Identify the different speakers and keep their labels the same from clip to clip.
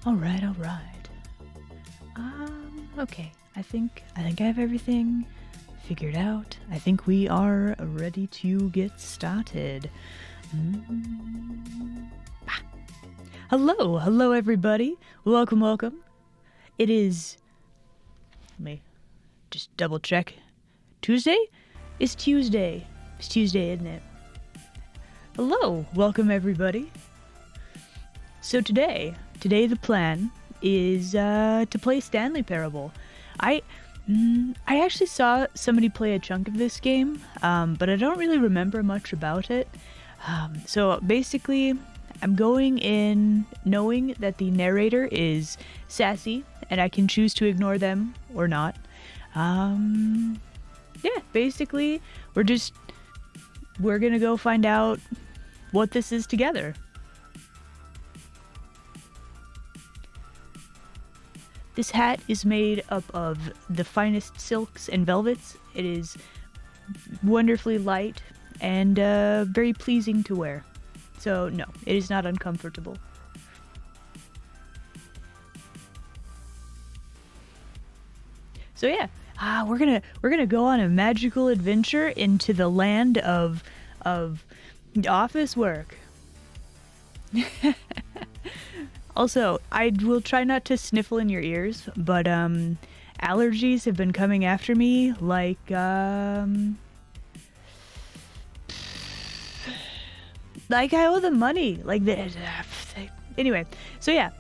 Speaker 1: All right. Okay. I think I have everything figured out. I think we are ready to get started. Hello everybody. Welcome. It is, let me just double check. Tuesday? It's Tuesday. It's Tuesday, isn't it? Hello, welcome everybody. So today the plan is to play Stanley Parable. I actually saw somebody play a chunk of this game, but I don't really remember much about it. So basically, I'm going in knowing that the narrator is sassy, and I can choose to ignore them or not. Yeah, basically, we're gonna go find out what this is together. This hat is made up of the finest silks and velvets. It is wonderfully light and very pleasing to wear. So no, it is not uncomfortable. So yeah, we're gonna go on a magical adventure into the land of office work. Also, I will try not to sniffle in your ears, but allergies have been coming after me like I owe them money. Like that. Anyway, so yeah.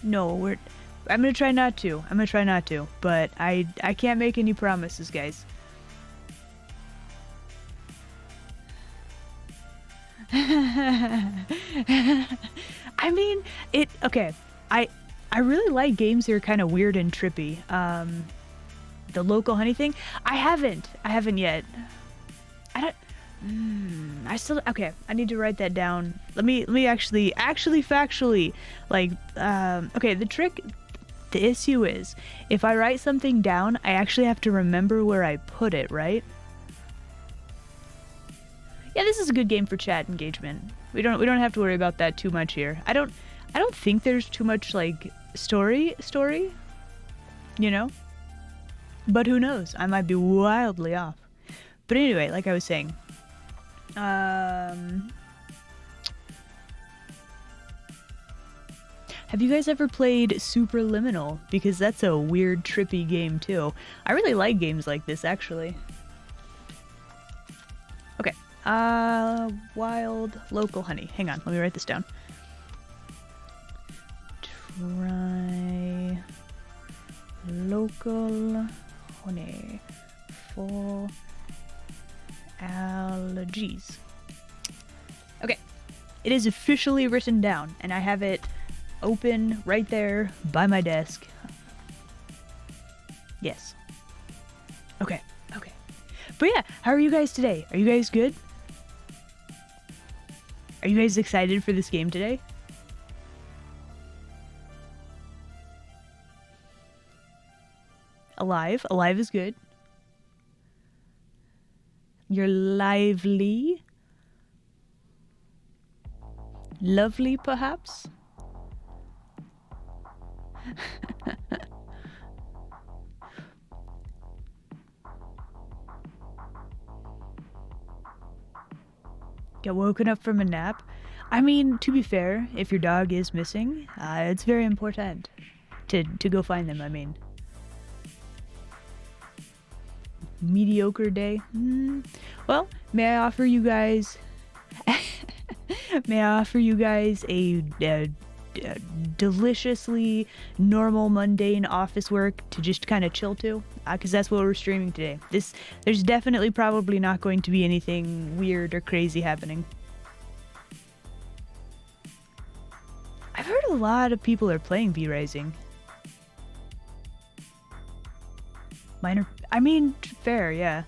Speaker 1: No, I'm gonna try not to. But I can't make any promises, guys. I mean, okay. I really like games that are kind of weird and trippy. The local honey thing, I haven't yet. Okay, I need to write that down. Let me actually factually, like, okay, the issue is, if I write something down, I actually have to remember where I put it, right? Yeah, this is a good game for chat engagement. We don't have to worry about that too much here. I don't think there's too much like story, you know? But who knows? I might be wildly off. But anyway, like I was saying, have you guys ever played Superliminal? Because that's a weird, trippy game too. I really like games like this, actually. Okay. Wild local honey. Hang on, let me write this down. Try local honey for allergies. Okay, it is officially written down, and I have it open right there by my desk. Yes. Okay. But yeah, how are you guys today? Are you guys good? Are you guys excited for this game today? Alive is good. You're lively? Lovely, perhaps? Get woken up from a nap? I mean, to be fair, if your dog is missing, it's very important to go find them, I mean. Mediocre day? Well, may I offer you guys a deliciously normal, mundane office work to just kind of chill to? Because that's what we're streaming today. There's definitely probably not going to be anything weird or crazy happening. I've heard a lot of people are playing V-Rising. I mean, fair, yeah.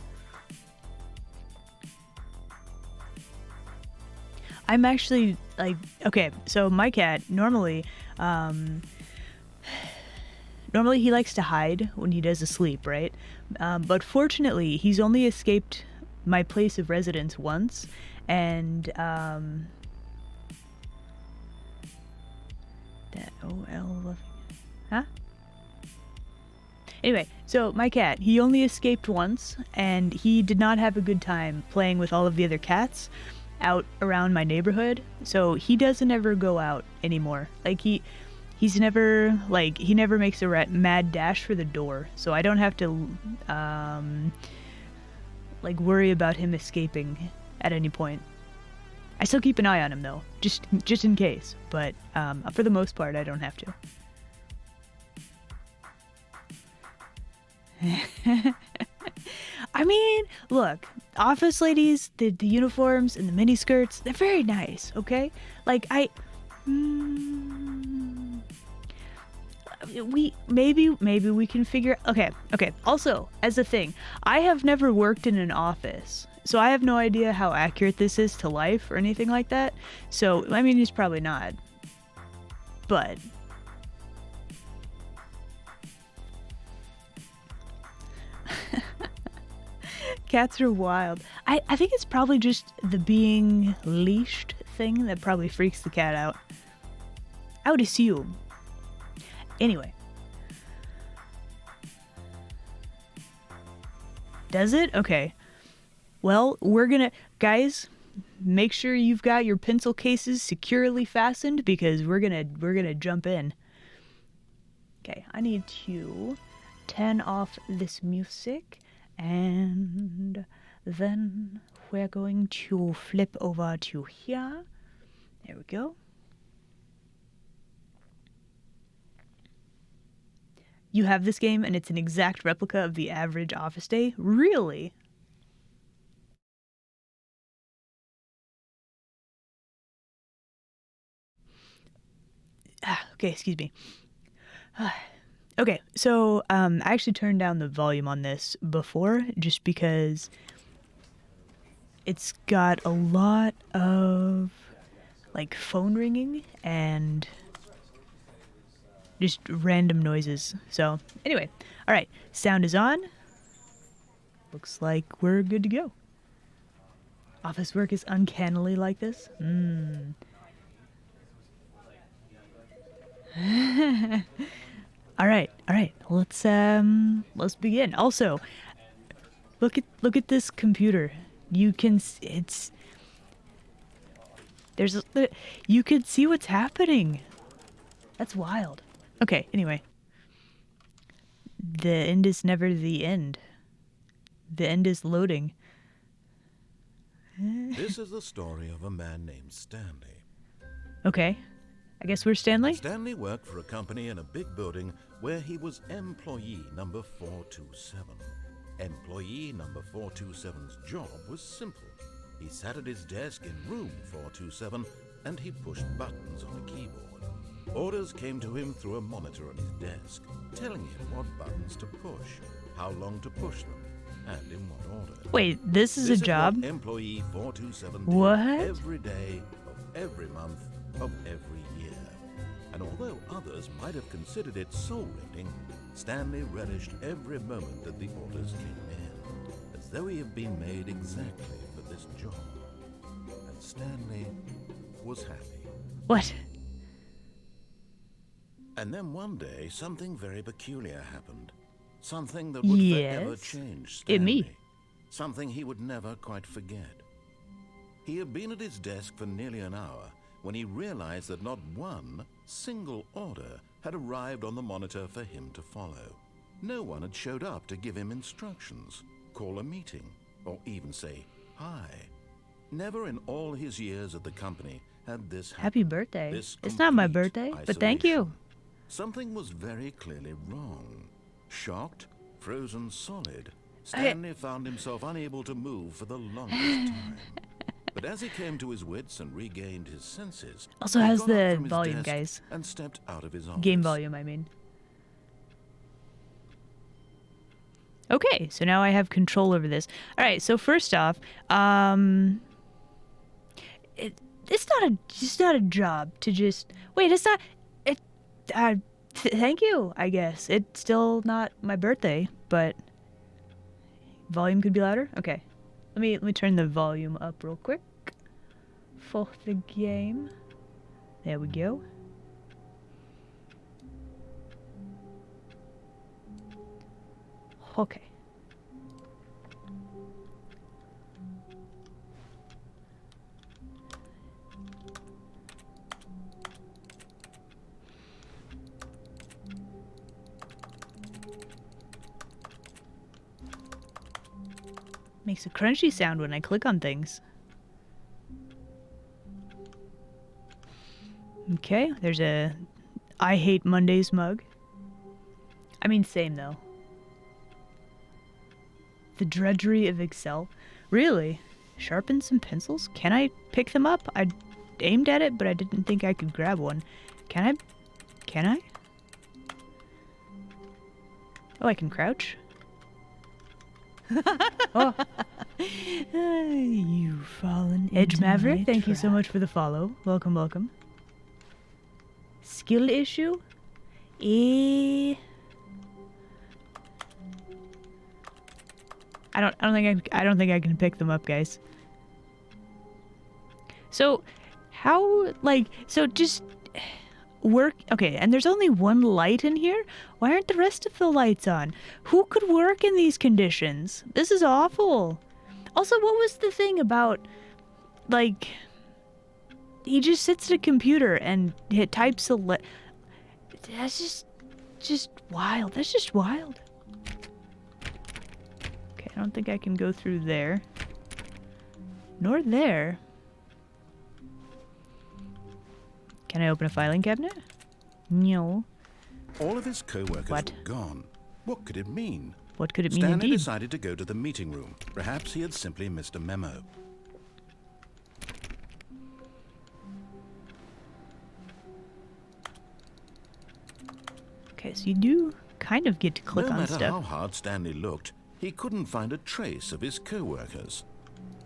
Speaker 1: I'm actually, like, okay, so my cat, normally he likes to hide when he does asleep, right? But fortunately, he's only escaped my place of residence once, and That O-L... Huh? Anyway, so my cat, he only escaped once, and he did not have a good time playing with all of the other cats out around my neighborhood, so he doesn't ever go out anymore. Like, he's never, like, he never makes a mad dash for the door, so I don't have to, like, worry about him escaping at any point. I still keep an eye on him, though, just in case, but for the most part, I don't have to. I mean, look, office ladies, the uniforms and the mini skirts, they're very nice, okay? Like, maybe we can figure... Okay. Also, as a thing, I have never worked in an office, so I have no idea how accurate this is to life or anything like that. So, I mean, he's probably not. But... Cats are wild. I think it's probably just the being leashed thing that probably freaks the cat out. I would assume. Anyway. Does it? Okay. Well, we're gonna... Guys, make sure you've got your pencil cases securely fastened because we're gonna jump in. Okay, I need to turn off this music. And then we're going to flip over to here. There we go. You have this game and it's an exact replica of the average office day? Really? Okay, excuse me. Okay, so I actually turned down the volume on this before just because it's got a lot of like phone ringing and just random noises. So anyway, all right, sound is on. Looks like we're good to go. Office work is uncannily like this. All right. Let's begin. Also, look at this computer. You can you can see what's happening. That's wild. Okay, anyway. The end is never the end. The end is loading.
Speaker 2: This is the story of a man named Stanley.
Speaker 1: Okay. I guess we're Stanley?
Speaker 2: Stanley worked for a company in a big building where he was employee number 427. Employee number 427's job was simple. He sat at his desk in room 427 and he pushed buttons on a keyboard. Orders came to him through a monitor on his desk, telling him what buttons to push, how long to push them, and in what order.
Speaker 1: Wait, this is a job?
Speaker 2: What employee 427 did
Speaker 1: What?
Speaker 2: every day of every month of every year. And although others might have considered it soul-rending, Stanley relished every moment that the orders came in, as though he had been made exactly for this job. And Stanley was happy.
Speaker 1: What?
Speaker 2: And then one day, something very peculiar happened. Something that would forever change Stanley.
Speaker 1: Me.
Speaker 2: Something he would never quite forget. He had been at his desk for nearly an hour when he realized that not one single order had arrived on the monitor for him to follow. No one had showed up to give him instructions, call a meeting, or even say hi. Never in all his years at the company had this happened.
Speaker 1: Happy birthday. It's not my birthday, but thank you.
Speaker 2: Something was very clearly wrong. Shocked, frozen solid, Stanley found himself unable to move for the longest time. But as he came to his wits and regained his senses,
Speaker 1: also
Speaker 2: he
Speaker 1: has
Speaker 2: got
Speaker 1: the
Speaker 2: up from his
Speaker 1: volume,
Speaker 2: desk
Speaker 1: guys.
Speaker 2: and stepped out of his office.
Speaker 1: Game volume, I mean. Okay, so now I have control over this. All right, so first off, it's not a job to just wait. It's not. Thank you. I guess it's still not my birthday, but volume could be louder. Okay, let me turn the volume up real quick for the game. There we go. Okay. Makes a crunchy sound when I click on things. Okay, there's a I hate Mondays mug. I mean, same though. The drudgery of Excel. Really? Sharpen some pencils? Can I pick them up? I aimed at it, but I didn't think I could grab one. Can I? Can I? Oh, I can crouch? Oh.
Speaker 3: You've fallen
Speaker 1: Edge
Speaker 3: into
Speaker 1: Maverick,
Speaker 3: my
Speaker 1: thank you so
Speaker 3: trap.
Speaker 1: much for the follow. Welcome, welcome. Skill issue? I don't think I can pick them up, guys. So, how, like, so just work, okay, and there's only one light in here? Why aren't the rest of the lights on? Who could work in these conditions? This is awful. Also, what was the thing about, like, he just sits at a computer and types a that's just wild. That's just wild. Okay, I don't think I can go through there. Nor there. Can I open a filing cabinet? No.
Speaker 2: All of his co-workers
Speaker 1: What?
Speaker 2: were gone. What could it mean?
Speaker 1: What could it mean
Speaker 2: Stanley
Speaker 1: indeed?
Speaker 2: decided to go to the meeting room. Perhaps he had simply missed a memo.
Speaker 1: Okay, so you do kind of get to click
Speaker 2: No
Speaker 1: on
Speaker 2: matter
Speaker 1: stuff.
Speaker 2: how hard Stanley looked, he couldn't find a trace of his co-workers.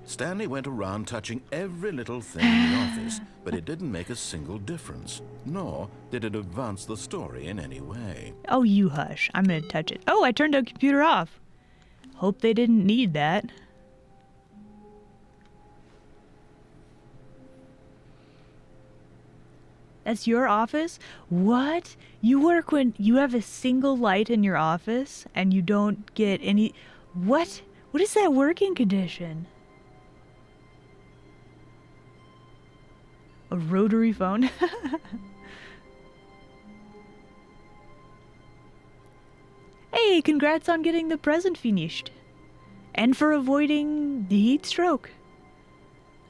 Speaker 2: Stanley went around touching every little thing in the office, but it didn't make a single difference, nor did it advance the story in any way.
Speaker 1: Oh, you hush. I'm gonna touch it. Oh, I turned the computer off. Hope they didn't need that. That's your office? What? You work when you have a single light in your office and you don't get any... What? What is that working condition? A rotary phone? Hey, congrats on getting the present finished. And for avoiding the heat stroke.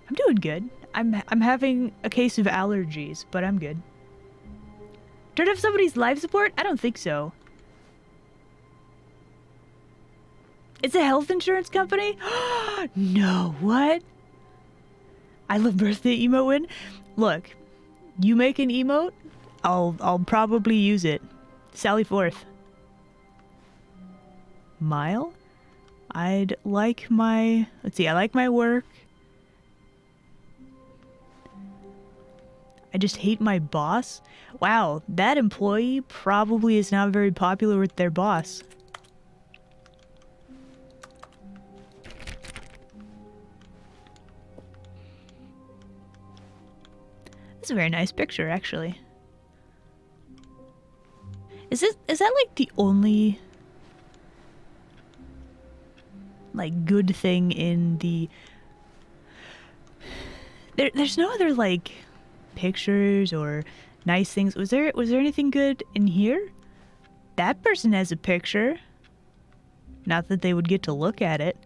Speaker 1: I'm doing good. I'm having a case of allergies, but I'm good. Turn off somebody's life support? I don't think so. It's a health insurance company? No, what? I love birthday emote win. Look, you make an emote, I'll probably use it. Sally forth. Mile? I'd like my... Let's see, I like my work. I just hate my boss. Wow, that employee probably is not very popular with their boss. That's a very nice picture, actually. Is that like the only like good thing in the there's no other like pictures or nice things. Was there anything good in here? That person has a picture. Not that they would get to look at it.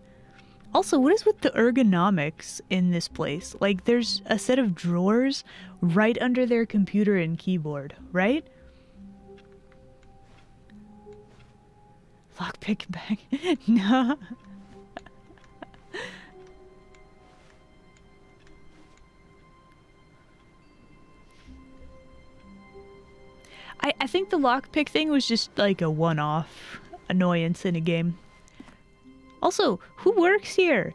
Speaker 1: Also, what is with the ergonomics in this place? Like, there's a set of drawers right under their computer and keyboard, right? Lockpick bag. No. I think the lockpick thing was just like a one-off annoyance in a game. Also, who works here?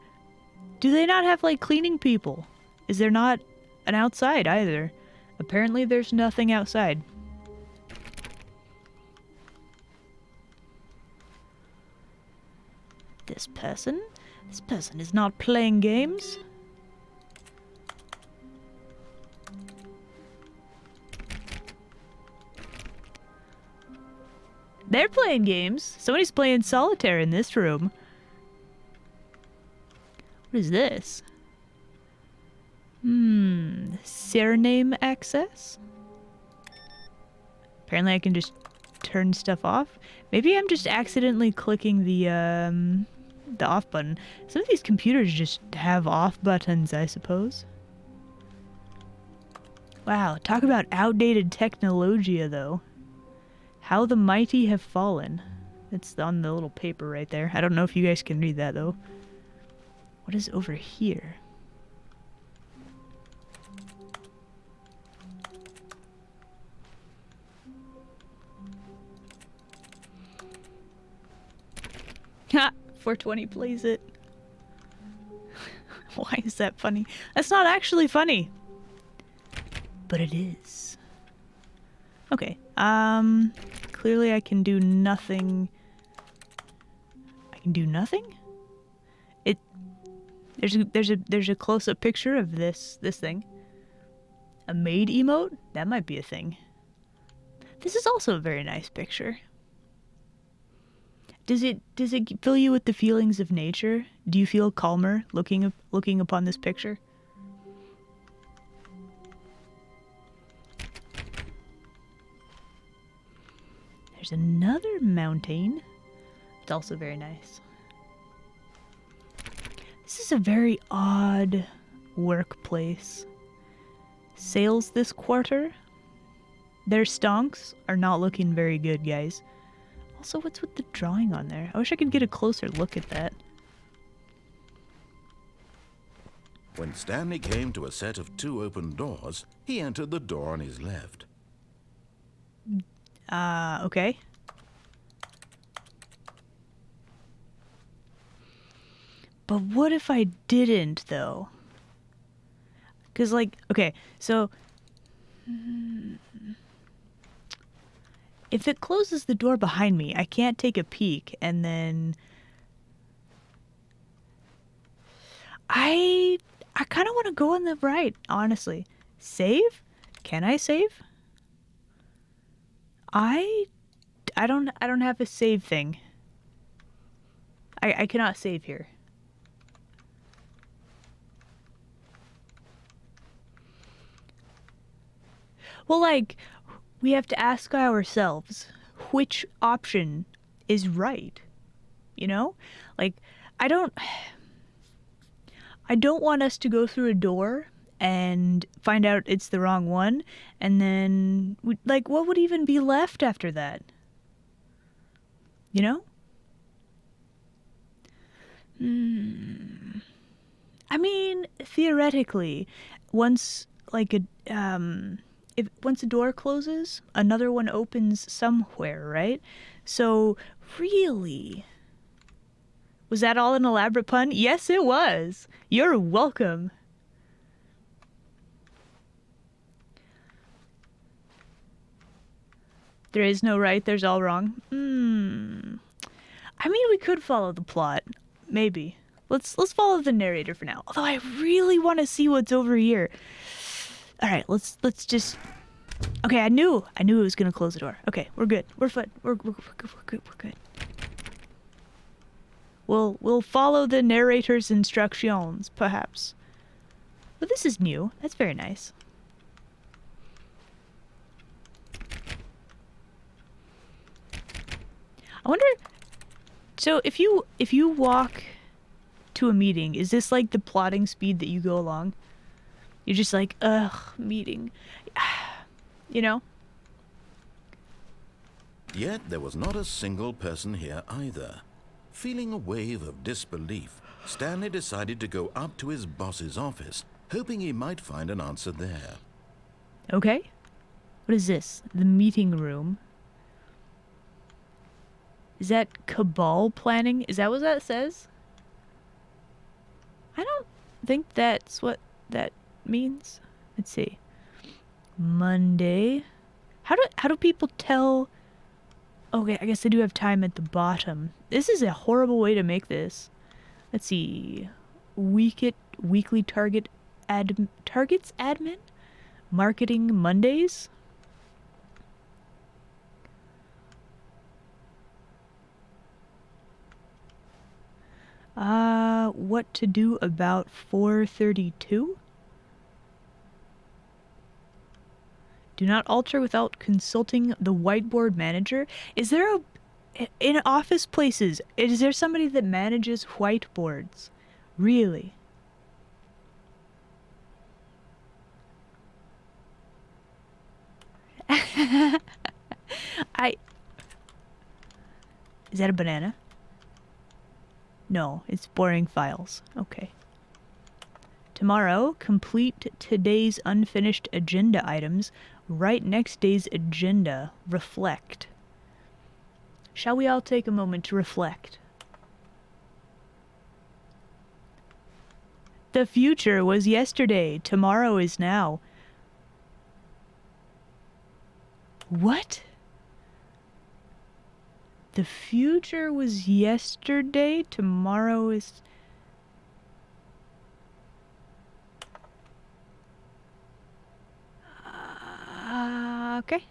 Speaker 1: Do they not have like cleaning people? Is there not an outside either? Apparently there's nothing outside. This person is not playing games. They're playing games. Somebody's playing solitaire in this room. What is this? Surname access? Apparently I can just turn stuff off. Maybe I'm just accidentally clicking the off button. Some of these computers just have off buttons, I suppose. Wow, talk about outdated technologia, though. How the mighty have fallen. It's on the little paper right there. I don't know if you guys can read that, though. What is over here? Ha! 420 plays it. Why is that funny? That's not actually funny. But it is. Okay. Clearly I can do nothing. I can do nothing? There's a close-up picture of this thing. A maid emote? That might be a thing. This is also a very nice picture. Does it fill you with the feelings of nature? Do you feel calmer looking upon this picture? There's another mountain. It's also very nice. This is a very odd workplace. Sales this quarter? Their stonks are not looking very good, guys. Also, what's with the drawing on there? I wish I could get a closer look at that.
Speaker 2: When Stanley came to a set of 2 open doors, he entered the door on his left.
Speaker 1: Okay. But what if I didn't, though? Because, like, okay, so... if it closes the door behind me, I can't take a peek, and then... I kind of want to go on the right, honestly. Save? Can I save? I don't have a save thing. I cannot save here. Well, like, we have to ask ourselves which option is right. You know? Like, I don't want us to go through a door and find out it's the wrong one, and then, like, what would even be left after that? You know? I mean, theoretically, once, like, once a door closes, another one opens somewhere, right? So, really... Was that all an elaborate pun? Yes, it was! You're welcome! There is no right, there's all wrong. I mean, we could follow the plot. Maybe. Let's follow the narrator for now. Although I really want to see what's over here. Alright, let's just... Okay, I knew it was gonna close the door. Okay, we're good. We're good. We're good. We'll follow the narrator's instructions, perhaps. But this is new. That's very nice. I wonder... So, if you walk to a meeting, is this like the plotting speed that you go along? You're just like, ugh, meeting. You know?
Speaker 2: Yet there was not a single person here either. Feeling a wave of disbelief, Stanley decided to go up to his boss's office, hoping he might find an answer there.
Speaker 1: Okay. What is this? The meeting room. Is that cabal planning? Is that what that says? I don't think that's what that means. Let's see. Monday. How do people tell... Okay, I guess I do have time at the bottom. This is a horrible way to make this. Let's see. Weekly targets admin? Marketing Mondays? what to do about 432? Do not alter without consulting the whiteboard manager. Is there in office places, is there somebody that manages whiteboards? Really? Is that a banana? No, it's boring files. Okay. Tomorrow, complete today's unfinished agenda items. Write next day's agenda. Reflect. Shall we all take a moment to reflect? The future was yesterday. Tomorrow is now. What? The future was yesterday. Tomorrow is... okay.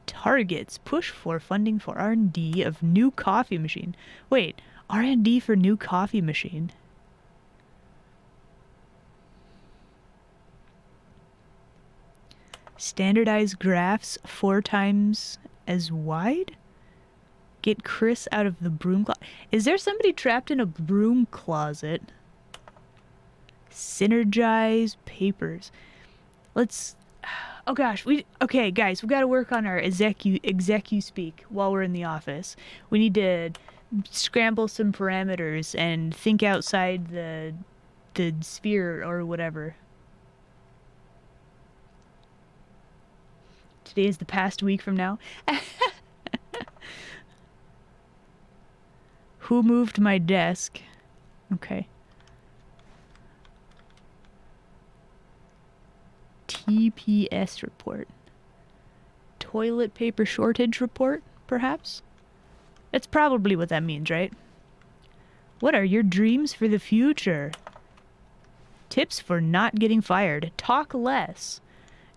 Speaker 1: Targets. Push for funding for R&D of new coffee machine. Wait, R&D for new coffee machine? Standardize graphs 4 times as wide? Get Chris out of the broom closet. Is there somebody trapped in a broom closet? Synergize papers. Let's... oh gosh, okay guys, we gotta work on our execu speak while we're in the office. We need to scramble some parameters and think outside the sphere or whatever. Today is the past week from now. Who moved my desk? Okay. TPS report. Toilet paper shortage report, perhaps? That's probably what that means, right? What are your dreams for the future? Tips for not getting fired. Talk less.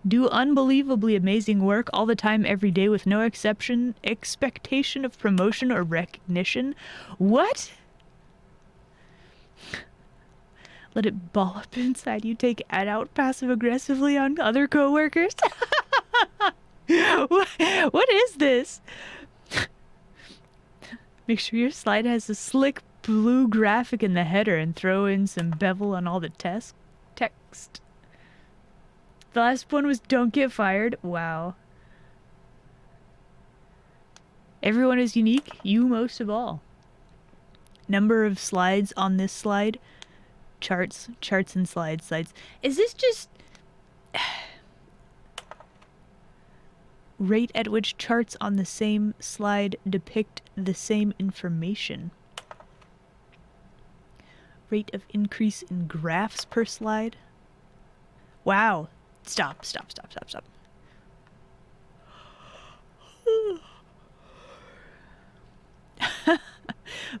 Speaker 1: Do unbelievably amazing work all the time, every day, with no expectation of promotion or recognition. What? Let it ball up inside you. Take it out passive-aggressively on other coworkers. What is this? Make sure your slide has a slick blue graphic in the header and throw in some bevel on all the text. The last one was don't get fired. Wow. Everyone is unique, you most of all. Number of slides on this slide. Charts and slides. Is this just... rate at which charts on the same slide depict the same information. Rate of increase in graphs per slide. Wow. Stop.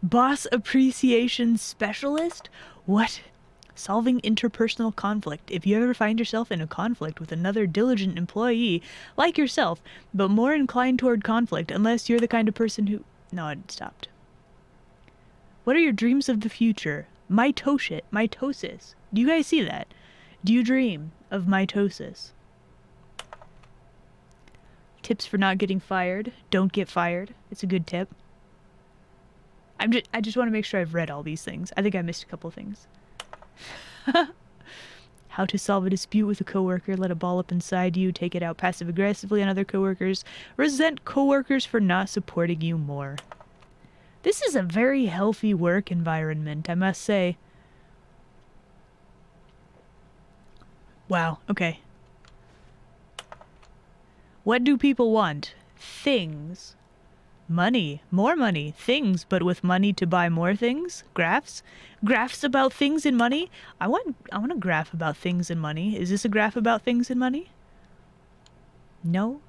Speaker 1: Boss appreciation specialist? What? Solving interpersonal conflict. If you ever find yourself in a conflict with another diligent employee, like yourself, but more inclined toward conflict, unless you're the kind of person who... No, it stopped. What are your dreams of the future? Mitosis. Do you guys see that? Do you dream of mitosis? Tips for not getting fired. Don't get fired. It's a good tip. I just want to make sure I've read all these things. I think I missed a couple things. How to solve a dispute with a coworker. Let it ball up inside you. Take it out passive-aggressively on other coworkers. Resent coworkers for not supporting you more. This is a very healthy work environment, I must say. Wow, okay. What do people want? Things. Money. More money. Things, but with money to buy more things? Graphs? Graphs about things and money? I want a graph about things and money. Is this a graph about things and money? No?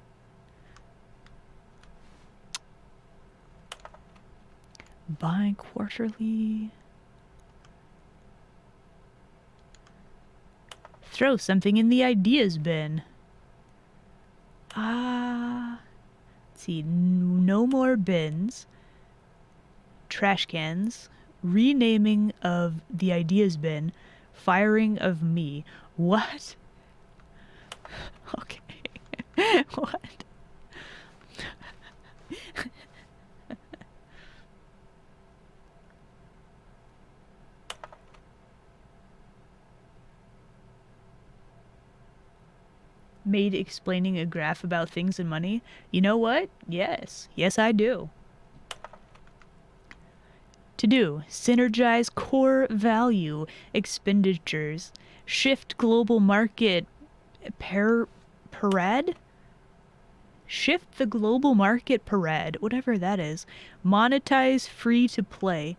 Speaker 1: Bi-quarterly. Throw something in the ideas bin. Let's see. No more bins. trash cans, renaming of the ideas bin, firing of me. What? Okay. What? Made explaining a graph about things and money. You know what? Yes. Yes, I do. To do. Synergize core value expenditures. Shift global market parade? Shift the global market parade. Whatever that is. Monetize free to play.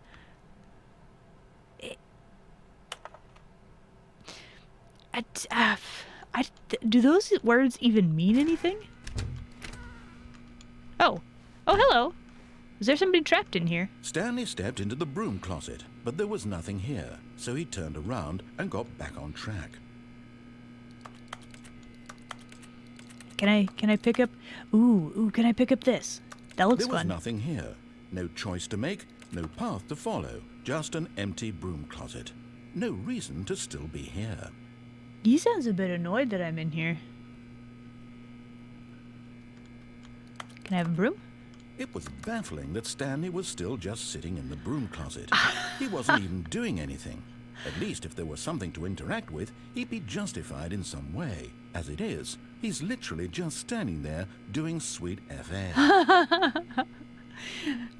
Speaker 1: Do those words even mean anything? Oh. Oh, hello. Is there somebody trapped in here?
Speaker 2: Stanley stepped into the broom closet, but there was nothing here, so he turned around and got back on track.
Speaker 1: Can I pick up... Ooh, can I pick up this? That looks fun.
Speaker 2: There was nothing here. No choice to make, no path to follow. Just an empty broom closet. No reason to still be here.
Speaker 1: He sounds a bit annoyed that I'm in here. Can I have a broom?
Speaker 2: It was baffling that Stanley was still just sitting in the broom closet. He wasn't even doing anything. At least if there was something to interact with, he'd be justified in some way. As it is, he's literally just standing there doing sweet FA.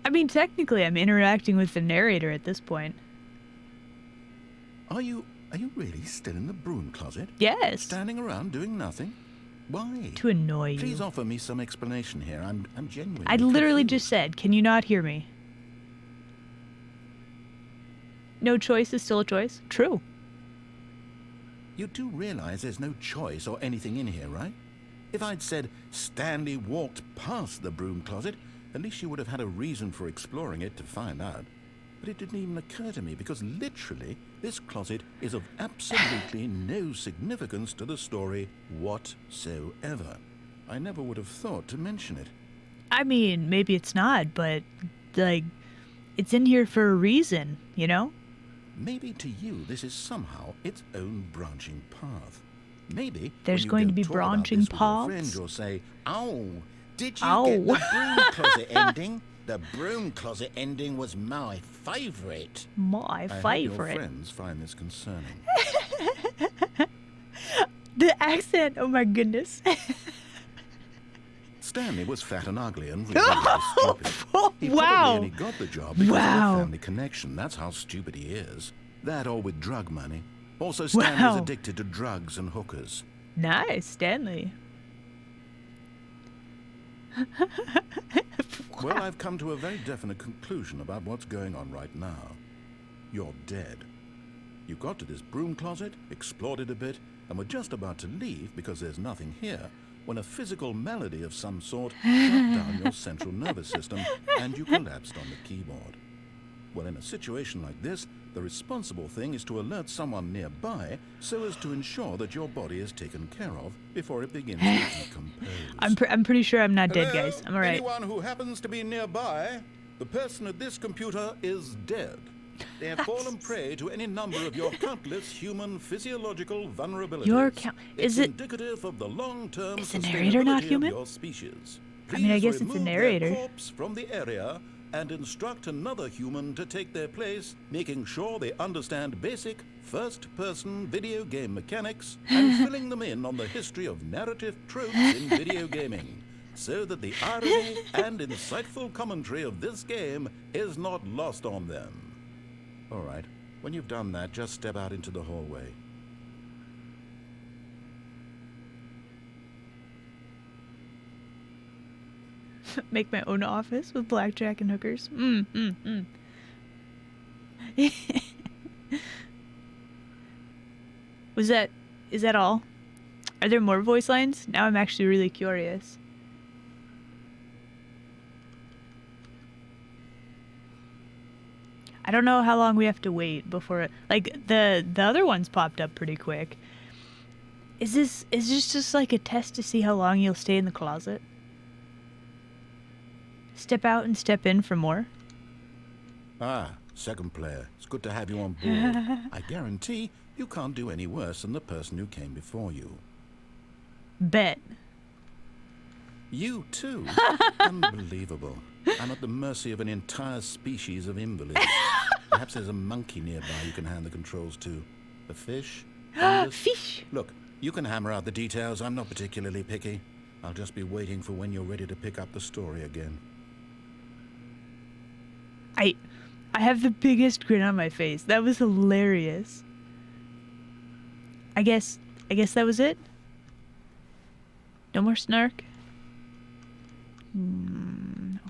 Speaker 1: I mean, technically I'm interacting with the narrator at this point.
Speaker 2: Are you really still in the broom closet?
Speaker 1: Yes.
Speaker 2: Standing around doing nothing? Why?
Speaker 1: To annoy you.
Speaker 2: Please offer me some explanation here. I'm genuinely
Speaker 1: I literally
Speaker 2: confused.
Speaker 1: just said, can you not hear me? No choice is still a choice. True.
Speaker 2: You do realize there's no choice or anything in here, right? If I'd said Stanley walked past the broom closet, at least you would have had a reason for exploring it to find out. But it didn't even occur to me because literally this closet is of absolutely no significance to the story whatsoever. I never would have thought to mention it.
Speaker 1: I mean, maybe it's not, but, like, it's in here for a reason, you know?
Speaker 2: Maybe to you this is somehow its own branching path. Maybe
Speaker 1: there's
Speaker 2: when you
Speaker 1: going to
Speaker 2: go
Speaker 1: be
Speaker 2: talk
Speaker 1: branching
Speaker 2: about this with your friend,
Speaker 1: paths.
Speaker 2: you'll say, "Oh, did you
Speaker 1: Ow.
Speaker 2: get the broom closet ending? The broom closet ending was my favourite."
Speaker 1: My
Speaker 2: I hope
Speaker 1: favorite.
Speaker 2: your friends find this concerning.
Speaker 1: The accent, oh my goodness.
Speaker 2: Stanley was fat and ugly and really, really stupid. He
Speaker 1: Wow.
Speaker 2: probably only got the job because
Speaker 1: Wow.
Speaker 2: of the family connection. That's how stupid he is. That or with drug money. Also, Stanley's
Speaker 1: Wow.
Speaker 2: addicted to drugs and hookers.
Speaker 1: Nice, Stanley.
Speaker 2: Well, I've come to a very definite conclusion about what's going on right now. You're dead. You got to this broom closet, explored it a bit, and were just about to leave because there's nothing here, when a physical malady of some sort shut down your central nervous system and you collapsed on the keyboard. Well, in a situation like this, the responsible thing is to alert someone nearby so as to ensure that your body is taken care of before it begins to decompose.
Speaker 1: I'm pretty sure I'm not dead,
Speaker 2: Hello?
Speaker 1: guys. I'm alright.
Speaker 2: Anyone who happens to be nearby, the person at this computer is dead. They have fallen prey to any number of your countless human physiological vulnerabilities.
Speaker 1: Is
Speaker 2: it's
Speaker 1: it
Speaker 2: indicative of the long-term
Speaker 1: is the narrator not
Speaker 2: sustainability
Speaker 1: human?
Speaker 2: of your species.
Speaker 1: I mean, I
Speaker 2: Please
Speaker 1: guess it's the
Speaker 2: remove
Speaker 1: narrator.
Speaker 2: their corpse from the area and instruct another human to take their place, making sure they understand basic first-person video game mechanics and filling them in on the history of narrative tropes in video gaming, so that the irony and insightful commentary of this game is not lost on them. All right, when you've done that, just step out into the hallway.
Speaker 1: Make my own office with blackjack and hookers. Is that all? Are there more voice lines? Now I'm actually really curious. I don't know how long we have to wait before, like, the other ones popped up pretty quick. Is this just like a test to see how long you'll stay in the closet? Step out and step in for more?
Speaker 2: Ah, second player. It's good to have you on board. I guarantee you can't do any worse than the person who came before you.
Speaker 1: Bet.
Speaker 2: You too? Unbelievable. I'm at the mercy of an entire species of invalids. Perhaps there's a monkey nearby you can hand the controls to. A fish?
Speaker 1: Fish.
Speaker 2: Look, you can hammer out the details. I'm not particularly picky. I'll just be waiting for when you're ready to pick up the story again.
Speaker 1: I have the biggest grin on my face. That was hilarious. I guess that was it. No more snark.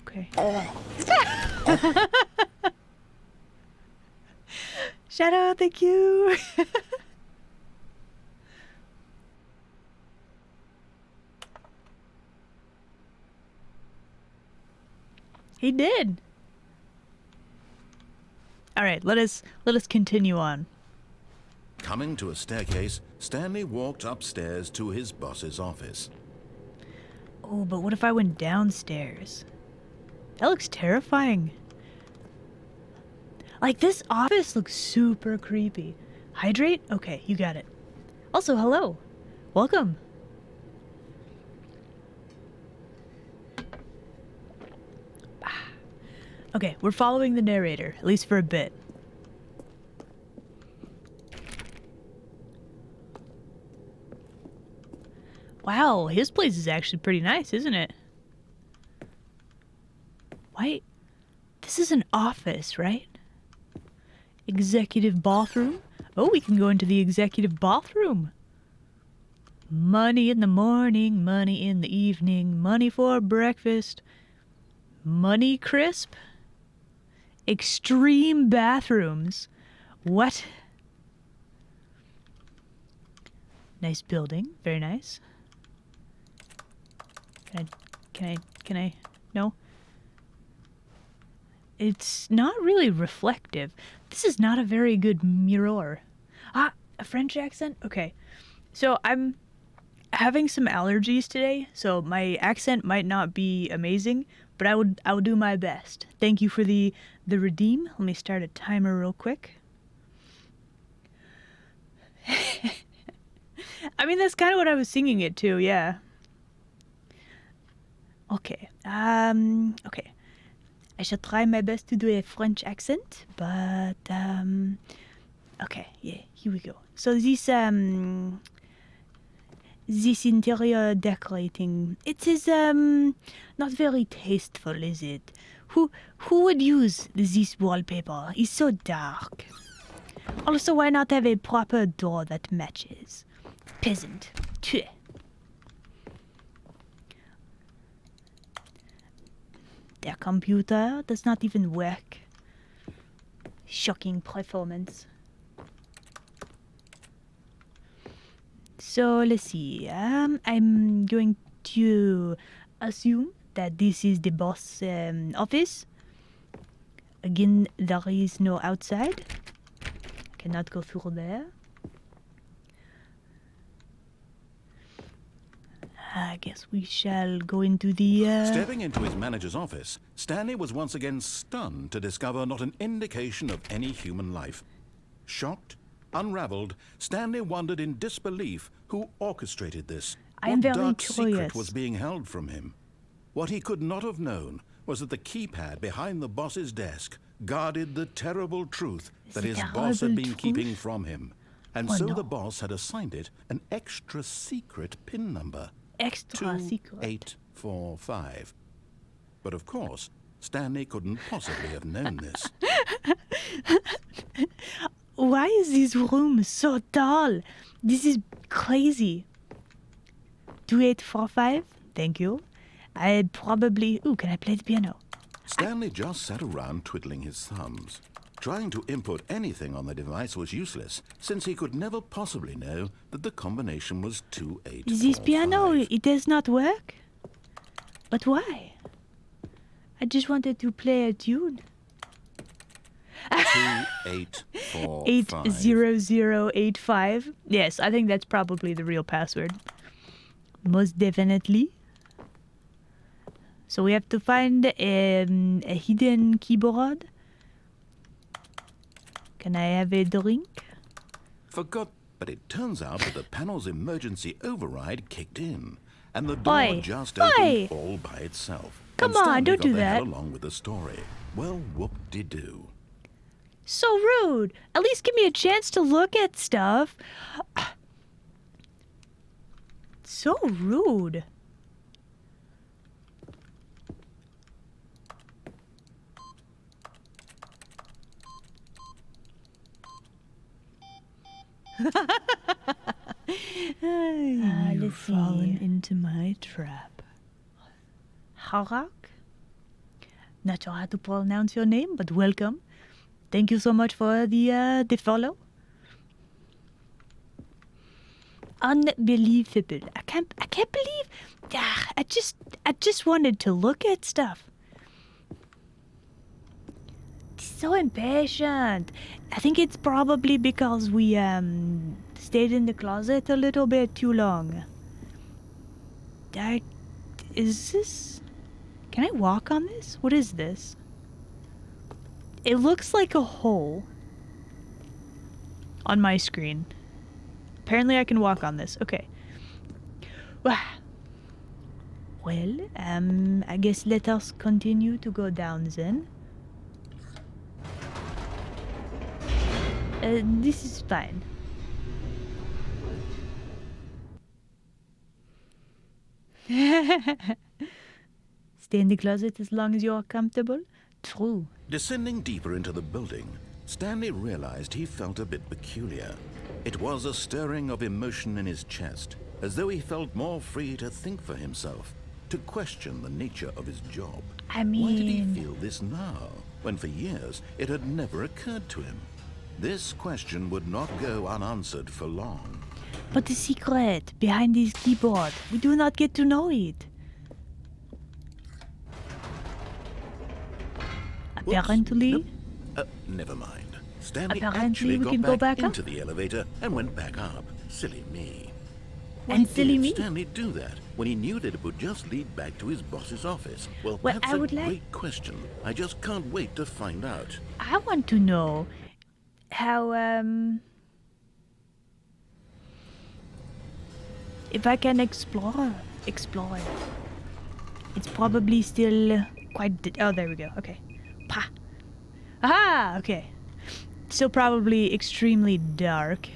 Speaker 1: Okay. Shout out, thank you. He did. All right, let us continue on.
Speaker 2: Coming to a staircase, Stanley walked upstairs to his boss's office.
Speaker 1: Oh, but what if I went downstairs? That looks terrifying. Like, this office looks super creepy. Hydrate? Okay, you got it. Also, hello. Welcome. Okay, we're following the narrator, at least for a bit. Wow, his place is actually pretty nice, isn't it? Why? This is an office, right? Executive bathroom? Oh, we can go into the executive bathroom. Money in the morning, money in the evening, money for breakfast. Money crisp? Extreme bathrooms. What? Nice building, very nice. Can I? No? It's not really reflective. This is not a very good mirror. Ah, a French accent? Okay. So I'm having some allergies today, so my accent might not be amazing, but I will do my best. Thank you for the redeem. Let me start a timer real quick. I mean, that's kind of what I was singing it to, yeah. Okay. Okay. I shall try my best to do a French accent, but okay, yeah, here we go. So this interior decorating, it is not very tasteful, is it? Who would use this wallpaper? It's so dark. Also, why not have a proper door that matches? Peasant. Tchè. Their computer does not even work. Shocking performance. So let's see. I'm going to assume that this is the boss office. Again, there is no outside. I cannot go through there. I guess we shall go into the...
Speaker 2: Stepping into his manager's office, Stanley was once again stunned to discover not an indication of any human life. Shocked, unraveled, Stanley wondered in disbelief who orchestrated this.
Speaker 1: I am very
Speaker 2: dark
Speaker 1: curious.
Speaker 2: secret was being held from him? What he could not have known was that the keypad behind the boss's desk guarded the terrible truth that his boss had been keeping from him. And so the boss had assigned it an extra secret PIN number.
Speaker 1: Extra secret.
Speaker 2: 2845. But of course, Stanley couldn't possibly have known this.
Speaker 1: Why is this room so tall? This is crazy. 2845? Thank you. I'd probably... Ooh, can I play the piano?
Speaker 2: Stanley just sat around twiddling his thumbs. Trying to input anything on the device was useless, since he could never possibly know that the combination was 2845.
Speaker 1: This piano, it does not work? But why? I just wanted to play a tune.
Speaker 2: 2845.
Speaker 1: 80085. Yes, I think that's probably the real password. Most definitely. So we have to find a hidden keyboard. Can I have a drink?
Speaker 2: But it turns out that the panel's emergency override kicked in, and the door
Speaker 1: Oi.
Speaker 2: just
Speaker 1: Oi.
Speaker 2: opened all by itself.
Speaker 1: Come
Speaker 2: and
Speaker 1: on,
Speaker 2: Stanley
Speaker 1: don't
Speaker 2: got
Speaker 1: do
Speaker 2: the hell
Speaker 1: that.
Speaker 2: along with the story. Well, whoop-de-doo.
Speaker 1: So rude. At least give me a chance to look at stuff. So rude. You've fallen into my trap. Harak? Not sure how to pronounce your name, but welcome. Thank you so much for the follow. Unbelievable. I can't believe. I just wanted to look at stuff. So impatient. I think it's probably because we stayed in the closet a little bit too long. Is this? Can I walk on this? What is this? It looks like a hole on my screen. Apparently I can walk on this. Okay. Well, I guess let us continue to go down then. This is fine. Stay in the closet as long as you are comfortable. True.
Speaker 2: Descending deeper into the building, Stanley realized he felt a bit peculiar. It was a stirring of emotion in his chest, as though he felt more free to think for himself, to question the nature of his job.
Speaker 1: I mean...
Speaker 2: Why did he feel this now, when for years it had never occurred to him? This question would not go unanswered for long.
Speaker 1: But the secret behind this keyboard, we do not get to know it. Apparently...
Speaker 2: Nope. Never mind. Stanley
Speaker 1: Apparently
Speaker 2: actually
Speaker 1: we can
Speaker 2: got
Speaker 1: go
Speaker 2: back
Speaker 1: back
Speaker 2: into
Speaker 1: up?
Speaker 2: the elevator and went back up. Silly me.
Speaker 1: And silly
Speaker 2: did
Speaker 1: me?
Speaker 2: Stanley do that when he knew that it would just lead back to his boss's office? Well,
Speaker 1: Well,
Speaker 2: that's
Speaker 1: I
Speaker 2: a
Speaker 1: would like-
Speaker 2: great question. I just can't wait to find out.
Speaker 1: I want to know how, if I can explore. It's probably still quite... oh, there we go. Okay. Pa. Aha! Okay. Still probably extremely dark.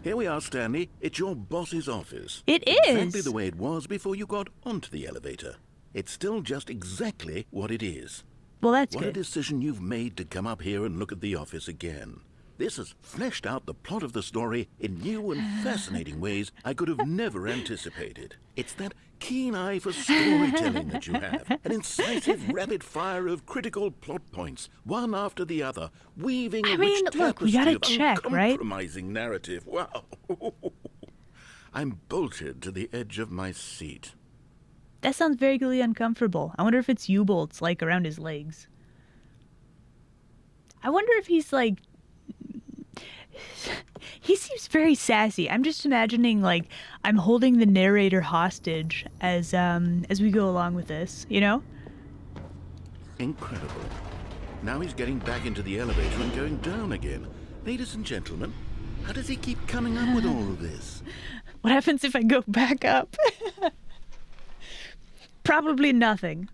Speaker 2: Here we are, Stanley. It's your boss's office.
Speaker 1: It
Speaker 2: Exactly
Speaker 1: is!
Speaker 2: the way it was before you got onto the elevator. It's still just exactly what it is.
Speaker 1: Well, that's
Speaker 2: What a
Speaker 1: good.
Speaker 2: decision you've made to come up here and look at the office again. This has fleshed out the plot of the story in new and fascinating ways I could have never anticipated. It's that keen eye for storytelling that you have, an incisive rapid fire of critical plot points, one after the other, weaving a
Speaker 1: mean,
Speaker 2: rich
Speaker 1: look, we
Speaker 2: tapestry
Speaker 1: gotta
Speaker 2: of
Speaker 1: check, right?
Speaker 2: uncompromising narrative. Wow. I'm bolted to the edge of my seat.
Speaker 1: That sounds vaguely uncomfortable. I wonder if it's U-bolts, like, around his legs. I wonder if he's, like... He seems very sassy. I'm just imagining, like, I'm holding the narrator hostage as we go along with this, you know?
Speaker 2: Incredible. Now he's getting back into the elevator and going down again. Ladies and gentlemen, how does he keep coming up with all of this?
Speaker 1: What happens if I go back up? Probably nothing.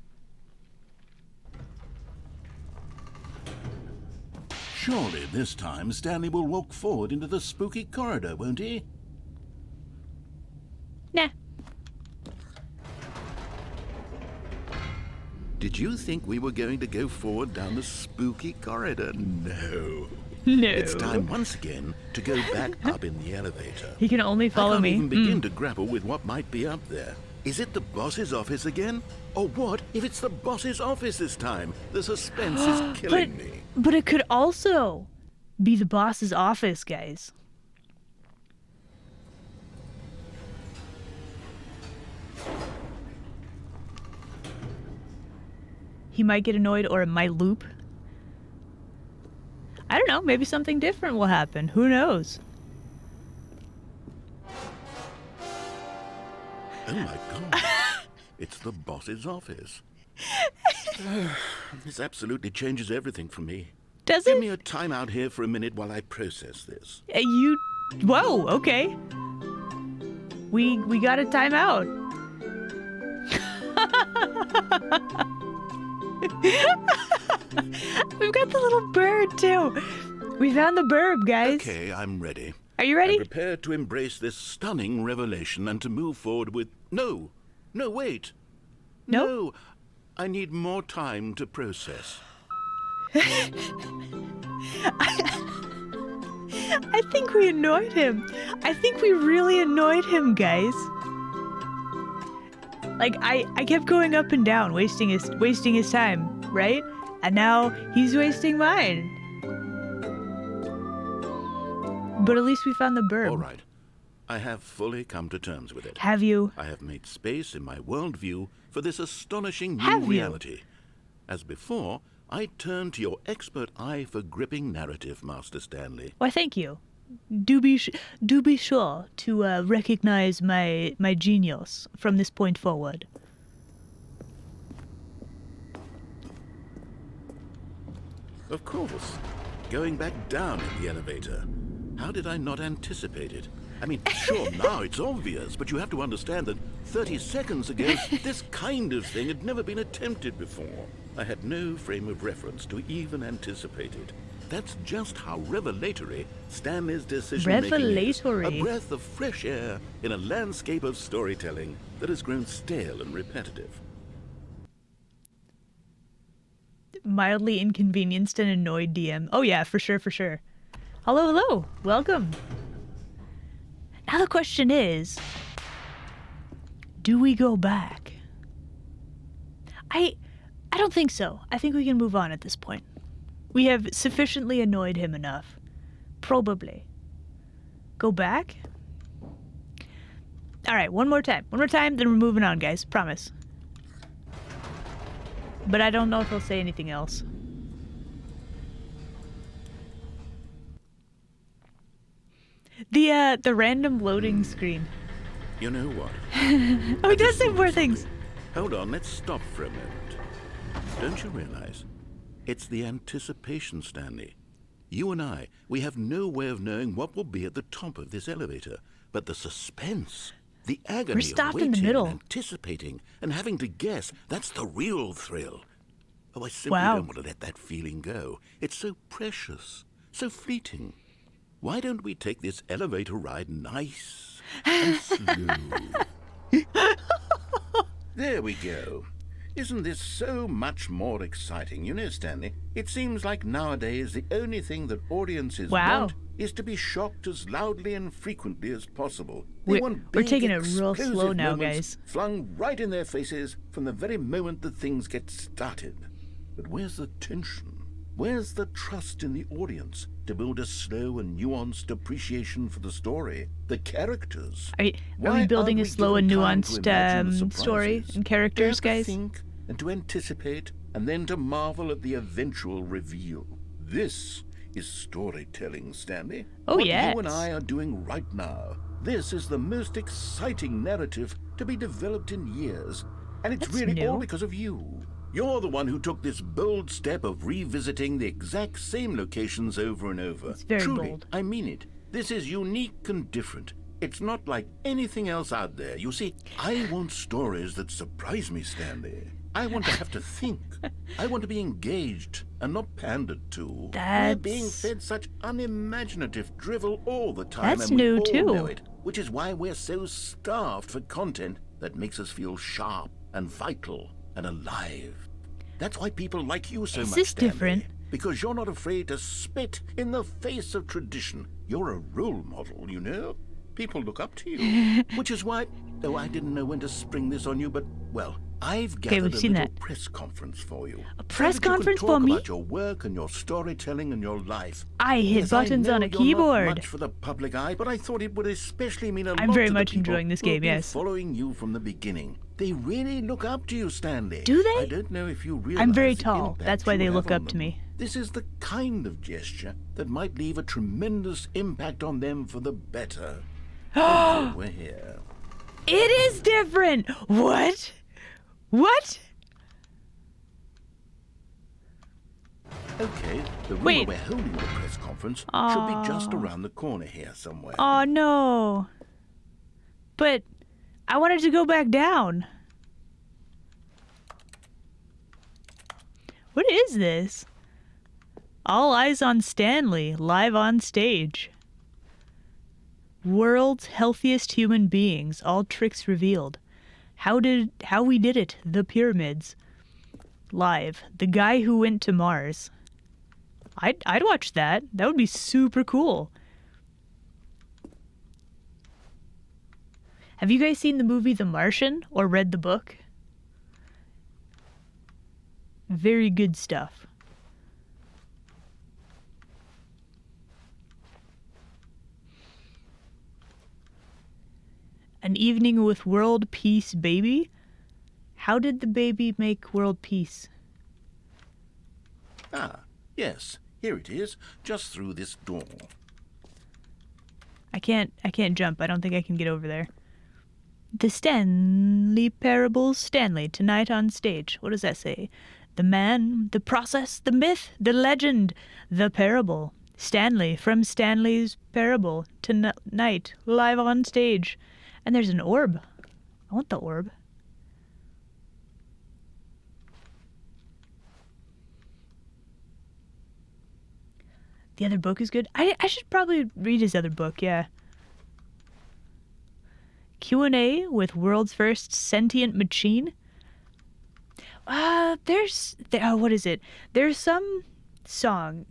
Speaker 2: Surely this time Stanley will walk forward into the spooky corridor, won't he?
Speaker 1: Nah.
Speaker 2: Did you think we were going to go forward down the spooky corridor? No.
Speaker 1: No.
Speaker 2: It's time once again to go back up in the elevator.
Speaker 1: He can only
Speaker 2: I
Speaker 1: follow
Speaker 2: can't
Speaker 1: me.
Speaker 2: even begin to grapple with what might be up there. Is it the boss's office again? Or what if it's the boss's office this time? The suspense is killing me.
Speaker 1: But it could also be the boss's office, guys. He might get annoyed, or it might loop. I don't know, maybe something different will happen. Who knows?
Speaker 2: Oh my god. It's the boss's office. This absolutely changes everything for me.
Speaker 1: Does
Speaker 2: Give
Speaker 1: it?
Speaker 2: me a timeout here for a minute while I process this.
Speaker 1: Whoa, okay. We got a timeout. We've got the little bird, too. We found the bird, guys.
Speaker 2: Okay, I'm ready.
Speaker 1: Are you ready?
Speaker 2: I'm prepared to embrace this stunning revelation and to move forward with... No, wait.
Speaker 1: No?
Speaker 2: No, I need more time to process.
Speaker 1: I think we annoyed him. I think we really annoyed him, guys. Like, I kept going up and down, wasting his time, right? And now he's wasting mine. But at least we found the bird.
Speaker 2: All right. I have fully come to terms with it.
Speaker 1: Have you?
Speaker 2: I have made space in my worldview for this astonishing new
Speaker 1: Have you?
Speaker 2: reality. As before, I turn to your expert eye for gripping narrative, Master Stanley.
Speaker 1: Why, thank you. Do be sure to recognize my genius from this point forward.
Speaker 2: Of course. Going back down in the elevator. How did I not anticipate it? I mean, sure, now it's obvious, but you have to understand that 30 seconds ago, this kind of thing had never been attempted before. I had no frame of reference to even anticipate it. That's just how revelatory Stanley's decision-making is.
Speaker 1: Revelatory.
Speaker 2: A breath of fresh air in a landscape of storytelling that has grown stale and repetitive.
Speaker 1: Mildly inconvenienced and annoyed DM. Oh yeah, for sure, for sure. Hello, welcome. Now the question is, do we go back? I don't think so. I think we can move on at this point. We have sufficiently annoyed him enough. Probably. Go back? Alright, one more time. One more time, then we're moving on, guys. Promise. But I don't know if he'll say anything else. The random loading screen.
Speaker 2: You know what?
Speaker 1: Oh, he does say more things.
Speaker 2: Hold on, let's stop for a moment. Don't you realize? It's the anticipation, Stanley. You and I, we have no way of knowing what will be at the top of this elevator. But the suspense, the agony
Speaker 1: We're stopped
Speaker 2: of waiting,
Speaker 1: in the middle.
Speaker 2: anticipating, and having to guess, that's the real thrill. Oh, I simply
Speaker 1: Wow.
Speaker 2: don't want to let that feeling go. It's so precious, so fleeting. Why don't we take this elevator ride nice and slow? There we go. Isn't this so much more exciting? You know, Stanley, it seems like nowadays the only thing that audiences
Speaker 1: Wow.
Speaker 2: want is to be shocked as loudly and frequently as possible. They want
Speaker 1: We're
Speaker 2: big,
Speaker 1: taking it real
Speaker 2: explosive
Speaker 1: slow now,
Speaker 2: moments
Speaker 1: guys.
Speaker 2: flung right in their faces from the very moment that things get started. But where's the tension? Where's the trust in the audience to build a slow and nuanced appreciation for the story, the characters?
Speaker 1: Are
Speaker 2: Why
Speaker 1: we building a
Speaker 2: aren't we
Speaker 1: slow and
Speaker 2: given time to
Speaker 1: nuanced
Speaker 2: imagine the
Speaker 1: story
Speaker 2: surprises?
Speaker 1: and
Speaker 2: To
Speaker 1: characters,
Speaker 2: have to
Speaker 1: guys?
Speaker 2: think and to anticipate and then to marvel at the eventual reveal. This is storytelling, Stanley.
Speaker 1: Oh,
Speaker 2: what
Speaker 1: yes.
Speaker 2: you and I are doing right now. This is the most exciting narrative to be developed in years. And it's
Speaker 1: That's
Speaker 2: really
Speaker 1: new.
Speaker 2: all because of you. You're the one who took this bold step of revisiting the exact same locations over and over.
Speaker 1: It's very
Speaker 2: Truly,
Speaker 1: bold.
Speaker 2: I mean it. This is unique and different. It's not like anything else out there. You see, I want stories that surprise me, Stanley. I want to have to think. I want to be engaged and not pandered to. We're being
Speaker 1: That's-
Speaker 2: fed such unimaginative drivel all the time.
Speaker 1: That's
Speaker 2: and we
Speaker 1: new,
Speaker 2: all
Speaker 1: too.
Speaker 2: know it, which is why we're so starved for content that makes us feel sharp and vital and alive. That's why people like you so
Speaker 1: Is
Speaker 2: much,
Speaker 1: this
Speaker 2: Stanley.
Speaker 1: different?
Speaker 2: Because you're not afraid to spit in the face of tradition. You're a role model, you know? People look up to you. Which is why... Oh, I didn't know when to spring this on you, but, well, I've gathered
Speaker 1: we've
Speaker 2: a
Speaker 1: seen
Speaker 2: little
Speaker 1: that.
Speaker 2: press conference for you.
Speaker 1: A press
Speaker 2: so that you can
Speaker 1: conference
Speaker 2: talk
Speaker 1: for me?
Speaker 2: about your work and your storytelling and your life.
Speaker 1: I hit
Speaker 2: Yes,
Speaker 1: buttons
Speaker 2: I know
Speaker 1: on a
Speaker 2: you're
Speaker 1: keyboard.
Speaker 2: Not much for the public eye, but I thought it would especially mean a lot
Speaker 1: I'm very
Speaker 2: to the
Speaker 1: much
Speaker 2: people
Speaker 1: enjoying this
Speaker 2: who have
Speaker 1: game,
Speaker 2: been
Speaker 1: yes.
Speaker 2: following you from the beginning. They really look up to you, Stanley.
Speaker 1: Do they?
Speaker 2: I don't know if you realize
Speaker 1: I'm very
Speaker 2: the
Speaker 1: tall.
Speaker 2: impact
Speaker 1: That's why
Speaker 2: you
Speaker 1: they
Speaker 2: have
Speaker 1: look
Speaker 2: on
Speaker 1: up to
Speaker 2: them.
Speaker 1: me.
Speaker 2: This is the kind of gesture that might leave a tremendous impact on them for the better. We're here.
Speaker 1: It is different! What? What?
Speaker 3: Okay, the room
Speaker 1: Wait.
Speaker 3: where we're holding the press conference should be just around the corner here somewhere.
Speaker 1: Oh, no. But I wanted to go back down. What is this? All eyes on Stanley, live on stage. World's healthiest human beings, all tricks revealed. How we did it, the pyramids. Live, the guy who went to Mars. I'd watch that. That would be super cool. Have you guys seen the movie The Martian or read the book? Very good stuff. An evening with world peace, baby? How did the baby make world peace?
Speaker 3: Ah, yes. Here it is, just through this door.
Speaker 1: I can't jump. I don't think I can get over there. The Stanley Parables, Stanley, tonight on stage. What does that say? The man, the process, the myth, the legend, the parable. Stanley from Stanley's Parable, tonight, live on stage. And there's an orb. I want the orb. The other book is good. I should probably read his other book, yeah. Q&A with world's first sentient machine. What is it? There's some song.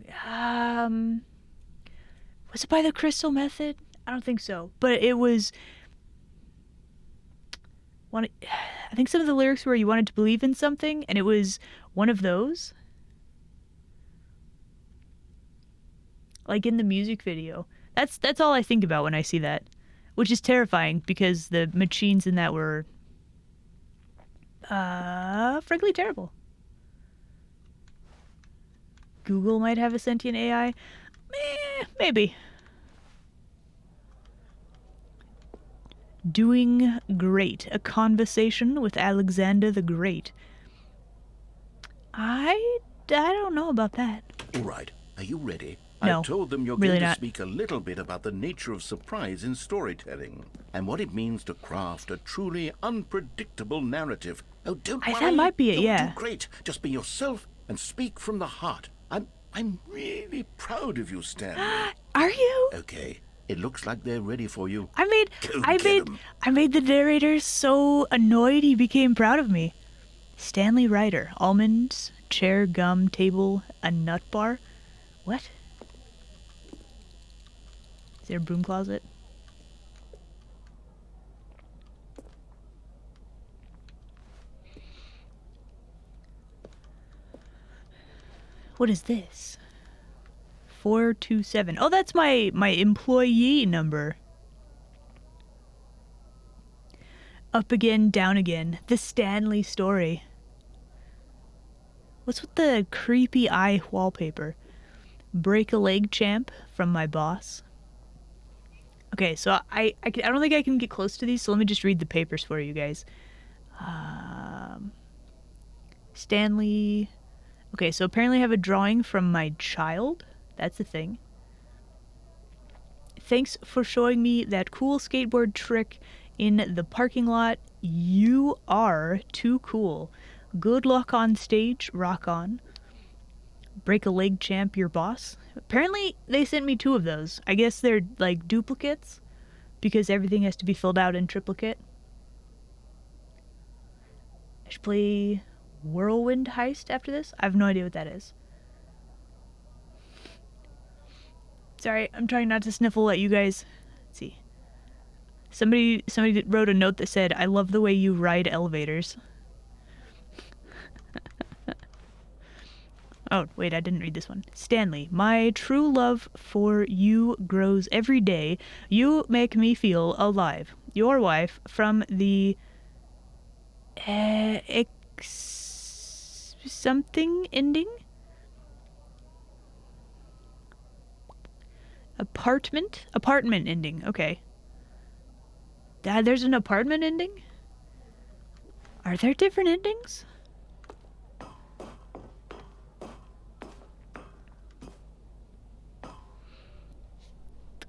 Speaker 1: Was it by the Crystal Method? I don't think so. But it was I think some of the lyrics were you wanted to believe in something, and it was one of those. Like in the music video. That's all I think about when I see that. Which is terrifying because the machines in that were frankly terrible. Google might have a sentient AI. Maybe. Doing great. A conversation with Alexander the Great. I don't know about that.
Speaker 3: All right, are you ready?
Speaker 1: No,
Speaker 3: I told them you're
Speaker 1: really
Speaker 3: going to
Speaker 1: not.
Speaker 3: speak a little bit about the nature of surprise in storytelling and what it means to craft a truly unpredictable narrative. Oh, don't worry.
Speaker 1: That might be it,
Speaker 3: You'll
Speaker 1: yeah.
Speaker 3: do great. Just be yourself and speak from the heart. I'm really proud of you, Stanley.
Speaker 1: Are you?
Speaker 3: Okay, it looks like they're ready for you.
Speaker 1: I made
Speaker 3: Go
Speaker 1: I made the narrator so annoyed he became proud of me. Stanley Ryder, almonds, chair, gum, table, a nut bar. What? Is there a broom closet? What is this? 427. Oh, that's my employee number. Up again, down again. The Stanley story. What's with the creepy eye wallpaper? Break a leg champ from my boss. Okay, so I don't think I can get close to these, so let me just read the papers for you guys. Stanley. Okay, so apparently I have a drawing from my child. That's the thing. Thanks for showing me that cool skateboard trick in the parking lot. You are too cool. Good luck on stage. Rock on. Break a leg champ, your boss. Apparently they sent me 2 of those. I guess they're like duplicates because everything has to be filled out in triplicate. I should play Whirlwind Heist after this. I have no idea what that is. Sorry, I'm trying not to sniffle at you guys. Let's see. Somebody wrote a note that said, "I love the way you ride elevators." Oh, wait, I didn't read this one. Stanley, my true love for you grows every day. You make me feel alive. Your wife from the something ending? Apartment ending. Okay. Dad, there's an apartment ending? Are there different endings?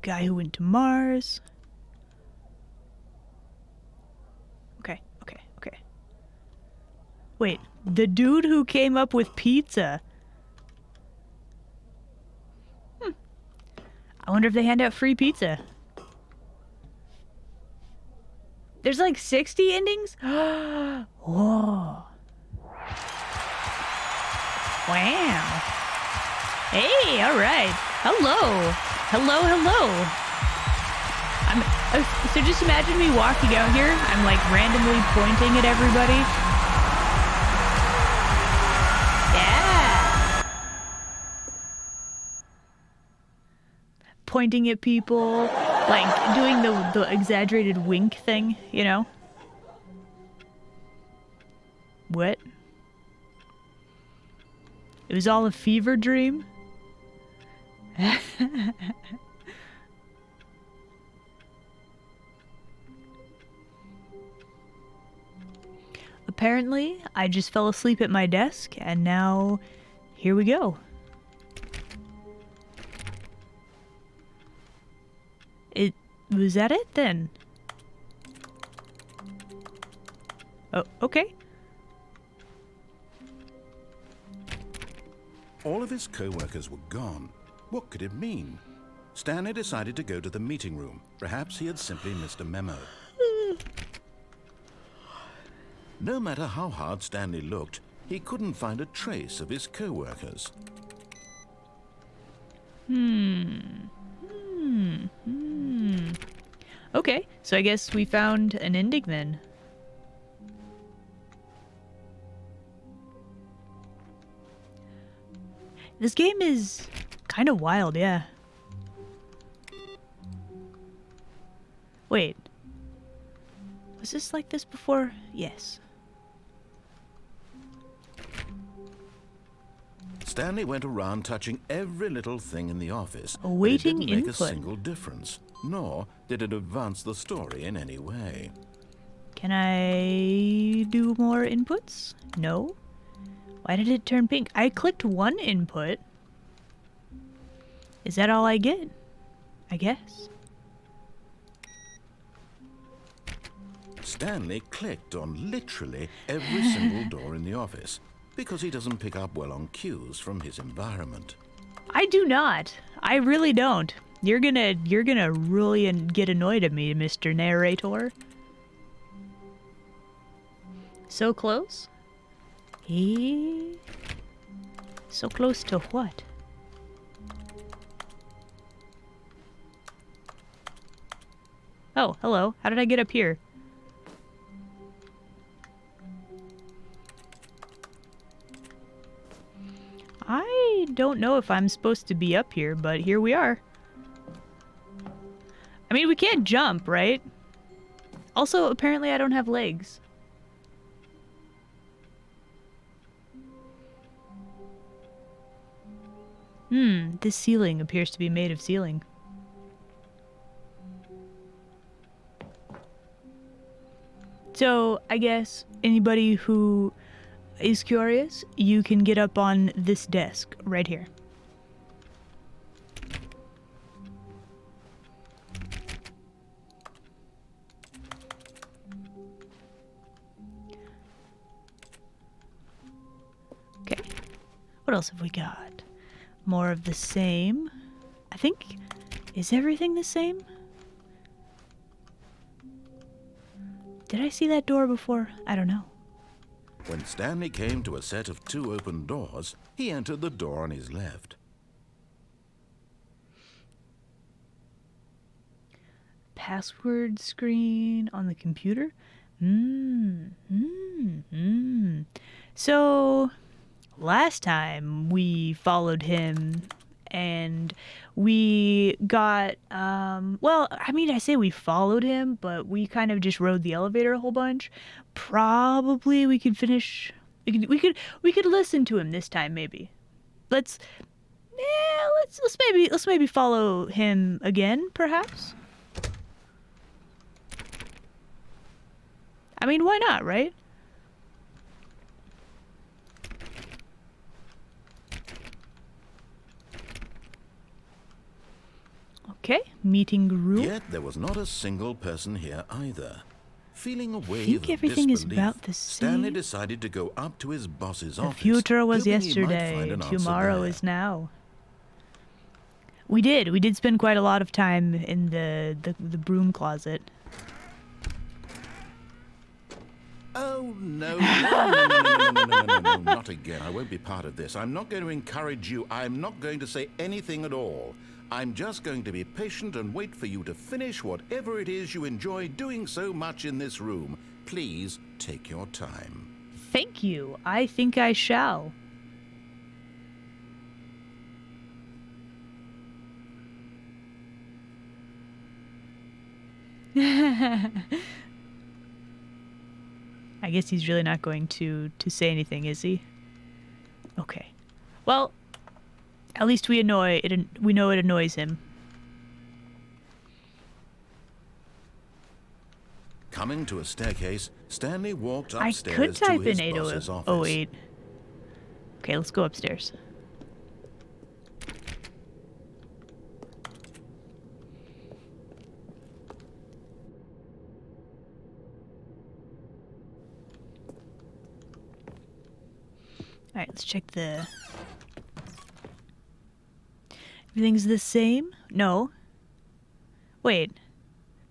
Speaker 1: The guy who went to Mars. Okay, okay, okay. Wait, the dude who came up with pizza. I wonder if they hand out free pizza. There's like 60 endings? Whoa. Wow. Hey, alright. Hello. Hello, hello. So just imagine me walking out here. I'm like randomly pointing at everybody. Yeah. Pointing at people. Like doing the exaggerated wink thing, you know? What? It was all a fever dream? Apparently, I just fell asleep at my desk, and now here we go. Was that it then? Oh, okay.
Speaker 2: All of his co-workers were gone. What could it mean? Stanley decided to go to the meeting room. Perhaps he had simply missed a memo. No matter how hard Stanley looked, he couldn't find a trace of his co-workers.
Speaker 1: Okay, so I guess we found an ending then. This game is kind of wild, yeah. Wait. Was this like this before? Yes.
Speaker 2: Stanley went around touching every little thing in the office.
Speaker 1: Awaiting
Speaker 2: but it didn't make
Speaker 1: input.
Speaker 2: a single difference, nor did it advance the story in any way.
Speaker 1: Can I do more inputs? No. Why did it turn pink? I clicked one input. Is that all I get? I guess.
Speaker 2: Stanley clicked on literally every single door in the office because he doesn't pick up well on cues from his environment.
Speaker 1: I do not. I really don't. You're gonna really get annoyed at me, Mr. Narrator. So close? So close to what? Oh, hello. How did I get up here? I don't know if I'm supposed to be up here, but here we are. I mean, we can't jump, right? Also, apparently I don't have legs. This ceiling appears to be made of ceiling. So, I guess anybody who is curious, you can get up on this desk right here. Okay. What else have we got? More of the same. I think, is everything the same? Did I see that door before? I don't know.
Speaker 2: When Stanley came to a set of 2 open doors, he entered the door on his left.
Speaker 1: Password screen on the computer? So, last time we followed him and we got, well, I mean, I say we followed him, but we kind of just rode the elevator a whole bunch. Probably we could finish, we could listen to him this time, maybe. Let's maybe follow him again, perhaps? I mean, why not, right? Okay, meeting room.
Speaker 2: Yet there was not a single person here either. Feeling a wave
Speaker 1: think
Speaker 2: of
Speaker 1: everything is
Speaker 2: disbelief,
Speaker 1: about the
Speaker 2: Stanley
Speaker 1: same.
Speaker 2: decided to go up to his boss's
Speaker 1: The
Speaker 2: office.
Speaker 1: future was
Speaker 2: hoping he might
Speaker 1: yesterday,
Speaker 2: find an answer
Speaker 1: tomorrow
Speaker 2: there.
Speaker 1: is now. We did spend quite a lot of time in the broom closet.
Speaker 2: Oh, no, no, not again. I won't be part of this. I'm not going to encourage you. I'm not going to say anything at all. I'm just going to be patient and wait for you to finish whatever it is you enjoy doing so much in this room. Please take your time.
Speaker 1: Thank you. I think I shall. I guess he's really not going to say anything, is he? Okay. Well, at least we know it annoys him.
Speaker 2: Coming to a staircase, Stanley walked
Speaker 1: I
Speaker 2: upstairs
Speaker 1: could
Speaker 2: to
Speaker 1: type
Speaker 2: his
Speaker 1: in
Speaker 2: boss's office.
Speaker 1: 808. Okay, let's go upstairs. Alright, let's check the... Everything's the same? No. Wait.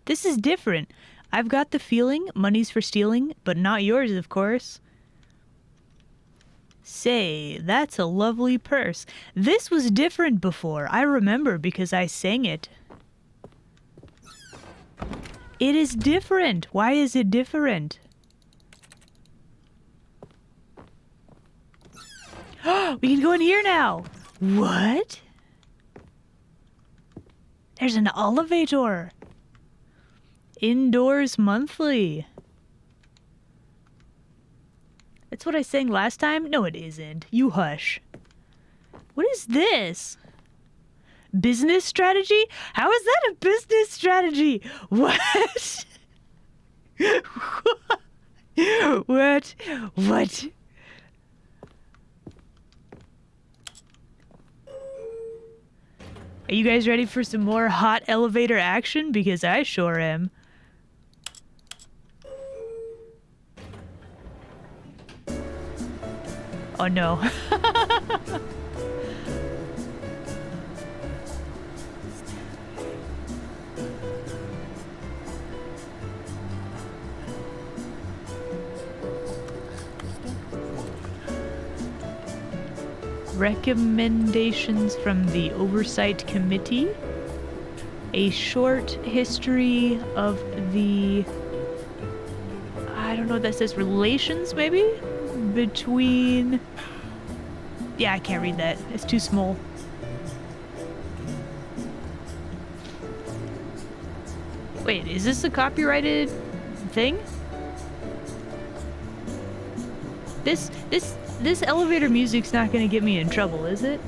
Speaker 1: This is different. I've got the feeling money's for stealing, but not yours, of course. Say, that's a lovely purse. This was different before. I remember because I sang it. It is different. Why is it different? We can go in here now. What? There's an elevator. Indoors monthly. That's what I sang last time? No, it isn't. You hush. What is this? Business strategy? How is that a business strategy? What? What? What? Are you guys ready for some more hot elevator action? Because I sure am. Oh no. Recommendations from the Oversight Committee. A short history of the... I don't know what that says. Relations, maybe? Between... Yeah, I can't read that. It's too small. Wait, is this a copyrighted thing? This elevator music's not gonna get me in trouble, is it?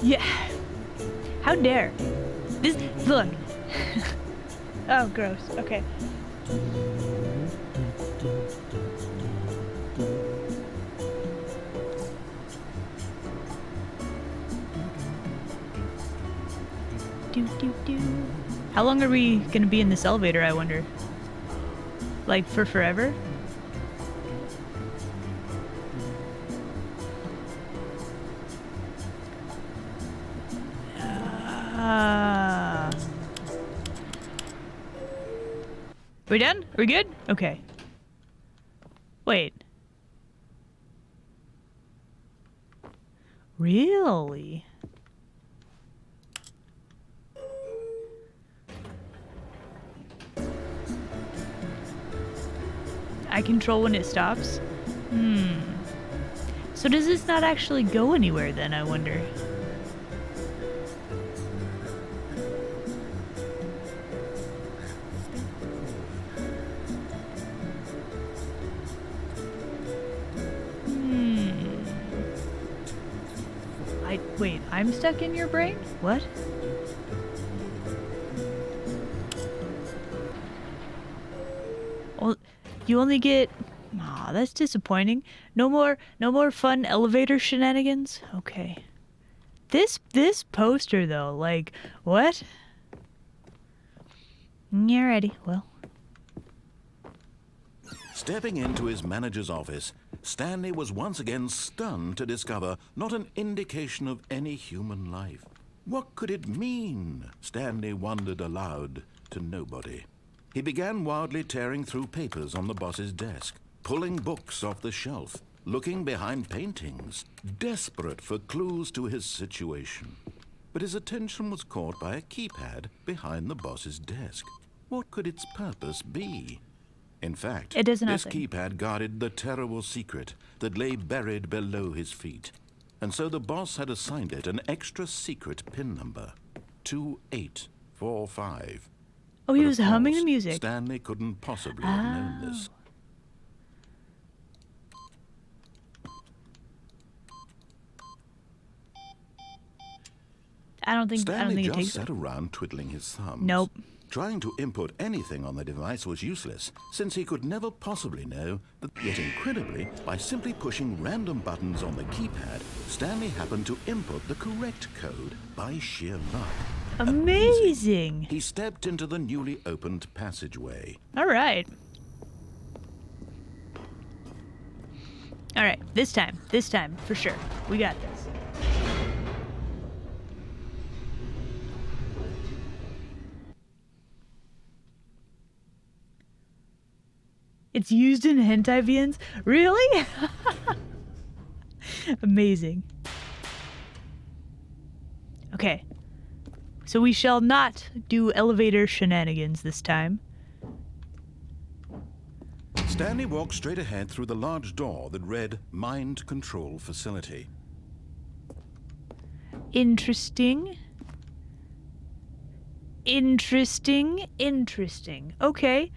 Speaker 1: Yeah. How dare? This, look. Oh, gross. Okay. How long are we gonna be in this elevator, I wonder? Like, for forever? We done? Are we good? Okay. Wait. Really? I control when it stops? So does this not actually go anywhere then, I wonder? Wait, I'm stuck in your brain? What? Well, you only get Aw, that's disappointing. No more fun elevator shenanigans? Okay. This poster though, like, what? Yeah, ready. Well.
Speaker 2: Stepping into his manager's office, Stanley was once again stunned to discover not an indication of any human life. What could it mean? Stanley wondered aloud to nobody. He began wildly tearing through papers on the boss's desk, pulling books off the shelf, looking behind paintings, desperate for clues to his situation. But his attention was caught by a keypad behind the boss's desk. What could its purpose be? In fact,
Speaker 1: It does
Speaker 2: this
Speaker 1: nothing.
Speaker 2: keypad guarded the terrible secret that lay buried below his feet. And so the boss had assigned it an extra secret PIN number, 2845.
Speaker 1: Oh, he
Speaker 2: But
Speaker 1: was
Speaker 2: of
Speaker 1: humming
Speaker 2: course,
Speaker 1: the music.
Speaker 2: Stanley couldn't possibly have known this.
Speaker 1: I don't think
Speaker 2: Stanley
Speaker 1: it
Speaker 2: just
Speaker 1: takes
Speaker 2: sat around twiddling his thumbs.
Speaker 1: Nope.
Speaker 2: Trying to input anything on the device was useless, since he could never possibly know that. Yet incredibly, by simply pushing random buttons on the keypad, Stanley happened to input the correct code by sheer luck.
Speaker 1: Amazing.
Speaker 2: He stepped into the newly opened passageway.
Speaker 1: All right. All right, this time, for sure. We got this. It's used in hentai VNs? Really? Amazing. Okay. So we shall not do elevator shenanigans this time.
Speaker 2: Stanley walked straight ahead through the large door that read Mind Control Facility.
Speaker 1: Interesting. Okay.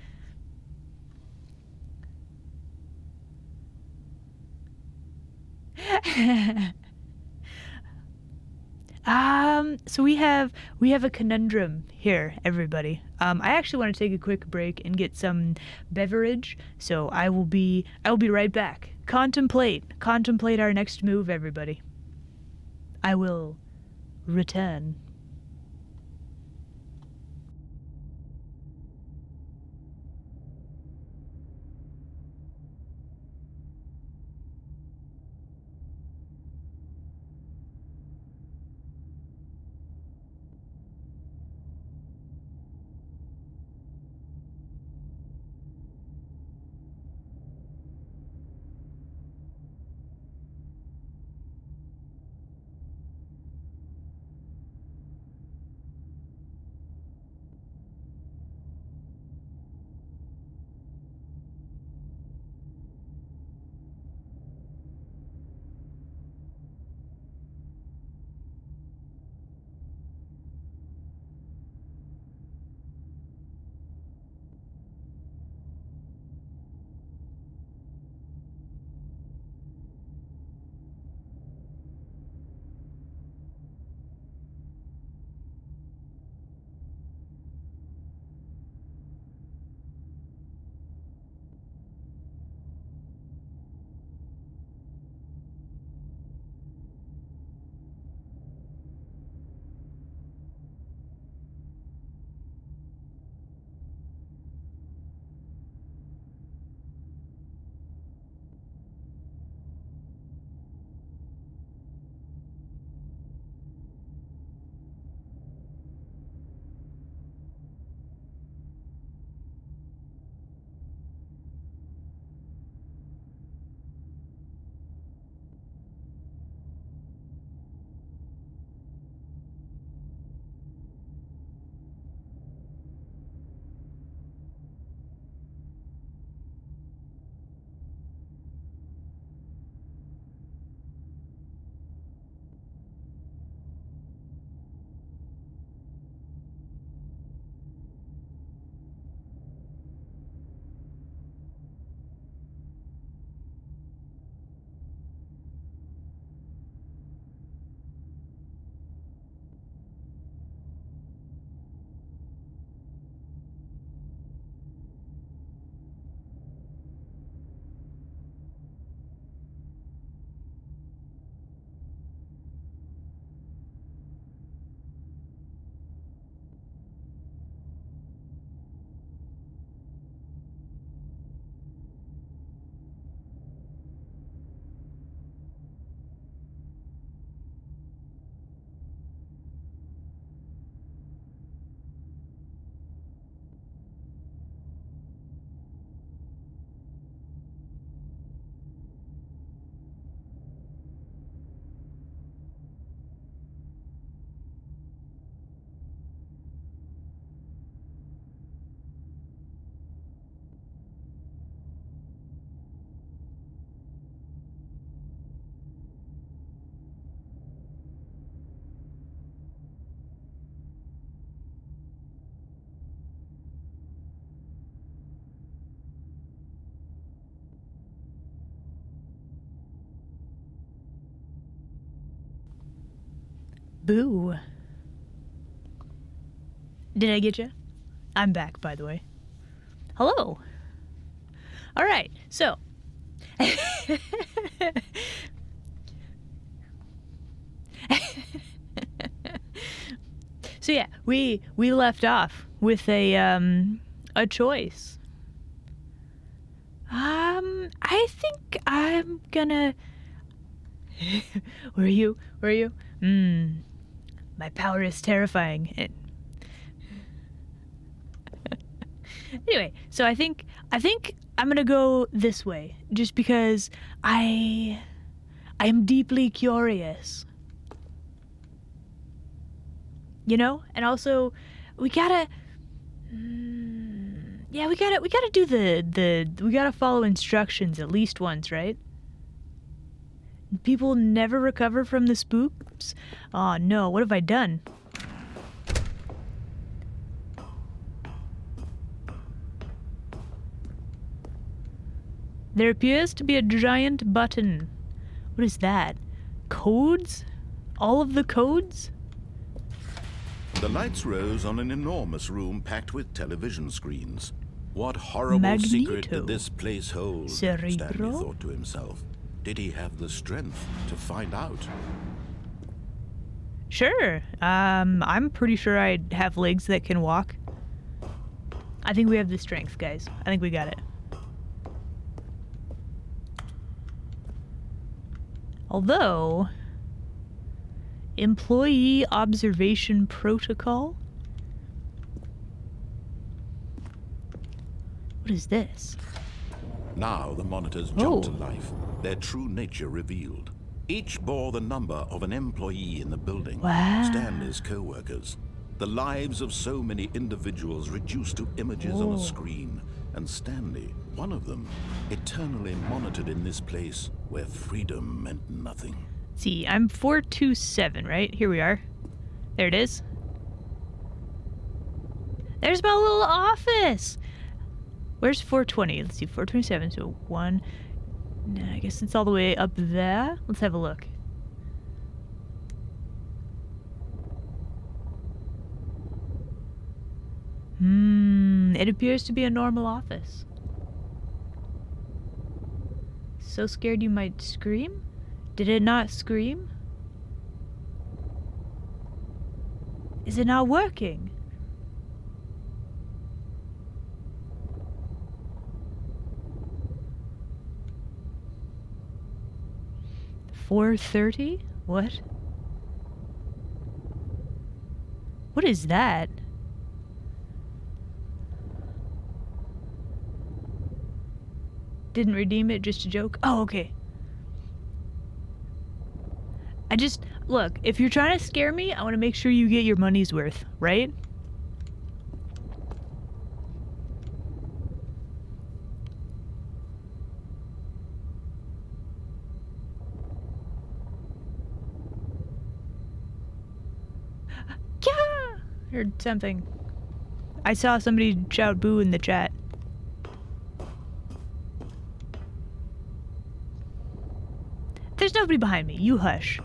Speaker 1: So we have a conundrum here, everybody. I actually want to take a quick break and get some beverage, so I will be right back. Contemplate our next move, everybody. I will return. Boo. Did I get you? I'm back, by the way. Hello. All right, so. So yeah, we left off with a choice. I think I'm gonna. Where are you? My power is terrifying. Anyway, so I think I'm gonna go this way, just because I am deeply curious. You know, and also we gotta. Yeah, we gotta do we gotta follow instructions at least once, right? People never recover from the spooks? Oh no, what have I done? There appears to be a giant button. What is that? Codes? All of the codes?
Speaker 3: The lights rose on an enormous room packed with television screens. What horrible
Speaker 1: Magneto.
Speaker 3: secret did this place hold?
Speaker 1: Cerebro?
Speaker 3: Stanley thought to himself. Did he have the strength to find out?
Speaker 1: Sure. I'm pretty sure I have legs that can walk. I think we have the strength, guys. I think we got it. Although, employee observation protocol? What is this?
Speaker 3: Now the monitors jumped to life, their true nature revealed. Each bore the number of an employee in the building,
Speaker 1: Wow.
Speaker 3: Stanley's co-workers. The lives of so many individuals reduced to images on a screen, and Stanley, one of them, eternally monitored in this place where freedom meant nothing.
Speaker 1: See, I'm 427, right? Here we are. There it is. There's my little office. Where's 420? Let's see, 427. So one. No, I guess it's all the way up there. Let's have a look. It appears to be a normal office. So scared you might scream? Did it not scream? Is it not working? $430? What? What is that? Didn't redeem it, just a joke? Oh, okay. Look, if you're trying to scare me, I want to make sure you get your money's worth, right? Yeah! Heard something. I saw somebody shout boo in the chat. There's nobody behind me. You hush.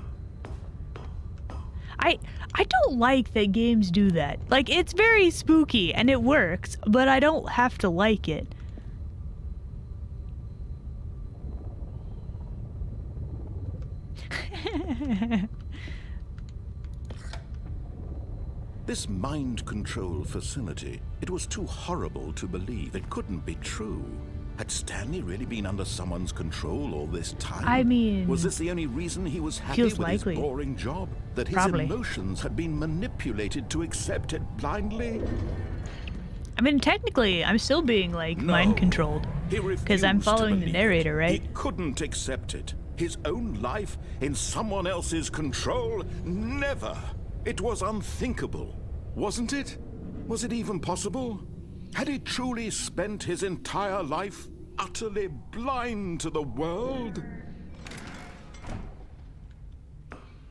Speaker 1: I don't like that games do that. Like, it's very spooky and it works, but I don't have to like it.
Speaker 3: This mind control facility, it was too horrible to believe. It couldn't be true. Had Stanley really been under someone's control all this time?
Speaker 1: I mean,
Speaker 3: was this the only reason he was happy
Speaker 1: feels
Speaker 3: with
Speaker 1: likely.
Speaker 3: his boring job? That his
Speaker 1: Probably.
Speaker 3: emotions had been manipulated to accept it blindly?
Speaker 1: I mean, technically, I'm still being, like,
Speaker 3: No.
Speaker 1: mind controlled.
Speaker 3: He
Speaker 1: Because I'm
Speaker 3: refused to
Speaker 1: following the
Speaker 3: believe
Speaker 1: narrator,
Speaker 3: it.
Speaker 1: right?
Speaker 3: He couldn't accept it. His own life in someone else's control? Never. It was unthinkable. Wasn't it? Was it even possible? Had he truly spent his entire life utterly blind to the world?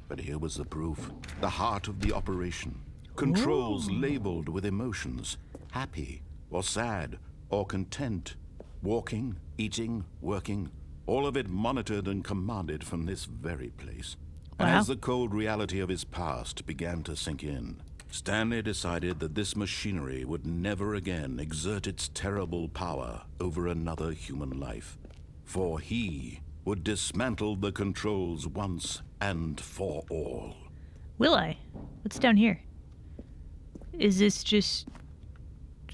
Speaker 3: But here was the proof. The heart of the operation. Controls labeled with emotions. Happy, or sad, or content. Walking, eating, working. All of it monitored and commanded from this very place. And
Speaker 1: Wow.
Speaker 3: as the cold reality of his past began to sink in, Stanley decided that this machinery would never again exert its terrible power over another human life. For he would dismantle the controls once and for all.
Speaker 1: Will I? What's down here? Is this just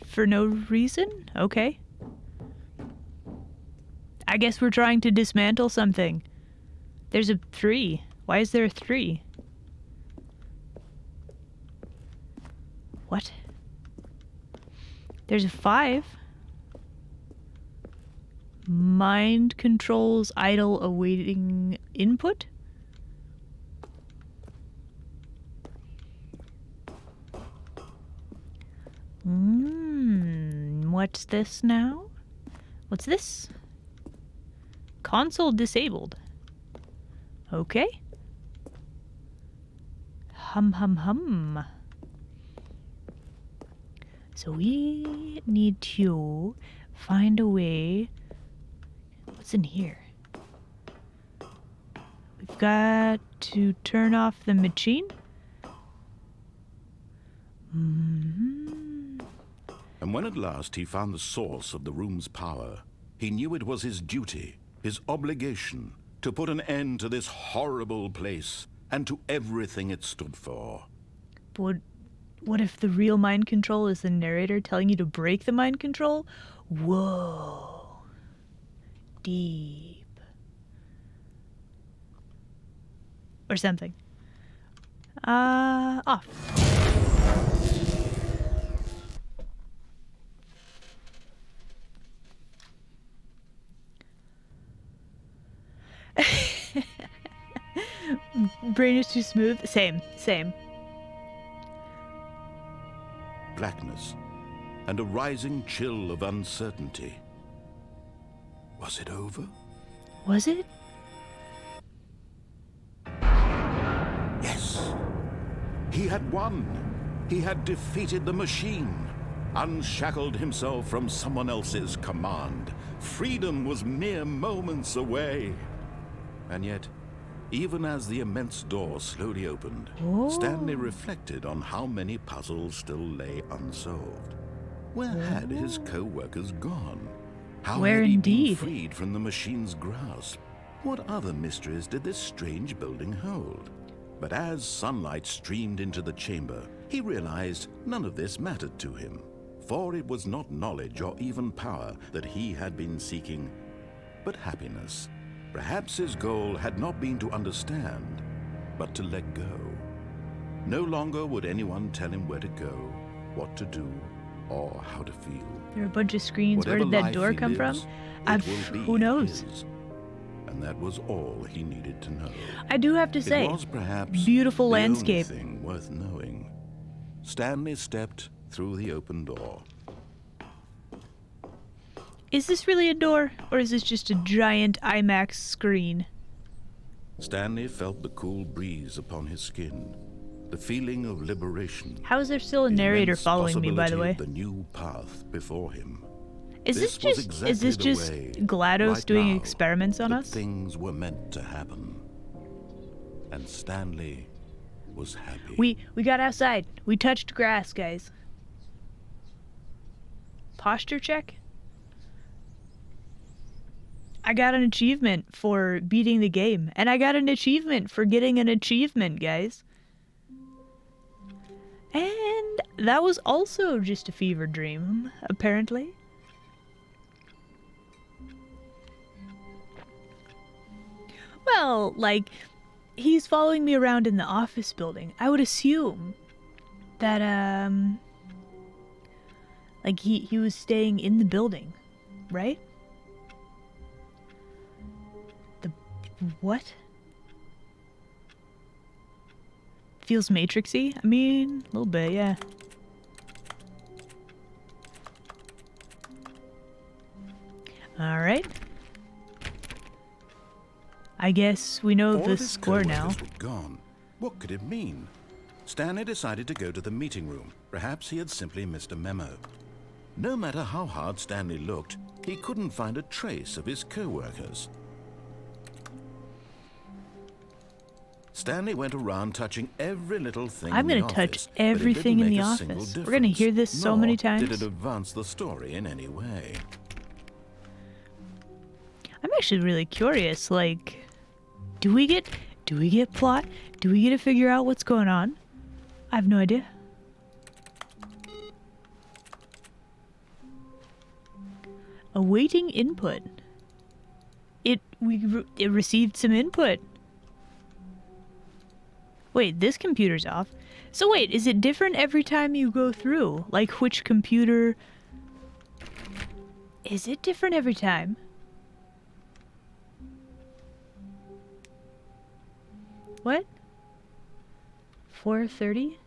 Speaker 1: for no reason? Okay. I guess we're trying to dismantle something. There's a 3. Why is there a 3? What? There's a 5. Mind controls idle awaiting input? What's this now? What's this? Console disabled. Okay. Hum. So we need to find a way. What's in here? We've got to turn off the machine.
Speaker 3: And when at last he found the source of the room's power, he knew it was his duty, his obligation, to put an end to this horrible place and to everything it stood for.
Speaker 1: But what if the real mind control is the narrator telling you to break the mind control? Whoa. Deep. Or something. Off. Brain is too smooth. Same.
Speaker 3: Blackness and a rising chill of uncertainty. Was it over?
Speaker 1: Was it?
Speaker 3: Yes. He had won. He had defeated the machine, unshackled himself from someone else's command. Freedom was mere moments away. And yet, even as the immense door slowly opened, Stanley reflected on how many puzzles still lay unsolved. Where had his co-workers gone? How
Speaker 1: Where
Speaker 3: had he
Speaker 1: indeed?
Speaker 3: been freed from the machine's grasp? What other mysteries did this strange building hold? But as sunlight streamed into the chamber, he realized none of this mattered to him, for it was not knowledge or even power that he had been seeking, but happiness. Perhaps his goal had not been to understand, but to let go. No longer would anyone tell him where to go, what to do, or how to feel.
Speaker 1: There are a bunch of screens.
Speaker 3: Whatever
Speaker 1: Where did that
Speaker 3: life
Speaker 1: door
Speaker 3: he
Speaker 1: come
Speaker 3: lives,
Speaker 1: from?
Speaker 3: it will be
Speaker 1: Who knows?
Speaker 3: his. And that was all he needed to know.
Speaker 1: I do have to say,
Speaker 3: It was perhaps
Speaker 1: beautiful
Speaker 3: the
Speaker 1: landscape.
Speaker 3: only thing worth knowing. Stanley stepped through the open door.
Speaker 1: Is this really a door, or is this just a giant IMAX screen?
Speaker 3: Stanley felt the cool breeze upon his skin, the feeling of liberation.
Speaker 1: How is there still a
Speaker 3: the
Speaker 1: narrator
Speaker 3: immense
Speaker 1: following me, by the
Speaker 3: possibility
Speaker 1: way?
Speaker 3: of the new path before him.
Speaker 1: Is this
Speaker 3: was
Speaker 1: just
Speaker 3: exactly
Speaker 1: is this
Speaker 3: the
Speaker 1: just
Speaker 3: way,
Speaker 1: GLaDOS
Speaker 3: right
Speaker 1: doing
Speaker 3: now,
Speaker 1: experiments on
Speaker 3: that
Speaker 1: us?
Speaker 3: Things were meant to happen. And Stanley was happy.
Speaker 1: We got outside. We touched grass, guys. Posture check? I got an achievement for beating the game, and I got an achievement for getting an achievement, guys. And that was also just a fever dream, apparently. Well, like, he's following me around in the office building. I would assume that, like, he was staying in the building, right? What? Feels Matrixy? I mean, a little bit, yeah. Alright. I guess we know
Speaker 3: All
Speaker 1: the
Speaker 3: of his
Speaker 1: score now.
Speaker 3: co-workers were gone. What could it mean? Stanley decided to go to the meeting room. Perhaps he had simply missed a memo. No matter how hard Stanley looked, he couldn't find a trace of his co-workers.
Speaker 2: Stanley went around touching every little thing
Speaker 1: I'm
Speaker 2: in the
Speaker 1: gonna touch
Speaker 2: office, but it
Speaker 1: everything
Speaker 2: didn't
Speaker 1: in the
Speaker 2: make a single
Speaker 1: office. We're gonna hear this
Speaker 2: difference,
Speaker 1: so many
Speaker 2: nor
Speaker 1: times.
Speaker 2: Did it advance the story in any way?
Speaker 1: I'm actually really curious. Like, do we get plot? Do we get to figure out what's going on? I have no idea. Awaiting input. It received some input. Wait, this computer's off. So wait, is it different every time you go through? Like which computer? Is it different every time? What? 4:30?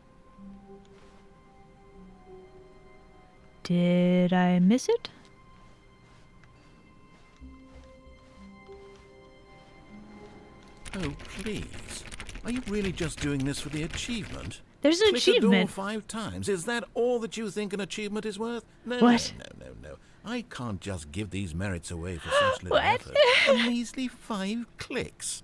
Speaker 1: Did I miss it?
Speaker 2: Oh, please. Are you really just doing this for the achievement?
Speaker 1: There's an
Speaker 2: Click the door
Speaker 1: achievement.
Speaker 2: 5 times. Is that all that you think an achievement is worth? No,
Speaker 1: What?
Speaker 2: no. I can't just give these merits away for such little
Speaker 1: What?
Speaker 2: effort. A measly 5 clicks.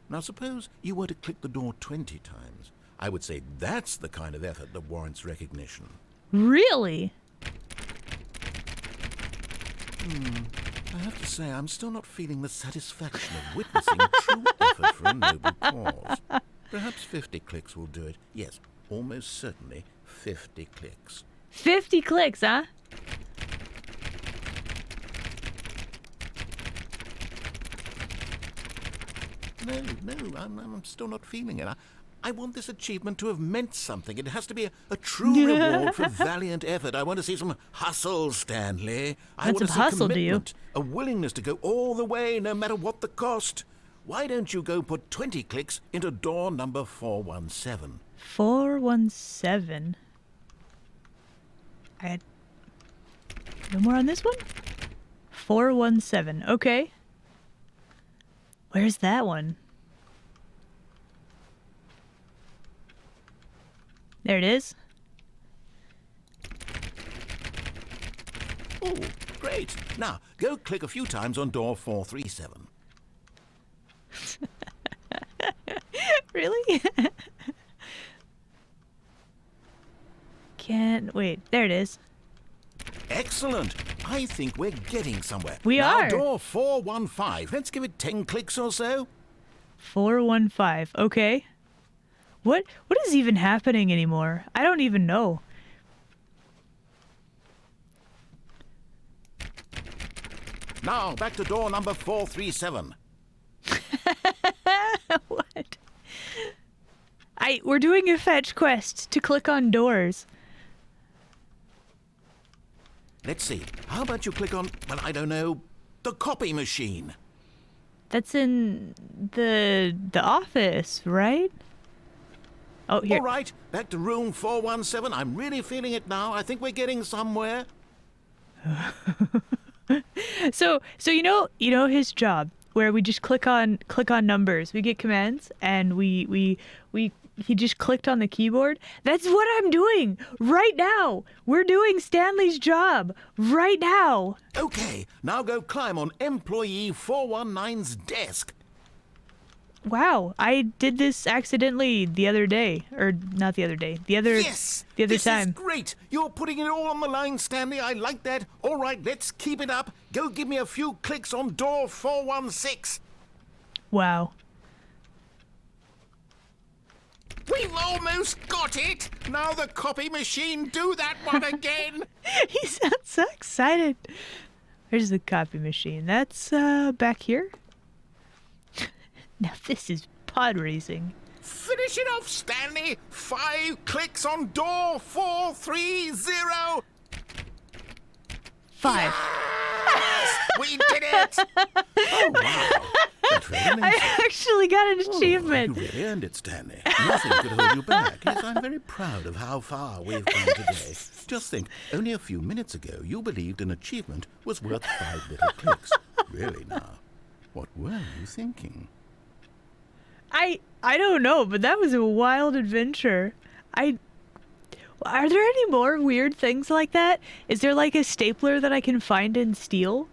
Speaker 2: Now suppose you were to click the door 20 times. I would say that's the kind of effort that warrants recognition.
Speaker 1: Really?
Speaker 2: I have to say, I'm still not feeling the satisfaction of witnessing true effort for a noble cause. Perhaps 50 clicks will do it. Yes, almost certainly 50 clicks.
Speaker 1: 50 clicks, huh?
Speaker 2: No, I'm still not feeling it. I want this achievement to have meant something. It has to be a true reward for valiant effort. I want to see some hustle, Stanley. I
Speaker 1: Want
Speaker 2: want to
Speaker 1: some
Speaker 2: see
Speaker 1: hustle, do you?
Speaker 2: commitment, a willingness to go all the way, no matter what the cost. Why don't you go put 20 clicks into door number 417?
Speaker 1: 417. I had no more on this one? 417. Okay. Where's that one? There it is.
Speaker 2: Oh, great. Now, go click a few times on door 437.
Speaker 1: Really? Can't wait. There it is.
Speaker 2: Excellent. I think we're getting somewhere.
Speaker 1: We
Speaker 2: now,
Speaker 1: are.
Speaker 2: Door 415. Let's give it 10 clicks or so.
Speaker 1: 415. Okay. What is even happening anymore? I don't even know.
Speaker 2: Now, back to door number 437.
Speaker 1: What? We're doing a fetch quest to click on doors.
Speaker 2: Let's see. How about you click on, well, I don't know, the copy machine?
Speaker 1: That's in the office, right? Oh, here.
Speaker 2: All right, back to room 417. I'm really feeling it now. I think we're getting somewhere.
Speaker 1: So you know his job where we just click on numbers. We get commands and he just clicked on the keyboard. That's what I'm doing right now. We're doing Stanley's job right now.
Speaker 2: Okay, now go climb on employee 419's desk.
Speaker 1: Wow, I did this accidentally the other day, or not the other day.
Speaker 2: Yes!
Speaker 1: The other
Speaker 2: this
Speaker 1: time.
Speaker 2: is great! You're putting it all on the line, Stanley. I like that. All right, let's keep it up. Go give me a few clicks on door 416.
Speaker 1: Wow.
Speaker 2: We've almost got it! Now the copy machine, do that one again!
Speaker 1: He sounds so excited. Where's the copy machine? That's back here. Now this is pod racing.
Speaker 2: Finish it off, Stanley! 5 clicks on door 430!
Speaker 1: 5.
Speaker 2: Yes! We did it! Oh, wow. That's really amazing.
Speaker 1: I actually got an achievement.
Speaker 2: You really earned it, Stanley. Nothing could hold you back. Yes, I'm very proud of how far we've come today. Just think, only a few minutes ago, you believed an achievement was worth 5 little clicks. Really now, what were you thinking?
Speaker 1: I don't know, but that was a wild adventure. Are there any more weird things like that? Is there like a stapler that I can find and steal?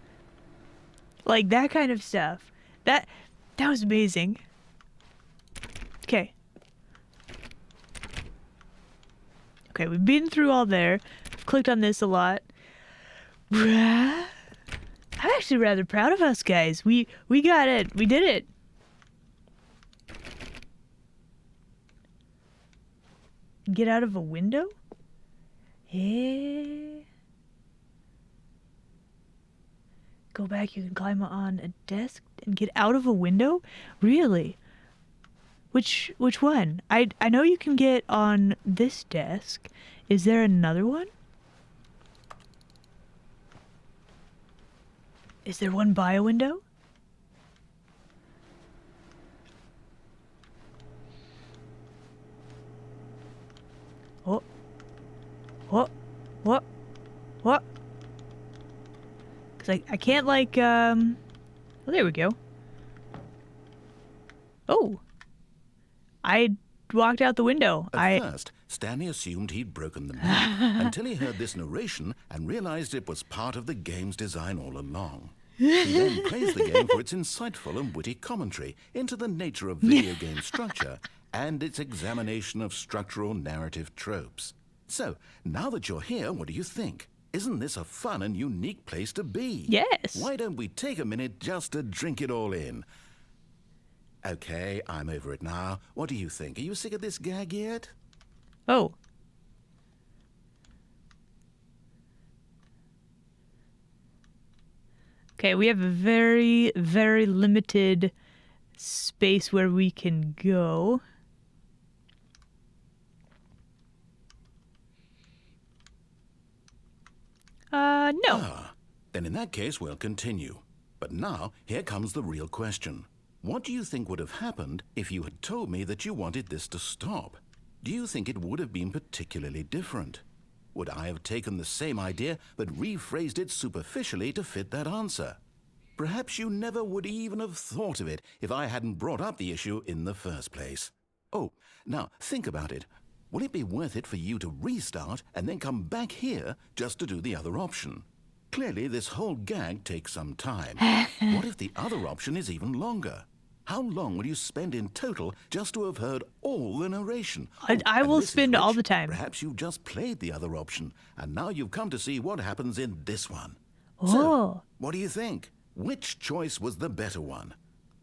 Speaker 1: Like that kind of stuff. That was amazing. Okay. Okay, we've been through all there. Clicked on this a lot. I'm actually rather proud of us, guys. We got it. We did it. Get out of a window? Hey. Go back, you can climb on a desk and get out of a window? Really? Which one? I know you can get on this desk. Is there another one? Is there one by a window? Oh. What? What? What? Because I can't like, oh, there we go. Oh. I walked out the window.
Speaker 2: At first, Stanley assumed he'd broken the map until he heard this narration and realized it was part of the game's design all along. He then praised the game for its insightful and witty commentary into the nature of video game structure and its examination of structural narrative tropes. So, now that you're here, what do you think? Isn't this a fun and unique place to be?
Speaker 1: Yes.
Speaker 2: Why don't we take a minute just to drink it all in? Okay, I'm over it now. What do you think? Are you sick of this gag yet?
Speaker 1: Oh. Okay, we have a very, very limited space where we can go. No.
Speaker 2: Then in that case, we'll continue. But now, here comes the real question. What do you think would have happened if you had told me that you wanted this to stop? Do you think it would have been particularly different? Would I have taken the same idea but rephrased it superficially to fit that answer? Perhaps you never would even have thought of it if I hadn't brought up the issue in the first place. Oh, now think about it. Will it be worth it for you to restart and then come back here just to do the other option? Clearly, this whole gag takes some time. What if the other option is even longer? How long will you spend in total just to have heard all the narration?
Speaker 1: I will spend all the time.
Speaker 2: Perhaps you've just played the other option, and now you've come to see what happens in this one.
Speaker 1: Oh.
Speaker 2: So, what do you think? Which choice was the better one?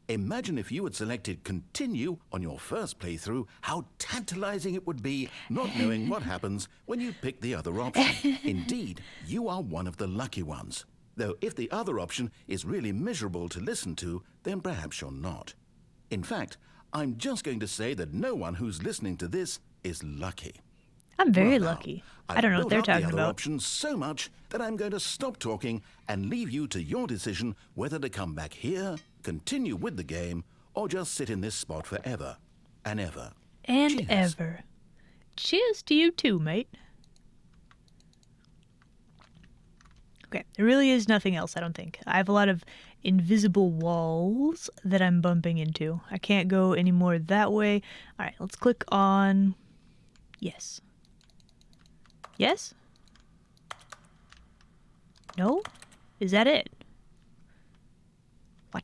Speaker 2: Imagine if you had selected continue on your first playthrough, how tantalizing it would be not knowing what happens when you pick the other option. Indeed, you are one of the lucky ones. Though if the other option is really miserable to listen to, then perhaps you're not. In fact, I'm just going to say that no one who's listening to this is lucky.
Speaker 1: I'm very
Speaker 2: Well,
Speaker 1: lucky.
Speaker 2: now,
Speaker 1: I don't know
Speaker 2: I've
Speaker 1: what they're
Speaker 2: built up
Speaker 1: talking
Speaker 2: the other
Speaker 1: about.
Speaker 2: option so much that I'm going to stop talking and leave you to your decision whether to come back here, continue with the game, or just sit in this spot forever and ever.
Speaker 1: And
Speaker 2: Cheers.
Speaker 1: ever. Cheers to you too, mate. Okay, there really is nothing else, I don't think. I have a lot of invisible walls that I'm bumping into. I can't go any more that way. All right, let's click on yes. Yes? No? Is that it? What?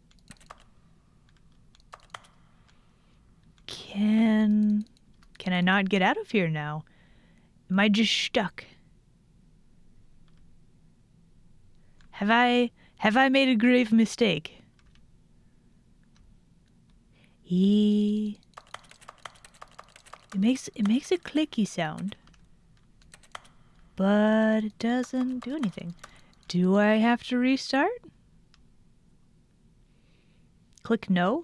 Speaker 1: Can I not get out of here now? Am I just stuck? Have I made a grave mistake? It makes a clicky sound. But it doesn't do anything. Do I have to restart? Click no.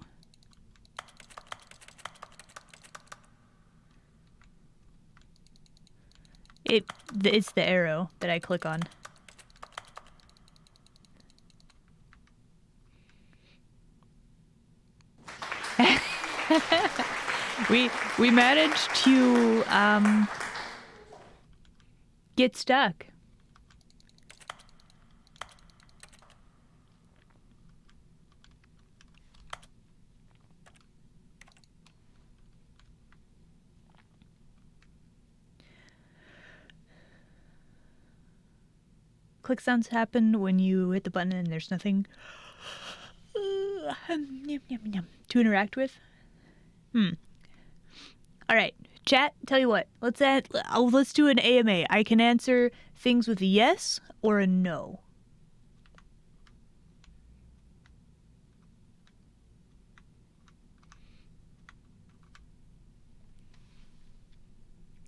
Speaker 1: It's the arrow that I click on. We managed to get stuck. Click sounds happen when you hit the button and there's nothing to interact with. All right, Chat, tell you what, let's do an AMA. I can answer things with a yes or a no.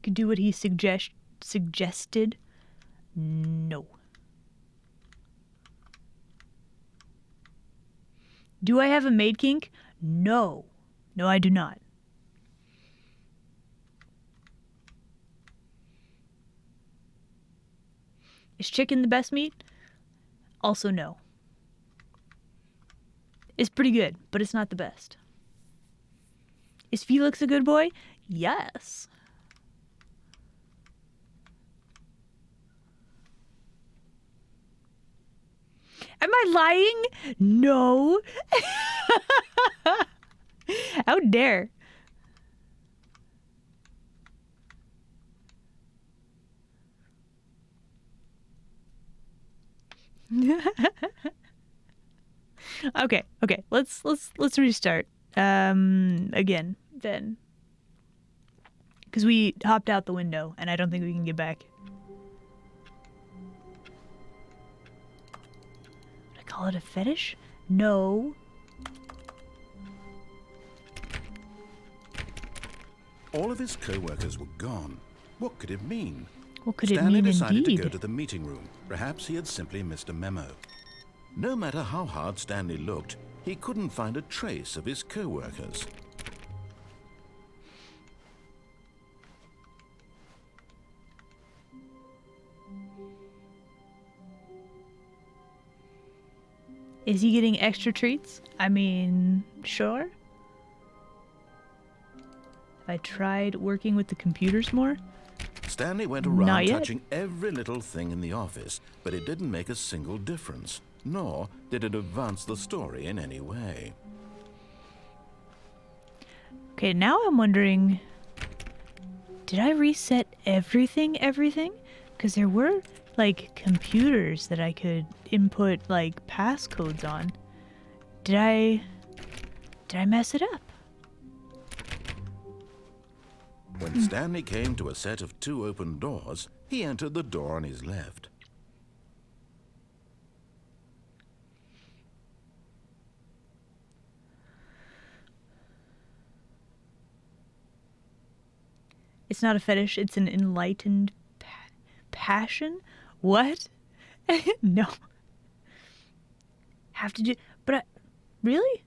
Speaker 1: Could do what he suggested. No. Do I have a maid kink? No. No, I do not. Is chicken the best meat? Also no. It's pretty good, but it's not the best. Is Felix a good boy? Yes. Am I lying? No. How dare. Okay. Let's restart. Again, then. Because we hopped out the window, and I don't think we can get back. Would I call it a fetish? No.
Speaker 3: All of his co-workers were gone. What could it mean?
Speaker 1: What could it
Speaker 3: Stanley
Speaker 1: mean
Speaker 3: decided
Speaker 1: indeed?
Speaker 3: to go to the meeting room. Perhaps he had simply missed a memo. No matter how hard Stanley looked, he couldn't find a trace of his co-workers.
Speaker 1: Is he getting extra treats? I mean, sure. Have I tried working with the computers more?
Speaker 3: Stanley went
Speaker 1: Not
Speaker 3: around
Speaker 1: yet.
Speaker 3: touching every little thing in the office, but it didn't make a single difference, nor did it advance the story in any way.
Speaker 1: Okay, now I'm wondering, did I reset everything? Because there were, like, computers that I could input, like, passcodes on. Did I mess it up?
Speaker 3: When Stanley came to a set of 2 open doors, he entered the door on his left.
Speaker 1: It's not a fetish, it's an enlightened passion? What? No. Have to do... But really?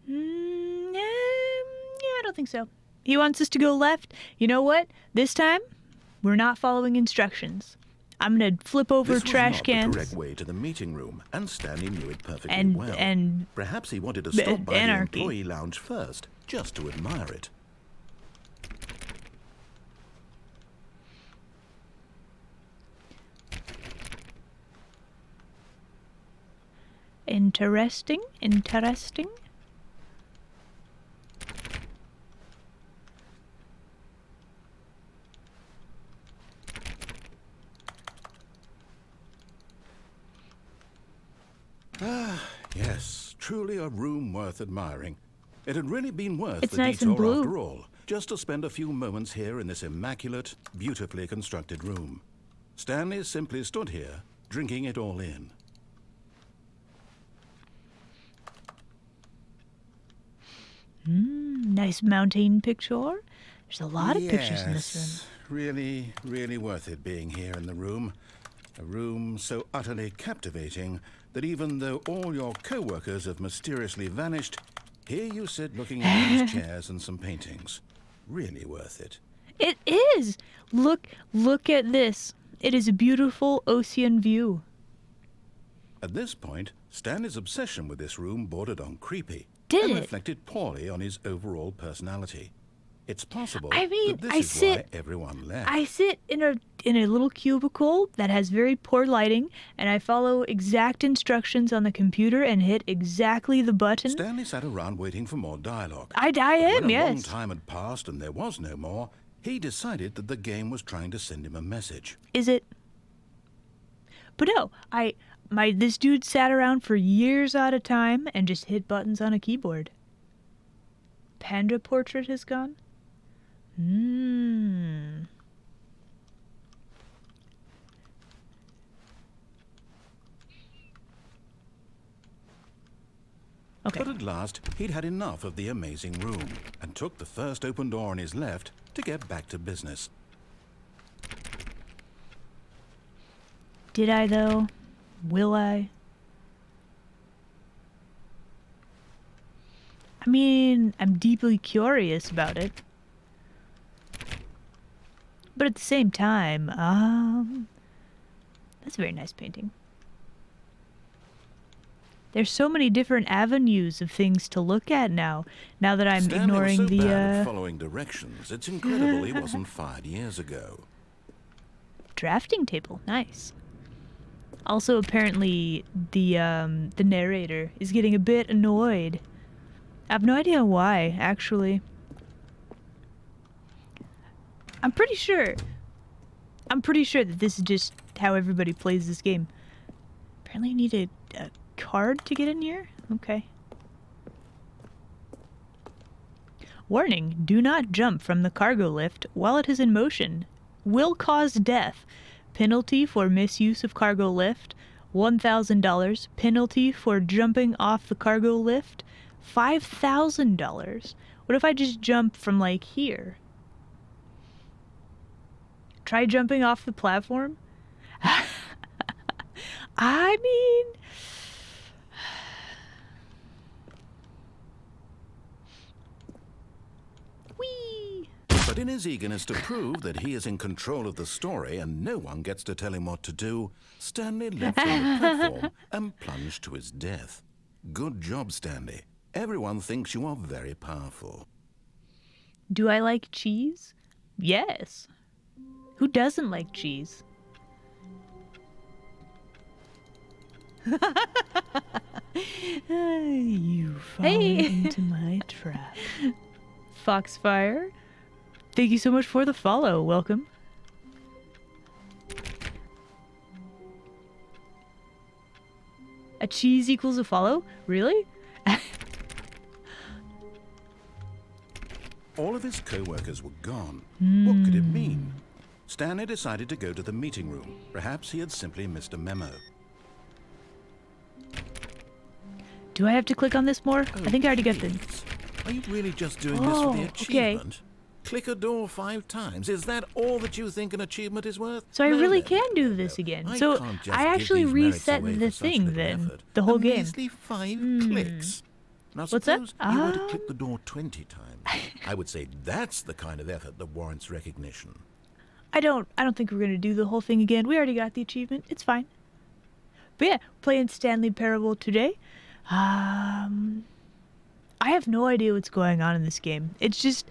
Speaker 1: Yeah, I don't think so. He wants us to go left. You know what? This time, we're not following instructions. I'm gonna flip over trash
Speaker 3: This was not
Speaker 1: cans.
Speaker 3: the correct way to the meeting room, and Stanley knew it perfectly
Speaker 1: And-
Speaker 3: well.
Speaker 1: and
Speaker 3: Perhaps he wanted to stop by
Speaker 1: anarchy.
Speaker 3: the employee lounge first, just to admire it.
Speaker 1: Interesting.
Speaker 3: Yes, truly a room worth admiring. It had really been worth
Speaker 1: It's
Speaker 3: the
Speaker 1: nice and
Speaker 3: detour
Speaker 1: blue.
Speaker 3: after all, just to spend a few moments here in this immaculate, beautifully constructed room. Stanley simply stood here, drinking it all in.
Speaker 1: Nice mountain picture. There's a lot of pictures in this room.
Speaker 3: Yes, really, really worth it being here in the room. A room so utterly captivating that even though all your co-workers have mysteriously vanished, here you sit looking at these chairs and some paintings. Really worth it.
Speaker 1: It is. Look at this. It is a beautiful ocean view.
Speaker 3: At this point, Stanley's obsession with this room bordered on creepy
Speaker 1: Did
Speaker 3: and
Speaker 1: it?
Speaker 3: reflected poorly on his overall personality. It's possible
Speaker 1: I mean,
Speaker 3: that this
Speaker 1: I
Speaker 3: is
Speaker 1: sit-
Speaker 3: why everyone left.
Speaker 1: I sit in a little cubicle that has very poor lighting, and I follow exact instructions on the computer and hit exactly the button.
Speaker 3: Stanley sat around waiting for more dialogue.
Speaker 1: I
Speaker 3: But
Speaker 1: am,
Speaker 3: when a long
Speaker 1: yes.
Speaker 3: time had passed and there was no more, he decided that the game was trying to send him a message.
Speaker 1: Is it? But no, this dude sat around for years at a time and just hit buttons on a keyboard. Panda portrait has gone. Hmm. Okay.
Speaker 2: But at last, he'd had enough of the amazing room and took the first open door on his left to get back to business.
Speaker 1: Did I, though? Will I? I mean, I'm deeply curious about it. But at the same time, that's a very nice painting. There's so many different avenues of things to look at now that I'm
Speaker 2: Stanley
Speaker 1: ignoring
Speaker 2: was so
Speaker 1: the,
Speaker 2: bad at following directions, it's incredible he wasn't fired years ago.
Speaker 1: drafting table. Nice. Also, apparently, the narrator is getting a bit annoyed. I have no idea why, actually. I'm pretty sure that this is just how everybody plays this game. Apparently you need a card to get in here? Okay. Warning, do not jump from the cargo lift while it is in motion. Will cause death. Penalty for misuse of cargo lift, $1,000. Penalty for jumping off the cargo lift, $5,000. What if I just jump from, like, here? Try jumping off the platform? I mean... Whee!
Speaker 2: But in his eagerness to prove that he is in control of the story and no one gets to tell him what to do, Stanley leapt from the platform and plunged to his death. Good job, Stanley. Everyone thinks you are very powerful.
Speaker 1: Do I like cheese? Yes. Who doesn't like cheese? You've fallen into my trap. Foxfire, thank you so much for the follow. Welcome. A cheese equals a follow? Really?
Speaker 2: All of his co-workers were gone. What could it mean? Stanley decided to go to the meeting room. Perhaps he had simply missed a memo.
Speaker 1: Do I have to click on this more?
Speaker 2: Oh,
Speaker 1: I think I already got the...
Speaker 2: please. Are you really just doing this for the
Speaker 1: okay.
Speaker 2: achievement? Click a door 5 times. Is that all that you think an achievement is worth?
Speaker 1: So I
Speaker 2: No,
Speaker 1: really
Speaker 2: no,
Speaker 1: can
Speaker 2: no,
Speaker 1: do
Speaker 2: no,
Speaker 1: this
Speaker 2: no.
Speaker 1: again.
Speaker 2: I
Speaker 1: So
Speaker 2: can't just
Speaker 1: I
Speaker 2: give
Speaker 1: actually
Speaker 2: these merits
Speaker 1: reset
Speaker 2: away
Speaker 1: the
Speaker 2: for such
Speaker 1: thing
Speaker 2: little
Speaker 1: then.
Speaker 2: effort.
Speaker 1: The whole
Speaker 2: A
Speaker 1: game.
Speaker 2: measly 5 clicks. Now
Speaker 1: What's that?
Speaker 2: suppose you were to click the door 20 times. I would say that's the kind of effort that warrants recognition.
Speaker 1: I don't think we're gonna do the whole thing again. We already got the achievement. It's fine. But yeah, playing Stanley Parable today. I have no idea what's going on in this game. It's just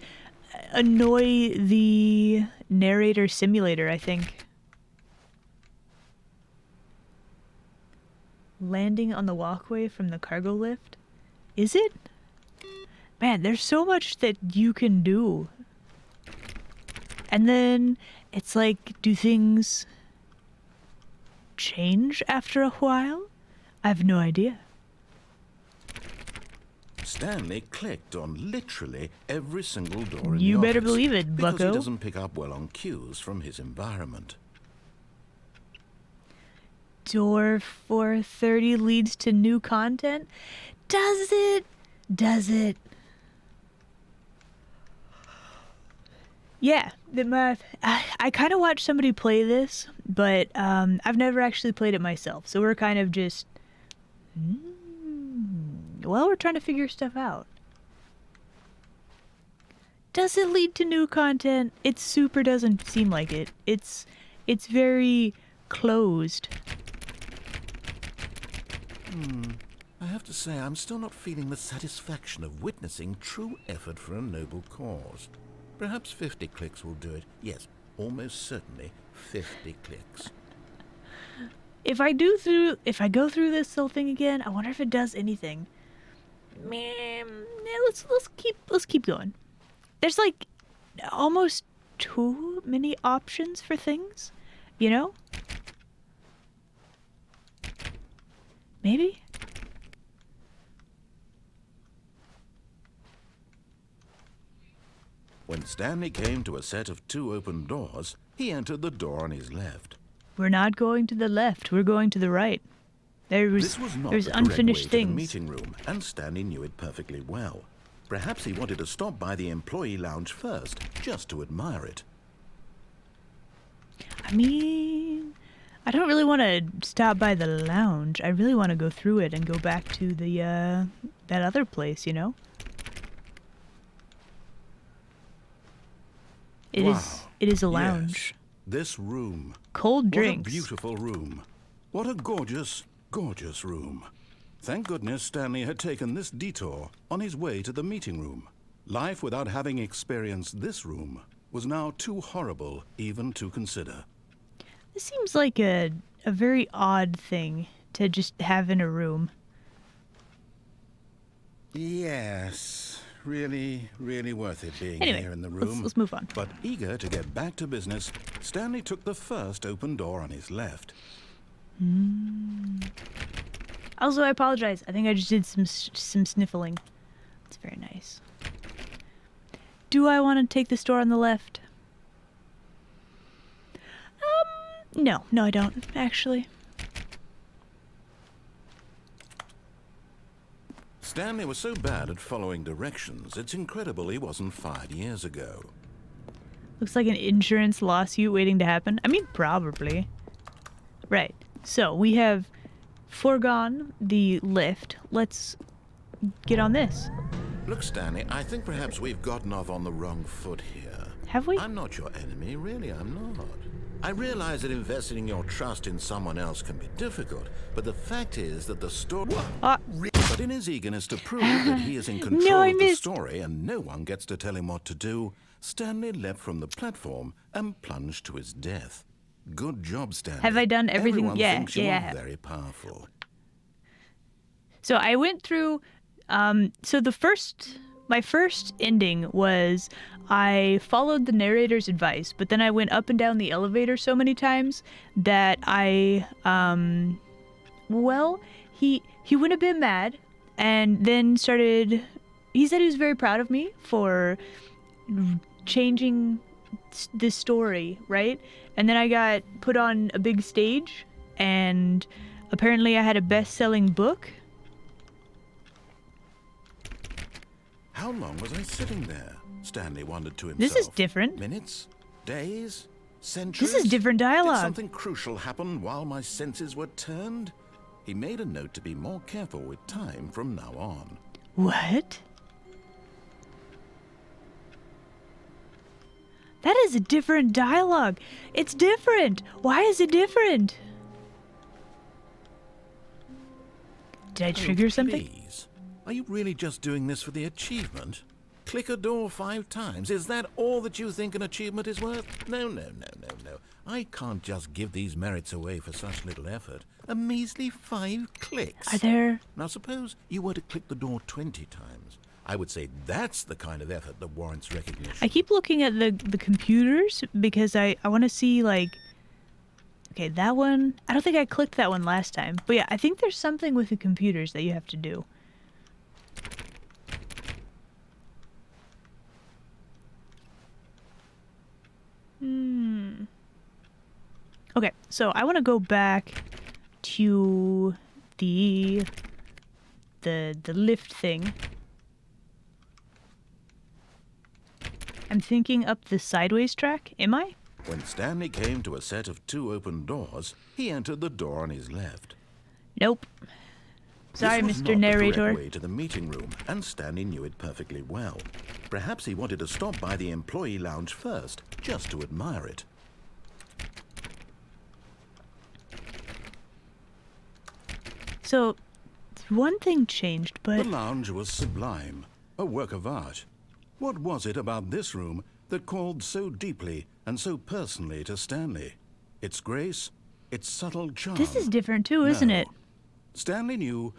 Speaker 1: annoy the narrator simulator, I think. Landing on the walkway from the cargo lift? Is it? Man, there's so much that you can do. And then it's like, do things change after a while? I have no idea.
Speaker 2: Stanley clicked on literally every single door in
Speaker 1: You
Speaker 2: the
Speaker 1: better
Speaker 2: office
Speaker 1: believe it,
Speaker 2: because
Speaker 1: bucko.
Speaker 2: he doesn't pick up well on cues from his environment.
Speaker 1: Door 430 leads to new content? Does it? Does it? Yeah, I kind of watched somebody play this, but I've never actually played it myself. So we're kind of just... well, we're trying to figure stuff out. Does it lead to new content? It super doesn't seem like it. It's very closed.
Speaker 2: I have to say, I'm still not feeling the satisfaction of witnessing true effort for a noble cause. Perhaps 50 clicks will do it. Yes, almost certainly 50 clicks.
Speaker 1: If I go through this whole thing again, I wonder if it does anything. Man, let's keep going. There's like almost too many options for things, you know? Maybe?
Speaker 2: When Stanley came to a set of 2 open doors, he entered the door on his left.
Speaker 1: We're not going to the left. We're going to the right.
Speaker 2: This was not
Speaker 1: There's
Speaker 2: the correct
Speaker 1: unfinished
Speaker 2: way
Speaker 1: things.
Speaker 2: to the meeting room, and Stanley knew it perfectly well. Perhaps he wanted to stop by the employee lounge first, just to admire it.
Speaker 1: I mean, I don't really want to stop by the lounge. I really want to go through it and go back to the that other place, you know? It is a lounge.
Speaker 2: Yes, this room.
Speaker 1: Cold drinks.
Speaker 2: What a beautiful room. What a gorgeous, gorgeous room. Thank goodness Stanley had taken this detour on his way to the meeting room. Life without having experienced this room was now too horrible even to consider.
Speaker 1: This seems like a very odd thing to just have in a room.
Speaker 2: Yes, really, really worth it being
Speaker 1: Anyway,
Speaker 2: here in the room.
Speaker 1: let's move on.
Speaker 2: But eager to get back to business, Stanley took the first open door on his left.
Speaker 1: Also, I apologize. I think I just did some sniffling. It's very nice. Do I want to take this door on the left? No, I don't, actually.
Speaker 2: Stanley was so bad at following directions, it's incredible he wasn't fired years ago.
Speaker 1: Looks like an insurance lawsuit waiting to happen. I mean, probably. Right. So, we have foregone the lift. Let's get on this.
Speaker 2: Look, Stanley, I think perhaps we've gotten off on the wrong foot here.
Speaker 1: Have we?
Speaker 2: I'm not your enemy, really, I'm not. I realize that investing your trust in someone else can be difficult, but the fact is that the story... But in his eagerness to prove that he is in control of the story and no one gets to tell him what to do, Stanley leapt from the platform and plunged to his death. Good job, Stanley.
Speaker 1: Have I done everything?
Speaker 2: Everyone thinks you are very powerful.
Speaker 1: So I went through... my first ending was I followed the narrator's advice, but then I went up and down the elevator so many times that I, he went a bit mad and then he said he was very proud of me for changing this story, right? And then I got put on a big stage and apparently I had a best-selling book.
Speaker 2: How long was I sitting there? Stanley wondered to himself.
Speaker 1: This is different.
Speaker 2: Minutes? Days? Centuries?
Speaker 1: This is different dialogue.
Speaker 2: Did something crucial happen while my senses were turned? He made a note to be more careful with time from now on.
Speaker 1: What? That is a different dialogue. It's different. Why is it different? Did I trigger something?
Speaker 2: Please. Are you really just doing this for the achievement? Click a door 5 times. Is that all that you think an achievement is worth? No. I can't just give these merits away for such little effort. A measly 5 clicks.
Speaker 1: Are there...
Speaker 2: Now suppose you were to click the door 20 times. I would say that's the kind of effort that warrants recognition.
Speaker 1: I keep looking at the computers because I want to see, like... Okay, that one... I don't think I clicked that one last time. But yeah, I think there's something with the computers that you have to do. Okay, so I want to go back to the lift thing. I'm thinking up the sideways track, am I?
Speaker 2: When Stanley came to a set of 2 open doors, he entered the door on his left.
Speaker 1: Nope. Sorry,
Speaker 2: This was
Speaker 1: Mr.
Speaker 2: not
Speaker 1: Narrator.
Speaker 2: the correct way to the meeting room, and Stanley knew it perfectly well. Perhaps he wanted to stop by the employee lounge first, just to admire it.
Speaker 1: So, one thing changed,
Speaker 2: The
Speaker 1: but...
Speaker 2: lounge was sublime, a work of art. What was it about this room that called so deeply and so personally to Stanley? Its grace, its subtle charm.
Speaker 1: This is different too, isn't
Speaker 2: No.
Speaker 1: it?
Speaker 2: Stanley knew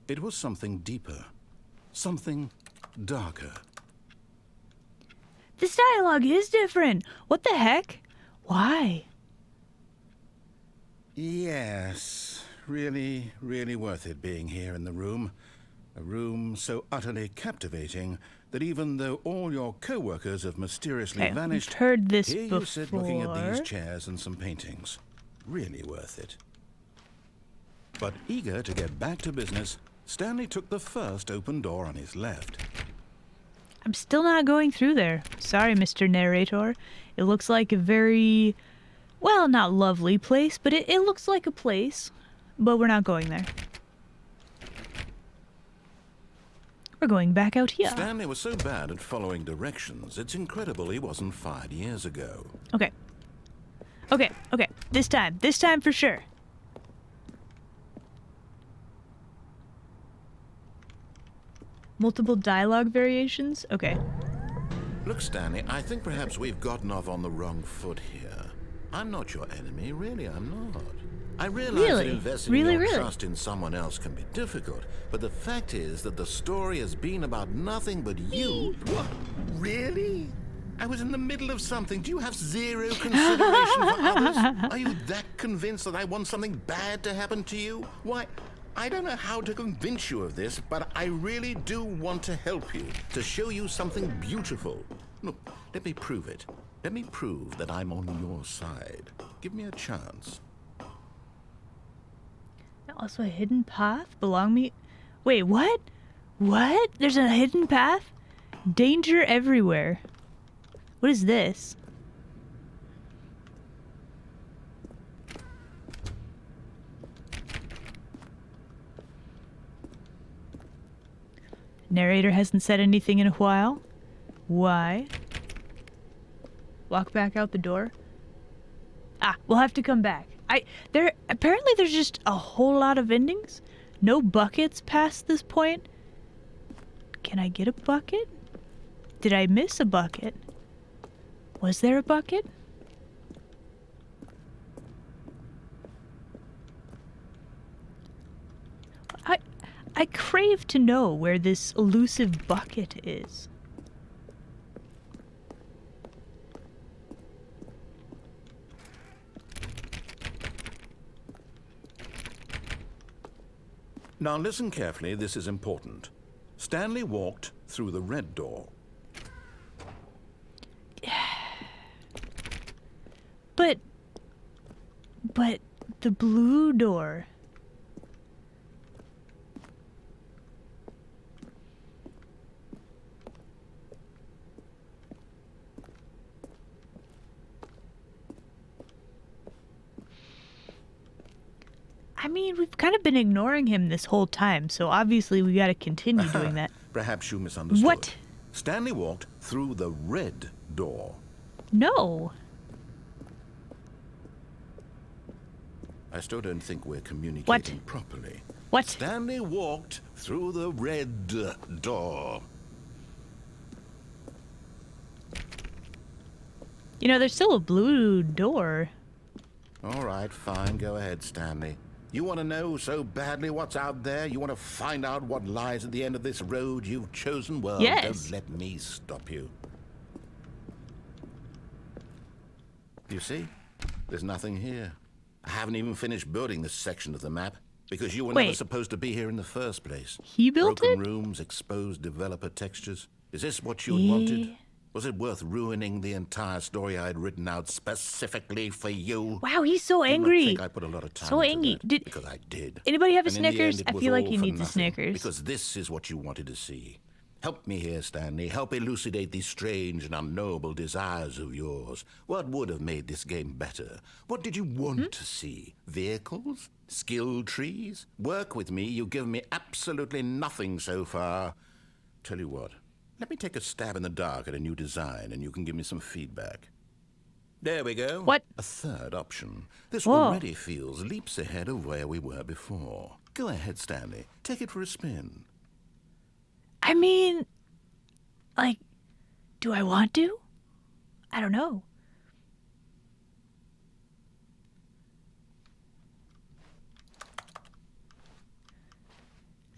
Speaker 2: it was something deeper, something darker.
Speaker 1: This dialogue is different. What the heck? Why?
Speaker 2: Yes, really, really worth it being here in the room.
Speaker 3: A room so utterly captivating that even though all your co-workers have mysteriously
Speaker 1: Okay,
Speaker 3: vanished,
Speaker 1: we've heard this
Speaker 3: here
Speaker 1: before.
Speaker 3: you sit looking at these chairs and some paintings. Really worth it. But eager to get back to business, Stanley took the first open door on his left.
Speaker 1: I'm still not going through there. Sorry, Mr. Narrator. It looks like a very, well, not lovely place, but it looks like a place. But we're not going there. We're going back out here.
Speaker 3: Stanley was so bad at following directions, it's incredible he wasn't fired years ago.
Speaker 1: Okay. Okay, okay. This time for sure. Multiple dialogue variations? Okay.
Speaker 3: Look, Stanley, I think perhaps we've gotten off on the wrong foot here. I'm not your enemy, really, I'm not. I realize that investing your trust in someone else can be difficult, but the fact is that the story has been about nothing but you. What? Really? I was in the middle of something. Do you have zero consideration for others? Are you that convinced that I want something bad to happen to you? Why, I don't know how to convince you of this, but I really do want to help you, to show you something beautiful. Look, let me prove it. Let me prove that I'm on your side. Give me a chance.
Speaker 1: Also a hidden path? Wait, what? What? There's a hidden path? Danger everywhere. What is this? Narrator hasn't said anything in a while. Why? Walk back out the door. Ah, we'll have to come back. Apparently there's just a whole lot of endings. No buckets past this point. Can I get a bucket? Did I miss a bucket? Was there a bucket? I crave to know where this elusive bucket is.
Speaker 3: Now listen carefully, this is important. Stanley walked through the red door.
Speaker 1: But the blue door. I mean, we've kind of been ignoring him this whole time, so obviously we gotta continue doing that.
Speaker 3: Perhaps you misunderstood.
Speaker 1: What?
Speaker 3: Stanley walked through the red door.
Speaker 1: No.
Speaker 3: I still don't think we're communicating properly.
Speaker 1: What?
Speaker 3: Stanley walked through the red door.
Speaker 1: You know, there's still a blue door.
Speaker 3: All right, fine. Go ahead, Stanley. You want to know so badly what's out there? You want to find out what lies at the end of this road you've chosen? Well,
Speaker 1: yes.
Speaker 3: Don't let me stop you. You see? There's nothing here. I haven't even finished building this section of the map because you were never supposed to be here in the first place.
Speaker 1: He built
Speaker 3: Broken
Speaker 1: it?
Speaker 3: rooms, exposed developer textures. Is this what you wanted? Was it worth ruining the entire story I had written out specifically for you?
Speaker 1: Wow, he's so angry.
Speaker 3: I think I put a lot of time
Speaker 1: so
Speaker 3: into
Speaker 1: angry.
Speaker 3: that because I did.
Speaker 1: Anybody have a
Speaker 3: And in the
Speaker 1: Snickers?
Speaker 3: end,
Speaker 1: I
Speaker 3: it was
Speaker 1: feel like
Speaker 3: all
Speaker 1: he
Speaker 3: for
Speaker 1: needs a
Speaker 3: nothing,
Speaker 1: Snickers.
Speaker 3: because this is what you wanted to see. Help me here, Stanley. Help elucidate these strange and unknowable desires of yours. What would have made this game better? What did you want to see? Vehicles? Skill trees? Work with me. You've given me absolutely nothing so far. Tell you what. Let me take a stab in the dark at a new design, and you can give me some feedback. There we go.
Speaker 1: What?
Speaker 3: A third option. This
Speaker 1: Whoa.
Speaker 3: already feels leaps ahead of where we were before. Go ahead, Stanley. Take it for a spin.
Speaker 1: I mean, like, do I want to? I don't know.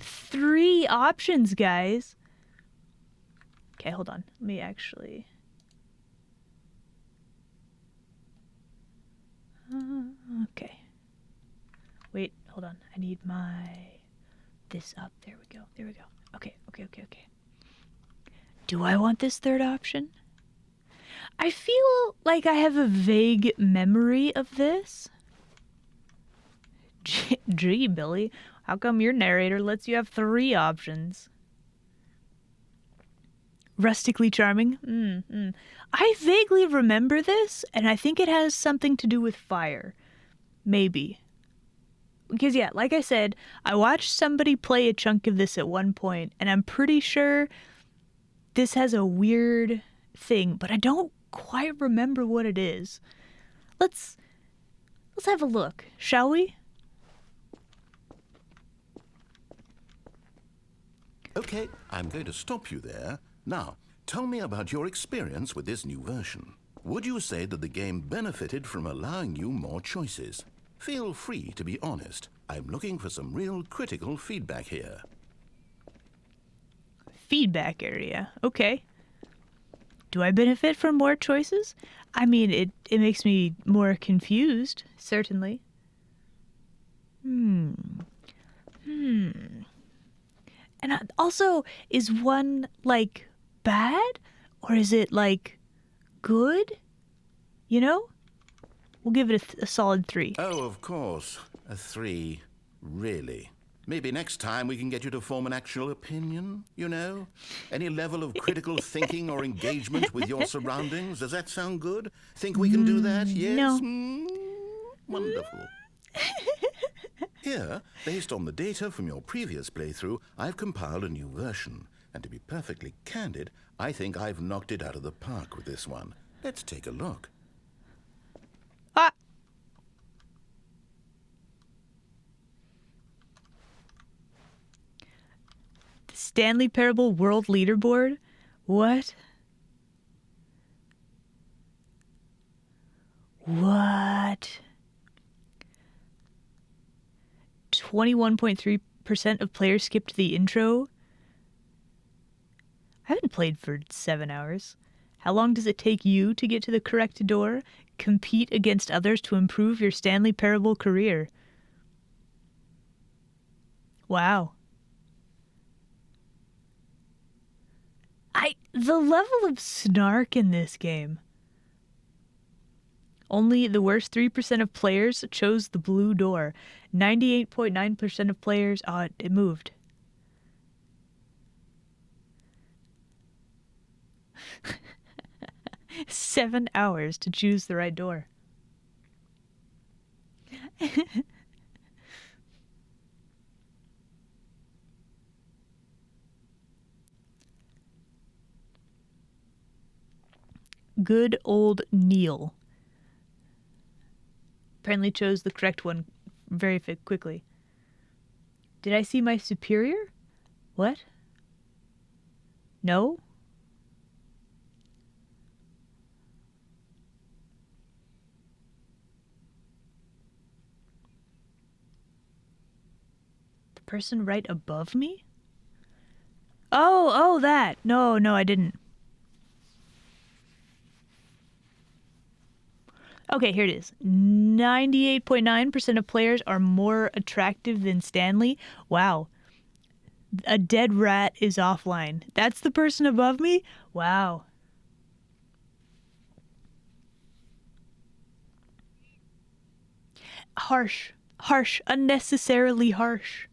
Speaker 1: Three options, guys. Okay, hold on. Let me actually... okay. Wait, hold on. I need my this up. There we go. There we go. Okay. Do I want this third option? I feel like I have a vague memory of this. Gee, Billy, how come your narrator lets you have 3 options? Rustically charming? I vaguely remember this, and I think it has something to do with fire. Maybe. Because, yeah, like I said, I watched somebody play a chunk of this at one point, and I'm pretty sure this has a weird thing, but I don't quite remember what it is. Let's have a look, shall we?
Speaker 3: Okay, I'm going to stop you there. Now, tell me about your experience with this new version. Would you say that the game benefited from allowing you more choices? Feel free to be honest. I'm looking for some real critical feedback here.
Speaker 1: Feedback area. Okay. Do I benefit from more choices? I mean, it makes me more confused, certainly. And also, is one, like, bad? Or is it, like, good? You know? We'll give it a solid 3.
Speaker 3: Oh, of course. A 3. Really? Maybe next time we can get you to form an actual opinion, you know? Any level of critical thinking or engagement with your surroundings. Does that sound good? Think we can do that? Yes?
Speaker 1: No.
Speaker 3: Wonderful. Here, based on the data from your previous playthrough, I've compiled a new version. And to be perfectly candid, I think I've knocked it out of the park with this one. Let's take a look.
Speaker 1: Ah! The Stanley Parable World Leaderboard? What? What? 21.3% of players skipped the intro. I haven't played for 7 hours. How long does it take you to get to the correct door? Compete against others to improve your Stanley Parable career. Wow. The level of snark in this game. Only the worst 3% of players chose the blue door. 98.9% of players... Oh, it moved. $7 hours to choose the right door. Good old Neil. Apparently chose the correct one very quickly. Did I see my superior? What? No? The person right above me? Oh, that. No, I didn't. Okay, here it is. 98.9% of players are more attractive than Stanley. Wow. A dead rat is offline. That's the person above me? Wow. Harsh. Unnecessarily harsh.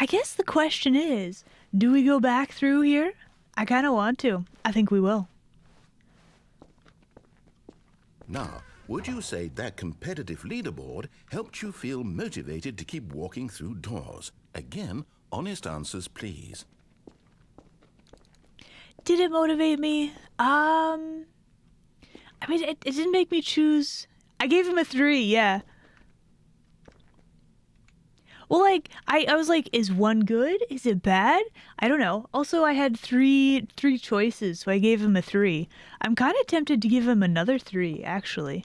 Speaker 1: I guess the question is, do we go back through here? I kind of want to. I think we will.
Speaker 3: Now, would you say that competitive leaderboard helped you feel motivated to keep walking through doors? Again, honest answers, please.
Speaker 1: Did it motivate me? I mean, it didn't make me choose. I gave him a 3, yeah. Well, like, I was like, is 1 good? Is it bad? I don't know. Also, I had three choices, so I gave him a 3. I'm kind of tempted to give him another 3, actually.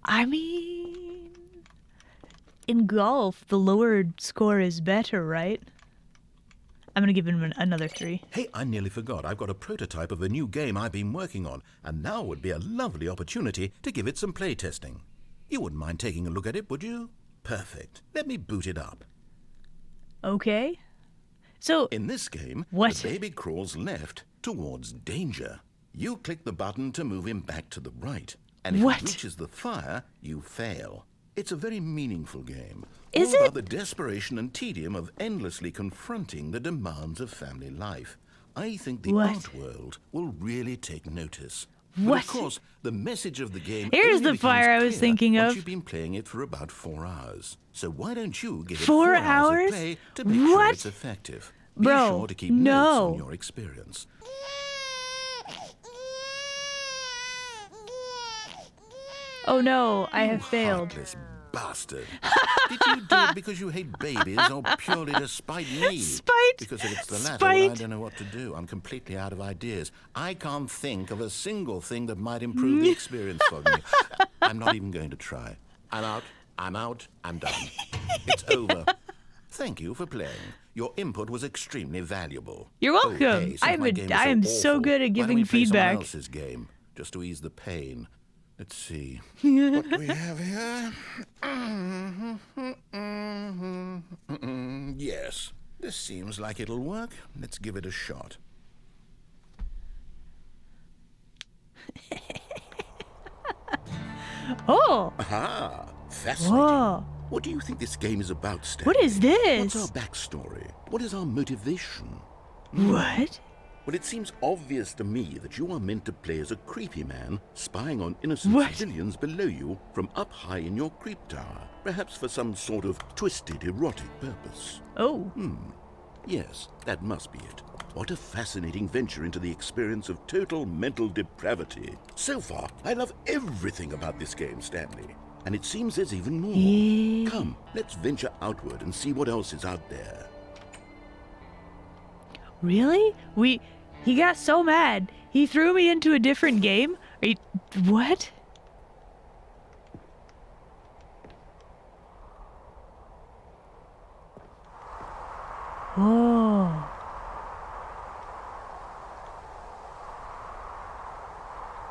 Speaker 1: I mean, in golf, the lower score is better, right? I'm gonna give him another 3.
Speaker 2: Hey, I nearly forgot. I've got a prototype of a new game I've been working on, and now would be a lovely opportunity to give it some play testing. You wouldn't mind taking a look at it, would you? Perfect. Let me boot it up.
Speaker 1: Okay. So,
Speaker 2: In this game,
Speaker 1: What?
Speaker 2: the baby crawls left towards danger. You click the button to move him back to the right, and if
Speaker 1: What?
Speaker 2: he reaches the fire, you fail. It's a very meaningful game.
Speaker 1: Is
Speaker 2: all
Speaker 1: it?
Speaker 2: about the desperation and tedium of endlessly confronting the demands of family life. I think the
Speaker 1: What?
Speaker 2: art world will really take notice. But
Speaker 1: What?
Speaker 2: of course, the message of the game
Speaker 1: Here's
Speaker 2: only
Speaker 1: the
Speaker 2: becomes
Speaker 1: fire I was
Speaker 2: clear
Speaker 1: thinking
Speaker 2: once
Speaker 1: of.
Speaker 2: you've been playing it for about 4 hours. So why don't you give it
Speaker 1: 4
Speaker 2: 4 hours
Speaker 1: hours?
Speaker 2: of play to make sure
Speaker 1: What?
Speaker 2: it's effective?
Speaker 1: Bro,
Speaker 2: Be sure to keep notes
Speaker 1: no.
Speaker 2: on your experience.
Speaker 1: oh no, I
Speaker 2: You
Speaker 1: have failed.
Speaker 2: heartless bastard. Did you do it because you hate babies or purely to spite me?
Speaker 1: Spite.
Speaker 2: Because if it's the latter,
Speaker 1: Spite.
Speaker 2: well, I don't know what to do. I'm completely out of ideas. I can't think of a single thing that might improve the experience for me. I'm not even going to try. I'm out. I'm done. It's over. Thank you for playing. Your input was extremely valuable.
Speaker 1: You're
Speaker 2: Oh,
Speaker 1: welcome.
Speaker 2: hey, since my game is
Speaker 1: I am so
Speaker 2: awful,
Speaker 1: good at
Speaker 2: why don't
Speaker 1: giving
Speaker 2: we play someone
Speaker 1: feedback.
Speaker 2: else's game, just to ease the pain. Let's see. What do we have here? Yes, this seems like it'll work. Let's give it a shot.
Speaker 1: Oh,
Speaker 2: Aha! Fascinating.
Speaker 1: whoa.
Speaker 2: What do you think this game is about, Stanley?
Speaker 1: What is this?
Speaker 2: What's our backstory? What is our motivation?
Speaker 1: What?
Speaker 2: Well, it seems obvious to me that you are meant to play as a creepy man spying on innocent
Speaker 1: What?
Speaker 2: civilians below you from up high in your creep tower, perhaps for some sort of twisted erotic purpose.
Speaker 1: Oh.
Speaker 2: Yes, that must be it. What a fascinating venture into the experience of total mental depravity. So far, I love everything about this game, Stanley. And it seems there's even more.
Speaker 1: Yeah.
Speaker 2: Come, let's venture outward and see what else is out there.
Speaker 1: Really? He got so mad. He threw me into a different game? Are you... What? Oh.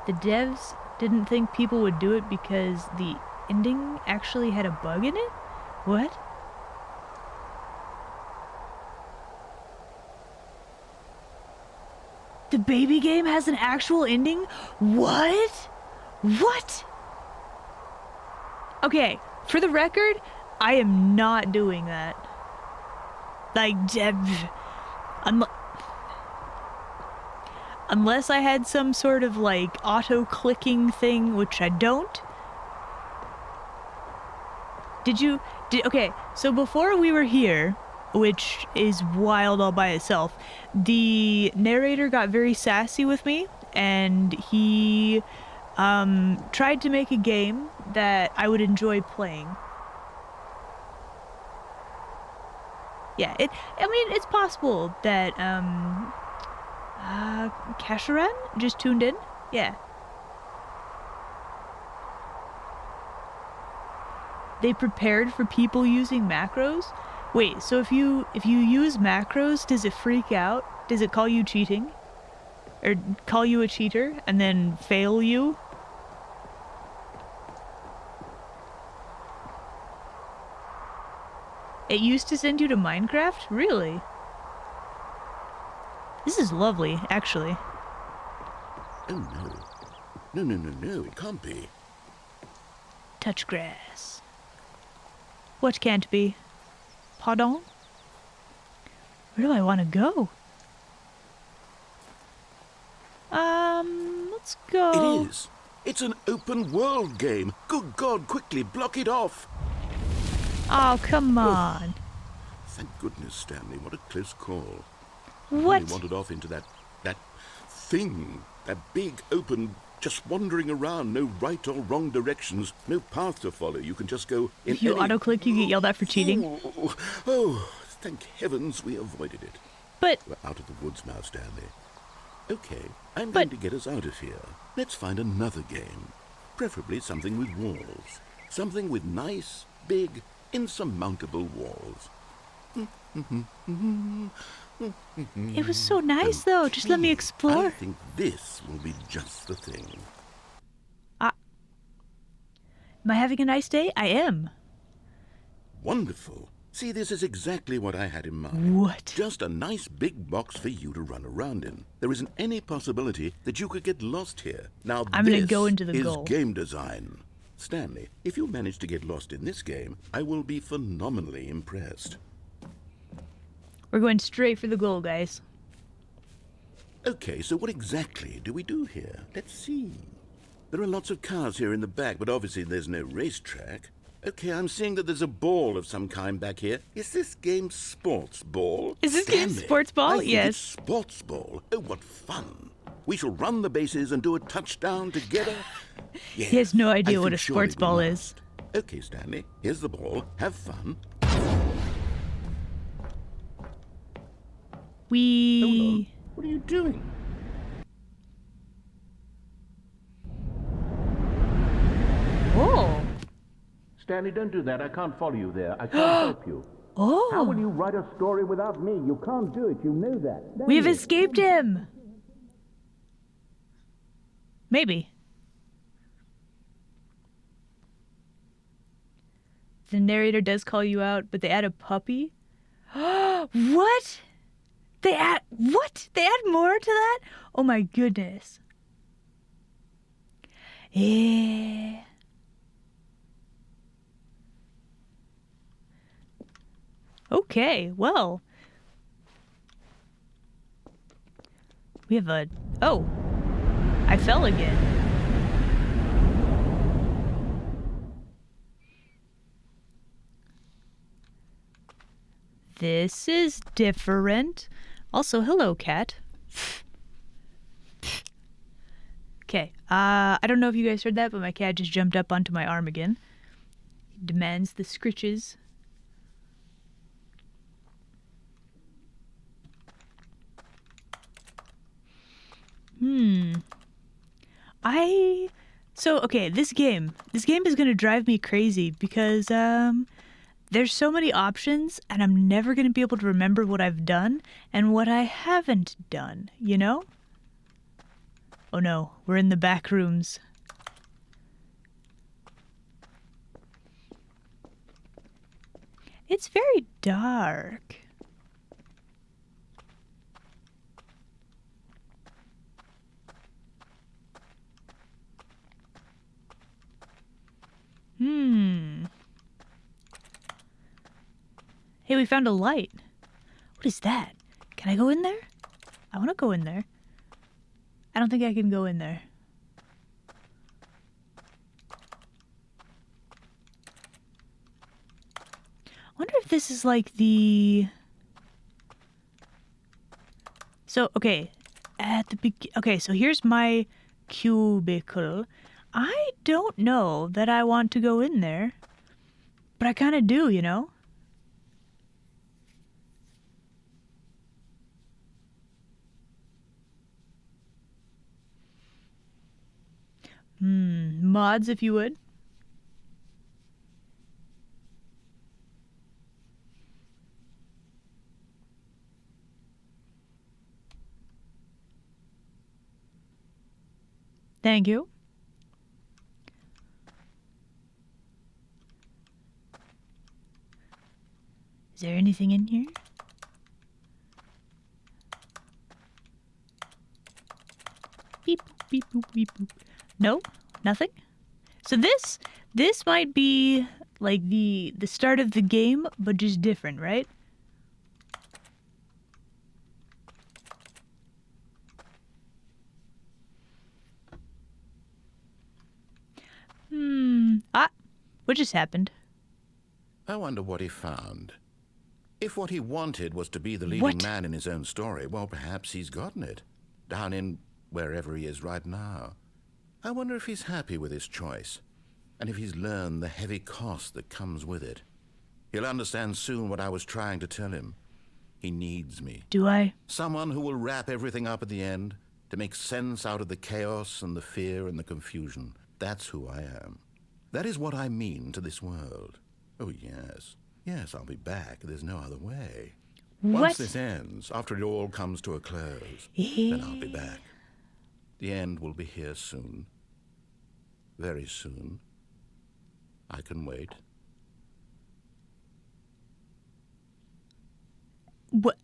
Speaker 1: The devs didn't think people would do it because the ending actually had a bug in it? What? The baby game has an actual ending? What? What? Okay, for the record, I am not doing that. Like, unless I had some sort of like auto-clicking thing, which I don't. Okay, so before we were here, which is wild all by itself, the narrator got very sassy with me, and he tried to make a game that I would enjoy playing. Yeah, it's possible that Kasharan just tuned in. Yeah. They prepared for people using macros? Wait, so if you use macros, does it freak out? Does it call you cheating? Or call you a cheater and then fail you? It used to send you to Minecraft? Really? This is lovely, actually.
Speaker 2: Oh, no. No, it can't be.
Speaker 1: Touch grass. What can't be? Pardon? Where do I want to go? Let's go.
Speaker 2: It is. It's an open world game. Good God, quickly block it off.
Speaker 1: Oh, come on.
Speaker 2: Thank goodness, Stanley. What a close call.
Speaker 1: What?
Speaker 2: You wandered off into that thing. That big, open, just wandering around. No right or wrong directions. No path to follow. You can just go in
Speaker 1: If you
Speaker 2: any...
Speaker 1: auto-click, you get yelled at for cheating.
Speaker 2: Oh, thank heavens we avoided it.
Speaker 1: But,
Speaker 2: We're out of the woods now, Stanley. Okay, I'm going to get us out of here. Let's find another game. Preferably something with walls. Something with nice, big, insurmountable walls.
Speaker 1: It was so nice, though. Just let me
Speaker 3: I
Speaker 1: explore.
Speaker 3: think this will be just the thing.
Speaker 1: Am I having a nice day? I am.
Speaker 3: Wonderful. See, this is exactly what I had in mind.
Speaker 1: What?
Speaker 3: Just a nice big box for you to run around in. There isn't any possibility that you could get lost here. Now,
Speaker 1: I'm
Speaker 3: this
Speaker 1: gonna go into the
Speaker 3: is
Speaker 1: goal.
Speaker 3: game design. Stanley, if you manage to get lost in this game, I will be phenomenally impressed.
Speaker 1: We're going straight for the goal, guys.
Speaker 3: Okay, so what exactly do we do here? Let's see. There are lots of cars here in the back, but obviously there's no racetrack. Okay, I'm seeing that there's a ball of some kind back here. Is this game sports ball?
Speaker 1: Is this game sports ball?
Speaker 3: I think
Speaker 1: Yes.
Speaker 3: it's sports ball. Oh, what fun. We shall run the bases and do a touchdown together. Yes,
Speaker 1: He has no
Speaker 3: I
Speaker 1: idea what
Speaker 3: think
Speaker 1: a
Speaker 3: surely
Speaker 1: sports
Speaker 3: we
Speaker 1: ball
Speaker 3: must.
Speaker 1: is.
Speaker 3: Okay, Stanley, here's the ball. Have fun.
Speaker 1: We...
Speaker 3: What are you doing?
Speaker 1: Oh.
Speaker 4: Stanley, don't do that. I can't follow you there. I can't help you. How will
Speaker 1: Oh.
Speaker 4: you write a story without me? You can't do it. You know that.
Speaker 1: We've escaped him. Maybe. The narrator does call you out, but they add a puppy? What? They add more to that? Oh my goodness. Yeah. Okay, well. We have a... Oh. I fell again. This is different. Also, hello, cat. Okay, I don't know if you guys heard that, but my cat just jumped up onto my arm again. He demands the scritches. Okay, this game is gonna drive me crazy because, there's so many options and I'm never gonna be able to remember what I've done and what I haven't done, you know? Oh no, we're in the back rooms. It's very dark. Hey, we found a light. What is that? Can I go in there? I want to go in there. I don't think I can go in there. I wonder if this is like the... So, okay. Okay, so here's my cubicle. I don't know that I want to go in there. But I kind of do, you know? Mods, if you would. Thank you. Is there anything in here? Beep, beep, boop, beep, boop. No, nothing. So this might be like the start of the game, but just different, right? What just happened?
Speaker 3: I wonder what he found. If what he wanted was to be the leading
Speaker 1: What?
Speaker 3: man in his own story, well, perhaps he's gotten it. Down in wherever he is right now. I wonder if he's happy with his choice, and if he's learned the heavy cost that comes with it. He'll understand soon what I was trying to tell him. He needs me.
Speaker 1: Do I?
Speaker 3: Someone who will wrap everything up at the end, to make sense out of the chaos and the fear and the confusion. That's who I am. That is what I mean to this world. Oh, yes. Yes, I'll be back. There's no other way.
Speaker 2: Once this ends, after it all comes to a close, then I'll be back. The end will be here soon. Very soon. I can wait.
Speaker 1: What?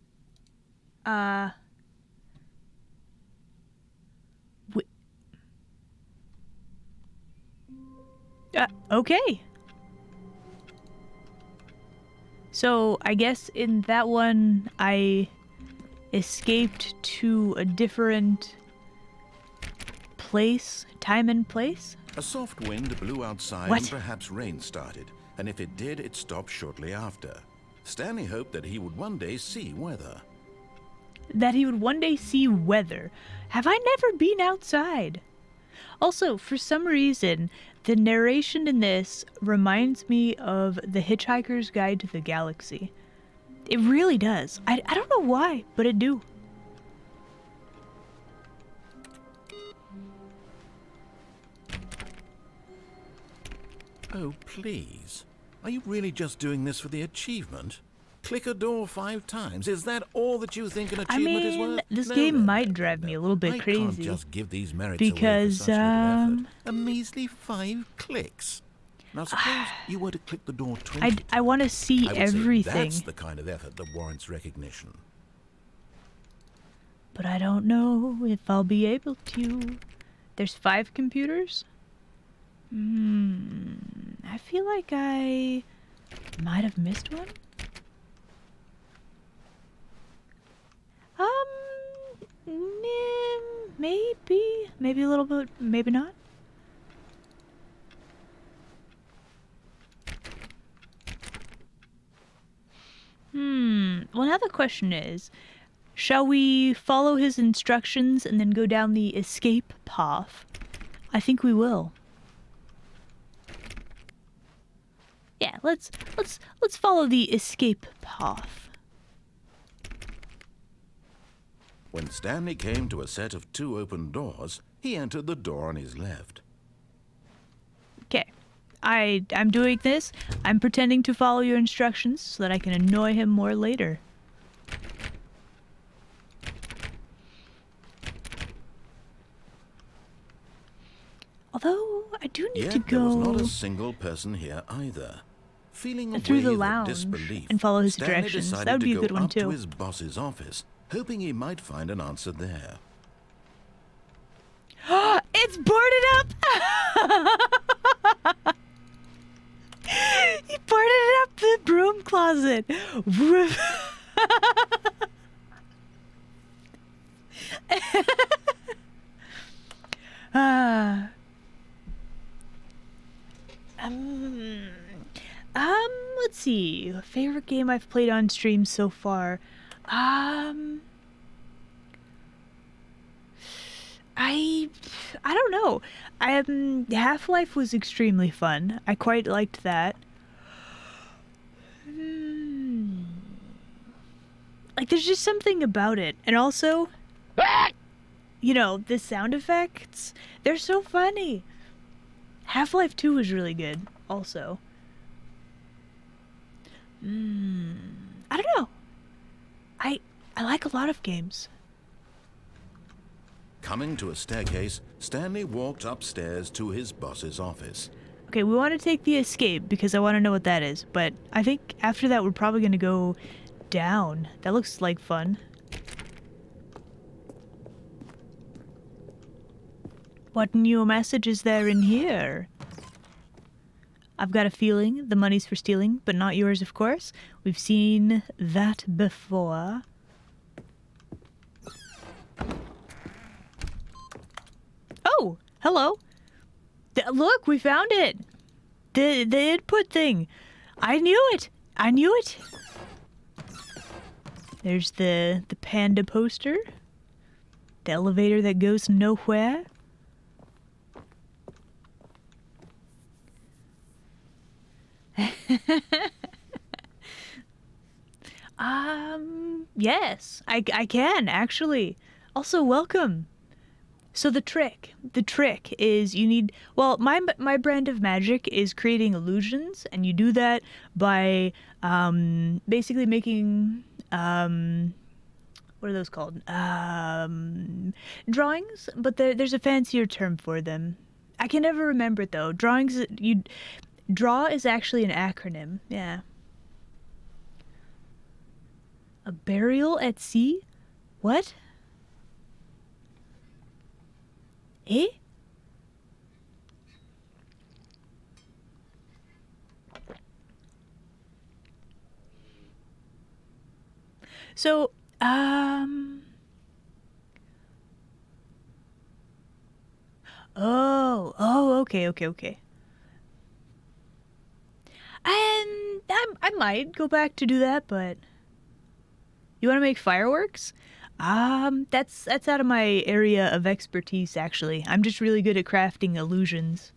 Speaker 1: Okay. So, I guess in that one, I escaped to a different place, time and place?
Speaker 2: A soft wind blew outside
Speaker 1: What?
Speaker 2: and perhaps rain started, and if it did, it stopped shortly after. Stanley hoped that he would one day see weather.
Speaker 1: That he would one day see weather. Have I never been outside? Also, for some reason, the narration in this reminds me of The Hitchhiker's Guide to the Galaxy. It really does. I don't know why, but it do.
Speaker 2: Oh, please. Are you really just doing this for the achievement? Click a door 5 times. Is that all that you think an achievement is worth?
Speaker 1: This
Speaker 2: No,
Speaker 1: game
Speaker 2: no,
Speaker 1: might
Speaker 2: no,
Speaker 1: drive
Speaker 2: no.
Speaker 1: me a little bit
Speaker 2: I
Speaker 1: crazy.
Speaker 2: can't just give these merits
Speaker 1: because,
Speaker 2: away for such little effort. A measly 5 clicks. Now suppose you were to click the door 20
Speaker 1: I want to see
Speaker 2: I would
Speaker 1: everything.
Speaker 2: say that's the kind of effort that warrants recognition.
Speaker 1: But I don't know if I'll be able to. There's 5 computers? I feel like I might have missed one. Maybe a little bit, maybe not. Well, now the question is, shall we follow his instructions and then go down the escape path? I think we will. Yeah, let's follow the escape path.
Speaker 2: When Stanley came to a set of 2 open doors, he entered the door on his left.
Speaker 1: Okay. I'm doing this. I'm pretending to follow your instructions so that I can annoy him more later. Although, I do need to
Speaker 2: Yet there was
Speaker 1: go
Speaker 2: not a single person here either. Feeling a
Speaker 1: through the
Speaker 2: wave of
Speaker 1: lounge
Speaker 2: disbelief,
Speaker 1: and follow his
Speaker 2: Stanley
Speaker 1: directions.
Speaker 2: decided
Speaker 1: That would be a
Speaker 2: to
Speaker 1: good
Speaker 2: go
Speaker 1: one
Speaker 2: up to
Speaker 1: too.
Speaker 2: his boss's office, hoping he might find an answer there.
Speaker 1: It's boarded up! He boarded up the broom closet. Let's see. Favorite game I've played on stream so far. I don't know. Half-Life was extremely fun. I quite liked that. Like, there's just something about it. And also, you know, the sound effects, they're so funny. Half-Life 2 was really good, also. I don't know. I like a lot of games.
Speaker 2: Coming to a staircase, Stanley walked upstairs to his boss's office.
Speaker 1: Okay, we want to take the escape because I want to know what that is. But I think after that we're probably going to go down. That looks like fun. What new message is there in here? I've got a feeling the money's for stealing, but not yours, of course. We've seen that before. Oh, hello. Look, we found it. The input thing. I knew it. I knew it. There's the panda poster. The elevator that goes nowhere. Yes, I can actually. Also, welcome. So the trick is you need, well, my brand of magic is creating illusions, and you do that by basically making what are those called? Drawings, but there's a fancier term for them. I can never remember it though. Draw is actually an acronym. Yeah. A burial at sea? What? Eh? So, okay. I might go back to do that, but you want to make fireworks? That's out of my area of expertise, actually. I'm just really good at crafting illusions.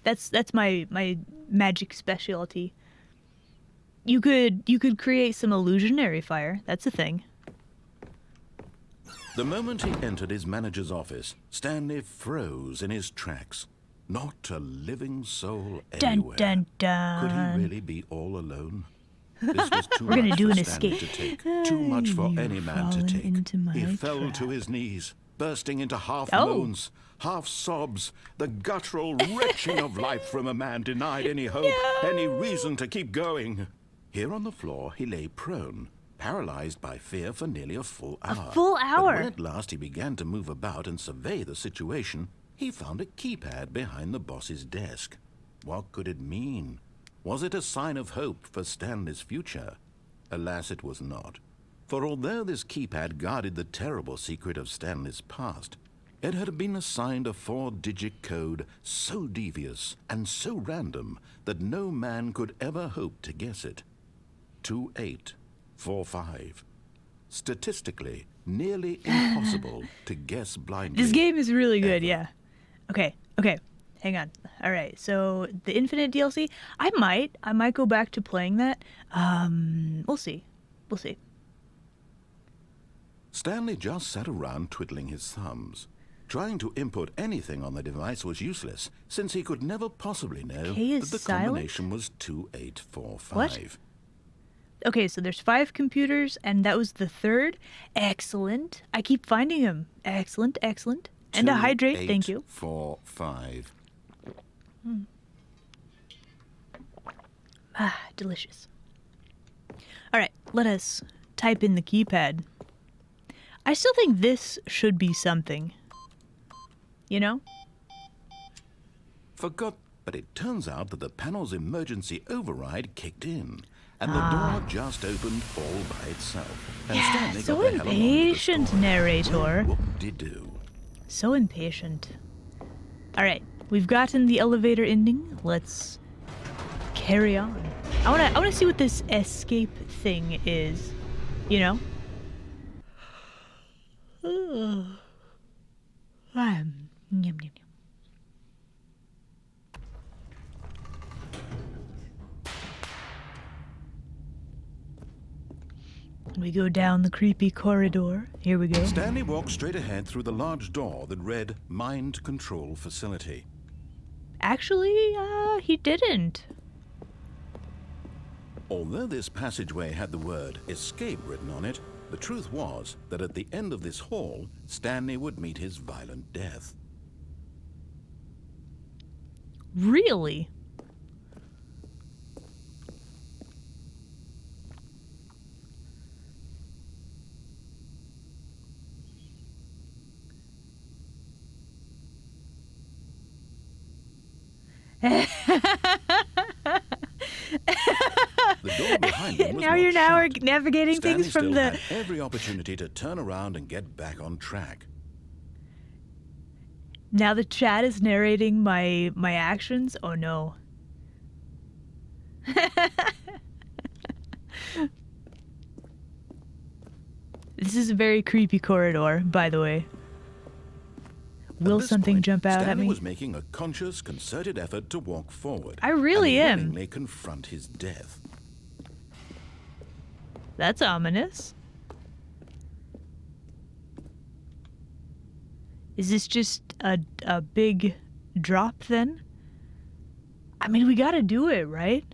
Speaker 1: That's my magic specialty. You could create some illusionary fire. That's a thing.
Speaker 3: The moment he entered his manager's office, Stanley froze in his tracks. Not a living soul anywhere.
Speaker 1: Dun, dun,
Speaker 3: Could
Speaker 1: dun.
Speaker 3: he really be all alone? This was too
Speaker 1: We're gonna
Speaker 3: much
Speaker 1: do
Speaker 3: for
Speaker 1: an
Speaker 3: Stanley
Speaker 1: escape.
Speaker 3: to take. Too much for
Speaker 1: You've
Speaker 3: any man to
Speaker 1: fallen
Speaker 3: take.
Speaker 1: into my
Speaker 3: He fell
Speaker 1: trap.
Speaker 3: to his knees, bursting into half
Speaker 1: Oh.
Speaker 3: moans, half sobs, the guttural retching of life from a man denied any hope, any reason to keep going. Here on the floor, he lay prone, paralyzed by fear for nearly a full hour.
Speaker 1: full hour?
Speaker 3: But when at last he began to move about and survey the situation, he found a keypad behind the boss's desk. What could it mean? Was it a sign of hope for Stanley's future? Alas, it was not. For although this keypad guarded the terrible secret of Stanley's past, it had been assigned a 4-digit code so devious and so random that no man could ever hope to guess it. 2845. Statistically, nearly impossible to guess blindly.
Speaker 1: This game is really good,
Speaker 3: Ever.
Speaker 1: yeah. Okay. Hang on. All right. So the Infinite DLC, I might go back to playing that. We'll see.
Speaker 3: Stanley just sat around twiddling his thumbs. Trying to input anything on the device was useless, since he could never possibly know
Speaker 1: K is
Speaker 3: that the
Speaker 1: silent?
Speaker 3: combination was 2845.
Speaker 1: What? Okay, so there's 5 computers, and that was the third. Excellent. I keep finding them. Excellent. And a hydrate, thank you.
Speaker 3: 2845.
Speaker 1: Ah, delicious. All right, let us type in the keypad. I still think this should be something. You know?
Speaker 3: Forgot, but it turns out that the panel's emergency override kicked in, and the door just opened all by itself. And
Speaker 1: Yeah,
Speaker 3: Stanley
Speaker 1: so
Speaker 3: got the hell along with the
Speaker 1: impatient,
Speaker 3: story.
Speaker 1: narrator.
Speaker 3: Whoop-de-doo.
Speaker 1: So impatient. All right, we've gotten the elevator ending. Let's carry on. I wanna see what this escape thing is. You know? Yum, yum, yum. We go down the creepy corridor. Here we go.
Speaker 3: Stanley walked straight ahead through the large door that read Mind Control Facility.
Speaker 1: Actually, he didn't.
Speaker 3: Although this passageway had the word escape written on it, the truth was that at the end of this hall, Stanley would meet his violent death.
Speaker 1: Really?
Speaker 3: The door behind him was
Speaker 1: Now
Speaker 3: not
Speaker 1: you're
Speaker 3: shut.
Speaker 1: navigating
Speaker 3: Stanley
Speaker 1: things from
Speaker 3: still
Speaker 1: the...
Speaker 3: had every opportunity to turn around and get back on track.
Speaker 1: Now the chat is narrating my actions? Oh no. This is a very creepy corridor, by the way. Will
Speaker 3: At this
Speaker 1: something
Speaker 3: point,
Speaker 1: jump out
Speaker 3: Stanley
Speaker 1: at me?
Speaker 3: was making a conscious, concerted effort to walk forward.
Speaker 1: I really
Speaker 3: and
Speaker 1: am.
Speaker 3: willingly confront his death.
Speaker 1: That's ominous. Is this just a big drop then? I mean, we gotta do it, right?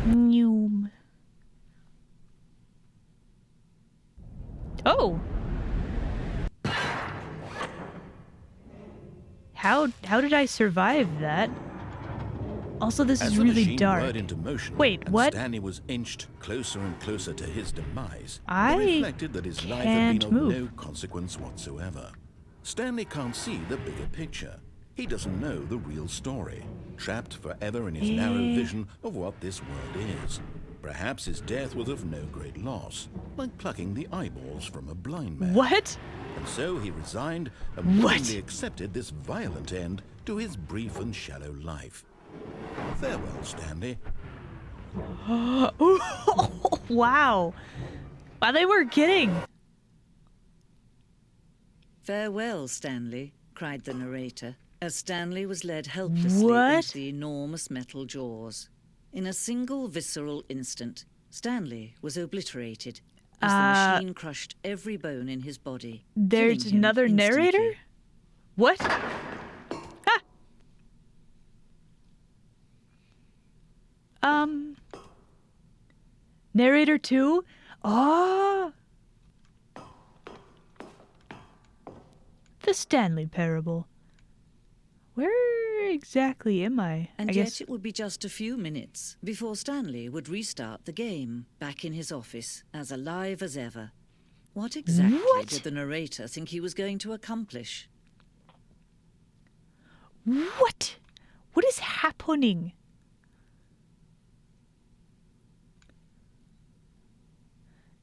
Speaker 1: Noom. Oh. How did I survive that? Also, this
Speaker 2: As
Speaker 1: is
Speaker 2: the
Speaker 1: really
Speaker 2: machine
Speaker 1: dark.
Speaker 2: whirred into motion,
Speaker 1: Wait,
Speaker 2: and
Speaker 1: what?
Speaker 2: Stanley was inched closer and closer to his demise,
Speaker 1: I
Speaker 2: he reflected that his life had
Speaker 1: can't
Speaker 2: been of
Speaker 1: move.
Speaker 2: no consequence whatsoever. Stanley can't see the bigger picture. He doesn't know the real story, trapped forever in his narrow vision of what this world is. Perhaps his death was of no great loss, like plucking the eyeballs from a blind man.
Speaker 1: What?
Speaker 2: And so he resigned and
Speaker 1: What?
Speaker 2: willingly accepted this violent end to his brief and shallow life. Farewell, Stanley.
Speaker 1: Wow. Wow, they were kidding.
Speaker 5: Farewell, Stanley, cried the narrator, as Stanley was led helplessly
Speaker 1: What?
Speaker 5: into the enormous metal jaws. In a single visceral instant, Stanley was obliterated as the machine crushed every bone in his body.
Speaker 1: There's
Speaker 5: killing him
Speaker 1: another narrator?
Speaker 5: instantly.
Speaker 1: What? Ah. Narrator 2? Oh. The Stanley Parable. Where exactly am I?
Speaker 5: And
Speaker 1: I
Speaker 5: yet
Speaker 1: guess
Speaker 5: it would be just a few minutes before Stanley would restart the game, back in his office, as alive as ever. What exactly did the narrator think he was going to accomplish?
Speaker 1: What? What is happening?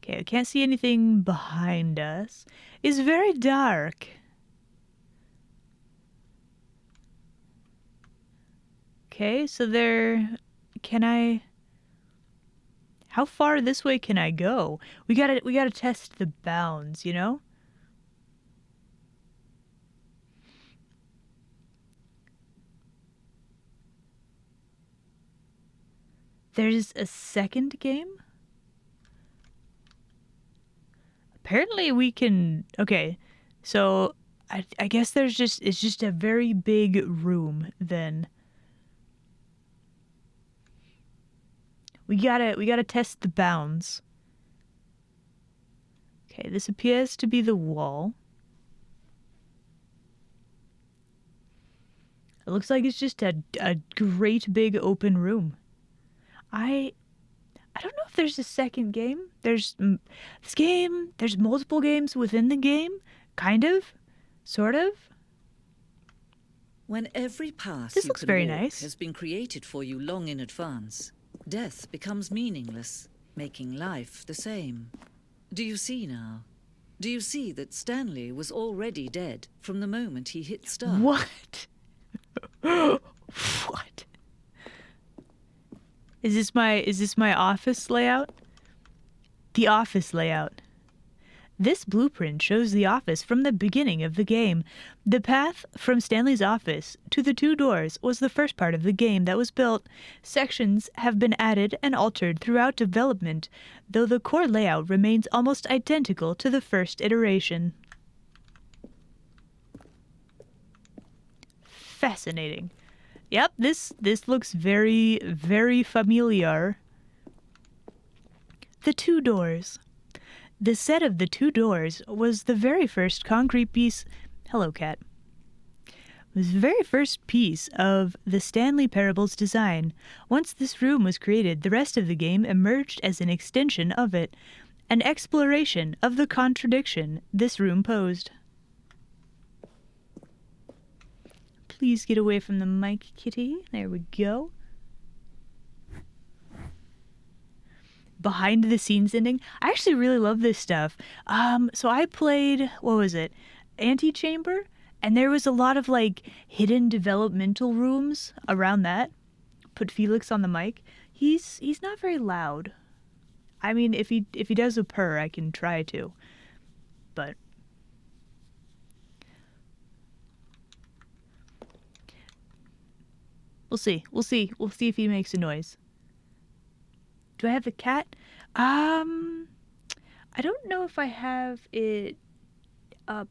Speaker 1: Okay, I can't see anything behind us. It's very dark. Okay, so how far this way can I go? We gotta test the bounds, you know? There's a second game? Apparently we can... Okay, so I guess it's just a very big room then. We gotta test the bounds. Okay, this appears to be the wall. It looks like it's just a great big open room. I don't know if there's a second game. There's this game. There's multiple games within the game, kind of, sort of.
Speaker 5: When every path
Speaker 1: This
Speaker 5: you
Speaker 1: looks
Speaker 5: can
Speaker 1: very
Speaker 5: walk
Speaker 1: nice.
Speaker 5: has been created for you long in advance, death becomes meaningless, making life the same. Do you see now? Do you see that Stanley was already dead from the moment he hit start?
Speaker 1: What? What? Is this my office layout? The office layout. This blueprint shows the office from the beginning of the game. The path from Stanley's office to the two doors was the first part of the game that was built. Sections have been added and altered throughout development, though the core layout remains almost identical to the first iteration. Fascinating. Yep, this looks very, very familiar. The two doors. The set of the two doors was the very first concrete piece... Hello, cat. Was the very first piece of the Stanley Parable's design. Once this room was created, the rest of the game emerged as an extension of it, an exploration of the contradiction this room posed. Please get away from the mic, kitty. There we go. Behind the scenes ending. I actually really love this stuff. So I played, what was it? Antechamber, and there was a lot of like hidden developmental rooms around that. Put Felix on the mic. He's not very loud. I mean, if he does a purr, I can try to. But we'll see. We'll see if he makes a noise. Do I have the cat? I don't know if I have it up.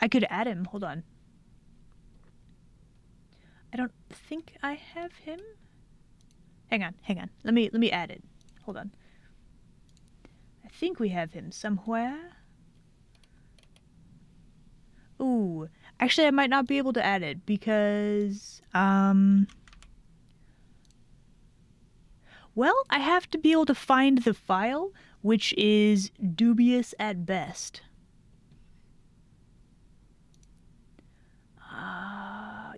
Speaker 1: I could add him. Hold on. I don't think I have him. Hang on. Let me add it. Hold on. I think we have him somewhere. Ooh, actually I might not be able to add it because well, I have to be able to find the file, which is dubious at best.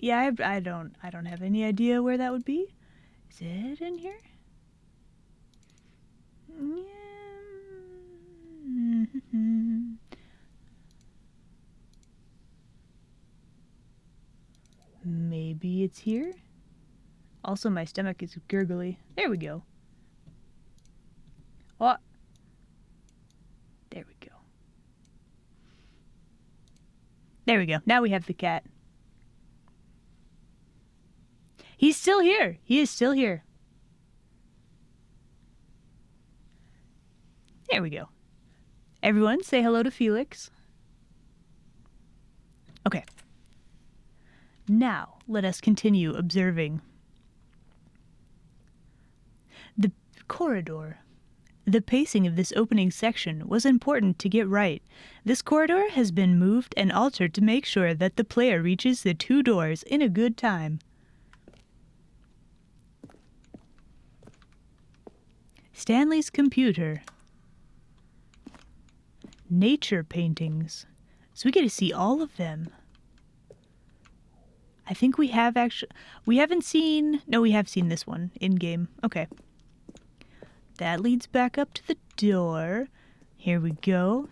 Speaker 1: Yeah, I don't have any idea where that would be. Is it in here? Yeah. Maybe it's here? Also, my stomach is gurgly. There we go. Oh. There we go. There we go. Now we have the cat. He's still here. He is still here. There we go. Everyone, say hello to Felix. Okay. Now, let us continue observing. The corridor. The pacing of this opening section was important to get right. This corridor has been moved and altered to make sure that the player reaches the 2 doors in a good time. Stanley's computer. Nature paintings. So we get to see all of them. I think we have we haven't seen, no, we have seen this one in-game. Okay. That leads back up to the door. Here we go.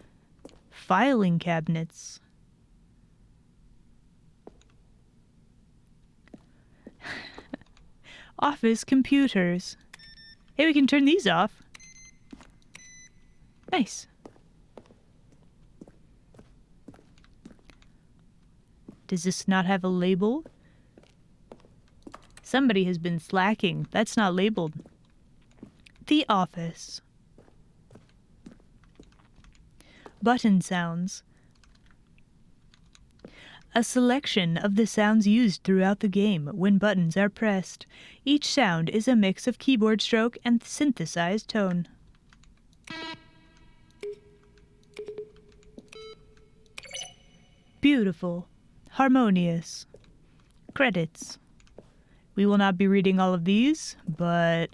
Speaker 1: Filing cabinets. Office computers. Hey, we can turn these off. Nice. Does this not have a label? Somebody has been slacking. That's not labeled. The office. Button sounds. A selection of the sounds used throughout the game when buttons are pressed. Each sound is a mix of keyboard stroke and synthesized tone. Beautiful. Harmonious. Credits. We will not be reading all of these, but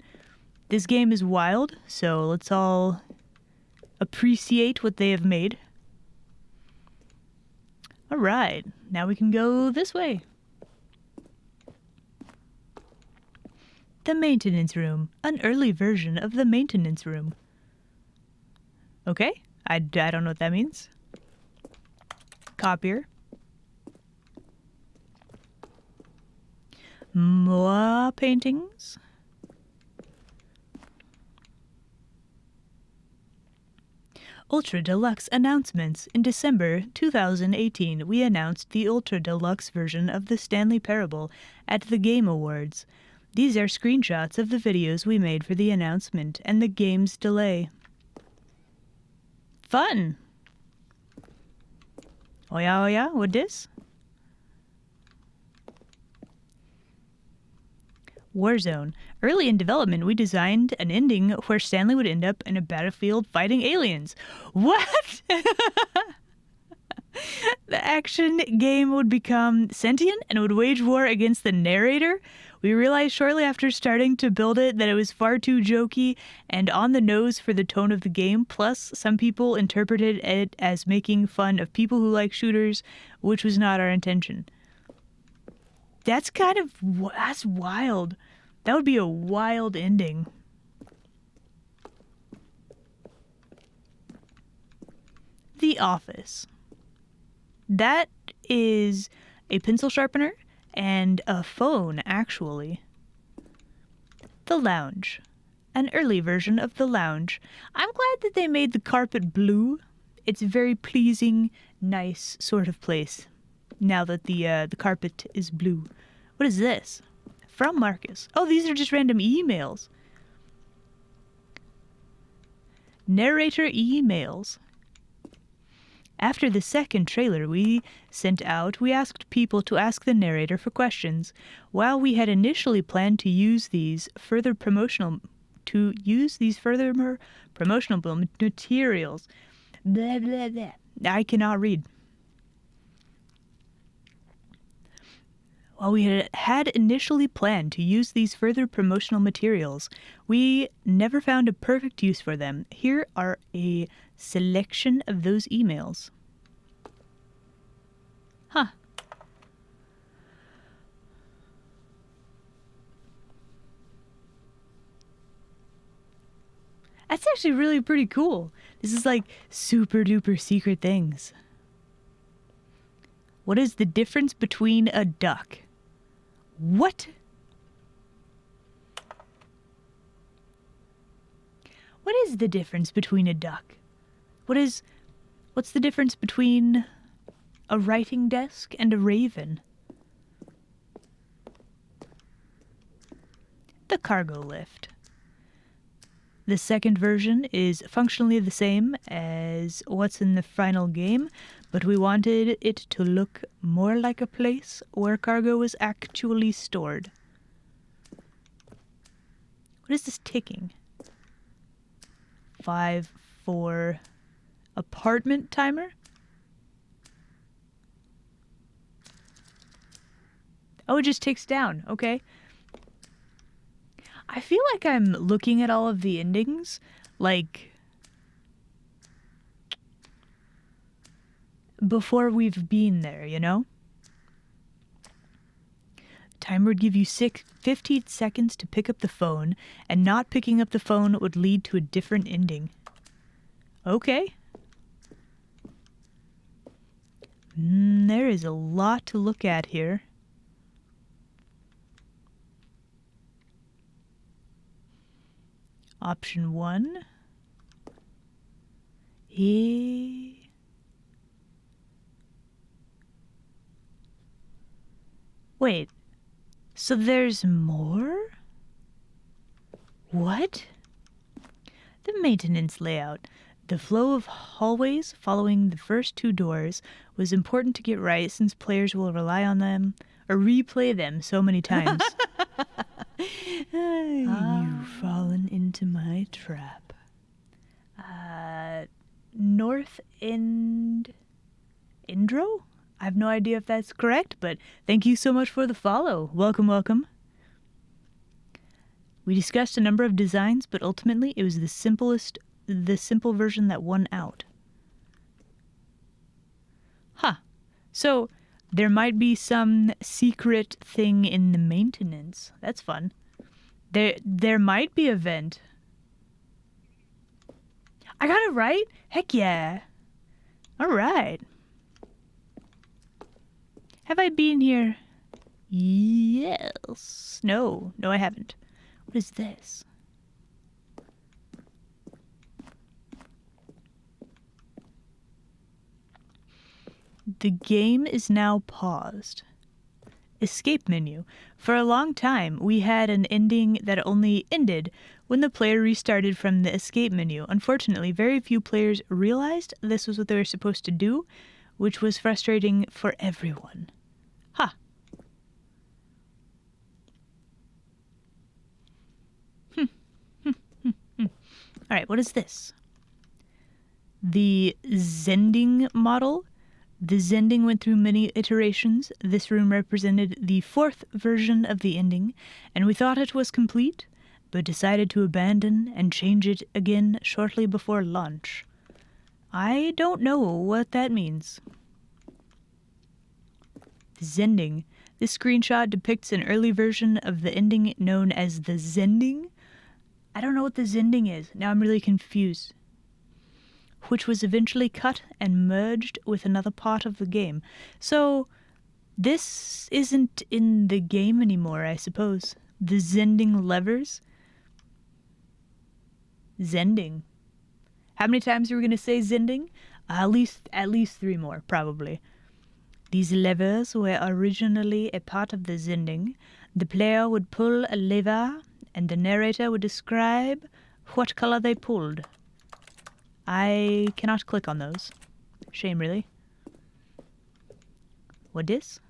Speaker 1: this game is wild, so let's all appreciate what they have made. Alright, now we can go this way. The maintenance room. An early version of the maintenance room. Okay, I don't know what that means. Copier. More paintings. Ultra Deluxe announcements. In December 2018, we announced the Ultra Deluxe version of the Stanley Parable at the Game Awards. These are screenshots of the videos we made for the announcement and the game's delay. Fun! Oh yeah, what this? Warzone. Early in development, we designed an ending where Stanley would end up in a battlefield fighting aliens. What? The action game would become sentient and would wage war against the narrator. We realized shortly after starting to build it that it was far too jokey and on the nose for the tone of the game. Plus, some people interpreted it as making fun of people who like shooters, which was not our intention. That's wild. That would be a wild ending. The Office. That is a pencil sharpener and a phone, actually. The Lounge. An early version of the Lounge. I'm glad that they made the carpet blue. It's a very pleasing, nice sort of place now that the carpet is blue. What is this? From Marcus. Oh, these are just random emails. Narrator emails. After the second trailer we sent out, we asked people to ask the narrator for questions. While we had initially planned to use these further promotional materials. Blah, blah, blah. I cannot read. While we had initially planned to use these further promotional materials, we never found a perfect use for them. Here are a selection of those emails. Huh. That's actually really pretty cool. This is like super duper secret things. What is the difference between a duck? What? What is the difference between a duck? What's the difference between a writing desk and a raven? The cargo lift. The second version is functionally the same as what's in the final game, but we wanted it to look more like a place where cargo was actually stored. What is this ticking? 5, 4... apartment timer? Oh, it just ticks down. Okay. I feel like I'm looking at all of the endings like before we've been there, you know? The timer would give you 15 seconds to pick up the phone, and not picking up the phone would lead to a different ending. Okay. There is a lot to look at here. Option 1. Wait. So there's more? What? The maintenance layout. The flow of hallways following the first 2 doors was important to get right since players will rely on them or replay them so many times. You've fallen into my trap. North End... Indro? I have no idea if that's correct, but thank you so much for the follow. Welcome, welcome. We discussed a number of designs, but ultimately it was the simple version that won out. Huh. So there might be some secret thing in the maintenance. That's fun. There might be a vent. I got it right? Heck yeah. All right. Have I been here? Yes. No, I haven't. What is this? The game is now paused. Escape menu. For a long time, we had an ending that only ended when the player restarted from the escape menu. Unfortunately, very few players realized this was what they were supposed to do, which was frustrating for everyone. Huh. All right, what is this? The Zending model. The Zending went through many iterations. This room represented the 4th version of the ending, and we thought it was complete, but decided to abandon and change it again shortly before launch. I don't know what that means. The Zending. This screenshot depicts an early version of the ending known as the Zending. I don't know what the Zending is. Now I'm really confused. Which was eventually cut and merged with another part of the game. So, this isn't in the game anymore, I suppose. The Zending levers? Zending. How many times are we going to say Zending? At least 3 more, probably. These levers were originally a part of the Zending. The player would pull a lever, and the narrator would describe what color they pulled. I cannot click on those. Shame, really. What this?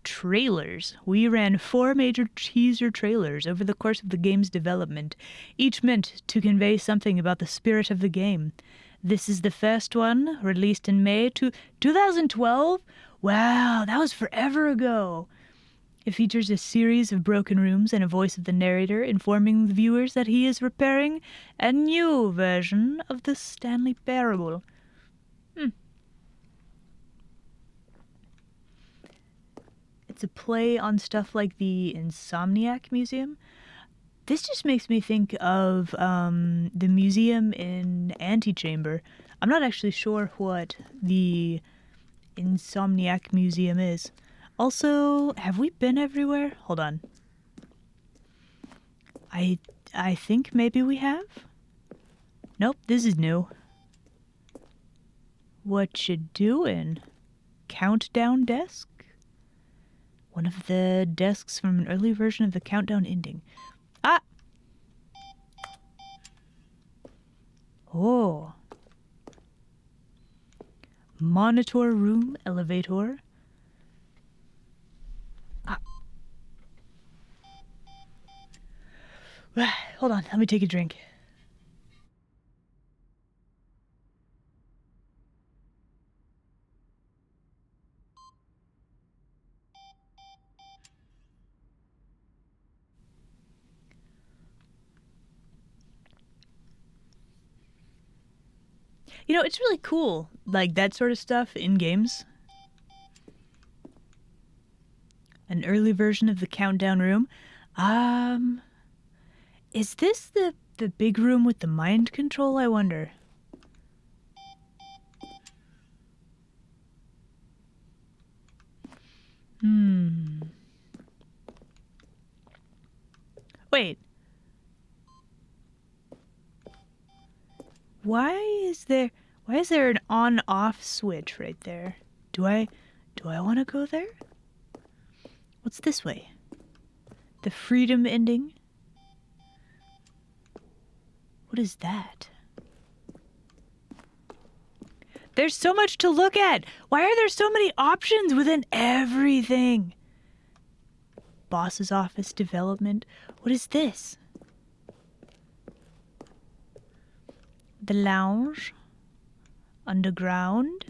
Speaker 1: Trailers. We ran 4 major teaser trailers over the course of the game's development, each meant to convey something about the spirit of the game. This is the first one, released in May 2012? Wow, that was forever ago. It features a series of broken rooms and a voice of the narrator informing the viewers that he is repairing a new version of the Stanley Parable. It's a play on stuff like the Insomniac Museum. This just makes me think of the museum in Antechamber. I'm not actually sure what the Insomniac Museum is. Also, have we been everywhere? Hold on. I think maybe we have? Nope, this is new. What you doing? Countdown desk? One of the desks from an early version of the countdown ending. Ah! Oh. Monitor room, elevator. Ah. Hold on, let me take a drink. You know, it's really cool, like that sort of stuff in games. An early version of the countdown room. Is this the big room with the mind control, I wonder? Wait. Why is there an on-off switch right there? Do I want to go there? What's this way? The freedom ending? What is that? There's so much to look at. Why are there so many options within everything? Boss's office development. What is this? The lounge. Underground.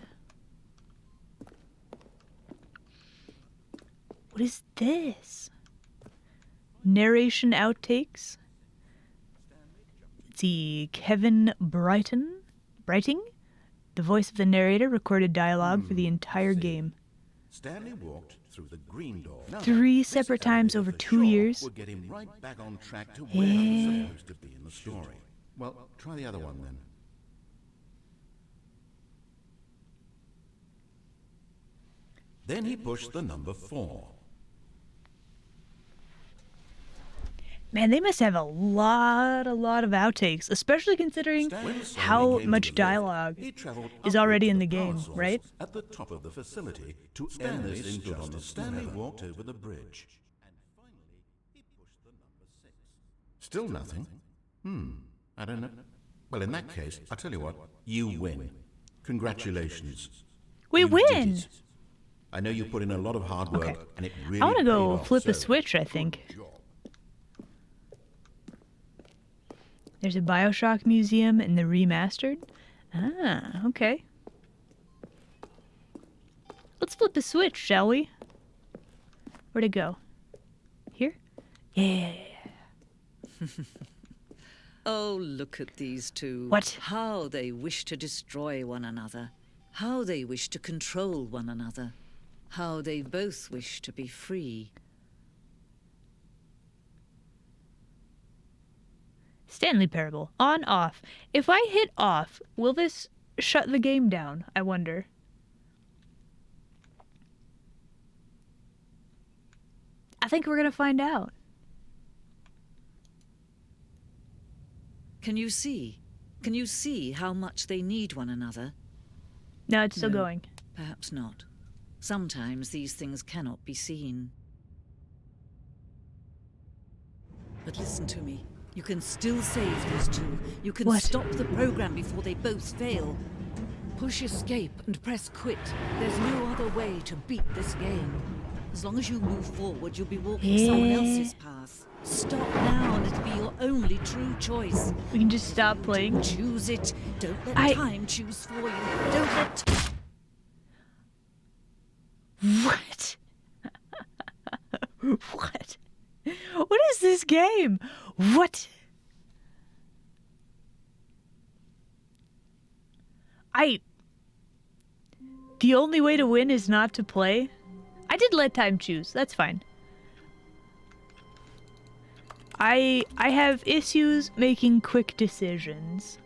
Speaker 1: What is this? Narration outtakes. Let's see. Kevin Brighting, the voice of the narrator, recorded dialogue for the entire game.
Speaker 2: Stanley walked through the green door.
Speaker 1: 3 separate times over 2 years.
Speaker 2: Would get him right back on track to where he was supposed to be in the story. Well, try the other one then. Then he pushed the number 4.
Speaker 1: Man, they must have a lot of outtakes, especially considering how much dialogue is already in the game, right?
Speaker 2: At the top of the facility to Stanley stood on the Stanley walked over the bridge. And finally, he pushed the number 6. Still nothing? I don't know. Well, in that case, I'll tell you what, you win. Congratulations.
Speaker 1: We
Speaker 2: You
Speaker 1: win!
Speaker 2: did it. I know you put in a lot of hard work,
Speaker 1: Okay.
Speaker 2: and it really
Speaker 1: I want to
Speaker 2: paid
Speaker 1: go
Speaker 2: off,
Speaker 1: flip a
Speaker 2: so
Speaker 1: switch, I think.
Speaker 2: good job.
Speaker 1: There's a Bioshock museum in the remastered. Ah, okay. Let's flip a switch, shall we? Where'd it go? Here? Yeah.
Speaker 5: Oh, look at these two.
Speaker 1: What?
Speaker 5: How they wish to destroy one another. How they wish to control one another. How they both wish to be free.
Speaker 1: Stanley Parable. On, off. If I hit off, will this shut the game down, I wonder? I think we're gonna find out.
Speaker 5: Can you see? Can you see how much they need one another?
Speaker 1: No, it's still
Speaker 5: No.
Speaker 1: going.
Speaker 5: Perhaps not. Sometimes these things cannot be seen. But listen to me. You can still save those two. You can
Speaker 1: What?
Speaker 5: stop the program before they both fail. Push escape and press quit. There's no other way to beat this game. As long as you move forward, you'll be walking someone else's path. Stop now and it'll be your only true choice.
Speaker 1: We can just stop playing.
Speaker 5: Choose it. Don't let time choose for you. Don't let...
Speaker 1: What? What? What is this game? What? The only way to win is not to play? I did let time choose. That's fine. I have issues making quick decisions.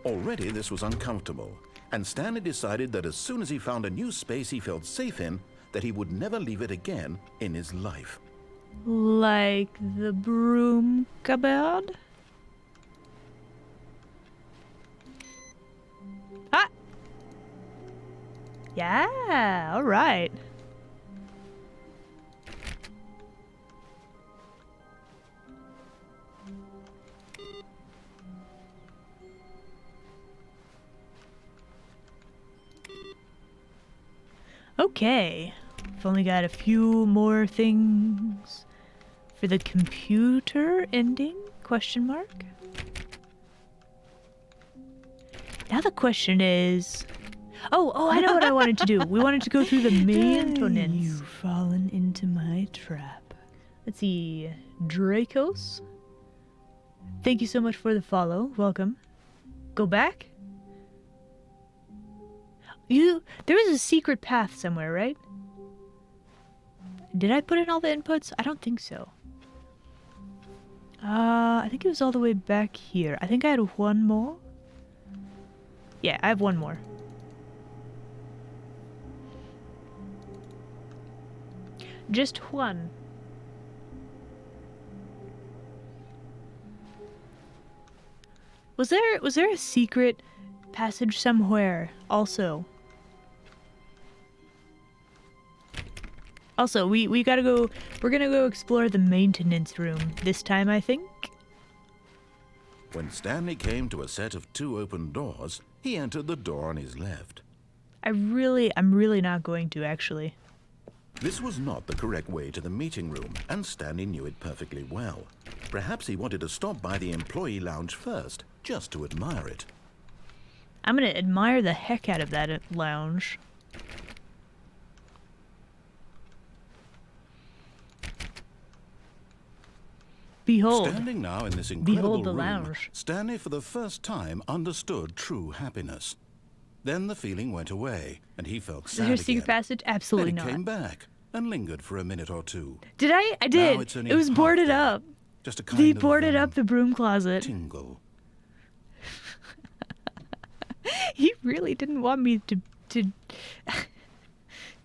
Speaker 3: Already this was uncomfortable, and Stanley decided that as soon as he found a new space he felt safe in, that he would never leave it again in his life.
Speaker 1: Like the broom cupboard? Ah! Yeah, alright. Okay, I've only got a few more things for the computer ending, question mark. Now the question is, oh, I know what I wanted to do. We wanted to go through the maintenance. You've fallen into my trap. Let's see, Dracos. Thank you so much for the follow, welcome. Go back. There is a secret path somewhere, right? Did I put in all the inputs? I don't think so. I think it was all the way back here. I think I had one more. Yeah, I have one more. Just one. Was there a secret passage somewhere also? Also, we gotta go, we're gonna go explore the maintenance room this time, I think.
Speaker 3: When Stanley came to a set of 2 open doors, he entered the door on his left.
Speaker 1: I'm really not going to, actually.
Speaker 3: This was not the correct way to the meeting room, and Stanley knew it perfectly well. Perhaps he wanted to stop by the employee lounge first, just to admire it.
Speaker 1: I'm gonna admire the heck out of that lounge. Behold.
Speaker 3: Standing now in this incredible
Speaker 1: Behold the
Speaker 3: room,
Speaker 1: lounge.
Speaker 3: Stanley for the first time understood true happiness. Then the feeling went away, and he felt
Speaker 1: Is
Speaker 3: sad
Speaker 1: there a
Speaker 3: again.
Speaker 1: secret passage? Absolutely
Speaker 3: Then it
Speaker 1: not.
Speaker 3: came back and lingered for a minute or two.
Speaker 1: Did I? I
Speaker 3: Now
Speaker 1: did.
Speaker 3: it's only
Speaker 1: It was
Speaker 3: half
Speaker 1: boarded
Speaker 3: there.
Speaker 1: up.
Speaker 3: Just a kind
Speaker 1: They
Speaker 3: of
Speaker 1: boarded up the broom closet.
Speaker 3: tingle.
Speaker 1: He really didn't want me to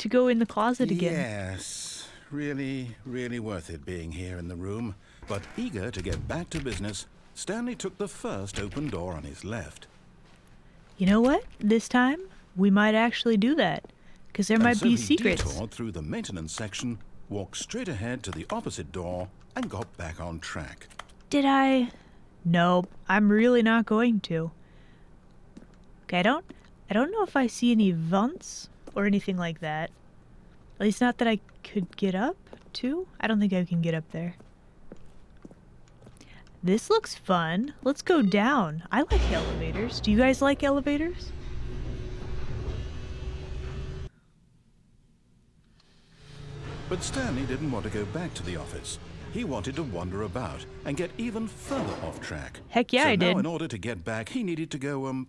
Speaker 1: go in the closet again.
Speaker 3: Yes, really worth it being here in the room. But eager to get back to business, Stanley took the first open door on his left.
Speaker 1: You know what? This time, we might actually do that. Because there might
Speaker 3: So
Speaker 1: be
Speaker 3: he
Speaker 1: secrets.
Speaker 3: detoured through the maintenance section, walked straight ahead to the opposite door, and got back on track.
Speaker 1: Did I? Nope. I'm really not going to. Okay, I don't know if I see any vents or anything like that. At least not that I could get up to. I don't think I can get up there. This looks fun. Let's go down. I like elevators. Do you guys like elevators?
Speaker 3: But Stanley didn't want to go back to the office. He wanted to wander about and get even further off track.
Speaker 1: Heck yeah,
Speaker 3: so
Speaker 1: I
Speaker 3: now
Speaker 1: did.
Speaker 3: in order to get back, he needed to go,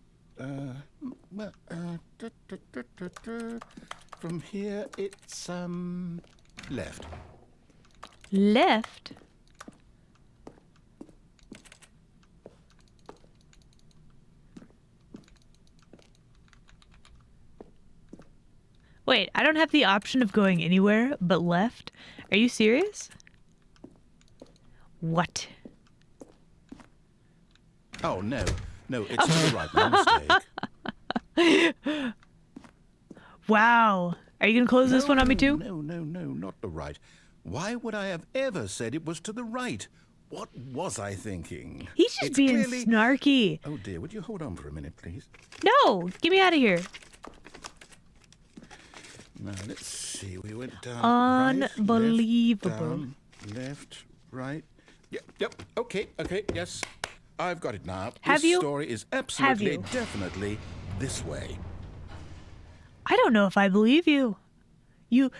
Speaker 3: from here, it's, left.
Speaker 1: Left? Wait, I don't have the option of going anywhere but left? Are you serious? What?
Speaker 3: Oh, no, it's not the right one, mistake.
Speaker 1: Wow. Are you gonna close this one on me too?
Speaker 3: No, not the right. Why would I have ever said it was to the right? What was I thinking?
Speaker 1: He's just
Speaker 3: It's
Speaker 1: being
Speaker 3: clearly...
Speaker 1: snarky.
Speaker 3: Oh dear, would you hold on for a minute, please?
Speaker 1: No, get me out of here.
Speaker 3: Now, let's see. We went down.
Speaker 1: Unbelievable.
Speaker 3: Right, left, right. Yep. Okay. Yes, I've got it now.
Speaker 1: Have
Speaker 3: this
Speaker 1: you?
Speaker 3: story is absolutely, definitely this way.
Speaker 1: I don't know if I believe you. You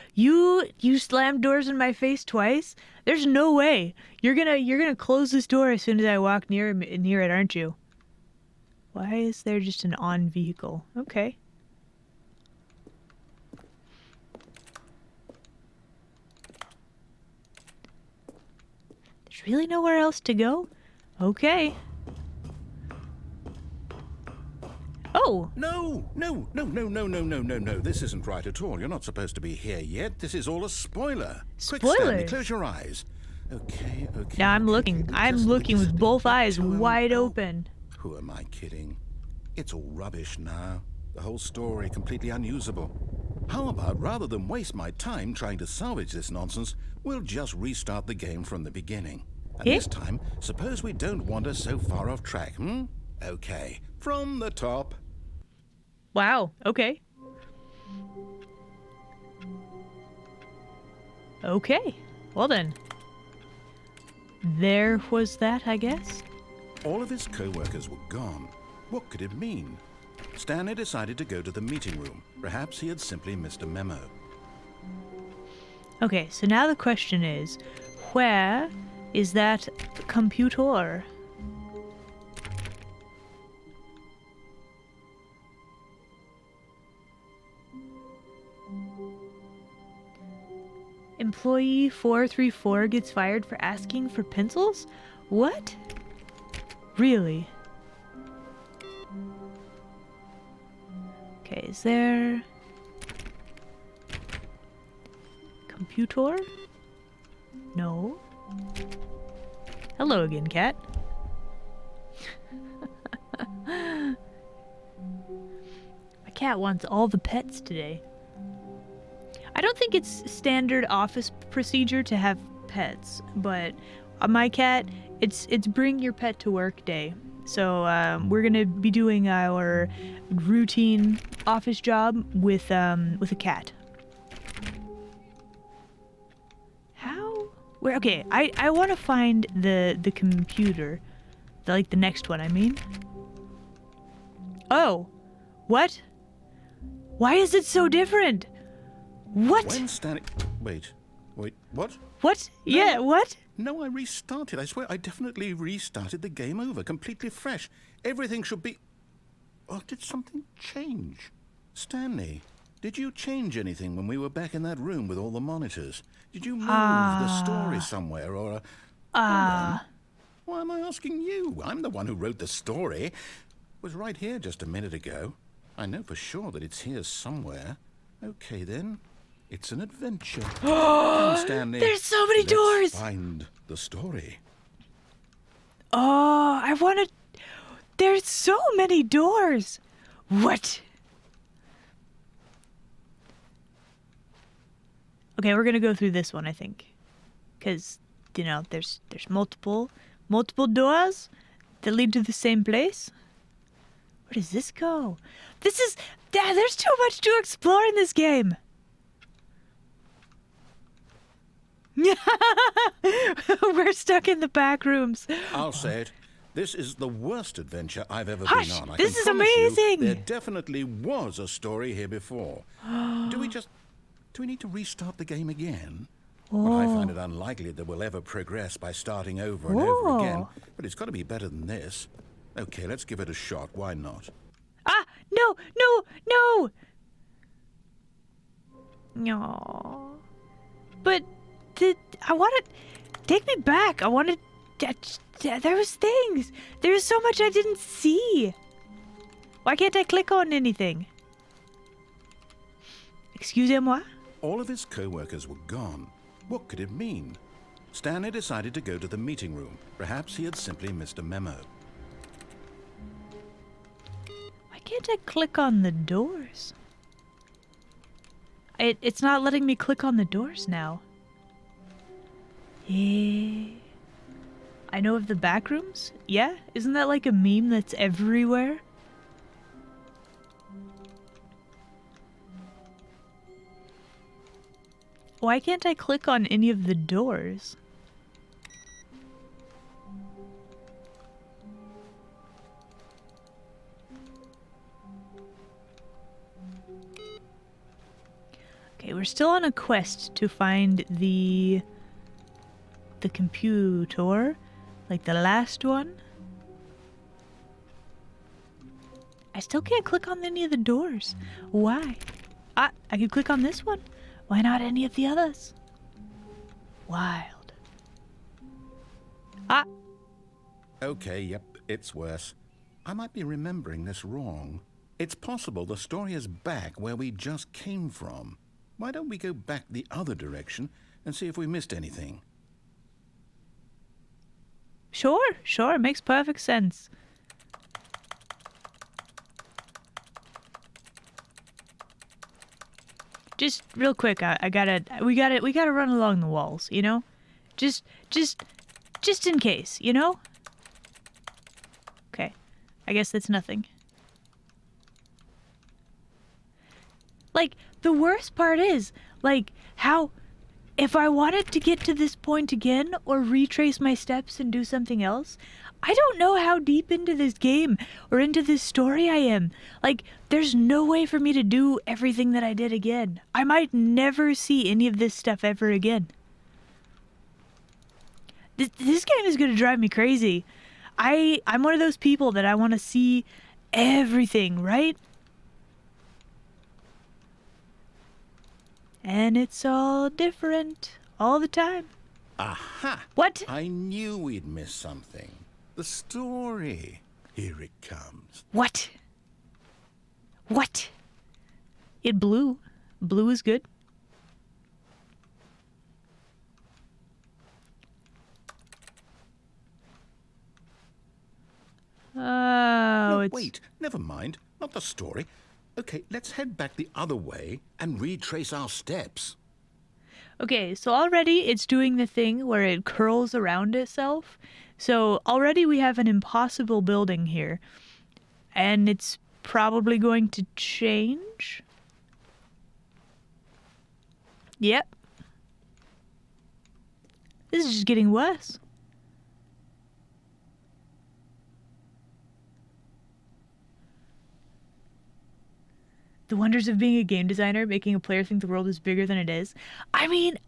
Speaker 1: slammed doors in my face twice. There's no way. You're gonna close this door as soon as I walk near it, aren't you? Why is there just an on vehicle? Okay. There's really nowhere else to go? Okay. Oh!
Speaker 3: No. This isn't right at all. You're not supposed to be here yet. This is all a spoiler. Quick, Stanley,
Speaker 1: Spoilers?
Speaker 3: close your eyes. Okay.
Speaker 1: Now I'm looking. I'm looking with both eyes wide open.
Speaker 3: Who am I kidding? It's all rubbish now. The whole story completely unusable. How about, rather than waste my time trying to salvage this nonsense, we'll just restart the game from the beginning. And
Speaker 1: Yeah?
Speaker 3: this time, suppose we don't wander so far off track, Okay, from the top.
Speaker 1: Wow. Okay. Okay. Well then. There was that, I guess.
Speaker 3: All of his co-workers were gone. What could it mean? Stanley decided to go to the meeting room. Perhaps he had simply missed a memo.
Speaker 1: Okay, so now the question is, where is that computer? Employee 434 gets fired for asking for pencils? What? Really? Okay, is there... computer? No. Hello again, cat. My cat wants all the pets today. I don't think it's standard office procedure to have pets, but my cat, it's bring your pet to work day. So we're gonna be doing our routine office job with a cat. How? Where? Okay, I want to find the computer, the next one. I mean. Oh, what? Why is it so different? What?
Speaker 3: When Stanley... Wait, what?
Speaker 1: What? Yeah, what?
Speaker 3: No, I restarted. I swear, I definitely restarted the game over, completely fresh. Everything should be... Oh, did something change? Stanley, did you change anything when we were back in that room with all the monitors? Did you move the story somewhere, or... Why am I asking you? I'm the one who wrote the story. It was right here just a minute ago. I know for sure that it's here somewhere. Okay, then. It's an adventure. Come, Stanley.
Speaker 1: There's so many
Speaker 3: Let's
Speaker 1: doors.
Speaker 3: find the story.
Speaker 1: Oh, I want to... There's so many doors. What? Okay, we're going to go through this one, I think. Because, there's multiple doors that lead to the same place. Where does this go? There's too much to explore in this game. We're stuck in the back rooms.
Speaker 3: I'll say it. This is the worst adventure I've ever
Speaker 1: Hush,
Speaker 3: been on. I
Speaker 1: this
Speaker 3: can
Speaker 1: is
Speaker 3: promise you
Speaker 1: amazing.
Speaker 3: there definitely was a story here before. Do we need to restart the game again? Well, I find it unlikely that we'll ever progress by starting over and over again. But it's got to be better than this. Okay, let's give it a shot. Why not?
Speaker 1: Ah, no. No. But I want to take me back. I want to. There was things. There was so much I didn't see. Why can't I click on anything? Excusez-moi?
Speaker 3: All of his co-workers were gone. What could it mean? Stanley decided to go to the meeting room. Perhaps he had simply missed a memo.
Speaker 1: Why can't I click on the doors? It's not letting me click on the doors now. Yeah. I know of the back rooms. Yeah? Isn't that like a meme that's everywhere? Why can't I click on any of the doors? Okay, we're still on a quest to find the computer, like the last one. I still can't click on any of the doors. Why? I could click on this one. Why not any of the others? Wild.
Speaker 3: Okay, yep, it's worse. I might be remembering this wrong. It's possible the story is back where we just came from. Why don't we go back the other direction and see if we missed anything?
Speaker 1: Sure, makes perfect sense. Just real quick, we gotta run along the walls, you know? Just in case, you know? Okay, I guess that's nothing. Like, the worst part is, like, how... If I wanted to get to this point again, or retrace my steps and do something else, I don't know how deep into this game, or into this story I am. Like, there's no way for me to do everything that I did again. I might never see any of this stuff ever again. This game is gonna drive me crazy. I'm one of those people that I want to see everything, right? And it's all different all the time.
Speaker 3: Aha!
Speaker 1: What?
Speaker 3: I knew we'd miss something. The story. Here it comes.
Speaker 1: What? What? It blew. Blue is good. Oh,
Speaker 3: No,
Speaker 1: it's...
Speaker 3: wait, never mind. Not the story. Okay, let's head back the other way and retrace our steps.
Speaker 1: Okay, so already it's doing the thing where it curls around itself. So already we have an impossible building here. And it's probably going to change. Yep. This is just getting worse. The wonders of being a game designer, making a player think the world is bigger than it is. I mean,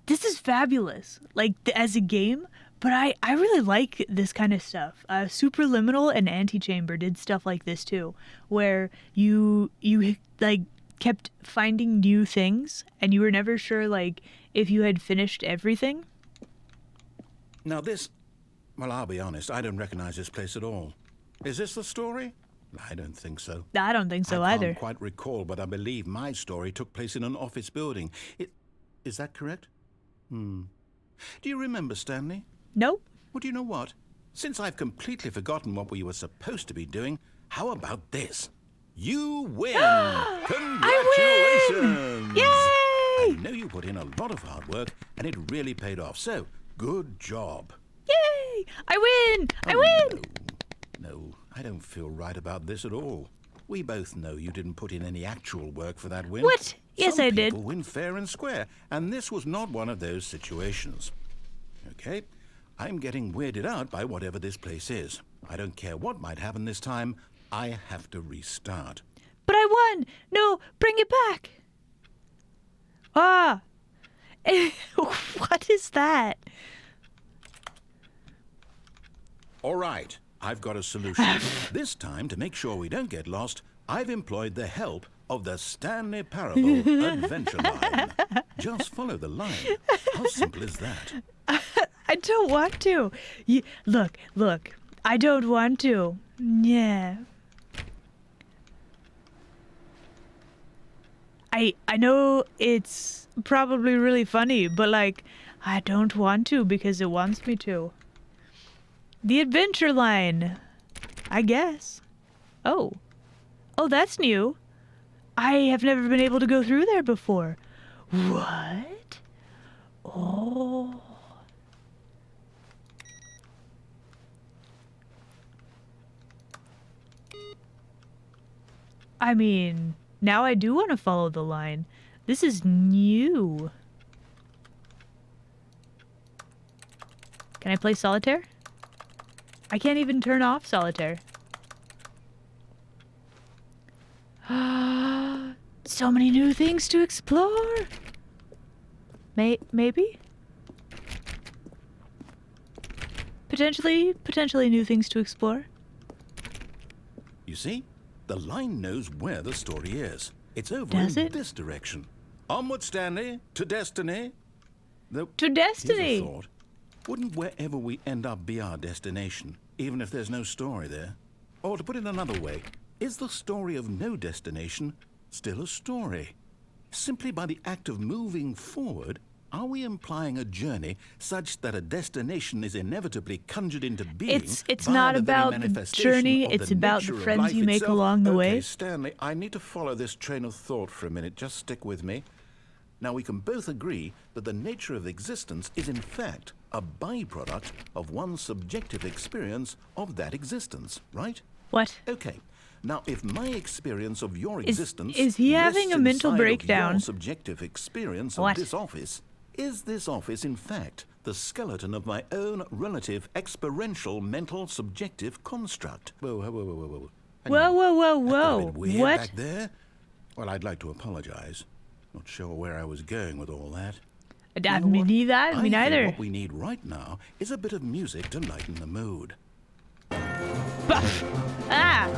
Speaker 1: this is fabulous, like, as a game, but I really like this kind of stuff. Superliminal and Antichamber did stuff like this too, where you like, kept finding new things, and you were never sure, like, if you had finished everything.
Speaker 3: Now this... Well, I'll be honest, I don't recognize this place at all. Is this the story? I don't think so.
Speaker 1: I don't think so
Speaker 3: I
Speaker 1: either.
Speaker 3: can't quite recall, but I believe my story took place in an office building. Is that correct? Do you remember, Stanley?
Speaker 1: Nope.
Speaker 3: Well, do you know what? Since I've completely forgotten what we were supposed to be doing, how about this? You win! Congratulations!
Speaker 1: I win! Yay!
Speaker 3: I know you put in a lot of hard work, and it really paid off. So, good job.
Speaker 1: Yay! I win! I win!
Speaker 3: No, I don't feel right about this at all. We both know you didn't put in any actual work for that win.
Speaker 1: What? Yes, I did.
Speaker 3: Some people win fair and square, and this was not one of those situations. Okay, I'm getting weirded out by whatever this place is. I don't care what might happen this time. I have to restart.
Speaker 1: But I won! No, bring it back! Ah! What is that?
Speaker 3: All right, I've got a solution. This time, to make sure we don't get lost, I've employed the help of the Stanley Parable Adventure Line. Just follow the line. How simple is that?
Speaker 1: I don't want to. Look. I don't want to. Yeah. I know it's probably really funny, but, like, I don't want to because it wants me to. The adventure line, I guess. Oh, that's new. I have never been able to go through there before. What? Oh. I mean, now I do want to follow the line. This is new. Can I play solitaire? I can't even turn off solitaire. So many new things to explore. Maybe? Potentially new things to explore.
Speaker 2: You see? The line knows where the story is. It's over
Speaker 1: Does
Speaker 2: in
Speaker 1: it?
Speaker 2: this direction. Onward, Stanley, to destiny. Though,
Speaker 1: To
Speaker 2: here's
Speaker 1: destiny.
Speaker 2: a thought. Wouldn't wherever we end up be our destination, even if there's no story there? Or to put it another way, is the story of no destination still a story? Simply by the act of moving forward, are we implying a journey such that a destination is inevitably conjured into being?
Speaker 1: It's
Speaker 2: by
Speaker 1: not
Speaker 2: the very
Speaker 1: about the
Speaker 2: manifestation
Speaker 1: journey,
Speaker 2: of
Speaker 1: it's
Speaker 2: the
Speaker 1: about
Speaker 2: nature
Speaker 1: the
Speaker 2: of
Speaker 1: friends
Speaker 2: life
Speaker 1: you make
Speaker 2: itself?
Speaker 1: along the
Speaker 2: Okay,
Speaker 1: way.
Speaker 2: Stanley, I need to follow this train of thought for a minute. Just stick with me. Now, we can both agree that the nature of existence is in fact a byproduct of one's subjective experience of that existence, right?
Speaker 1: What?
Speaker 2: Okay. Now, if my experience of your
Speaker 1: Is
Speaker 2: existence
Speaker 1: he having
Speaker 2: rests
Speaker 1: a mental
Speaker 2: inside of
Speaker 1: breakdown?
Speaker 2: your subjective experience
Speaker 1: What?
Speaker 2: of this office, is this office in fact the skeleton of my own relative experiential mental subjective construct? Whoa. Hang
Speaker 1: Whoa,
Speaker 2: on.
Speaker 1: whoa,
Speaker 2: That got a
Speaker 1: whoa.
Speaker 2: bit weird
Speaker 1: What?
Speaker 2: back there. Well, I'd like to apologize. Not sure where I was going with all that.
Speaker 1: I
Speaker 2: You know
Speaker 1: me
Speaker 2: what?
Speaker 1: neither.
Speaker 2: I
Speaker 1: Me
Speaker 2: think
Speaker 1: neither.
Speaker 2: what we need right now is a bit of music to lighten the mood.
Speaker 1: Buff. Ah.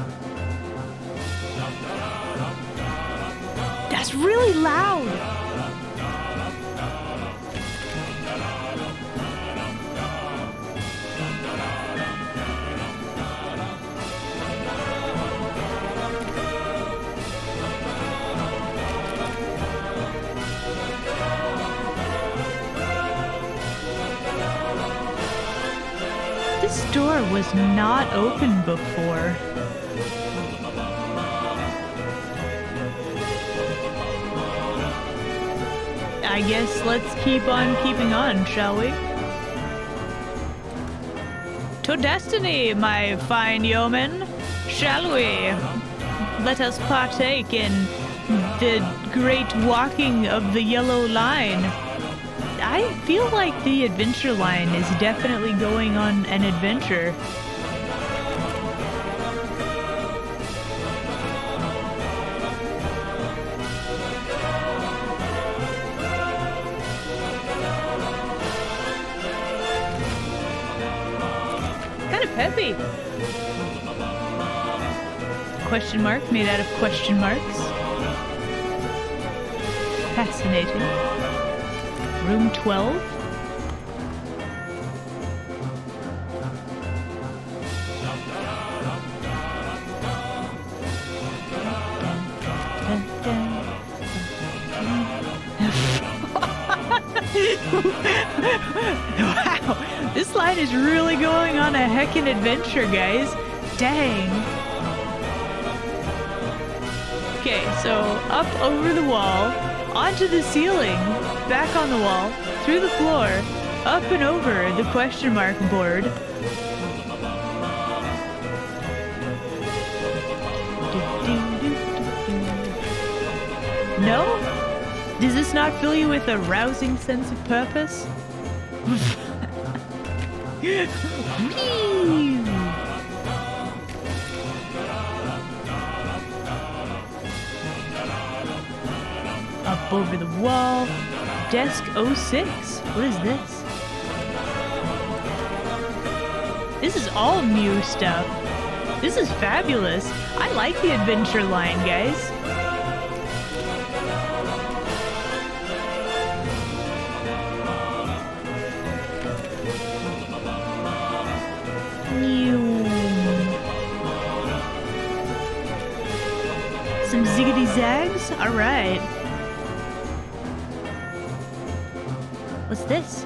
Speaker 1: That's really loud. This door was not open before. I guess let's keep on keeping on, shall we? To destiny, my fine yeoman, shall we? Let us partake in the great walking of the yellow line. I feel like the adventure line is definitely going on an adventure. Kind of peppy. Question mark made out of question marks. Fascinating. Room 12. Wow, this line is really going on a heckin' adventure, guys. Dang. Okay, so up over the wall, onto the ceiling, back on the wall, through the floor, up and over the question mark board. No? Does this not fill you with a rousing sense of purpose? Whee! Up over the wall. Desk 06. What is this? This is all new stuff. This is fabulous. I like the adventure line, guys. Some ziggity zags? Alright. What's this?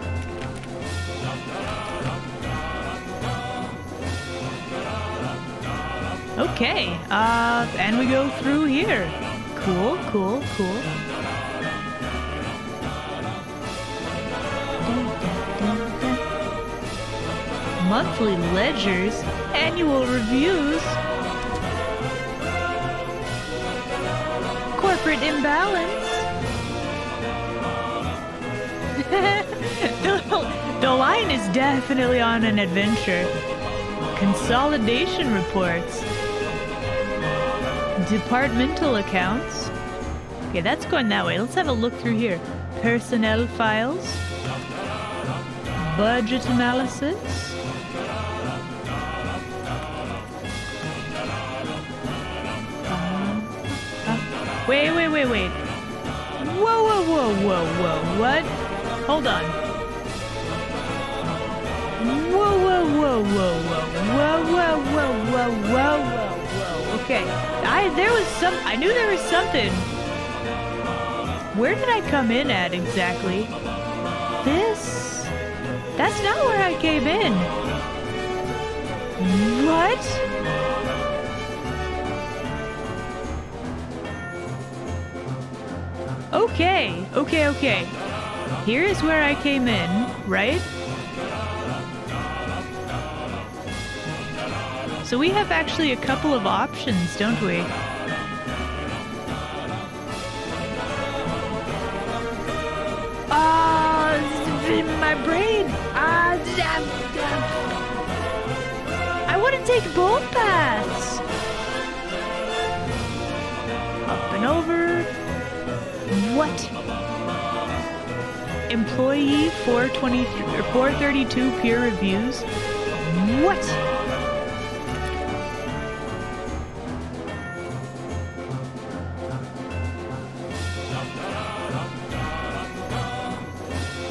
Speaker 1: Okay, and we go through here. Cool. Monthly ledgers, annual reviews. secret imbalance. The line is definitely on an adventure. Consolidation reports. Departmental accounts. Okay, that's going that way. Let's have a look through here. Personnel files. Budget analysis. Wait. Whoa. What? Hold on. Whoa. Okay. I knew there was something. Where did I come in at exactly? That's not where I came in. What? Okay. Here is where I came in, right? So we have actually a couple of options, don't we? My brain. I want to take both paths. Up and over. What? Employee 432 peer reviews. What?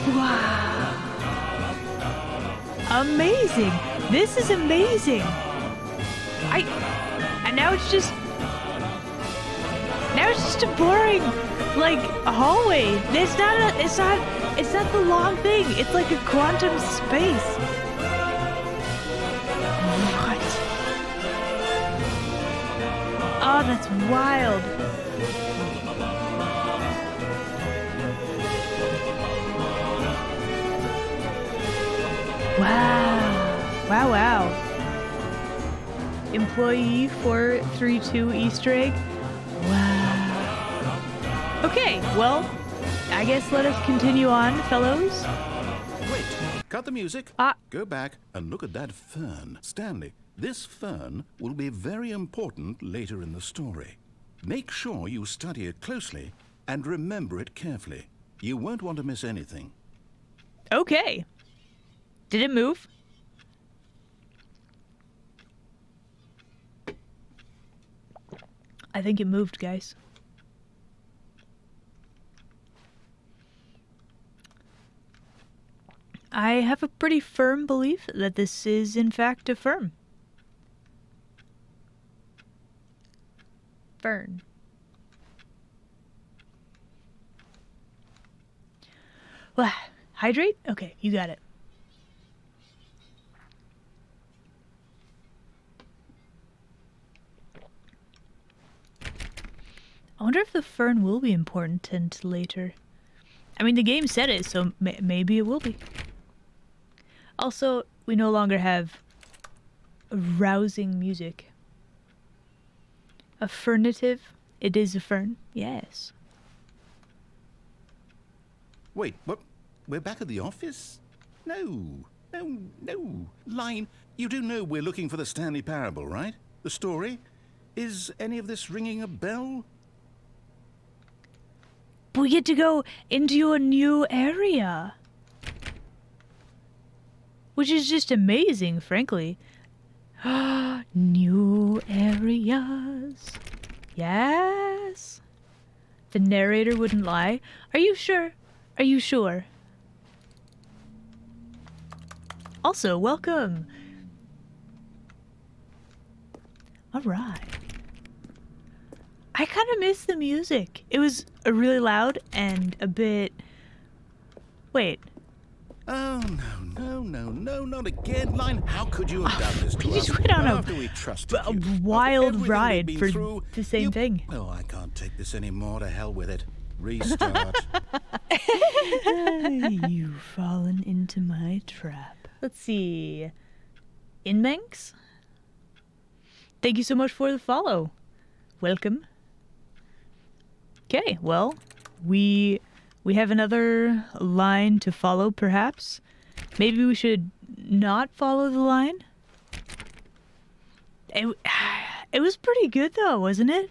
Speaker 1: Wow. Amazing. This is amazing. And now it's just a boring a hallway. It's not the long thing. It's like a quantum space. What? Oh, that's wild. Wow. Employee 432 Easter egg. Wow. Okay, well, I guess let us continue on, fellows.
Speaker 2: Wait, cut the music. Go back and look at that fern. Stanley, this fern will be very important later in the story. Make sure you study it closely and remember it carefully. You won't want to miss anything.
Speaker 1: Okay. Did it move? I think it moved, guys. I have a pretty firm belief that this is, in fact, a fern. Fern. Well, hydrate? Okay, you got it. I wonder if the fern will be important later. I mean, the game said it, so maybe it will be. Also, we no longer have rousing music. Affirmative. It is a fern. Yes.
Speaker 2: Wait, what? We're back at the office? No. Line, you do know we're looking for the Stanley Parable, right? The story? Is any of this ringing a bell?
Speaker 1: We get to go into a new area. Which is just amazing, frankly. New areas. Yes. The narrator wouldn't lie. Are you sure? Are you sure? Also, welcome. All right. I kind of miss the music. It was really loud and a bit... Wait.
Speaker 2: Oh, no, not again. Line, how could you have done this to
Speaker 1: We
Speaker 2: us?
Speaker 1: just went on
Speaker 2: After we trusted
Speaker 1: a
Speaker 2: you,
Speaker 1: wild
Speaker 2: after everything
Speaker 1: ride
Speaker 2: we've
Speaker 1: for
Speaker 2: been through,
Speaker 1: the same thing.
Speaker 2: Oh, I can't take this anymore. To hell with it. Restart.
Speaker 1: You've fallen into my trap. Let's see. Inbanks? Thank you so much for the follow. Welcome. Okay, well, we have another line to follow, perhaps. Maybe we should not follow the line? It was pretty good, though, wasn't it?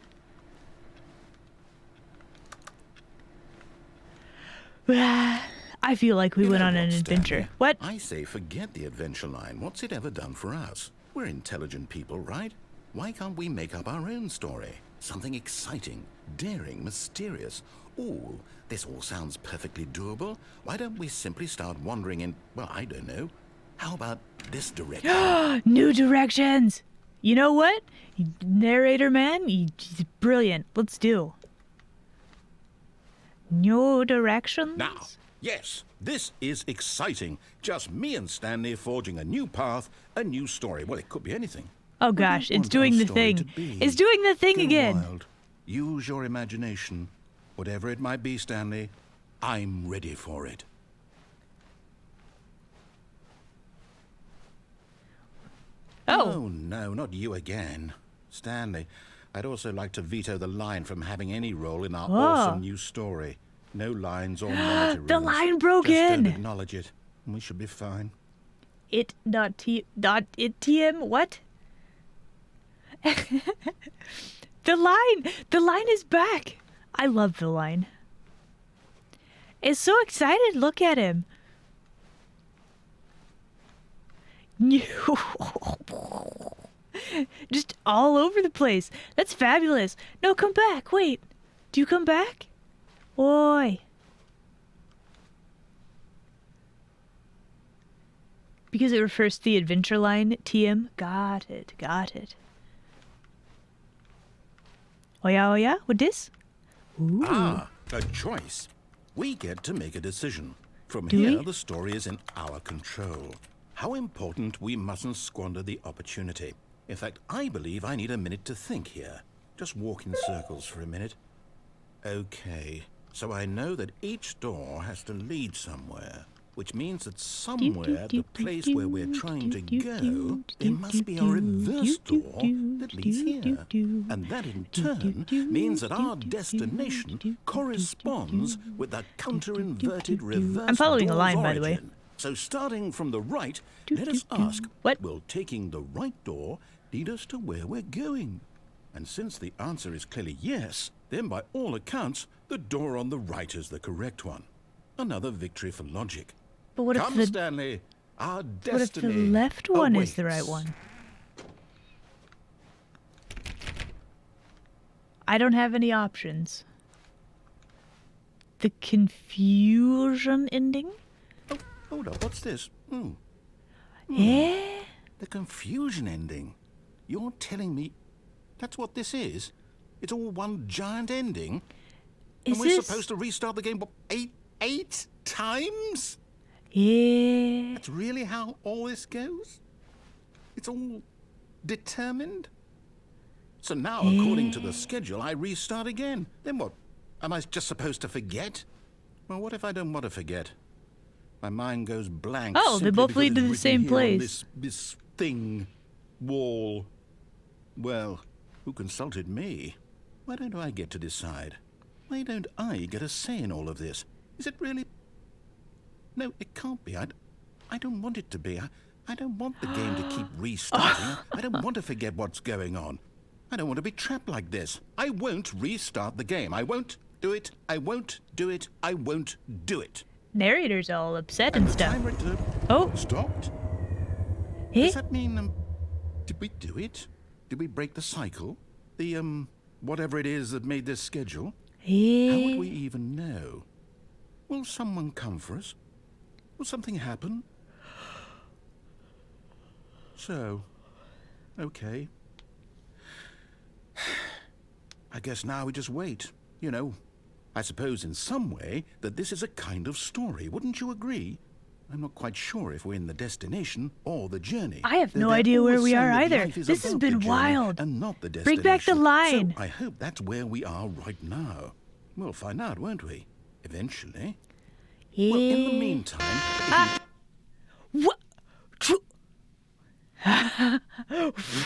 Speaker 1: I feel like we went on an adventure.
Speaker 3: Stanley?
Speaker 1: What?
Speaker 3: I say forget the adventure line. What's it ever done for us? We're intelligent people, right? Why can't we make up our own story? Something exciting, daring, mysterious. Ooh, this all sounds perfectly doable. Why don't we simply start wandering in, well, I don't know. How about this direction?
Speaker 1: New directions! You know what? Narrator man, he's brilliant. Let's do. New directions?
Speaker 3: Now, yes, this is exciting. Just me and Stanley forging a new path, a new story. Well, it could be anything.
Speaker 1: Oh gosh, it's doing the thing. It's doing the thing
Speaker 3: Go
Speaker 1: again.
Speaker 3: wild. Use your imagination. Whatever it might be, Stanley, I'm ready for it.
Speaker 1: Oh.
Speaker 3: No, not you again. Stanley, I'd also like to veto the line from having any role in our awesome new story. No lines or monitor
Speaker 1: The
Speaker 3: rules.
Speaker 1: line broke
Speaker 3: Just
Speaker 1: in.
Speaker 3: don't acknowledge it, and we should be fine.
Speaker 1: TM what? The line is back. I love the line. It's so excited. Look at him. Just all over the place. That's fabulous. No, come back. Wait. Do you come back? Oi. Because it refers to the adventure line, TM. Got it. Oh yeah? What this? Ooh.
Speaker 3: Ah, a choice. We get to make a decision. From
Speaker 1: Do
Speaker 3: here,
Speaker 1: we?
Speaker 3: the story is in our control. How important, we mustn't squander the opportunity. In fact, I believe I need a minute to think here. Just walk in circles for a minute. Okay, so I know that each door has to lead somewhere, which means that somewhere, the place where we're trying to go, there must be a reverse door that leads here. And that in turn means that our destination corresponds with the counter-inverted reverse
Speaker 1: I'm following a
Speaker 3: door's
Speaker 1: line, by the way.
Speaker 3: origin. So starting from the right, let us ask,
Speaker 1: What?
Speaker 3: will taking the right door lead us to where we're going? And since the answer is clearly yes, then by all accounts, the door on the right is the correct one. Another victory for logic.
Speaker 1: But what if
Speaker 3: Come,
Speaker 1: the
Speaker 3: Stanley, our
Speaker 1: what if
Speaker 3: destiny
Speaker 1: the left one is the
Speaker 3: awaits.
Speaker 1: right one? I don't have any options. The confusion ending?
Speaker 3: Oh, hold up, what's this?
Speaker 1: Eh?
Speaker 3: The confusion ending. You're telling me that's what this is? It's all one giant ending?
Speaker 1: Is
Speaker 3: and we're
Speaker 1: this?
Speaker 3: supposed to restart the game, what, eight times?
Speaker 1: Yeah.
Speaker 3: That's really how all this goes? It's all determined? So now, according to the schedule, I restart again. Then what? Am I just supposed to forget? Well, what if I don't want to forget? My mind goes blank.
Speaker 1: Oh, they
Speaker 3: simply
Speaker 1: both
Speaker 3: because
Speaker 1: lead to
Speaker 3: it's
Speaker 1: the
Speaker 3: written
Speaker 1: same
Speaker 3: here on
Speaker 1: place.
Speaker 3: This thing, wall. Well, who consulted me? Why don't I get to decide? Why don't I get a say in all of this? Is it really? No, it can't be. I don't want it to be. I don't want the game to keep restarting. I don't want to forget what's going on. I don't want to be trapped like this. I won't restart the game. I won't do it. I won't do it. I won't do it.
Speaker 1: Narrator's all upset and
Speaker 3: The
Speaker 1: stuff.
Speaker 3: timer
Speaker 1: Oh.
Speaker 3: stopped.
Speaker 1: Eh?
Speaker 3: Does that mean, did we do it? Did we break the cycle? The, whatever it is that made this schedule? How would we even know? Will someone come for us? Will something happen? So, okay. I guess now we just wait. You know, I suppose in some way that this is a kind of story. Wouldn't you agree? I'm not quite sure if we're in the destination or the journey.
Speaker 1: I have
Speaker 3: Though
Speaker 1: no
Speaker 3: they're
Speaker 1: idea where
Speaker 3: always
Speaker 1: we
Speaker 3: saying
Speaker 1: are
Speaker 3: that
Speaker 1: either.
Speaker 3: life is
Speaker 1: This has
Speaker 3: about
Speaker 1: been
Speaker 3: the journey
Speaker 1: wild.
Speaker 3: and not the
Speaker 1: Bring back the
Speaker 3: destination.
Speaker 1: line.
Speaker 3: So I hope that's where we are right now. We'll find out, won't we? Eventually. Well, in the meantime...
Speaker 1: What?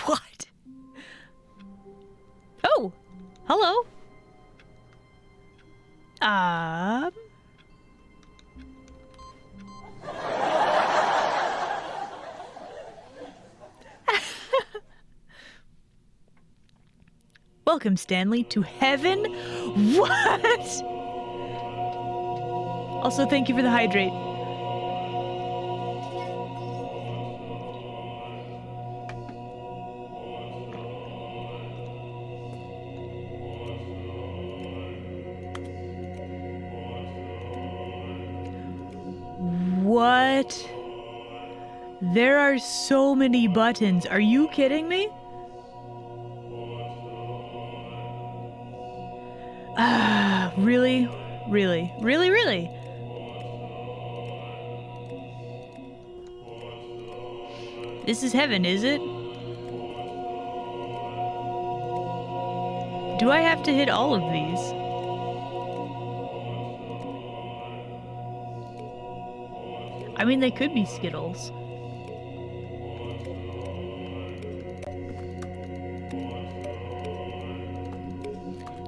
Speaker 1: What? Oh, hello. Welcome, Stanley, to heaven? What? Also, thank you for the hydrate. What? There are so many buttons. Are you kidding me? Ah, really? Really? Really, really? This is heaven, is it? Do I have to hit all of these? I mean, they could be Skittles.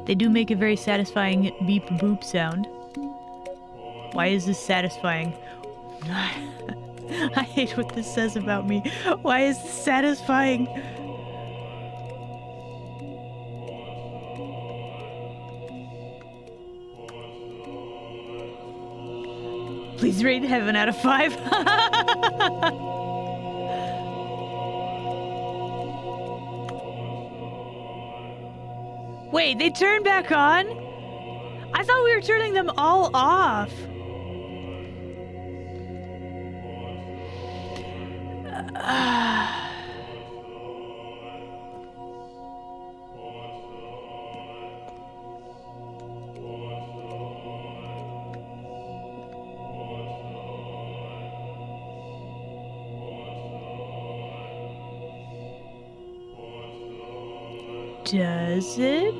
Speaker 1: They do make a very satisfying beep boop sound. Why is this satisfying? I hate what this says about me. Why is this satisfying? Please rate heaven out of 5. Wait, they turned back on? I thought we were turning them all off. Does it?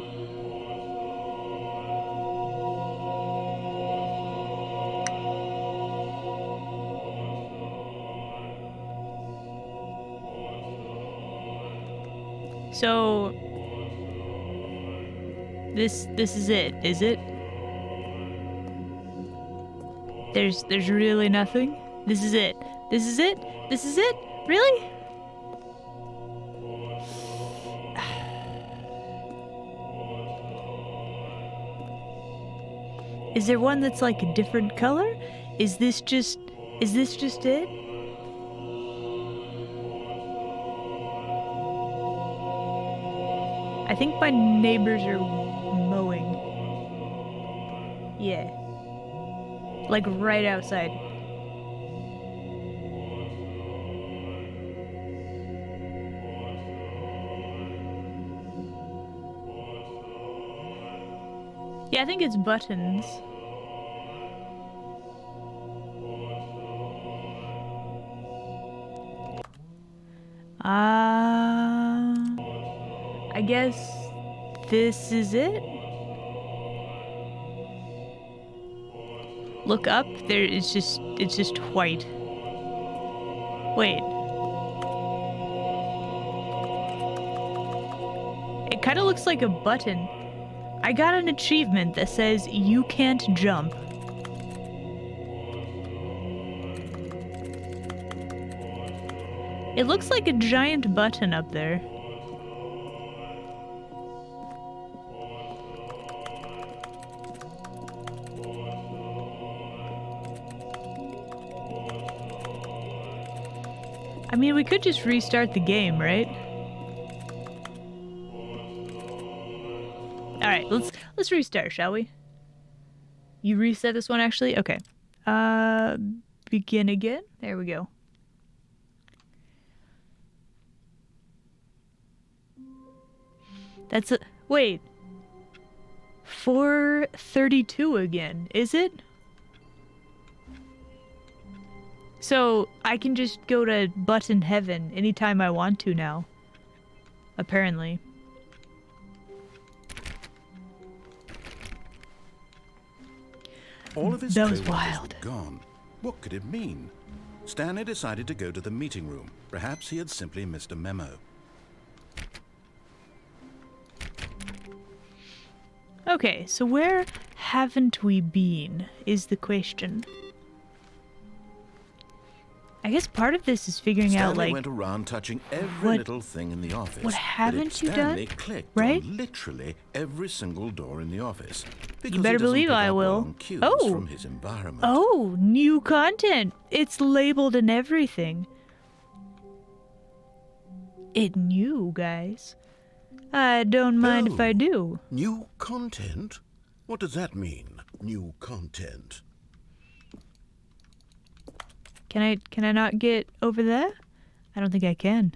Speaker 1: So this is it, is it? There's really nothing? This is it. This is it? This is it? Really? Is there one that's like a different color? Is this just it? I think my neighbors are mowing. Yeah. Like right outside. Yeah, I think it's buttons. I guess this is it. Look up. There, it's just white. Wait. It kind of looks like a button. I got an achievement that says you can't jump. It looks like a giant button up there. I mean, we could just restart the game, right? Alright, let's restart, shall we? You reset this one, actually? Okay. Begin again? There we go. That's a... Wait. 432 again, is it? So, I can just go to button heaven anytime I want to now. Apparently.
Speaker 2: All of his
Speaker 1: That was
Speaker 2: co-workers
Speaker 1: wild.
Speaker 2: were gone. What could it mean? Stanley decided to go to the meeting room. Perhaps he had simply missed a memo.
Speaker 1: Okay, so where haven't we been, is the question. I guess part of this is figuring
Speaker 3: Stanley
Speaker 1: out, like,
Speaker 3: went around touching every
Speaker 1: what-
Speaker 3: little thing in the office.
Speaker 1: what
Speaker 3: but
Speaker 1: haven't you
Speaker 3: Stanley
Speaker 1: done?
Speaker 3: clicked
Speaker 1: Right?
Speaker 3: on literally every single door in the office. Because
Speaker 1: You better
Speaker 3: he doesn't
Speaker 1: believe
Speaker 3: pick
Speaker 1: I
Speaker 3: up
Speaker 1: will.
Speaker 3: on cues
Speaker 1: Oh.
Speaker 3: from his environment.
Speaker 1: Oh, new content. It's labeled and everything. It new, guys. I don't mind if I
Speaker 3: Oh.
Speaker 1: do.
Speaker 3: New content? What does that mean, new content?
Speaker 1: Can I not get over there? I don't think I can.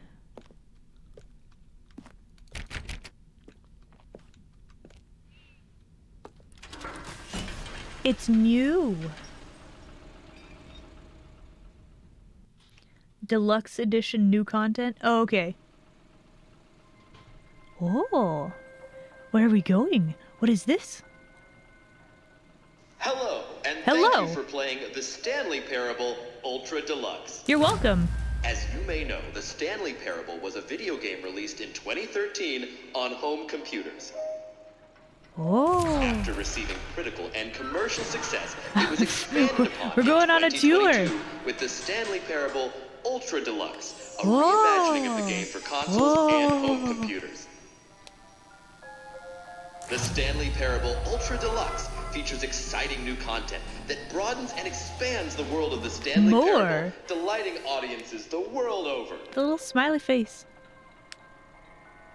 Speaker 1: It's new. Deluxe edition new content? Oh, okay. Oh. Where are we going? What is this?
Speaker 6: Hello, and
Speaker 1: Hello.
Speaker 6: thank you for playing the Stanley Parable Ultra Deluxe.
Speaker 1: You're welcome.
Speaker 6: As you may know, the Stanley Parable was a video game released in 2013 on home computers.
Speaker 1: Oh.
Speaker 6: After receiving critical and commercial success, it was expanded upon
Speaker 1: We're going on a
Speaker 6: in
Speaker 1: tour.
Speaker 6: 2022 with the Stanley Parable Ultra Deluxe, a
Speaker 1: Whoa.
Speaker 6: reimagining of the game for consoles and home
Speaker 1: Whoa.
Speaker 6: computers. The Stanley Parable Ultra Deluxe features exciting new content that broadens and expands the world of the Stanley
Speaker 1: More.
Speaker 6: Parable, delighting audiences the world over.
Speaker 1: The little smiley face.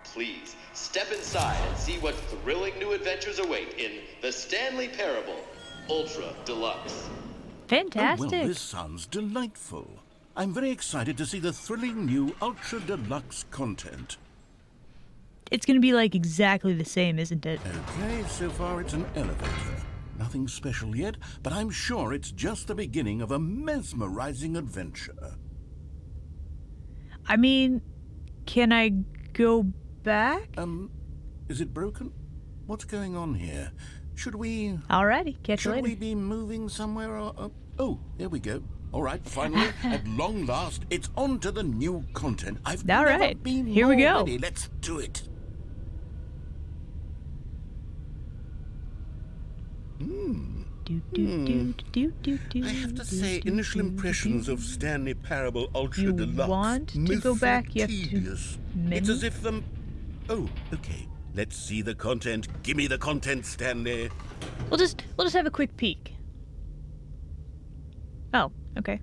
Speaker 6: Please, step inside and see what thrilling new adventures await in the Stanley Parable Ultra Deluxe.
Speaker 1: Fantastic.
Speaker 3: Oh, well, this sounds delightful. I'm very excited to see the thrilling new Ultra Deluxe content.
Speaker 1: It's gonna be like exactly the same, isn't it?
Speaker 3: Okay, so far it's an elevator. Nothing special yet, but I'm sure it's just the beginning of a mesmerizing adventure.
Speaker 1: I mean, can I go back?
Speaker 3: Is it broken? What's going on here? Should we...
Speaker 1: Alrighty, catch you
Speaker 3: Should
Speaker 1: later.
Speaker 3: we be moving somewhere or... oh, there we go. All right, finally, at long last, it's on to the new content. I've
Speaker 1: All
Speaker 3: never
Speaker 1: right,
Speaker 3: been
Speaker 1: here we
Speaker 3: more
Speaker 1: go.
Speaker 3: ready. Let's do it. I have to say, initial impressions of Stanley Parable Ultra
Speaker 1: You
Speaker 3: Deluxe
Speaker 1: want to
Speaker 3: mostly
Speaker 1: go back, you have to
Speaker 3: tedious.
Speaker 1: menu?
Speaker 3: It's as if oh, okay. Let's see the content. Give me the content, Stanley.
Speaker 1: We'll just have a quick peek. Oh, okay.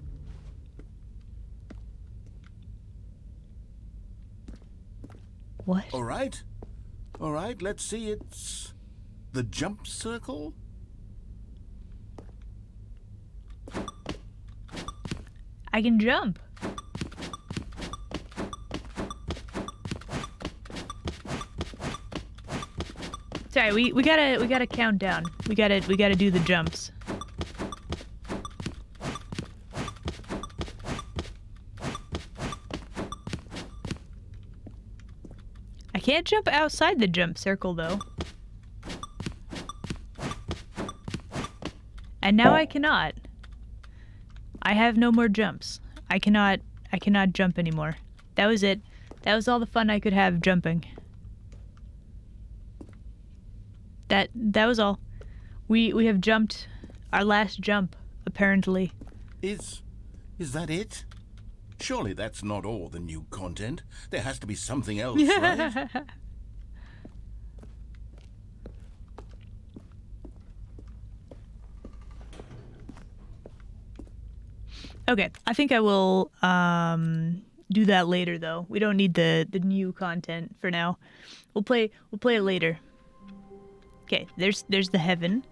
Speaker 1: What?
Speaker 3: All right. All right, let's see. It's the jump circle.
Speaker 1: I can jump. Sorry, we gotta count down. We gotta do the jumps. I can't jump outside the jump circle though. And now I cannot. I have no more jumps. I cannot jump anymore. That was it. That was all the fun I could have jumping. That was all. We have jumped our last jump, apparently.
Speaker 3: Is that it? Surely that's not all the new content. There has to be something else, right?
Speaker 1: Okay, I think I will do that later though. We don't need the new content for now. We'll play it later. Okay, there's the heaven.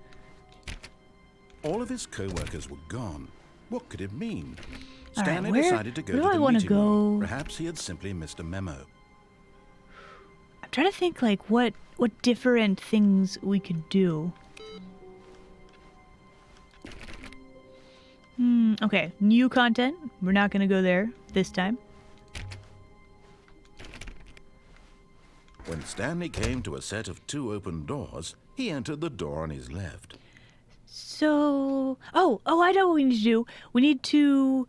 Speaker 3: All of his co-workers were gone. What could it mean?
Speaker 1: All right,
Speaker 3: Stanley
Speaker 1: where-
Speaker 3: decided to go
Speaker 1: where
Speaker 3: to
Speaker 1: do I
Speaker 3: the
Speaker 1: wanna
Speaker 3: meeting room.
Speaker 1: go?
Speaker 3: Perhaps he had simply missed a memo.
Speaker 1: I'm trying to think like what different things we could do. Okay, new content. We're not gonna go there this time.
Speaker 3: When Stanley came to a set of 2 open doors, he entered the door on his left.
Speaker 1: So, oh, I know what we need to do. We need to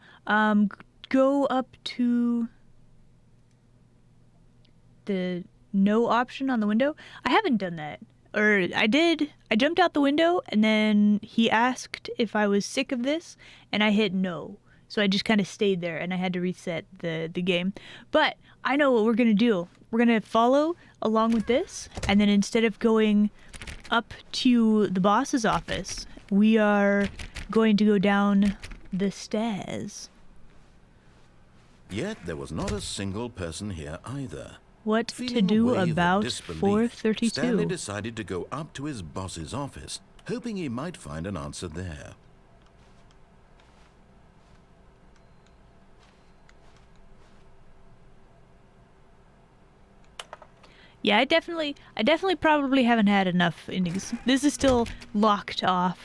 Speaker 1: go up to the no option on the window. I haven't done that. Or I did. I jumped out the window and then he asked if I was sick of this and I hit no. So I just kind of stayed there, and I had to reset the game. But I know what we're going to do. We're going to follow along with this, and then instead of going up to the boss's office, we are going to go down the stairs.
Speaker 2: Yet there was not a single person here either.
Speaker 1: What to
Speaker 2: Feeling a
Speaker 1: do
Speaker 2: wave of
Speaker 1: about
Speaker 2: disbelief,
Speaker 1: 432?
Speaker 2: Stanley decided to go up to his boss's office, hoping he might find an answer there.
Speaker 1: Yeah, I definitely probably haven't had enough endings. This is still locked off.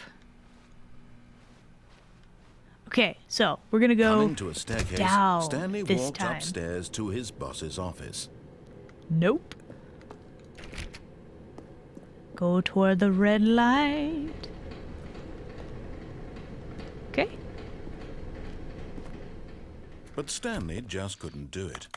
Speaker 1: Okay, so we're gonna go
Speaker 2: Coming to a staircase,
Speaker 1: down
Speaker 2: Stanley
Speaker 1: this
Speaker 2: walked
Speaker 1: time.
Speaker 2: upstairs to his boss's office.
Speaker 1: Nope. Go toward the red light. Okay.
Speaker 2: But Stanley just couldn't do it.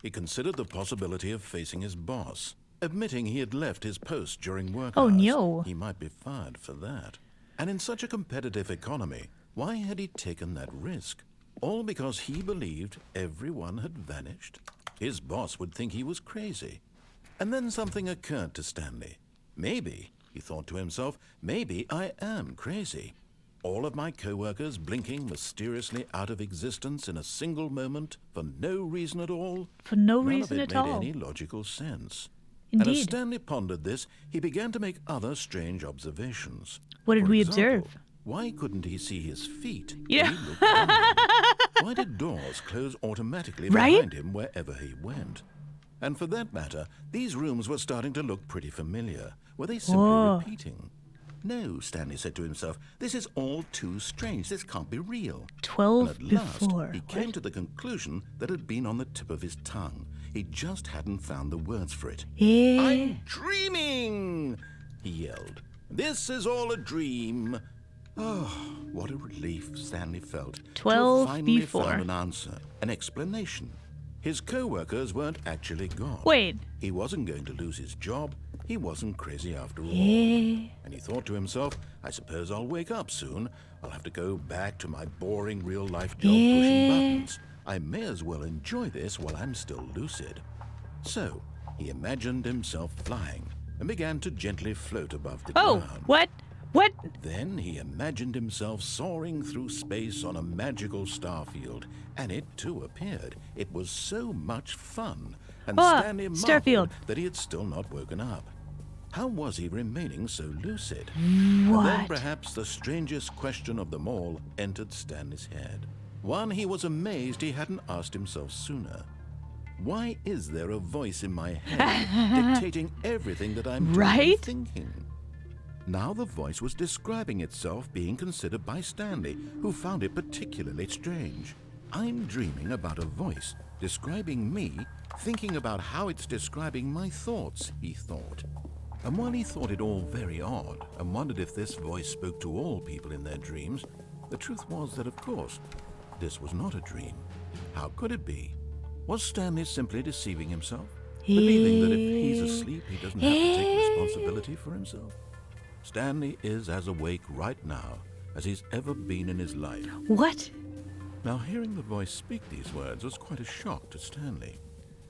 Speaker 2: He considered the possibility of facing his boss, admitting he had left his post during work
Speaker 1: Oh,
Speaker 2: hours.
Speaker 1: no.
Speaker 2: He might be fired for that. And in such a competitive economy, why had he taken that risk? All because he believed everyone had vanished? His boss would think he was crazy. And then something occurred to Stanley. Maybe, he thought to himself, maybe I am crazy. All of my co-workers blinking mysteriously out of existence in a single moment for no reason at all?
Speaker 1: For no
Speaker 2: None
Speaker 1: reason
Speaker 2: of it
Speaker 1: at
Speaker 2: made
Speaker 1: all.
Speaker 2: any logical sense. And as
Speaker 1: Indeed.
Speaker 2: Stanley pondered this, he began to make other strange observations.
Speaker 1: What did
Speaker 2: For
Speaker 1: we
Speaker 2: example,
Speaker 1: observe?
Speaker 2: Why couldn't he see his feet?
Speaker 1: Yeah.
Speaker 2: When he looked down? Why did doors close automatically
Speaker 1: Right?
Speaker 2: behind him wherever he went? And for that matter, these rooms were starting to look pretty familiar. Were they simply
Speaker 1: Whoa.
Speaker 2: repeating? No, Stanley said to himself, this is all too strange. This can't be real.
Speaker 1: 12
Speaker 2: And at last,
Speaker 1: before.
Speaker 2: he came to the conclusion that had been on the tip of his tongue. He just hadn't found the words for it.
Speaker 1: Yeah.
Speaker 2: I'm dreaming, he yelled. This is all a dream. Oh, what a relief Stanley felt.
Speaker 1: 12
Speaker 2: to have finally
Speaker 1: before.
Speaker 2: found an answer, an explanation. His co-workers weren't actually gone.
Speaker 1: Wait.
Speaker 2: He wasn't going to lose his job. He wasn't crazy after all.
Speaker 1: Yeah.
Speaker 2: And he thought to himself, I suppose I'll wake up soon. I'll have to go back to my boring real-life job pushing buttons. I may as well enjoy this while I'm still lucid. So, he imagined himself flying and began to gently float above the
Speaker 1: Oh,
Speaker 2: ground.
Speaker 1: what? What?
Speaker 2: Then he imagined himself soaring through space on a magical starfield, and it too appeared. It was so much fun, and
Speaker 1: Ah,
Speaker 2: Stanley
Speaker 1: Starfield.
Speaker 2: marveled that he had still not woken up. How was he remaining so lucid? And then
Speaker 1: What?
Speaker 2: perhaps the strangest question of them all entered Stanley's head. One he was amazed he hadn't asked himself sooner. Why is there a voice in my head dictating everything that I'm doing
Speaker 1: Right?
Speaker 2: and thinking? Now the voice was describing itself being considered by Stanley, who found it particularly strange. I'm dreaming about a voice describing me, thinking about how it's describing my thoughts, he thought. And while he thought it all very odd and wondered if this voice spoke to all people in their dreams, the truth was that, of course, this was not a dream. How could it be? Was Stanley simply deceiving himself, believing that if he's asleep, he doesn't have to take responsibility for himself? Stanley is as awake right now as he's ever been in his life.
Speaker 1: What?
Speaker 2: Now, hearing the voice speak these words was quite a shock to Stanley.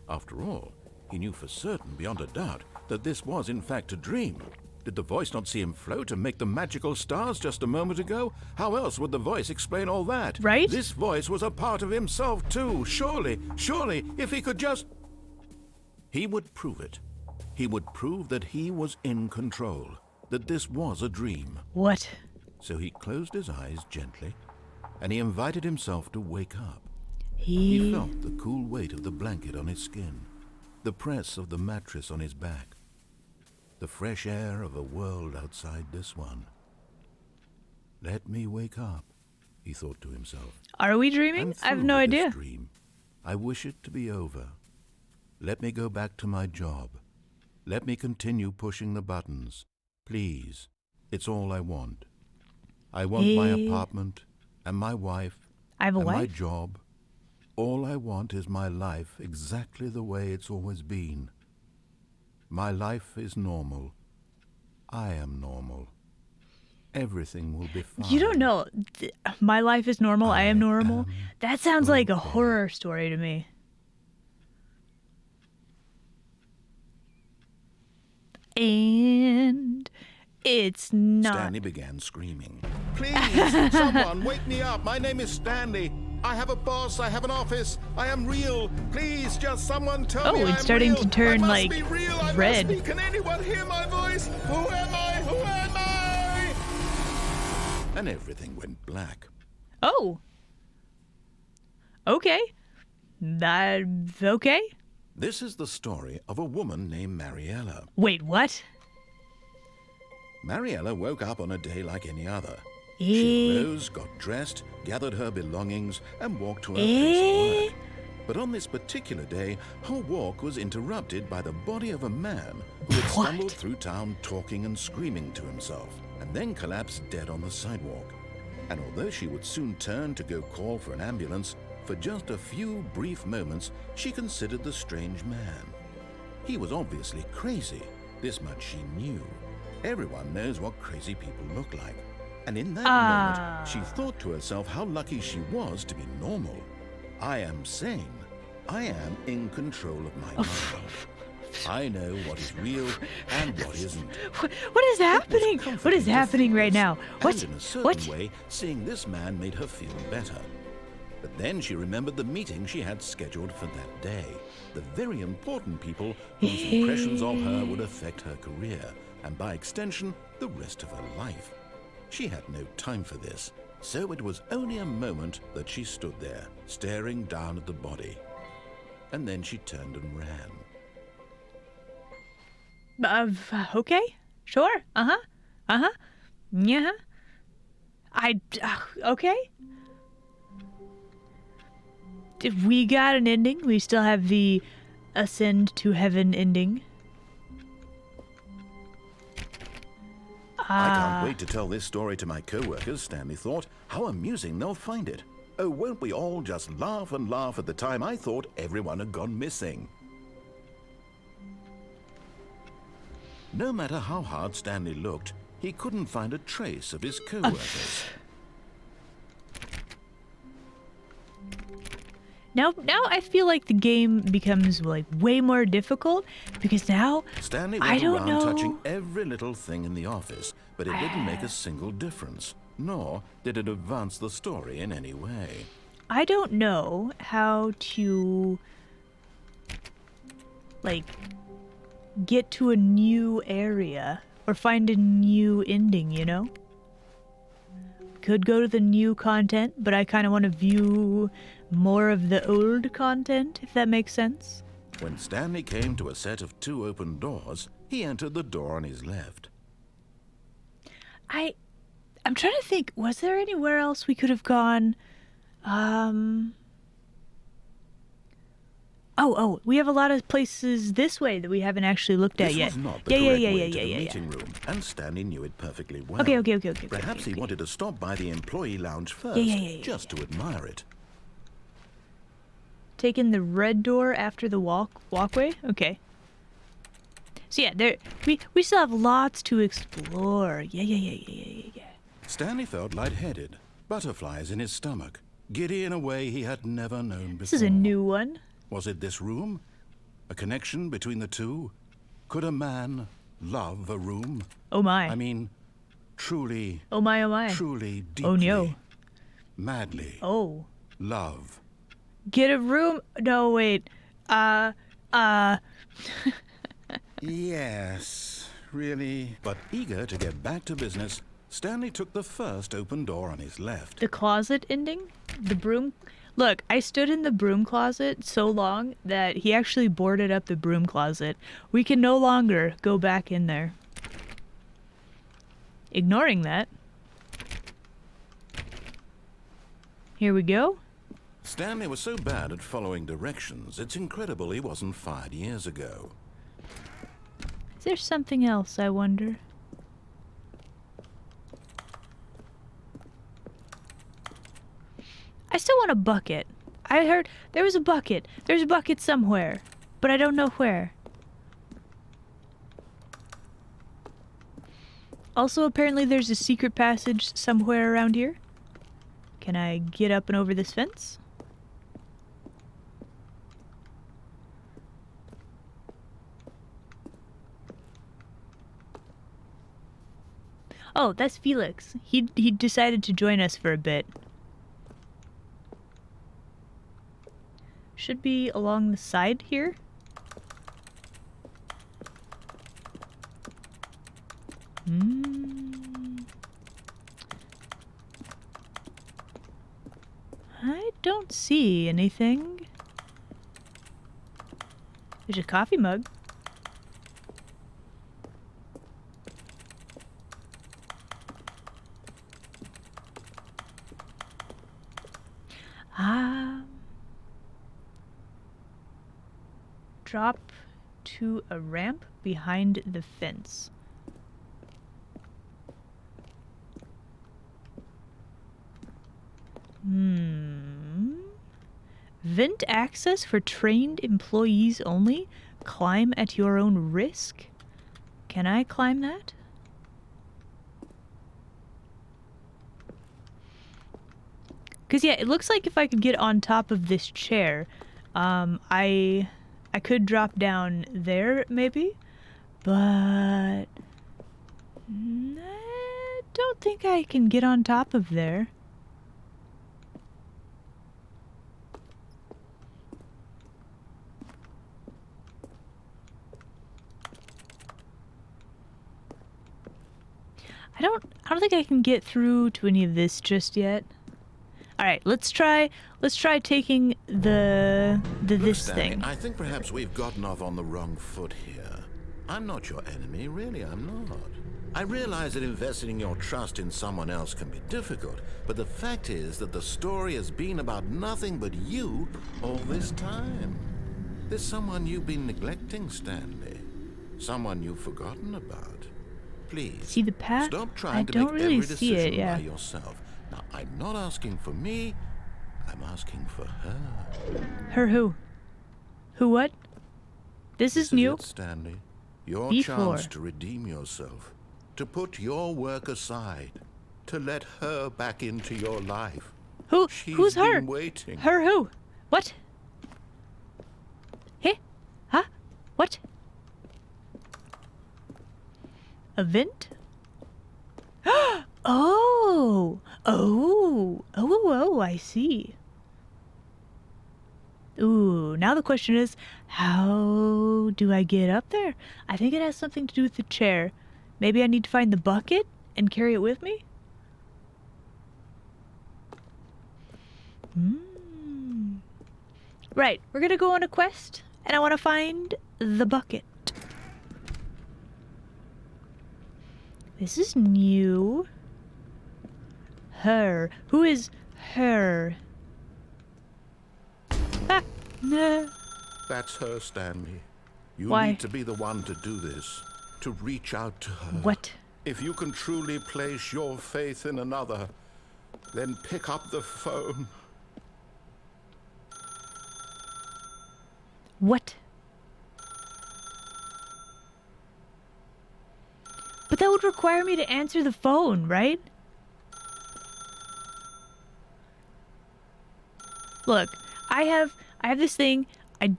Speaker 2: After all, he knew for certain, beyond a doubt, that this was in fact a dream. Did the voice not see him float and make the magical stars just a moment ago? How else would the voice explain all that?
Speaker 1: Right?
Speaker 2: This voice was a part of himself too. Surely, if he could just... He would prove it. He would prove that he was in control, that this was a dream.
Speaker 1: What?
Speaker 2: So he closed his eyes gently, and he invited himself to wake up.
Speaker 1: He
Speaker 2: He felt the cool weight of the blanket on his skin, the press of the mattress on his back, the fresh air of a world outside this one. Let me wake up, he thought to himself.
Speaker 1: Are we
Speaker 2: I'm
Speaker 1: dreaming? I have
Speaker 2: through
Speaker 1: no
Speaker 2: with this
Speaker 1: idea.
Speaker 2: dream. I wish it to be over. Let me go back to my job. Let me continue pushing the buttons. Please, it's all I want. I want my apartment and my wife
Speaker 1: I have a
Speaker 2: and my
Speaker 1: wife?
Speaker 2: job. All I want is my life exactly the way it's always been. My life is normal. I am normal. Everything will be fine.
Speaker 1: You don't know. My life is normal. I am normal. That sounds like a
Speaker 2: okay.
Speaker 1: horror story to me. And it's not.
Speaker 3: Stanley began screaming. Please, someone, wake me up. My name is Stanley. I have a boss. I have an office. I am real. Please, just someone tell me I am
Speaker 1: it's starting
Speaker 3: real.
Speaker 1: to turn,
Speaker 3: I must
Speaker 1: like,
Speaker 3: be real. I
Speaker 1: red.
Speaker 3: Must be. Can anyone hear my voice? Who am I? Who am I? And everything went black.
Speaker 1: Oh. Okay. That's okay.
Speaker 3: This is the story of a woman named Mariella.
Speaker 1: Wait, what?
Speaker 3: Mariella woke up on a day like any other.
Speaker 1: Eh?
Speaker 3: She rose, got dressed, gathered her belongings, and walked to her place of work. But on this particular day, her walk was interrupted by the body of a man who had
Speaker 1: What?
Speaker 3: stumbled through town talking and screaming to himself, and then collapsed dead on the sidewalk. And although she would soon turn to go call for an ambulance, for just a few brief moments, she considered the strange man. He was obviously crazy. This much she knew. Everyone knows what crazy people look like. And in that moment, she thought to herself how lucky she was to be normal. I am sane. I am in control of my mind. I know what is real and what isn't.
Speaker 1: What is happening? What is happening right now? What?
Speaker 3: And in a certain
Speaker 1: What?
Speaker 3: way, seeing this man made her feel better. But then she remembered the meeting she had scheduled for that day. The very important people whose impressions of her would affect her career, and by extension, the rest of her life. She had no time for this, so it was only a moment that she stood there, staring down at the body. And then she turned and ran.
Speaker 1: Okay. Sure. Yeah. Okay. If we got an ending, we still have the ascend to heaven ending.
Speaker 3: I can't wait to tell this story to my co-workers, Stanley thought. How amusing they'll find it. Oh, won't we all just laugh and laugh at the time I thought everyone had gone missing. No matter how hard Stanley looked, he couldn't find a trace of his co-workers.
Speaker 1: Now I feel like the game becomes like way more difficult because now
Speaker 3: Stanley
Speaker 1: I
Speaker 3: went
Speaker 1: don't
Speaker 3: around
Speaker 1: know.
Speaker 3: touching every little thing in the office, but it didn't make a single difference, nor did it advance the story in any way.
Speaker 1: I don't know how to like get to a new area or find a new ending, you know? Could go to the new content, but I kind of want to view more of the old content, if that makes sense.
Speaker 3: When Stanley came to a set of 2 open doors, he entered the door on his left.
Speaker 1: I'm trying to think, was there anywhere else we could have gone? Oh, we have a lot of places this way that we haven't actually looked at
Speaker 3: This
Speaker 1: yet.
Speaker 3: was not the correct way to the
Speaker 1: Yeah.
Speaker 3: meeting room, and Stanley knew it perfectly well.
Speaker 1: Okay.
Speaker 3: Perhaps he wanted to stop by the employee lounge first, just to admire it.
Speaker 1: Taking the red door after the walkway? Okay. So yeah, we still have lots to explore. Yeah.
Speaker 3: Stanley felt lightheaded, butterflies in his stomach, giddy in a way he had never known before.
Speaker 1: This is a new one.
Speaker 3: Was it this room? A connection between the two? Could a man love a room?
Speaker 1: Oh my.
Speaker 3: I mean, truly,
Speaker 1: Oh my.
Speaker 3: truly, deeply,
Speaker 1: Oh no.
Speaker 3: madly,
Speaker 1: Oh.
Speaker 3: love.
Speaker 1: Get a room? No, wait.
Speaker 3: Yes, really. But eager to get back to business, Stanley took the first open door on his left.
Speaker 1: The closet ending? The broom? Look, I stood in the broom closet so long that he actually boarded up the broom closet. We can no longer go back in there. Ignoring that. Here we go.
Speaker 3: Stanley was so bad at following directions, it's incredible he wasn't fired years ago.
Speaker 1: Is there something else, I wonder? I still want a bucket. I heard there was a bucket. There's a bucket somewhere, but I don't know where. Also, apparently there's a secret passage somewhere around here. Can I get up and over this fence? Oh, that's Felix. He decided to join us for a bit. Should be along the side here. I don't see anything. There's a coffee mug. Drop to a ramp behind the fence. Vent access for trained employees only. Climb at your own risk. Can I climb that? Because, yeah, it looks like if I could get on top of this chair, I could drop down there, maybe. But I don't think I can get on top of there. I don't think I can get through to any of this just yet. All right, let's try taking this
Speaker 3: Stanley,
Speaker 1: thing.
Speaker 3: I think perhaps we've gotten off on the wrong foot here. I'm not your enemy, really, I'm not. I realize that investing your trust in someone else can be difficult, but the fact is that the story has been about nothing but you all this time. There's someone you've been neglecting, Stanley. Someone you've forgotten about. Please,
Speaker 1: See the path?
Speaker 3: stop trying to
Speaker 1: don't
Speaker 3: make
Speaker 1: really
Speaker 3: every
Speaker 1: see
Speaker 3: decision
Speaker 1: it, yeah.
Speaker 3: by yourself. Now, I'm not asking for me, I'm asking for her.
Speaker 1: Her who? Who what? This is new.
Speaker 3: It, Stanley. Your
Speaker 1: Before.
Speaker 3: chance to redeem yourself, to put your work aside, to let her back into your life.
Speaker 1: Who's
Speaker 3: She's
Speaker 1: her?
Speaker 3: been waiting.
Speaker 1: Her who? What? Hey? Huh? What? A vent? Oh, I see. Ooh, now the question is, how do I get up there? I think it has something to do with the chair. Maybe I need to find the bucket and carry it with me? Right, we're gonna go on a quest, and I want to find the bucket. This is new. Her. Who is her? Ah, nah.
Speaker 3: That's her, Stanley. You
Speaker 1: Why?
Speaker 3: need to be the one to do this, to reach out to her.
Speaker 1: What?
Speaker 3: If you can truly place your faith in another, then pick up the phone.
Speaker 1: What? But that would require me to answer the phone, right? Look, I have this thing. I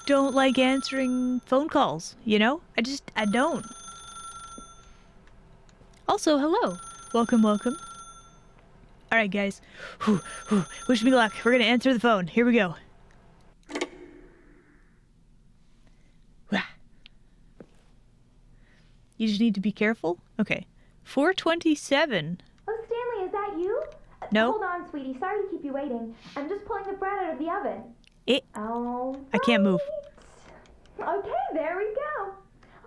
Speaker 1: don't like answering phone calls, you know? I don't. Also, hello. Welcome. Alright, guys. Wish me luck. We're gonna answer the phone. Here we go. You just need to be careful? Okay. 427.
Speaker 7: Oh, Stanley, is that you?
Speaker 1: No.
Speaker 7: Hold on, sweetie. Sorry to keep you waiting. I'm just pulling the bread out of the oven. Oh.
Speaker 1: I can't move.
Speaker 7: Okay, there we go.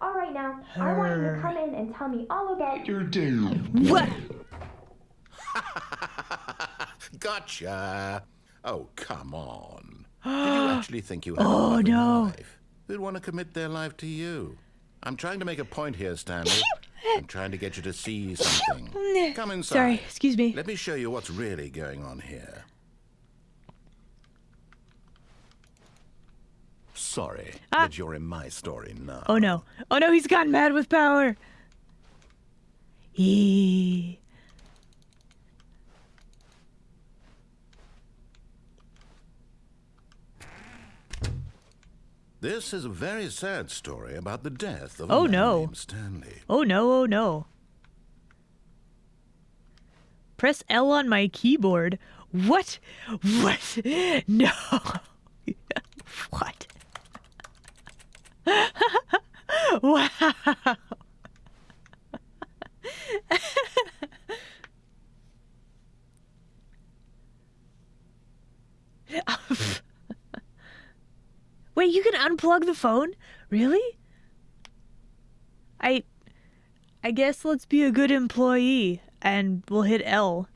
Speaker 7: All right, now, I want you to come in and tell me all about your day.
Speaker 1: What?
Speaker 3: Gotcha. Oh, come on. Did you actually think you had
Speaker 1: Oh,
Speaker 3: in your
Speaker 1: no.
Speaker 3: life? Who'd want to commit their life to you? I'm trying to make a point here, Stanley. I'm trying to get you to see something. Come inside.
Speaker 1: Sorry, excuse me.
Speaker 3: Let me show you what's really going on here. Sorry, but you're in my story now.
Speaker 1: Oh no, he's gotten mad with power. Eee.
Speaker 2: This is a very sad story about the death of
Speaker 1: Oh,
Speaker 2: a man
Speaker 1: no.
Speaker 2: named Stanley.
Speaker 1: Oh no, oh no. Press L on my keyboard. What? What? No. What? Wow. Wait, you can unplug the phone? Really? I guess let's be a good employee and we'll hit L.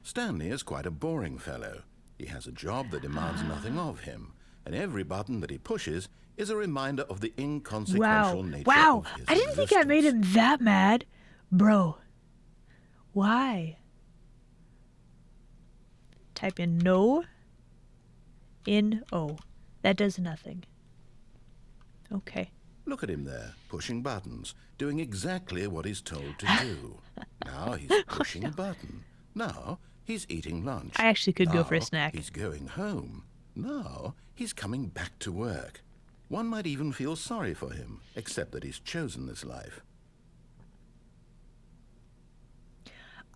Speaker 2: Stanley is quite a boring fellow. He has a job that demands nothing of him, and every button that he pushes is a reminder of the inconsequential nature
Speaker 1: Wow.
Speaker 2: of his
Speaker 1: I didn't think I made him
Speaker 2: existence.
Speaker 1: that mad. Bro. Why? Type in no. In O. That does nothing. Okay.
Speaker 2: Look at him there, pushing buttons, doing exactly what he's told to do. Now he's pushing a button. Now he's eating lunch.
Speaker 1: I actually could go for a
Speaker 2: Now
Speaker 1: snack.
Speaker 2: He's going home. Now he's coming back to work. One might even feel sorry for him, except that he's chosen this life.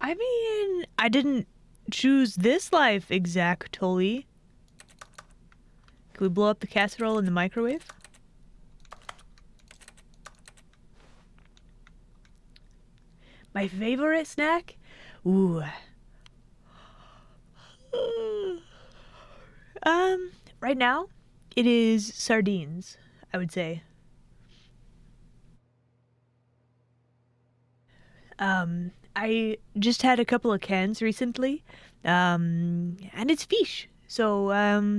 Speaker 1: I mean, I didn't choose this life exactly. Can we blow up the casserole in the microwave? My favorite snack? Ooh. Right now, it is sardines, I would say. I just had a couple of cans recently, and it's fish. So,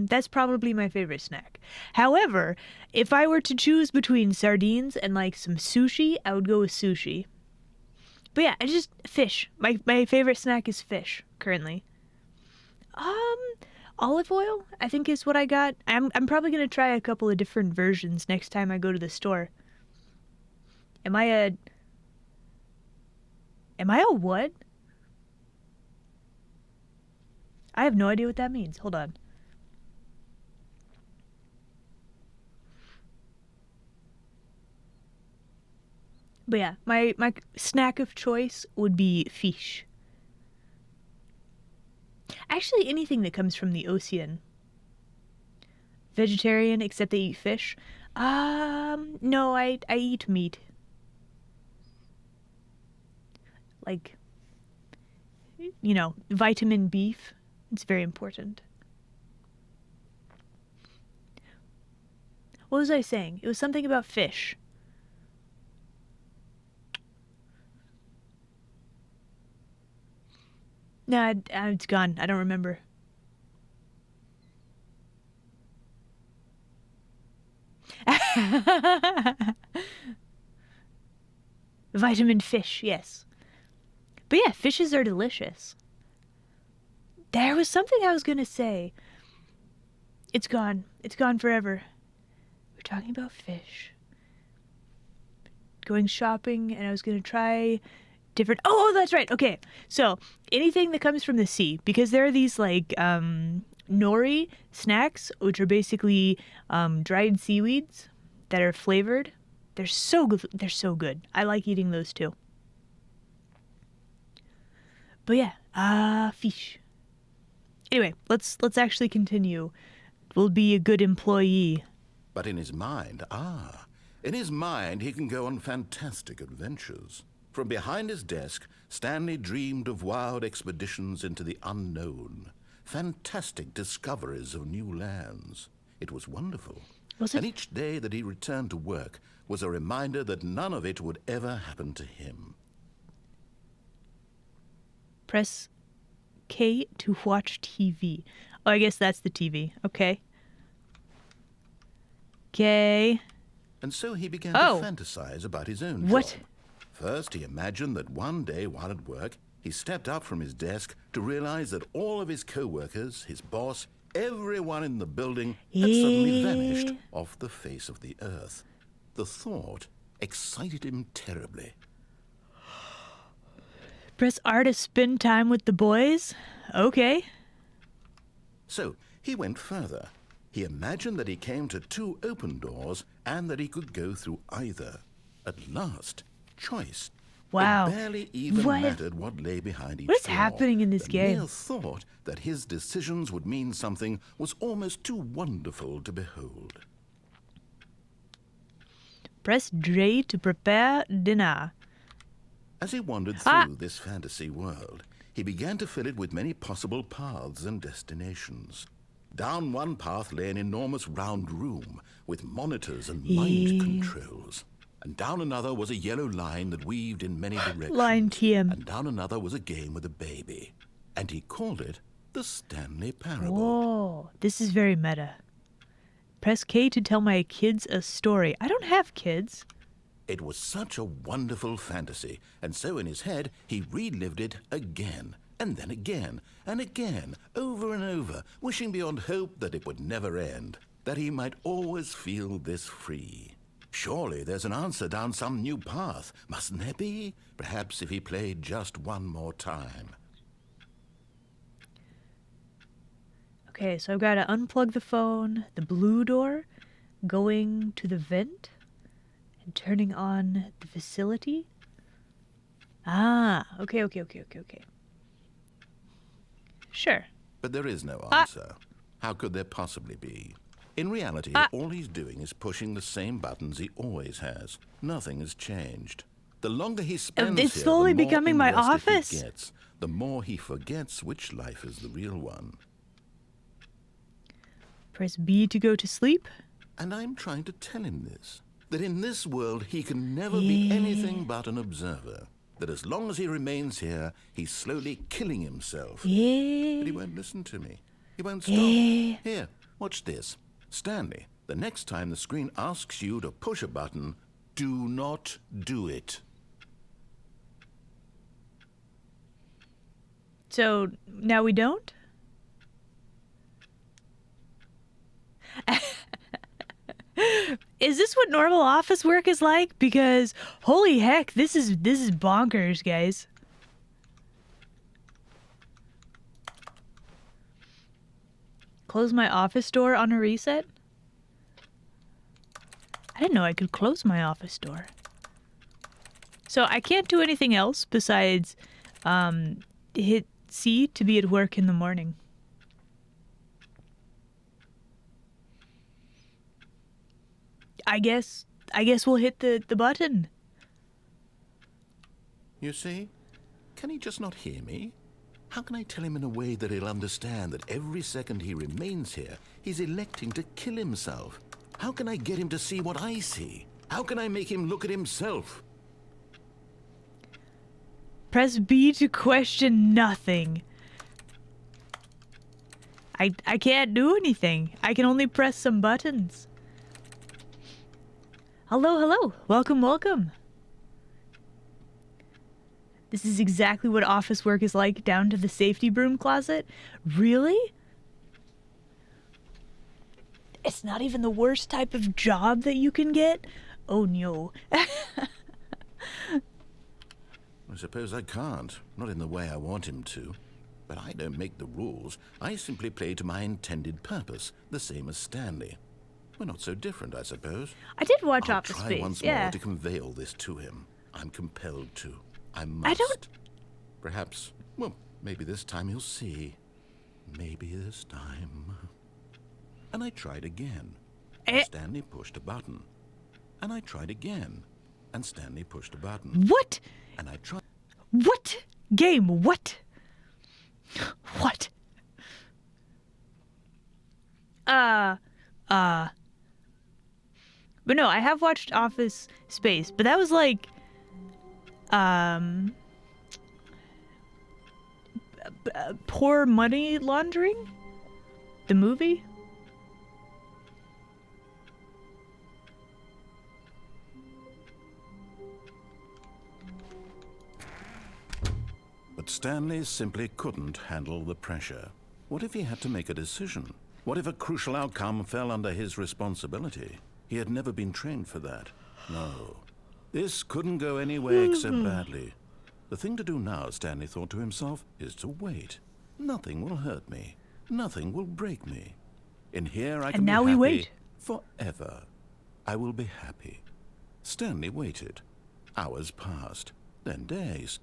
Speaker 1: that's probably my favorite snack. However, if I were to choose between sardines and like some sushi, I would go with sushi. But yeah, I just fish. My favorite snack is fish currently. Olive oil, I think is what I got. I'm probably gonna try a couple of different versions next time I go to the store. Am I a what? I have no idea what that means. Hold on. But yeah, my snack of choice would be fish. Actually, anything that comes from the ocean. Vegetarian, except they eat fish. No, I eat meat. Like, you know, vitamin beef. It's very important. What was I saying? It was something about fish. No, it's gone. I don't remember. Vitamin fish, yes. But yeah, fishes are delicious. There was something I was gonna say. It's gone. It's gone forever. We're talking about fish. Going shopping, and I was gonna try different. Oh, that's right. Okay, so anything that comes from the sea, because there are these like nori snacks, which are basically dried seaweeds that are flavored. They're so good. They're so good. I like eating those too. But yeah, fish. Anyway, let's actually continue. We'll be a good employee.
Speaker 2: But in his mind, he can go on fantastic adventures. From behind his desk, Stanley dreamed of wild expeditions into the unknown, fantastic discoveries of new lands. It was wonderful. And each day that he returned to work was a reminder that none of it would ever happen to him.
Speaker 1: Press K to watch TV. Oh, I guess that's the TV. Okay. Okay.
Speaker 2: And so he began to fantasize about his own
Speaker 1: What?
Speaker 2: job. First, he imagined that one day while at work, he stepped up from his desk to realize that all of his co-workers, his boss, everyone in the building had suddenly vanished off the face of the earth. The thought excited him terribly.
Speaker 1: Press R to spend time with the boys? Okay.
Speaker 3: So he went further. He imagined that he came to 2 open doors and that he could go through either. At last, choice.
Speaker 1: Wow.
Speaker 3: It barely even mattered what lay behind each door.
Speaker 1: What is happening in this game?
Speaker 3: The mere thought that his decisions would mean something was almost too wonderful to behold.
Speaker 1: Press J to prepare dinner.
Speaker 3: As he wandered through this fantasy world, he began to fill it with many possible paths and destinations. Down one path lay an enormous round room with monitors and mind controls. And down another was a yellow line that weaved in many directions.
Speaker 1: Line TM.
Speaker 3: And down another was a game with a baby. And he called it the Stanley Parable.
Speaker 1: Whoa, this is very meta. Press K to tell my kids a story. I don't have kids.
Speaker 3: It was such a wonderful fantasy, and so in his head he relived it again, and then again, and again, over and over, wishing beyond hope that it would never end, that he might always feel this free. Surely there's an answer down some new path, mustn't there be? Perhaps if he played just one more time.
Speaker 1: Okay, so I've got to unplug the phone, the blue door, going to the vent, and turning on the facility. Ah, okay. Sure.
Speaker 3: But there is no answer. How could there possibly be? In reality, all he's doing is pushing the same buttons he always has. Nothing has changed. The longer he spends
Speaker 1: It's
Speaker 3: here,
Speaker 1: slowly
Speaker 3: the more
Speaker 1: becoming my
Speaker 3: invested he
Speaker 1: office.
Speaker 3: gets, the more he forgets which life is the real one.
Speaker 1: Press B to go to sleep.
Speaker 3: And I'm trying to tell him this, that in this world he can never be anything but an observer. That as long as he remains here, he's slowly killing himself. But he won't listen to me. He won't stop. Here, watch this. Stanley, the next time the screen asks you to push a button, do not do it.
Speaker 1: So now we don't? Is this what normal office work is like? Because holy heck, this is bonkers, guys. Close my office door on a reset? I didn't know I could close my office door. So I can't do anything else besides hit C to be at work in the morning. I guess we'll hit the button.
Speaker 3: You see? Can he just not hear me? How can I tell him in a way that he'll understand that every second he remains here, he's electing to kill himself? How can I get him to see what I see? How can I make him look at himself?
Speaker 1: Press B to question nothing. I can't do anything. I can only press some buttons. Hello. Welcome. This is exactly what office work is like, down to the safety broom closet. Really? It's not even the worst type of job that you can get? Oh no.
Speaker 3: I suppose I can't. Not in the way I want him to. But I don't make the rules. I simply play to my intended purpose, the same as Stanley. We're not so different, I suppose.
Speaker 1: I did watch
Speaker 3: I'll
Speaker 1: Office
Speaker 3: try
Speaker 1: Space,
Speaker 3: once
Speaker 1: yeah.
Speaker 3: more to convey all this to him. I'm compelled to. I must.
Speaker 1: I don't...
Speaker 3: Perhaps, well, maybe this time he'll see. Maybe this time. And I tried again. And Stanley pushed a button. And I tried again. And Stanley pushed a button.
Speaker 1: What?
Speaker 3: And I tried...
Speaker 1: What? Game, what? What? But no, I have watched Office Space, but that was like, poor money laundering? The movie?
Speaker 3: But Stanley simply couldn't handle the pressure. What if he had to make a decision? What if a crucial outcome fell under his responsibility? He had never been trained for that. No. This couldn't go any way except badly.
Speaker 2: The thing to do now, Stanley thought to himself, is to wait. Nothing will hurt me. Nothing will break me. In here I can
Speaker 1: now
Speaker 2: be
Speaker 1: we
Speaker 2: happy
Speaker 1: wait.
Speaker 2: forever. I will be happy. Stanley waited. Hours passed, then days.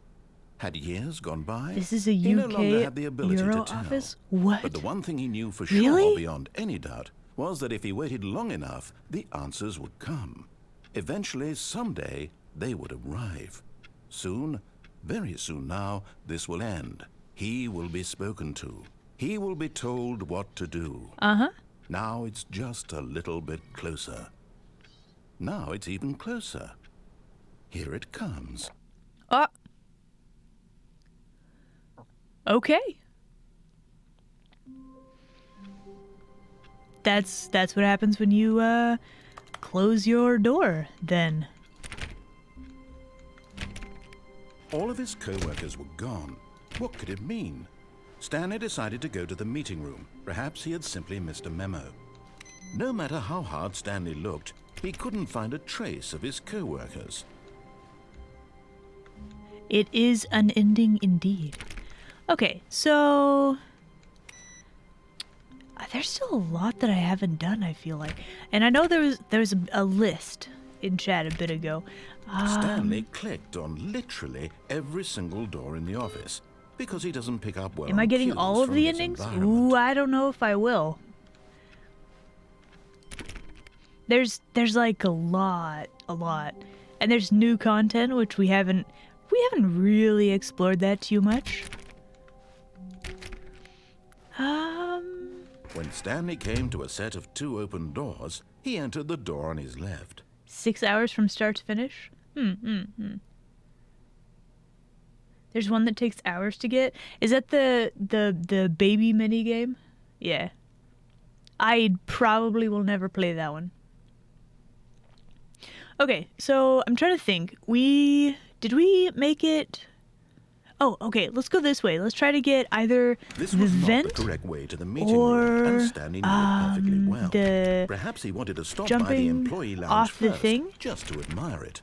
Speaker 2: Had years gone by?
Speaker 1: This is a
Speaker 2: He no
Speaker 1: UK
Speaker 2: longer had the ability
Speaker 1: Euro
Speaker 2: to tell.
Speaker 1: office? What?
Speaker 2: But the one thing he knew for
Speaker 1: Really?
Speaker 2: sure, beyond any doubt, was that if he waited long enough, the answers would come. Eventually, someday, they would arrive. Soon, very soon now, this will end. He will be spoken to. He will be told what to do.
Speaker 1: Uh-huh.
Speaker 2: Now it's just a little bit closer. Now it's even closer. Here it comes.
Speaker 1: Okay. That's what happens when you close your door, then.
Speaker 2: All of his co-workers were gone. What could it mean? Stanley decided to go to the meeting room. Perhaps he had simply missed a memo. No matter how hard Stanley looked, he couldn't find a trace of his co-workers.
Speaker 1: It is unending indeed. Okay, so there's still a lot that I haven't done, I feel like. And I know there was a list in chat a bit ago.
Speaker 2: Stanley clicked on literally every single door in the office because he doesn't pick up well.
Speaker 1: Am I
Speaker 2: on
Speaker 1: getting
Speaker 2: cues
Speaker 1: all of
Speaker 2: from
Speaker 1: the
Speaker 2: his
Speaker 1: endings?
Speaker 2: environment.
Speaker 1: Ooh, I don't know if I will. There's like a lot. And there's new content which we haven't really explored that too much.
Speaker 2: When Stanley came to a set of 2 open doors, he entered the door on his left.
Speaker 1: 6 hours from start to finish? There's one that takes hours to get. Is that the baby mini game? Yeah. I probably will never play that one. Okay, so I'm trying to think. Did we make it? Oh, okay, let's go this way. Let's try to get either
Speaker 2: This
Speaker 1: the
Speaker 2: was not
Speaker 1: vent
Speaker 2: the correct way to the meeting room, and Stanley knew it perfectly well.
Speaker 1: the
Speaker 2: Perhaps he wanted to stop by the
Speaker 1: jumping
Speaker 2: employee lounge
Speaker 1: off the
Speaker 2: first,
Speaker 1: thing.
Speaker 2: just to admire it.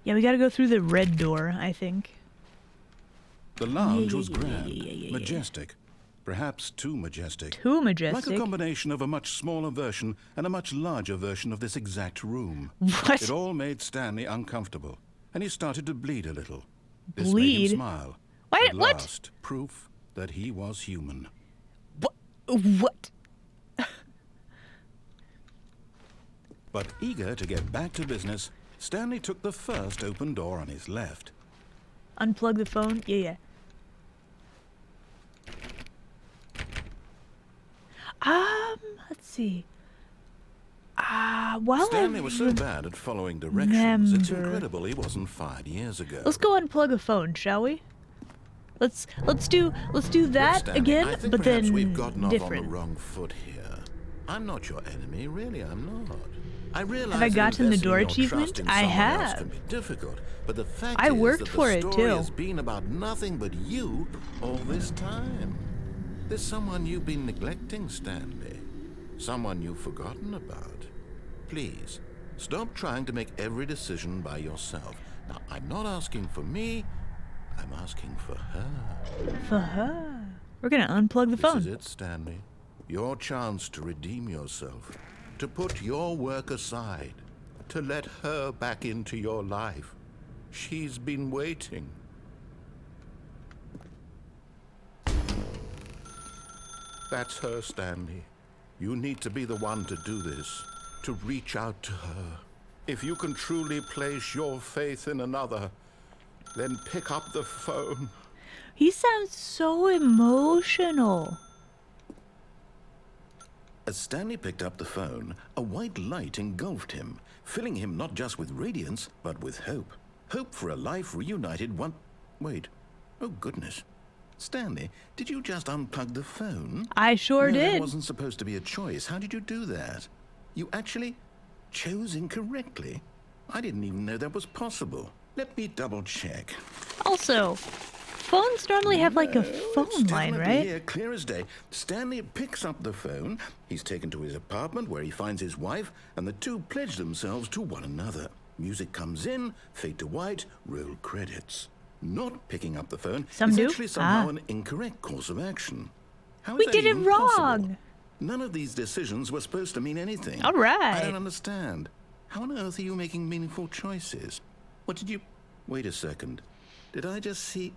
Speaker 1: Yeah, we gotta go through the red door, I think.
Speaker 2: The lounge was
Speaker 1: yeah,
Speaker 2: grand,
Speaker 1: yeah.
Speaker 2: majestic, perhaps too majestic.
Speaker 1: Too
Speaker 2: Like
Speaker 1: majestic.
Speaker 2: a combination of a much smaller version and a much larger version of this exact room.
Speaker 1: What?
Speaker 2: It all made Stanley uncomfortable, and he started to bleed a little. This made
Speaker 1: Bleed?
Speaker 2: him smile.
Speaker 1: What?
Speaker 2: At
Speaker 1: What?
Speaker 2: last, proof that he was human.
Speaker 1: What?
Speaker 2: But eager to get back to business, Stanley took the first open door on his left.
Speaker 1: Unplug the phone? Yeah. Let's see. While
Speaker 2: Stanley was so bad at following directions, it's
Speaker 1: remember.
Speaker 2: incredible he wasn't fired years ago.
Speaker 1: Let's go unplug a phone, shall we? Let's do that
Speaker 2: Stanley,
Speaker 1: again,
Speaker 2: I think
Speaker 1: but
Speaker 2: perhaps
Speaker 1: then
Speaker 2: we've gotten off
Speaker 1: different.
Speaker 2: on the wrong foot here. I'm not your enemy, really, I'm not. I realize
Speaker 1: Have I
Speaker 2: that
Speaker 1: gotten the
Speaker 2: investing
Speaker 1: door
Speaker 2: your
Speaker 1: achievement?
Speaker 2: trust in
Speaker 1: I
Speaker 2: someone else
Speaker 1: have.
Speaker 2: can be difficult, but the fact
Speaker 1: I
Speaker 2: is
Speaker 1: worked
Speaker 2: that
Speaker 1: for
Speaker 2: the
Speaker 1: it,
Speaker 2: story
Speaker 1: too.
Speaker 2: has been about nothing but you all this time. There's someone you've been neglecting, Stanley. Someone you've forgotten about. Please, stop trying to make every decision by yourself. Now, I'm not asking for me, I'm asking for her.
Speaker 1: For her. We're gonna unplug the
Speaker 2: This
Speaker 1: phone.
Speaker 2: is it, Stanley. Your chance to redeem yourself. To put your work aside. To let her back into your life. She's been waiting. That's her, Stanley. You need to be the one to do this. To reach out to her. If you can truly place your faith in another, then pick up the phone.
Speaker 1: He sounds so emotional.
Speaker 2: As Stanley picked up the phone, a white light engulfed him, filling him not just with radiance, but with hope. Hope for a life reunited one... Wait. Oh, goodness. Stanley, did you just unplug the phone?
Speaker 1: I sure
Speaker 2: No, that
Speaker 1: did.
Speaker 2: wasn't supposed to be a choice. How did you do that? You actually chose incorrectly? I didn't even know that was possible. Let me double check.
Speaker 1: Also, phones normally have like a phone
Speaker 2: It's
Speaker 1: line,
Speaker 2: definitely
Speaker 1: right?
Speaker 2: Here, clear as day. Stanley picks up the phone. He's taken to his apartment where he finds his wife, and the two pledge themselves to one another.
Speaker 3: Music comes in, fade to white, roll credits. Not picking up the phone
Speaker 1: Some
Speaker 3: is
Speaker 1: do?
Speaker 3: actually somehow an incorrect course of action. How is
Speaker 1: We
Speaker 3: that
Speaker 1: did it
Speaker 3: even possible?
Speaker 1: wrong.
Speaker 3: None of these decisions were supposed to mean anything.
Speaker 1: All right.
Speaker 3: I don't understand. How on earth are you making meaningful choices? What did you... Wait a second. Did I just see...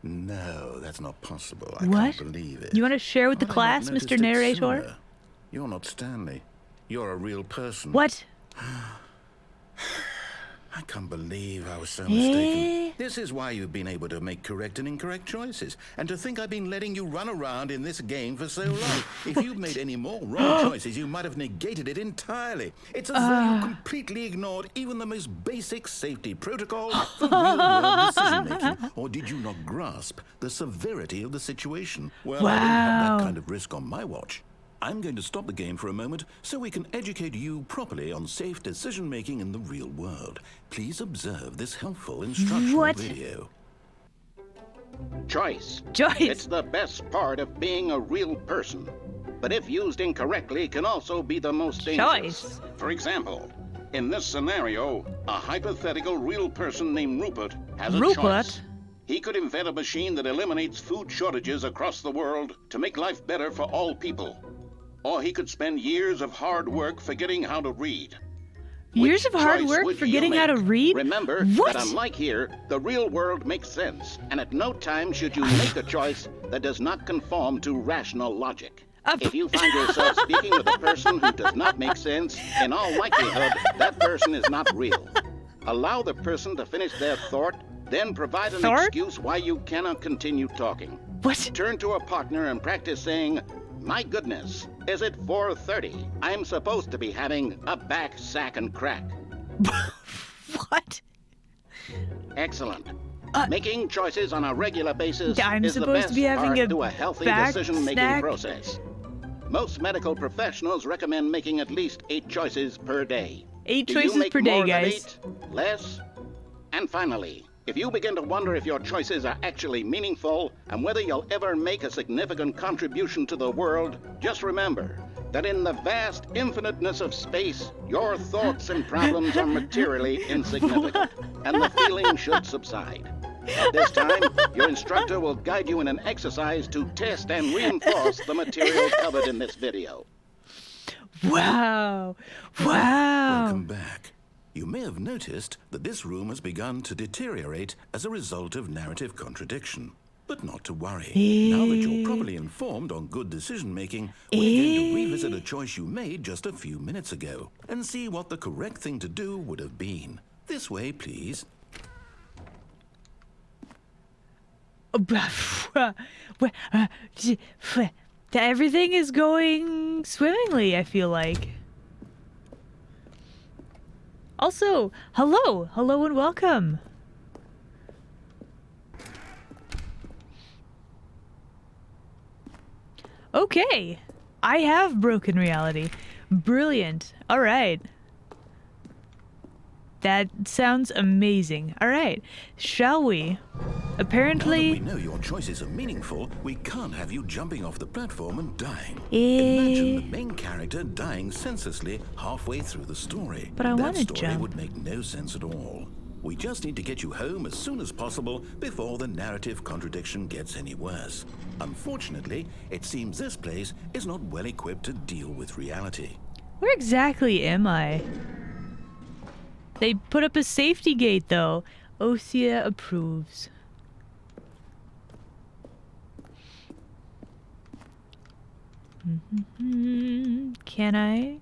Speaker 3: No, that's not possible. I
Speaker 1: What?
Speaker 3: can't believe it.
Speaker 1: You want to share with the
Speaker 3: How had I
Speaker 1: class,
Speaker 3: not noticed
Speaker 1: Mr.
Speaker 3: it
Speaker 1: Narrator?
Speaker 3: sooner? You're not Stanley. You're a real person.
Speaker 1: What?
Speaker 3: I can't believe I was so mistaken.
Speaker 1: Eh?
Speaker 3: This is why you've been able to make correct and incorrect choices. And to think I've been letting you run around in this game for so long. If you'd made any more wrong choices, you might have negated it entirely. It's as though you completely ignored even the most basic safety protocol for real-world decision-making. Or did you not grasp the severity of the situation? Well, I don't have
Speaker 1: Wow.
Speaker 3: that kind of risk on my watch. I'm going to stop the game for a moment so we can educate you properly on safe decision-making in the real world. Please observe this helpful instructional
Speaker 1: What?
Speaker 3: video.
Speaker 8: Choice.
Speaker 1: Joyce.
Speaker 8: It's the best part of being a real person. But if used incorrectly, can also be the most dangerous.
Speaker 1: Choice.
Speaker 8: For example, in this scenario, a hypothetical real person named Rupert has a
Speaker 1: Rupert?
Speaker 8: choice. He could invent a machine that eliminates food shortages across the world to make life better for all people. Or he could spend years of hard work forgetting how to read.
Speaker 1: Years
Speaker 8: Which
Speaker 1: of hard
Speaker 8: choice
Speaker 1: work
Speaker 8: would
Speaker 1: forgetting
Speaker 8: you
Speaker 1: how to
Speaker 8: make?
Speaker 1: read?
Speaker 8: Remember
Speaker 1: What?
Speaker 8: that unlike here, the real world makes sense, and at no time should you make a choice that does not conform to rational logic. If you find yourself speaking with a person who does not make sense, in all likelihood, that person is not real. Allow the person to finish their thought, then provide an
Speaker 1: Thought?
Speaker 8: excuse why you cannot continue talking.
Speaker 1: What?
Speaker 8: Turn to a partner and practice saying, "My goodness, is it 4:30? I'm supposed to be having a back, sack, and crack."
Speaker 1: What?
Speaker 8: Excellent. Making choices on a regular basis
Speaker 1: I'm
Speaker 8: is the
Speaker 1: supposed
Speaker 8: best
Speaker 1: to be having
Speaker 8: part
Speaker 1: a
Speaker 8: to a healthy
Speaker 1: back
Speaker 8: decision-making
Speaker 1: snack?
Speaker 8: process. Most medical professionals recommend making at least 8 choices per day.
Speaker 1: 8
Speaker 8: Do you
Speaker 1: choices
Speaker 8: make
Speaker 1: per day,
Speaker 8: more than
Speaker 1: guys.
Speaker 8: 8? Less? And finally, if you begin to wonder if your choices are actually meaningful and whether you'll ever make a significant contribution to the world, just remember that in the vast infiniteness of space, your thoughts and problems are materially insignificant, and the feeling should subside. At this time, your instructor will guide you in an exercise to test and reinforce the material covered in this video.
Speaker 1: Wow. Wow.
Speaker 3: Welcome back. You may have noticed that this room has begun to deteriorate as a result of narrative contradiction. But not to worry. Now that you're properly informed on good decision-making, we're going to revisit a choice you made just a few minutes ago and see what the correct thing to do would have been. This way, please.
Speaker 1: Everything is going swimmingly, I feel like. Also, hello and welcome. Okay, I have broken reality. Brilliant. All right. That sounds amazing. All right, shall we? Apparently...
Speaker 3: Now that we know your choices are meaningful, we can't have you jumping off the platform and dying.
Speaker 1: Eh.
Speaker 3: Imagine the main character dying senselessly halfway through the story.
Speaker 1: But I
Speaker 3: that
Speaker 1: wanna
Speaker 3: story
Speaker 1: jump.
Speaker 3: would make no sense at all. We just need to get you home as soon as possible before the narrative contradiction gets any worse. Unfortunately, it seems this place is not well equipped to deal with reality.
Speaker 1: Where exactly am I? They put up a safety gate, though. Osea approves. Can I?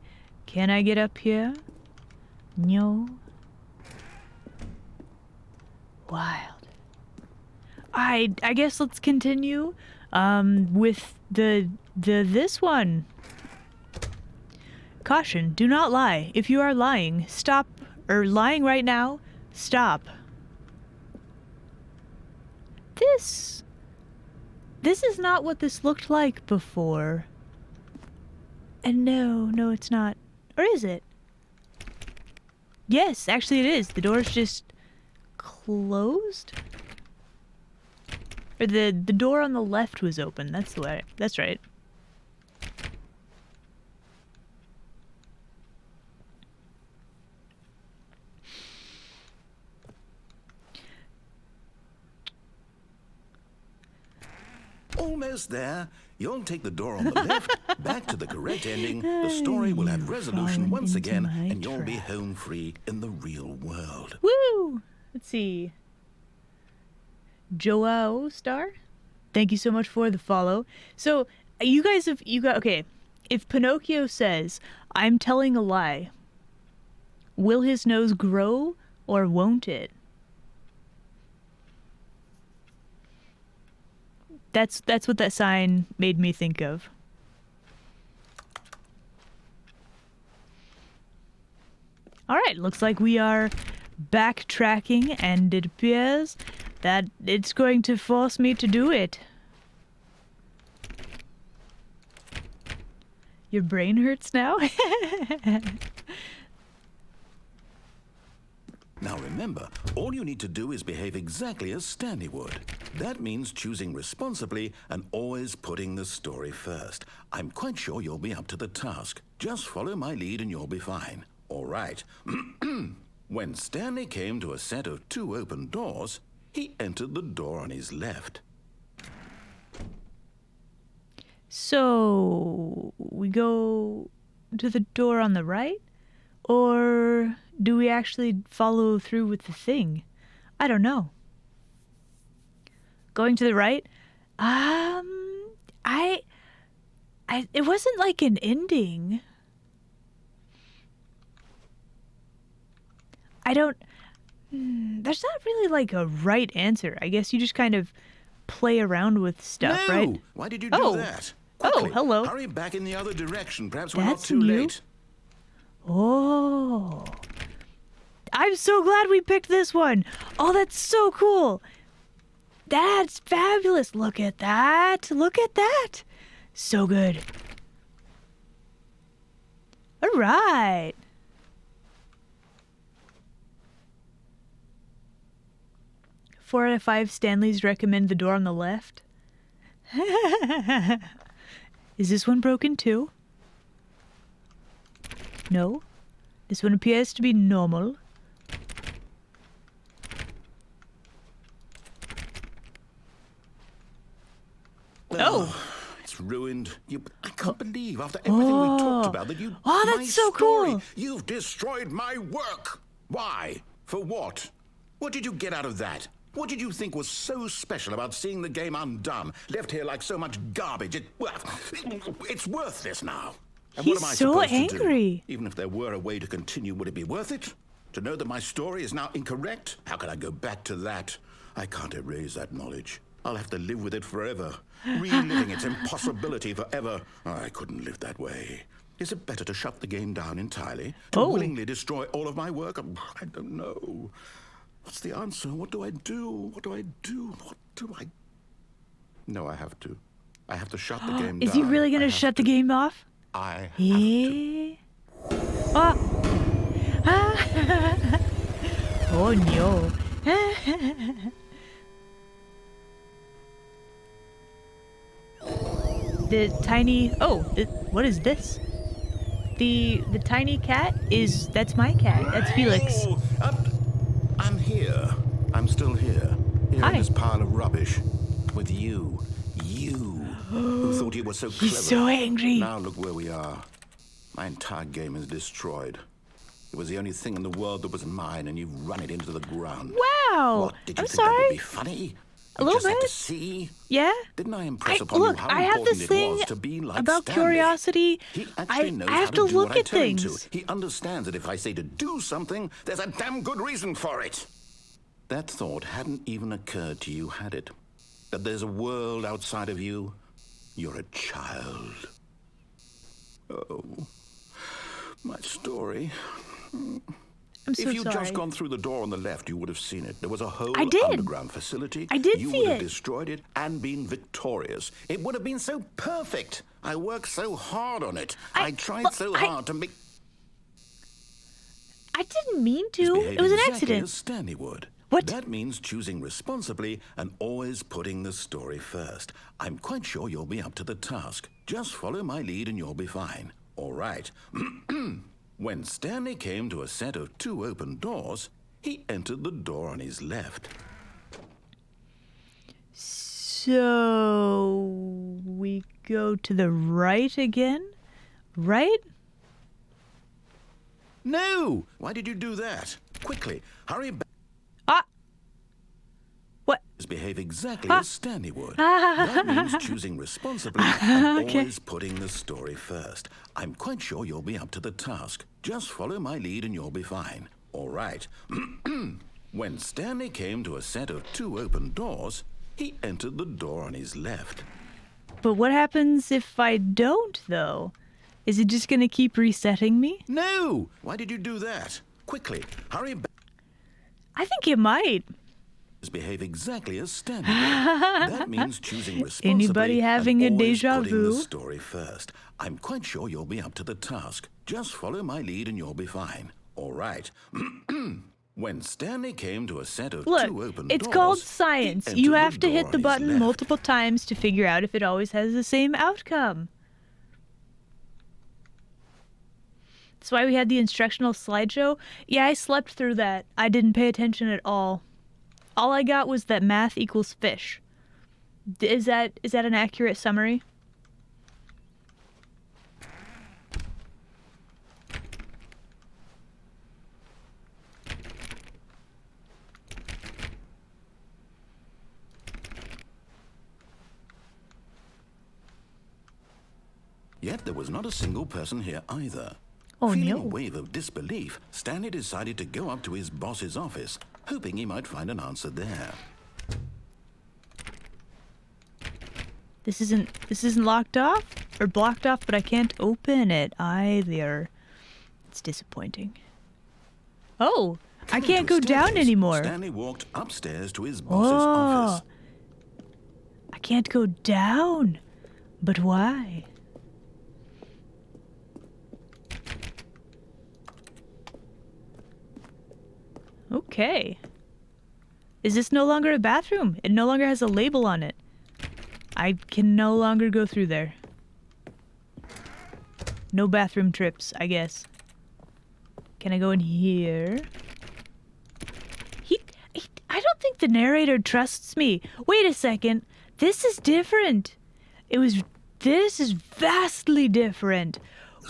Speaker 1: Can I get up here? No. Wild. I guess let's continue with this one. Caution, do not lie. If you are lying, stop. Or lying right now, stop. This is not what this looked like before. And no, it's not. Or is it? Yes, actually it is. The door's just closed? Or the door on the left was open. That's the way. That's right.
Speaker 3: almost there. You'll take the door on the left, back to the correct ending. The story will have resolution once again, and you'll be home free in the real world.
Speaker 1: Woo! Let's see. Joao Star, thank you so much for the follow. So, okay. If Pinocchio says, "I'm telling a lie," will his nose grow or won't it? That's what that sign made me think of. All right, looks like we are backtracking, and it appears that it's going to force me to do it. Your brain hurts now?
Speaker 3: Now remember, all you need to do is behave exactly as Stanley would. That means choosing responsibly and always putting the story first. I'm quite sure you'll be up to the task. Just follow my lead and you'll be fine. All right. When Stanley came to a set of 2 open doors, he entered the door on his left.
Speaker 1: So, we go to the door on the right? Or do we actually follow through with the thing? I don't know. Going to the right? It wasn't like an ending. There's not really like a right answer. I guess you just kind of play around with stuff,
Speaker 3: No!
Speaker 1: right?
Speaker 3: Why did you do that? Quickly,
Speaker 1: hello.
Speaker 3: Hurry back in the other direction. Perhaps we're
Speaker 1: That's
Speaker 3: not too
Speaker 1: new.
Speaker 3: late.
Speaker 1: Oh. I'm so glad we picked this one. Oh, that's so cool. That's fabulous. Look at that. Look at that. So good. All right. Four out of 5 Stanleys recommend the door on the left. Is this one broken too? No. This one appears to be normal. Oh.
Speaker 3: It's ruined. I can't believe after everything we talked about that you...
Speaker 1: Oh, that's
Speaker 3: my
Speaker 1: so
Speaker 3: story,
Speaker 1: cool.
Speaker 3: You've destroyed my work. Why? For what? What did you get out of that? What did you think was so special about seeing the game undone, left here like so much garbage? It's worthless now. And
Speaker 1: He's
Speaker 3: what am I
Speaker 1: so
Speaker 3: supposed to
Speaker 1: angry.
Speaker 3: do? Even if there were a way to continue, would it be worth it? To know that my story is now incorrect? How can I go back to that? I can't erase that knowledge. I'll have to live with it forever, reliving its impossibility forever. I couldn't live that way. Is it better to shut the game down entirely? To willingly destroy all of my work? I don't know. What's the answer? What do I do? What do I do? What do I... No, I have to. I have to shut the game down.
Speaker 1: Is he really going to shut the game off?
Speaker 3: I have to.
Speaker 1: Oh. Oh no. The tiny... what is this? The tiny cat that's my cat. That's Felix.
Speaker 3: Oh, I'm here. I'm still here. Here
Speaker 1: Hi.
Speaker 3: in this pile of rubbish. With you. You. Who thought you were so clever.
Speaker 1: He's so angry.
Speaker 3: Now look where we are. My entire game is destroyed. It was the only thing in the world that was mine, and you've run it into the ground.
Speaker 1: Wow.
Speaker 3: What, did you
Speaker 1: I'm
Speaker 3: think that would
Speaker 1: sorry.
Speaker 3: be funny?
Speaker 1: A little
Speaker 3: just had
Speaker 1: bit.
Speaker 3: to see?
Speaker 1: Yeah?
Speaker 3: Didn't I impress upon you how
Speaker 1: I have
Speaker 3: important
Speaker 1: this
Speaker 3: it
Speaker 1: thing
Speaker 3: was to be like
Speaker 1: about
Speaker 3: Stanley?
Speaker 1: curiosity.
Speaker 3: He actually knows
Speaker 1: I have
Speaker 3: how
Speaker 1: to
Speaker 3: do
Speaker 1: look
Speaker 3: what I
Speaker 1: at
Speaker 3: tell him
Speaker 1: things.
Speaker 3: to. He understands that if I say to do something, there's a damn good reason for it. That thought hadn't even occurred to you, had it? That there's a world outside of you? You're a child. Oh, my story.
Speaker 1: I'm so
Speaker 3: If you'd
Speaker 1: sorry.
Speaker 3: just gone through the door on the left, you would have seen it. There was a whole
Speaker 1: I did.
Speaker 3: underground facility.
Speaker 1: I did
Speaker 3: you
Speaker 1: see
Speaker 3: would have
Speaker 1: it.
Speaker 3: destroyed it and been victorious. It would have been so perfect. I worked so hard on it. I tried so hard to make...
Speaker 1: I didn't mean
Speaker 3: He's
Speaker 1: to.
Speaker 3: behaved
Speaker 1: It was an
Speaker 3: exactly
Speaker 1: accident.
Speaker 3: as Stanley would.
Speaker 1: What?
Speaker 3: That means choosing responsibly and always putting the story first. I'm quite sure you'll be up to the task. Just follow my lead and you'll be fine. All right. When Stanley came to a set of 2 open doors, he entered the door on his left.
Speaker 1: So we go to the right again? Right?
Speaker 3: No! Why did you do that? Quickly, hurry back.
Speaker 1: Ah! What?
Speaker 3: Behave exactly
Speaker 1: Ah.
Speaker 3: as Stanley would. That means choosing responsibly and
Speaker 1: Okay.
Speaker 3: always putting the story first. I'm quite sure you'll be up to the task. Just follow my lead and you'll be fine. All right. When Stanley came to a set of 2 open doors, he entered the door on his left.
Speaker 1: But what happens if I don't, though? Is it just gonna keep resetting me?
Speaker 3: No! Why did you do that? Quickly, hurry back.
Speaker 1: I think it might.
Speaker 3: Behave exactly as Stanley would. That means choosing responsibly.
Speaker 1: Anybody having
Speaker 3: and
Speaker 1: a
Speaker 3: always
Speaker 1: déjà
Speaker 3: putting the
Speaker 1: vu?
Speaker 3: story first. I'm quite sure you'll be up to the task. Just follow my lead and you'll be fine. All right. When Stanley came to a set of 2
Speaker 1: Look,
Speaker 3: open
Speaker 1: it's
Speaker 3: doors,
Speaker 1: called
Speaker 3: he
Speaker 1: science.
Speaker 3: entered
Speaker 1: You
Speaker 3: the
Speaker 1: have to
Speaker 3: door
Speaker 1: hit the
Speaker 3: on his
Speaker 1: button
Speaker 3: left.
Speaker 1: multiple times to figure out if it always has the same outcome. That's why we had the instructional slideshow. Yeah, I slept through that. I didn't pay attention at all. All I got was that math equals fish. Is that an accurate summary?
Speaker 3: Yet there was not a single person here either.
Speaker 1: Oh,
Speaker 3: Feeling
Speaker 1: no.
Speaker 3: a wave of disbelief, Stanley decided to go up to his boss's office, hoping he might find an answer there.
Speaker 1: This isn't locked off or blocked off, but I can't open it either. It's disappointing. Oh, I
Speaker 3: Coming
Speaker 1: can't
Speaker 3: to a
Speaker 1: go down
Speaker 3: staircase,
Speaker 1: anymore.
Speaker 3: Stanley walked upstairs to his boss's office.
Speaker 1: I can't go down. But why? Okay. Is this no longer a bathroom? It no longer has a label on it. I can no longer go through there. No bathroom trips, I guess. Can I go in here? I don't think the narrator trusts me. Wait a second. This is different. This is vastly different.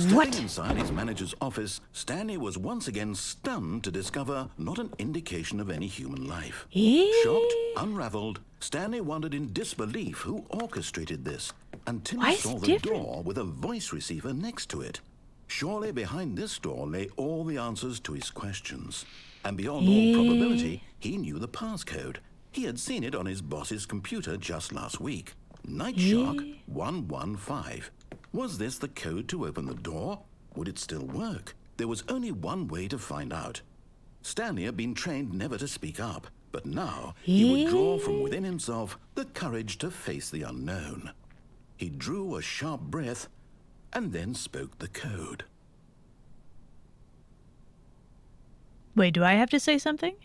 Speaker 1: What?
Speaker 3: Stepping inside his manager's office, Stanley was once again stunned to discover not an indication of any human life. Shocked, unraveled, Stanley wondered in disbelief who orchestrated this until
Speaker 1: Why
Speaker 3: he
Speaker 1: is
Speaker 3: saw
Speaker 1: it
Speaker 3: the
Speaker 1: different?
Speaker 3: door with a voice receiver next to it. Surely behind this door lay all the answers to his questions. And beyond all probability, he knew the passcode. He had seen it on his boss's computer just last week. Night Shark 115. Was this the code to open the door? Would it still work? There was only one way to find out. Stanley had been trained never to speak up, but now he would draw from within himself the courage to face the unknown. He drew a sharp breath and then spoke the code.
Speaker 1: Wait, do I have to say something?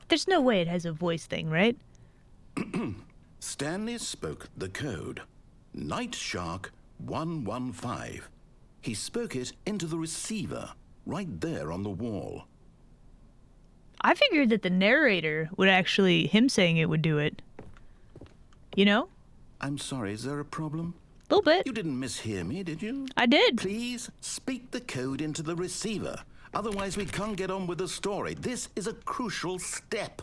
Speaker 1: There's no way it has a voice thing, right?
Speaker 3: Stanley spoke the code. Night Shark 115. He spoke it into the receiver, right there on the wall.
Speaker 1: I figured that the narrator would actually, him saying it would do it. You know?
Speaker 3: I'm sorry, is there a problem?
Speaker 1: A little bit.
Speaker 3: You didn't mishear me, did you?
Speaker 1: I did.
Speaker 3: Please speak the code into the receiver. Otherwise, we can't get on with the story. This is a crucial step.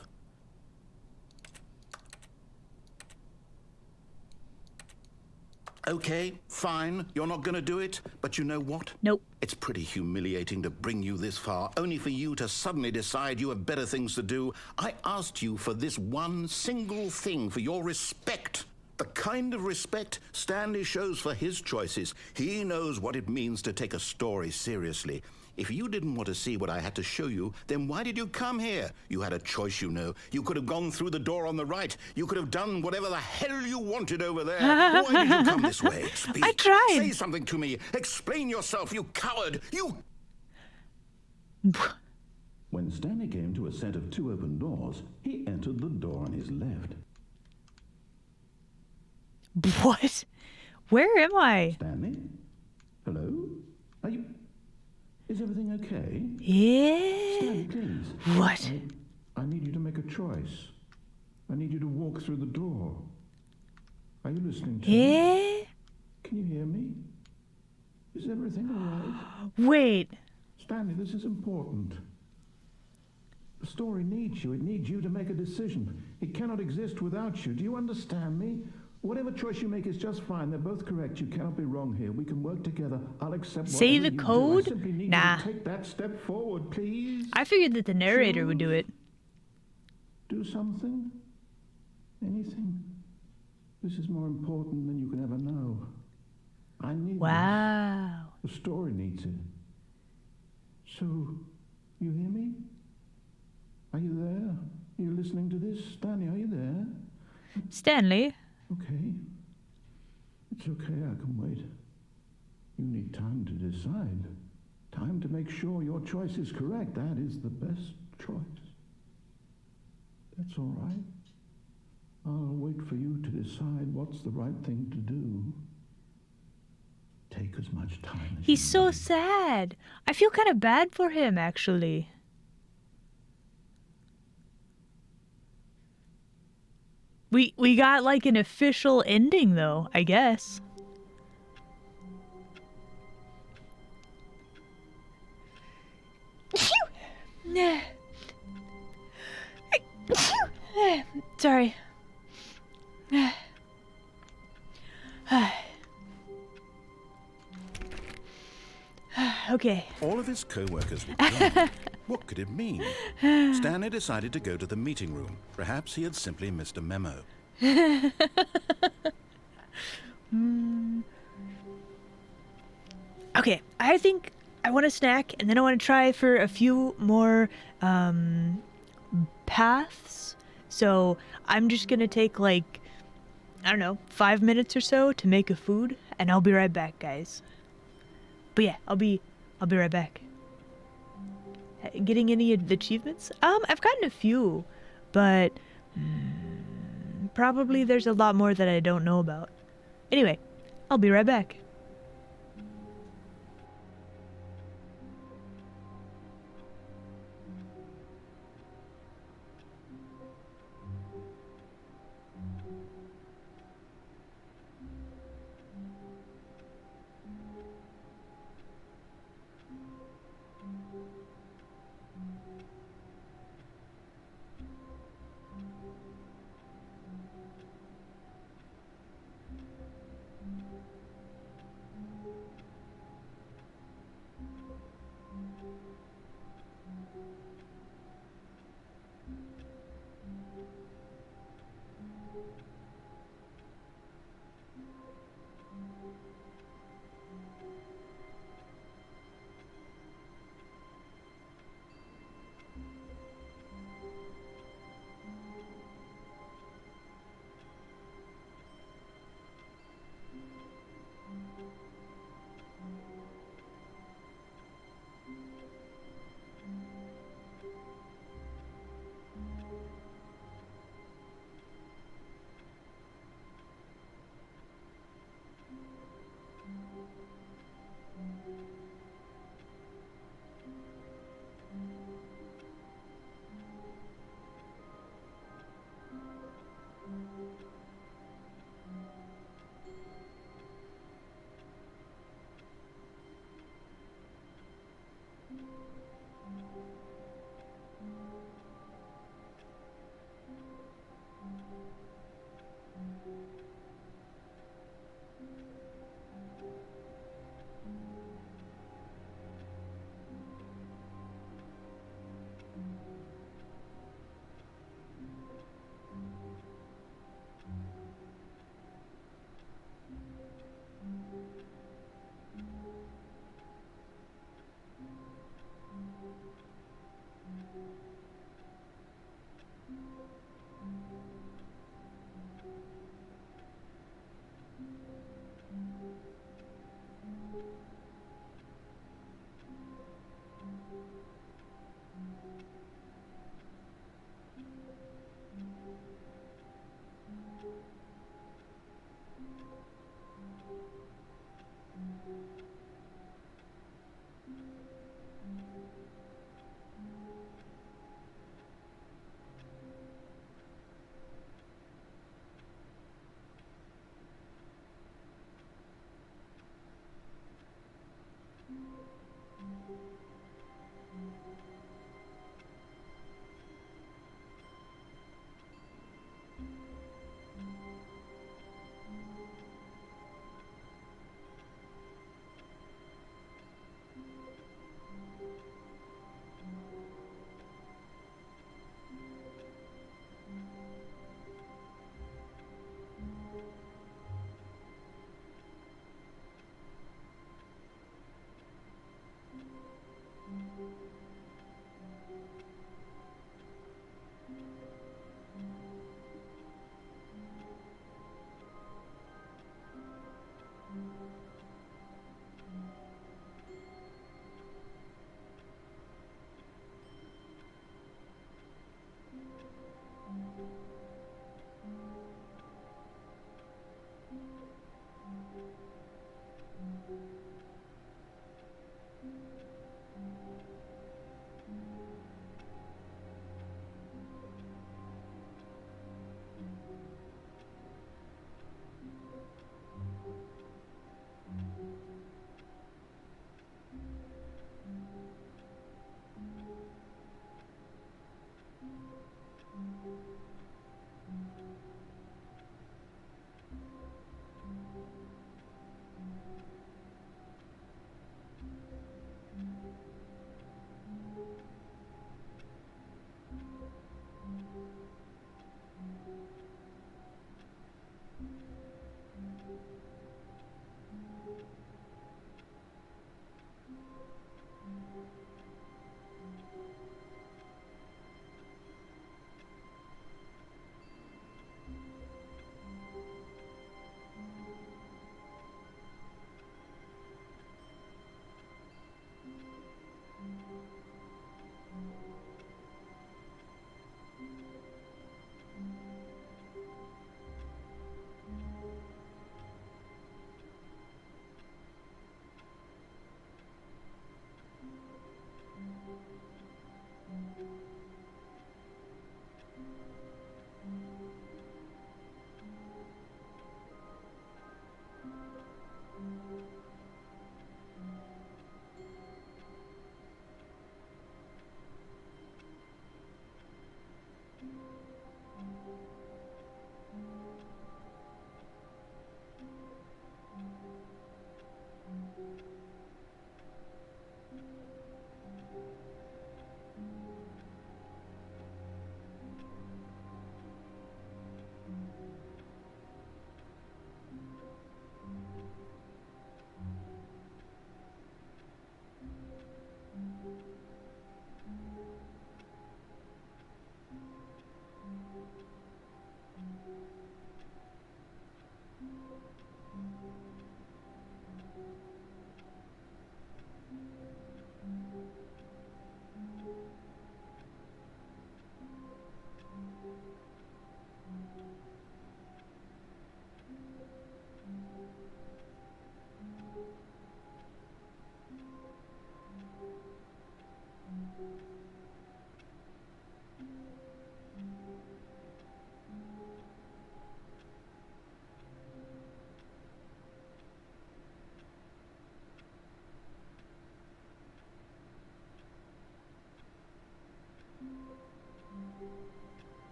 Speaker 3: Okay, fine. You're not going to do it. But you know what?
Speaker 1: Nope.
Speaker 3: It's pretty humiliating to bring you this far, only for you to suddenly decide you have better things to do. I asked you for this one single thing, for your respect. The kind of respect Stanley shows for his choices. He knows what it means to take a story seriously. If you didn't want to see what I had to show you, then why did you come here? You had a choice, you know. You could have gone through the door on the right. You could have done whatever the hell you wanted over there. Why did you come this way? Speak.
Speaker 1: I tried.
Speaker 3: Say something to me. Explain yourself, you coward. You... When Stanley came to a set of 2 open doors, he entered the door on his left.
Speaker 1: What? Where am I?
Speaker 3: Stanley? Hello? Are you... Is everything okay?
Speaker 1: Yeah.
Speaker 3: Stanley, please.
Speaker 1: What?
Speaker 3: I need you to make a choice. I need you to walk through the door. Are you listening to me? Can you hear me? Is everything all right?
Speaker 1: Wait.
Speaker 3: Stanley, this is important. The story needs you. It needs you to make a decision. It cannot exist without you. Do you understand me? Whatever choice you make is just fine. They're both correct. You cannot be wrong here. We can work together. I'll accept
Speaker 1: Say
Speaker 3: whatever
Speaker 1: the
Speaker 3: you
Speaker 1: code?
Speaker 3: do. I simply need
Speaker 1: Nah.
Speaker 3: you to take that step forward, please.
Speaker 1: I figured that the narrator would do it.
Speaker 3: Do something? Anything? This is more important than you can ever know. I need
Speaker 1: Wow.
Speaker 3: this. The story needs it. So, you hear me? Are you there? Are you listening to this? Stanley, are you there?
Speaker 1: Stanley?
Speaker 3: Okay. It's okay, I can wait. You need time to decide. Time to make sure your choice is correct. That is the best choice. That's all right. I'll wait for you to decide what's the right thing to do. Take as much time as
Speaker 1: He's
Speaker 3: you
Speaker 1: so
Speaker 3: need.
Speaker 1: sad. I feel kind of bad for him, actually. We got like an official ending though, I guess. Sorry. Okay.
Speaker 2: All of his co-workers were gone. What could it mean? Stanley decided to go to the meeting room. Perhaps he had simply missed a memo.
Speaker 1: Okay, I think I want a snack, and then I want to try for a few more paths. So I'm just gonna take like, I don't know, 5 minutes or so to make a food, and I'll be right back, guys. But yeah, I'll be right back. Getting any of the achievements? I've gotten a few, but probably there's a lot more that I don't know about. Anyway, I'll be right back.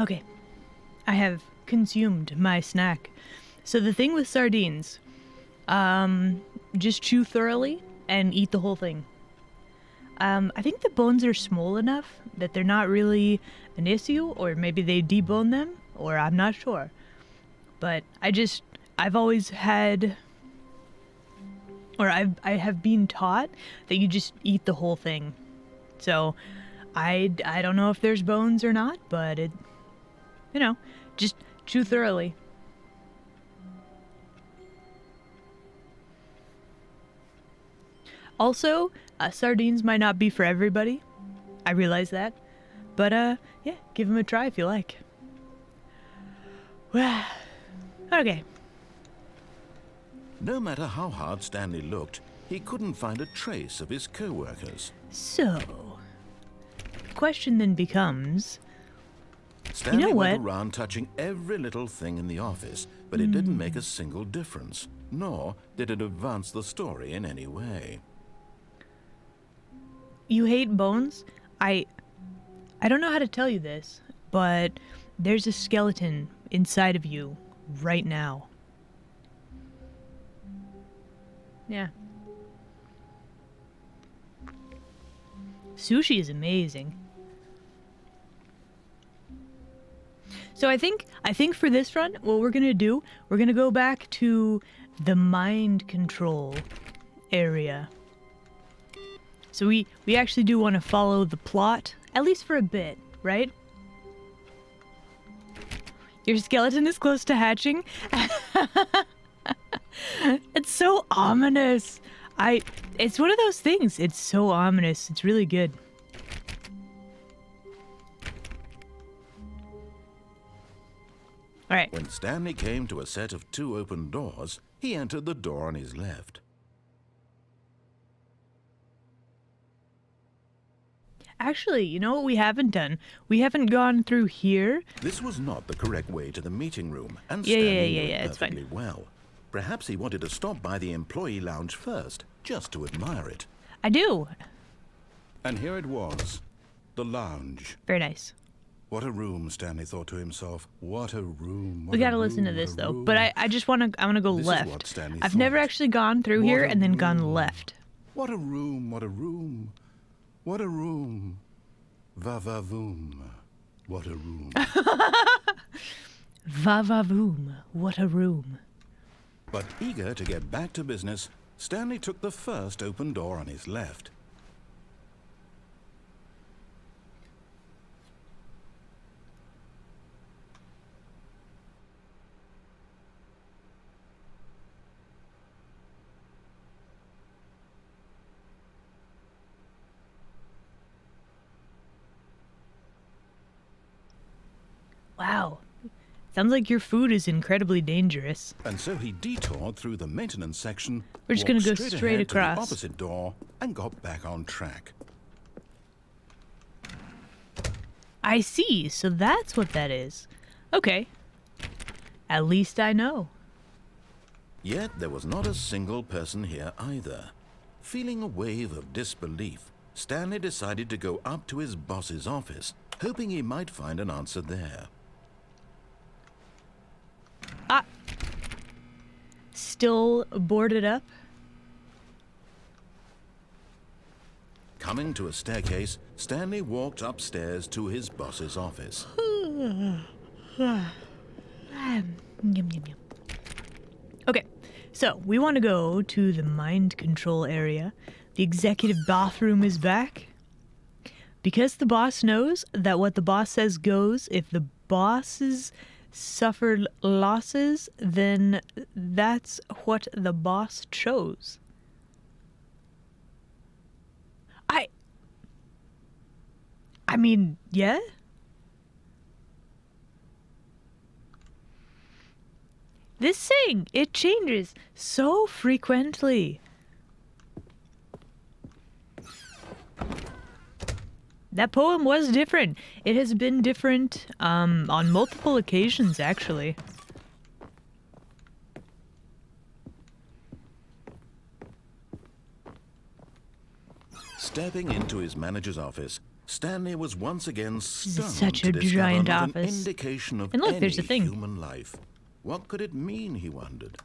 Speaker 1: Okay, I have consumed my snack. So the thing with sardines, just chew thoroughly and eat the whole thing. I think the bones are small enough that they're not really an issue, or maybe they debone them, or I'm not sure. But I've always had, or I have been taught that you just eat the whole thing. So I don't know if there's bones or not, but just chew thoroughly. Also, sardines might not be for everybody. I realize that. But, yeah, give them a try if you like. Okay.
Speaker 3: No matter how hard Stanley looked, he couldn't find a trace of his co-workers.
Speaker 1: So, the question then becomes...
Speaker 3: Stanley
Speaker 1: what?
Speaker 3: went around touching every little thing in the office, but it didn't make a single difference, nor did it advance the story in any way.
Speaker 1: You hate bones? I don't know how to tell you this, but there's a skeleton inside of you right now. Yeah. Sushi is amazing. So I think for this run, what we're gonna do, we're gonna go back to the mind control area. So we actually do want to follow the plot, at least for a bit, right? Your skeleton is close to hatching. It's so ominous. It's one of those things. It's so ominous. It's really good. All right.
Speaker 2: When Stanley came to a set of 2 open doors, he entered the door on his left.
Speaker 1: Actually, you know what we haven't done? We haven't gone through here.
Speaker 2: This was not the correct way to the meeting room, and
Speaker 1: Yeah,
Speaker 2: Stanley knew
Speaker 1: yeah,
Speaker 2: it
Speaker 1: it's fine.
Speaker 2: perfectly well. Perhaps he wanted to stop by the employee lounge first, just to admire it.
Speaker 1: I do.
Speaker 3: And here it was, the lounge.
Speaker 1: Very nice.
Speaker 3: What a room, Stanley thought to himself. What a room.
Speaker 1: We gotta listen to this though. But I just wanna go
Speaker 3: This is
Speaker 1: left.
Speaker 3: what Stanley
Speaker 1: I've never
Speaker 3: thought.
Speaker 1: actually gone through
Speaker 3: What
Speaker 1: here
Speaker 3: a
Speaker 1: and then gone
Speaker 3: room.
Speaker 1: left.
Speaker 3: What a room, what a room. What a room. Va-va-voom. What a room.
Speaker 1: Va-va-voom. What a room.
Speaker 3: But eager to get back to business, Stanley took the first open door on his left.
Speaker 1: Wow. Sounds like your food is incredibly dangerous.
Speaker 3: And so he detoured through the maintenance section.
Speaker 1: We're just gonna
Speaker 3: walked
Speaker 1: go
Speaker 3: straight
Speaker 1: straight
Speaker 3: ahead to
Speaker 1: across.
Speaker 3: the opposite door and got back on track.
Speaker 1: I see. So that's what that is. Okay. At least I know.
Speaker 2: Yet there was not a single person here either. Feeling a wave of disbelief, Stanley decided to go up to his boss's office, hoping he might find an answer there.
Speaker 1: Ah. Still boarded up?
Speaker 2: Coming to a staircase, Stanley walked upstairs to his boss's office.
Speaker 1: Okay, so we want to go to the mind control area. The executive bathroom is back. Because the boss knows that what the boss says goes, if the bosses suffered losses, then that's what the boss chose. I mean, yeah? This thing, it changes so frequently. That poem was different. It has been different on multiple occasions, actually.
Speaker 2: Stepping into his manager's office, Stanley was once again stunned
Speaker 1: such
Speaker 2: to
Speaker 1: a
Speaker 2: discover
Speaker 1: giant
Speaker 2: not an
Speaker 1: office.
Speaker 2: indication of
Speaker 1: And look,
Speaker 2: any
Speaker 1: there's a thing.
Speaker 2: human life. What could it mean, he wondered.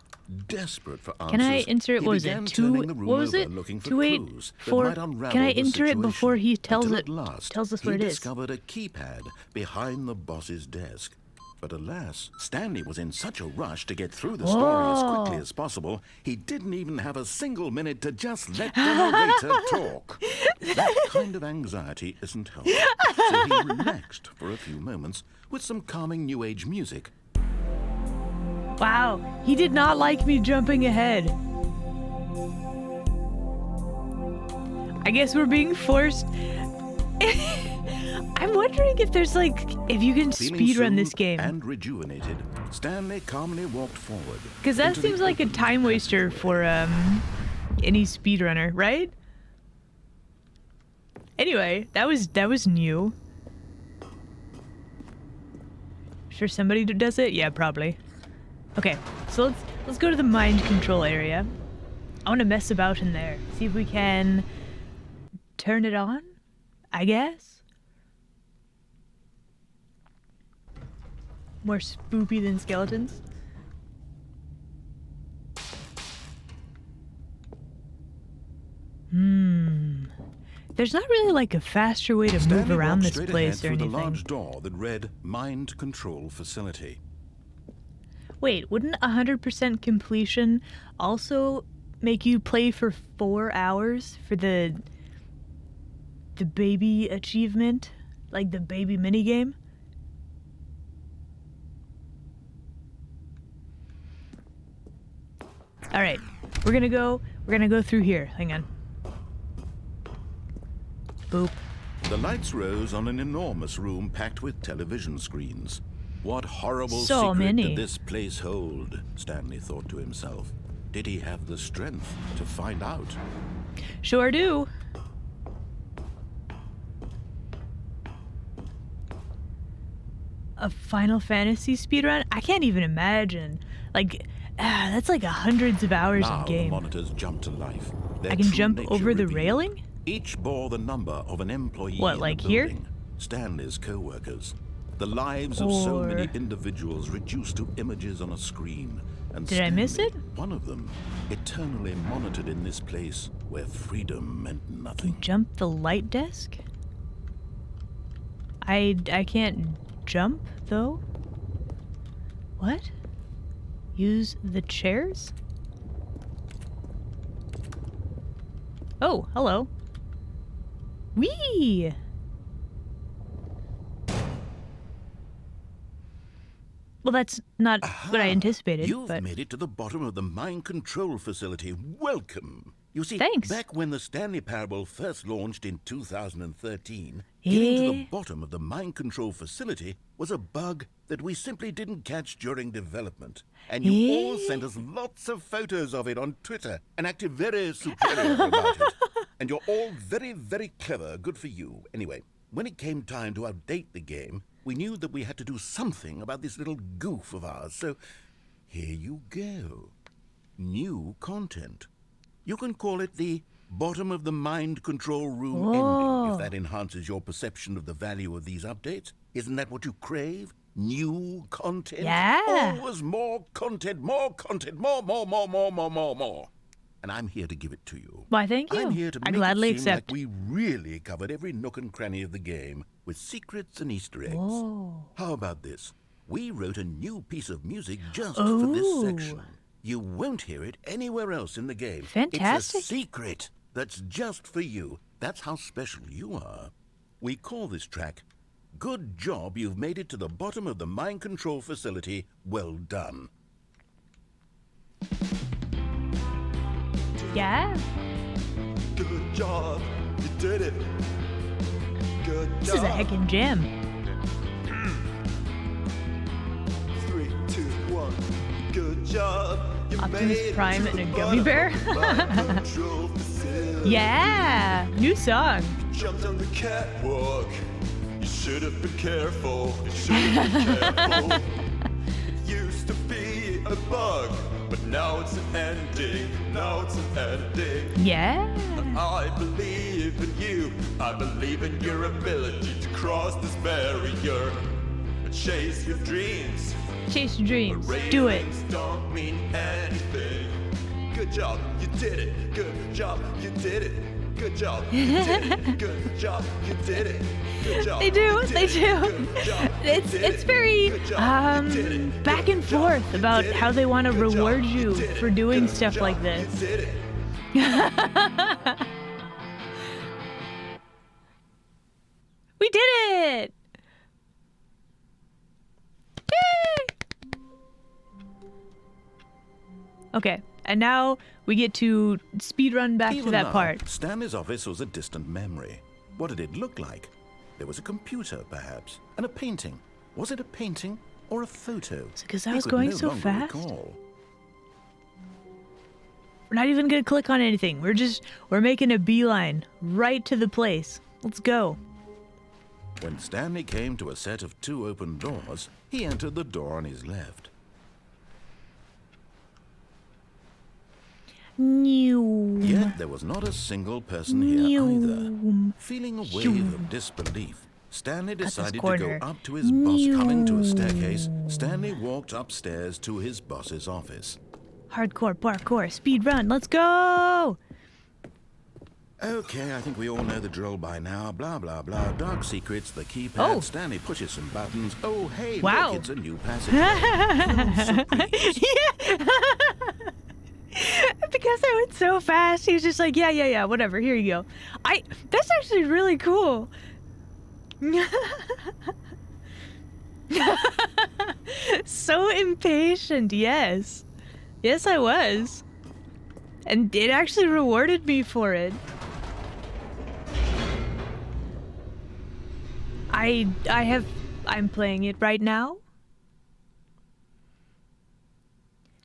Speaker 2: Desperate for answers,
Speaker 1: Can I enter it?
Speaker 2: he
Speaker 1: What was
Speaker 2: began
Speaker 1: it?
Speaker 2: turning the room
Speaker 1: What was
Speaker 2: over,
Speaker 1: it?
Speaker 2: looking for
Speaker 1: 284.
Speaker 2: clues that might unravel
Speaker 1: Can I
Speaker 2: the
Speaker 1: enter it before he
Speaker 2: situation,
Speaker 1: tells
Speaker 2: until
Speaker 1: it?
Speaker 2: at last,
Speaker 1: Tells us what it
Speaker 2: he
Speaker 1: is.
Speaker 2: discovered a keypad behind the boss's desk. But alas, Stanley was in such a rush to get through the story as quickly as possible, he didn't even have a single minute to just let the narrator talk. That kind of anxiety isn't healthy, so he relaxed for a few moments with some calming New Age music.
Speaker 1: Wow, he did not like me jumping ahead. I guess we're being forced. I'm wondering if there's if you can
Speaker 2: Feeling
Speaker 1: speedrun this
Speaker 2: soothed
Speaker 1: game.
Speaker 2: and rejuvenated, Stanley calmly walked forward.
Speaker 1: Because that
Speaker 2: into the
Speaker 1: seems like a
Speaker 2: open
Speaker 1: time waster for any speedrunner, right? Anyway, that was new. Sure somebody does it? Yeah, probably. Okay, so let's go to the mind control area. I want to mess about in there. See if we can turn it on, I guess. More spoopy than skeletons. There's not really a faster way to move
Speaker 3: Stanley
Speaker 1: around
Speaker 3: walked
Speaker 1: this
Speaker 3: straight
Speaker 1: place or
Speaker 3: ahead through
Speaker 1: anything.
Speaker 3: the large door that read Mind Control Facility.
Speaker 1: Wait, wouldn't 100% completion also make you play for 4 hours for the baby achievement? Like the baby minigame? Alright, we're gonna go through here. Hang on. Boop.
Speaker 3: The lights rose on an enormous room packed with television screens. What horrible
Speaker 1: So
Speaker 3: secret
Speaker 1: many.
Speaker 3: did this place hold? Stanley thought to himself. Did he have the strength to find out?
Speaker 1: Sure do. A Final Fantasy speedrun? I can't even imagine. Like, that's like hundreds of hours
Speaker 3: Now
Speaker 1: of
Speaker 3: the
Speaker 1: game.
Speaker 3: monitors jump to life. Their
Speaker 1: I can
Speaker 3: true
Speaker 1: jump
Speaker 3: nature
Speaker 1: over the
Speaker 3: revealed.
Speaker 1: railing?
Speaker 3: Each bore the number of an employee
Speaker 1: What,
Speaker 3: in
Speaker 1: like
Speaker 3: the
Speaker 1: here?
Speaker 3: building. Stanley's co-workers. The lives of so many
Speaker 1: Or-
Speaker 3: individuals reduced to images on a screen. And
Speaker 1: Did I miss
Speaker 3: Stanley,
Speaker 1: it?
Speaker 3: one of them, eternally monitored in this place where freedom meant nothing.
Speaker 1: Jump the light desk? I can't jump, though. What? Use the chairs? Oh, hello. Whee! Well, that's not what I anticipated,
Speaker 3: You've
Speaker 1: but
Speaker 3: made it to the bottom of the mind control facility. Welcome. You see,
Speaker 1: Thanks.
Speaker 3: back when the Stanley Parable first launched in 2013, getting to the
Speaker 1: Yeah.
Speaker 3: bottom of the mind control facility was a bug that we simply didn't catch during development. And you all
Speaker 1: Yeah.
Speaker 3: sent us lots of photos of it on Twitter and acted very superior about it. And you're all very, very clever. Good for you. Anyway, when it came time to update the game, we knew that we had to do something about this little goof of ours. So here you go. New content. You can call it the bottom of the mind control room ending,
Speaker 1: Whoa.
Speaker 3: if that enhances your perception of the value of these updates. Isn't that what you crave? New content?
Speaker 1: Yeah.
Speaker 3: Always more content, more, more. And I'm here to give it to you.
Speaker 1: why, thank you.
Speaker 3: I'm here to
Speaker 1: I
Speaker 3: make
Speaker 1: gladly
Speaker 3: it seem
Speaker 1: accept.
Speaker 3: like we really covered every nook and cranny of the game with secrets and Easter eggs.
Speaker 1: Whoa.
Speaker 3: How about this? We wrote a new piece of music just for this section.
Speaker 1: Ooh.
Speaker 3: You won't hear it anywhere else in the game.
Speaker 1: Fantastic.
Speaker 3: It's a secret that's just for you. That's how special you are. We call this track, Good Job You've Made It to the Bottom of the Mind Control Facility. Well done.
Speaker 1: Yeah.
Speaker 9: Good job, you did it. Good job.
Speaker 1: This is a heckin' jam.
Speaker 9: 3, 2, 1. Good job. You
Speaker 1: Optimus
Speaker 9: made it
Speaker 1: Prime
Speaker 9: to
Speaker 1: and
Speaker 9: the
Speaker 1: a gummy
Speaker 9: bottom
Speaker 1: bear?
Speaker 9: of the mind control facility.
Speaker 1: Yeah. New song.
Speaker 9: Jumped on the catwalk. You should have been careful. You should have been careful. It used to be a bug, but now it's an ending. Now it's an ending.
Speaker 1: Yeah.
Speaker 9: I believe in you. I believe in your ability to cross this barrier. Chase your dreams.
Speaker 1: Chase your dreams. Do it.
Speaker 9: Railings don't mean anything. Good job, you did it. Good job, you did it. Good job, you did it. Good job, you did it. Good job.
Speaker 1: They do.
Speaker 9: you did
Speaker 1: They
Speaker 9: it.
Speaker 1: do.
Speaker 9: Good job, you
Speaker 1: It's
Speaker 9: did
Speaker 1: it's
Speaker 9: it.
Speaker 1: very
Speaker 9: Good job, you did it.
Speaker 1: back
Speaker 9: Good
Speaker 1: and
Speaker 9: job,
Speaker 1: forth
Speaker 9: you
Speaker 1: about
Speaker 9: did
Speaker 1: how
Speaker 9: it.
Speaker 1: they want to
Speaker 9: Good job,
Speaker 1: reward
Speaker 9: you
Speaker 1: you
Speaker 9: did it.
Speaker 1: for doing
Speaker 9: Good
Speaker 1: stuff
Speaker 9: job,
Speaker 1: like this.
Speaker 9: You did it.
Speaker 1: We did it! Yay! Okay, and now we get to speedrun back to
Speaker 3: Even
Speaker 1: that
Speaker 3: now,
Speaker 1: part.
Speaker 3: Stanley's office was a distant memory. What did it look like? There was a computer, perhaps, and a painting. Was it a painting or a photo?
Speaker 1: Is it 'cause I
Speaker 3: He
Speaker 1: was
Speaker 3: could
Speaker 1: going
Speaker 3: no
Speaker 1: so
Speaker 3: longer
Speaker 1: fast?
Speaker 3: recall.
Speaker 1: We're not even gonna click on anything. We're making a beeline right to the place. Let's go.
Speaker 3: When Stanley came to a set of 2 open doors, he entered the door on his left.
Speaker 1: New.
Speaker 3: Yet there was not a single person here either. Feeling a wave of disbelief, Stanley
Speaker 1: this
Speaker 3: decided to
Speaker 1: corner.
Speaker 3: go up to his boss. Coming to a staircase, Stanley walked upstairs to his boss's office.
Speaker 1: Hardcore parkour speed run. Let's go.
Speaker 3: Okay, I think we all know the drill by now. Blah, blah, blah. Dark secrets, the keypad.
Speaker 1: Oh.
Speaker 3: Stanley pushes some buttons. Oh, hey,
Speaker 1: Wow.
Speaker 3: look, it's a new passage. Little surprise.
Speaker 1: Because I went so fast, he was just like, yeah, whatever. Here you go. That's actually really cool. So impatient. Yes, I was, and it actually rewarded me for it. I'm playing it right now.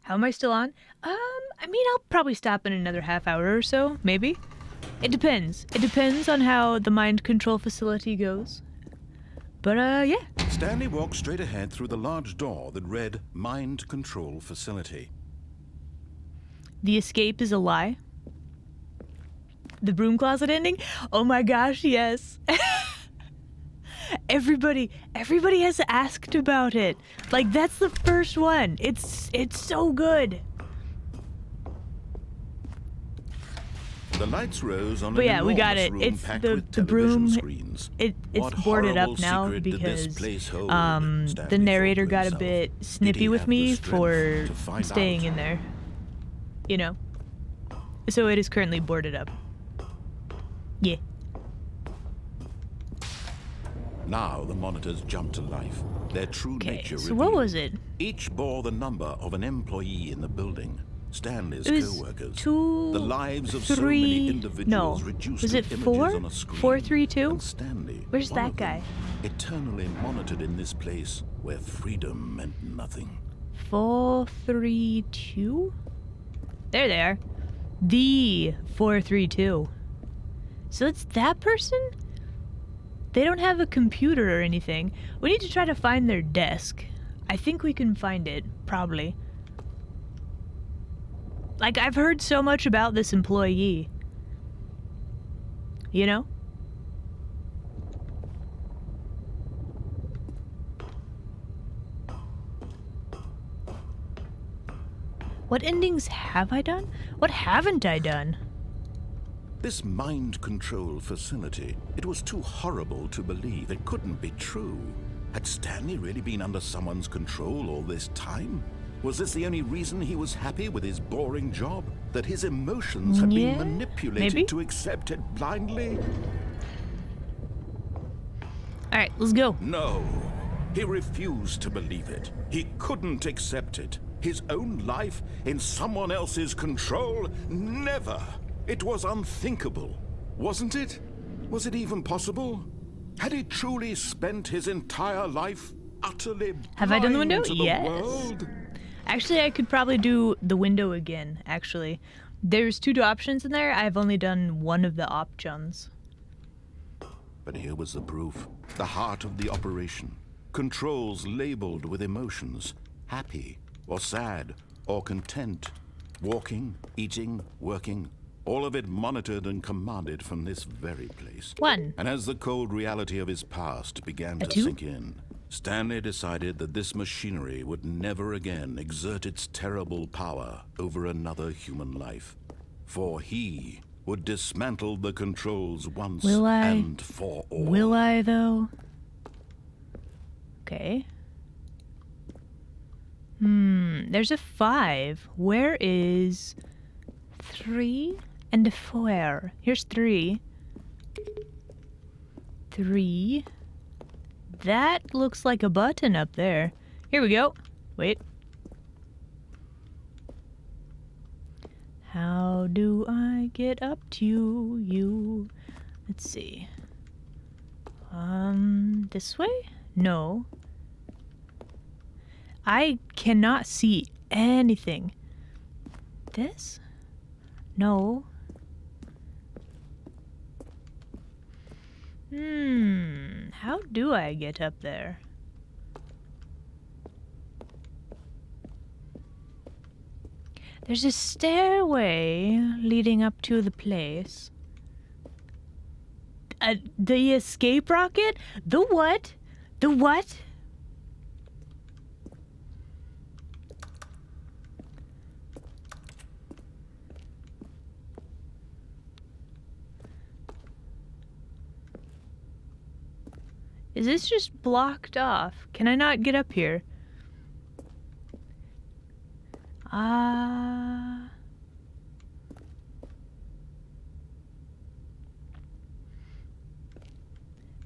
Speaker 1: How am I still on? I mean, I'll probably stop in another half hour or so, maybe. It depends. It depends on how the mind control facility goes. But, yeah.
Speaker 2: Stanley walked straight ahead through the large door that read Mind Control Facility.
Speaker 1: The escape is a lie. The broom closet ending? Oh my gosh, yes. Everybody has asked about it. Like, that's the first one. It's so good.
Speaker 2: The lights rose on
Speaker 1: But
Speaker 2: an
Speaker 1: yeah, we got
Speaker 2: enormous
Speaker 1: it.
Speaker 2: room
Speaker 1: It's
Speaker 2: packed
Speaker 1: the
Speaker 2: with television
Speaker 1: broom.
Speaker 2: screens.
Speaker 1: It's
Speaker 2: What
Speaker 1: boarded up
Speaker 2: horrible
Speaker 1: now
Speaker 2: secret did this
Speaker 1: because
Speaker 2: place hold?
Speaker 1: the
Speaker 2: Stanley
Speaker 1: narrator
Speaker 2: thought to
Speaker 1: got a
Speaker 2: himself.
Speaker 1: bit
Speaker 2: Did he
Speaker 1: snippy with
Speaker 2: have the
Speaker 1: me
Speaker 2: strength
Speaker 1: for
Speaker 2: to find
Speaker 1: staying
Speaker 2: out?
Speaker 1: in there. You know. So it is currently boarded up. Yeah.
Speaker 2: Now the monitors jumped to life. Their true
Speaker 1: Okay,
Speaker 2: nature
Speaker 1: so what
Speaker 2: revealed.
Speaker 1: was it?
Speaker 2: Each bore the number of an employee in the building. Stanley's
Speaker 1: It was
Speaker 2: co-workers.
Speaker 1: 2,
Speaker 2: The lives of
Speaker 1: 3,
Speaker 2: so many individuals
Speaker 1: no.
Speaker 2: reduced
Speaker 1: Was
Speaker 2: to
Speaker 1: it
Speaker 2: images
Speaker 1: 4?
Speaker 2: on a screen.
Speaker 1: 432?
Speaker 2: And Stanley,
Speaker 1: Where's
Speaker 2: one
Speaker 1: that
Speaker 2: of them,
Speaker 1: guy?
Speaker 2: eternally monitored in this place where freedom meant nothing.
Speaker 1: 432? There they are. The 432. So it's that person? They don't have a computer or anything. We need to try to find their desk. I think we can find it, probably. Like, I've heard so much about this employee. You know? What endings have I done? What haven't I done?
Speaker 2: This mind control facility, it was too horrible to believe. It couldn't be true. Had Stanley really been under someone's control all this time? Was this the only reason he was happy with his boring job? That his emotions had
Speaker 1: Yeah,
Speaker 2: been manipulated
Speaker 1: maybe.
Speaker 2: to accept it blindly?
Speaker 1: Alright, let's go.
Speaker 3: No, he refused to believe it. He couldn't accept it. His own life in someone else's control? Never. It was unthinkable, wasn't it? Was it even possible? Had he truly spent his entire life utterly
Speaker 1: Have I done the window?
Speaker 3: blind to the
Speaker 1: Yes.
Speaker 3: world?
Speaker 1: Actually, I could probably do the window again, actually. There's 2 options in there. I've only done one of the options.
Speaker 2: But here was the proof. The heart of the operation. Controls labeled with emotions. Happy, or sad, or content. Walking, eating, working. All of it monitored and commanded from this very place.
Speaker 1: 1.
Speaker 2: And as the cold reality of his past began
Speaker 1: A
Speaker 2: to
Speaker 1: 2?
Speaker 2: sink in, Stanley decided that this machinery would never again exert its terrible power over another human life. For he would dismantle the controls once
Speaker 1: Will I?
Speaker 2: and for all.
Speaker 1: Will I, though? Okay. There's a 5. Where is 3 and a 4? Here's 3. 3. That looks like a button up there. Here we go. Wait. How do I get up to you? Let's see. This way? No. I cannot see anything. This? No. How do I get up there? There's a stairway leading up to the place. The escape rocket? The what? The what? Is this just blocked off? Can I not get up here?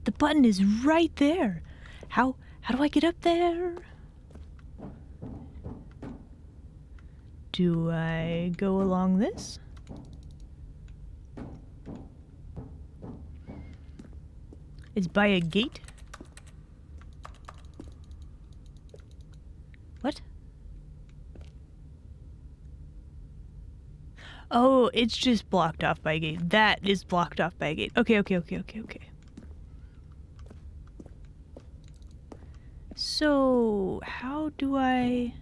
Speaker 1: The button is right there. How do I get up there? Do I go along this? It's by a gate? What? Oh, it's just blocked off by a gate. That is blocked off by a gate. Okay. So, how do I...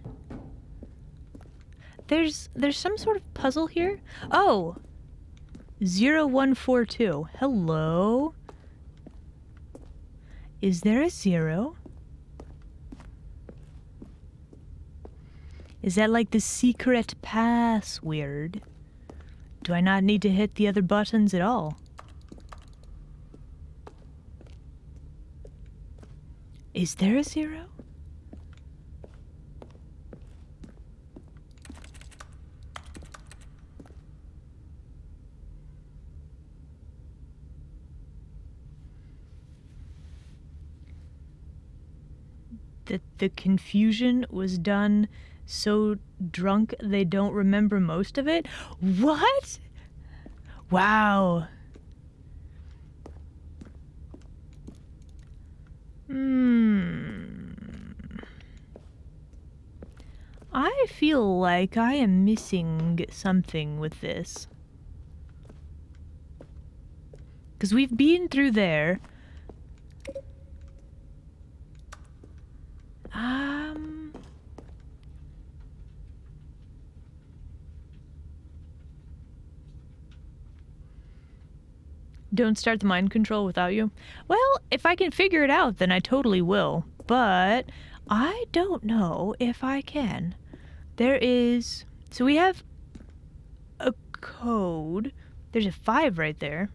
Speaker 1: There's some sort of puzzle here? Oh! 0142. Hello? Is there a 0? Is that like the secret password? Do I not need to hit the other buttons at all? Is there a 0? That the confusion was done so drunk they don't remember most of it? What? Wow. I feel like I am missing something with this. Because we've been through there. Don't start the mind control without you? Well, if I can figure it out, then I totally will. But I don't know if I can. There is... So we have a code. There's a 5 right there.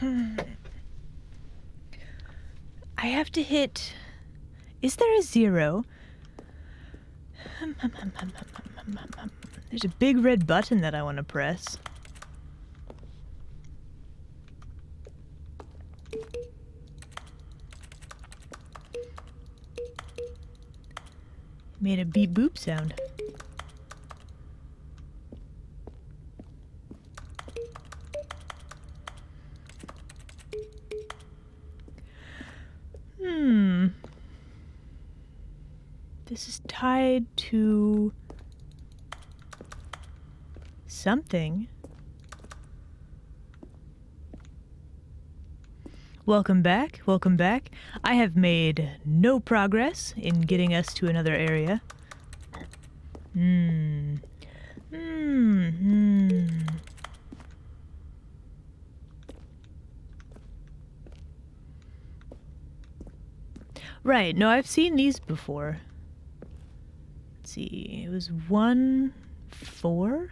Speaker 1: I have to hit... Is there a 0? There's a big red button that I want to press. Made a beep boop sound. This is tied to something. Welcome back, welcome back. I have made no progress in getting us to another area. Right, no, I've seen these before. Let's see, it was 1, 4?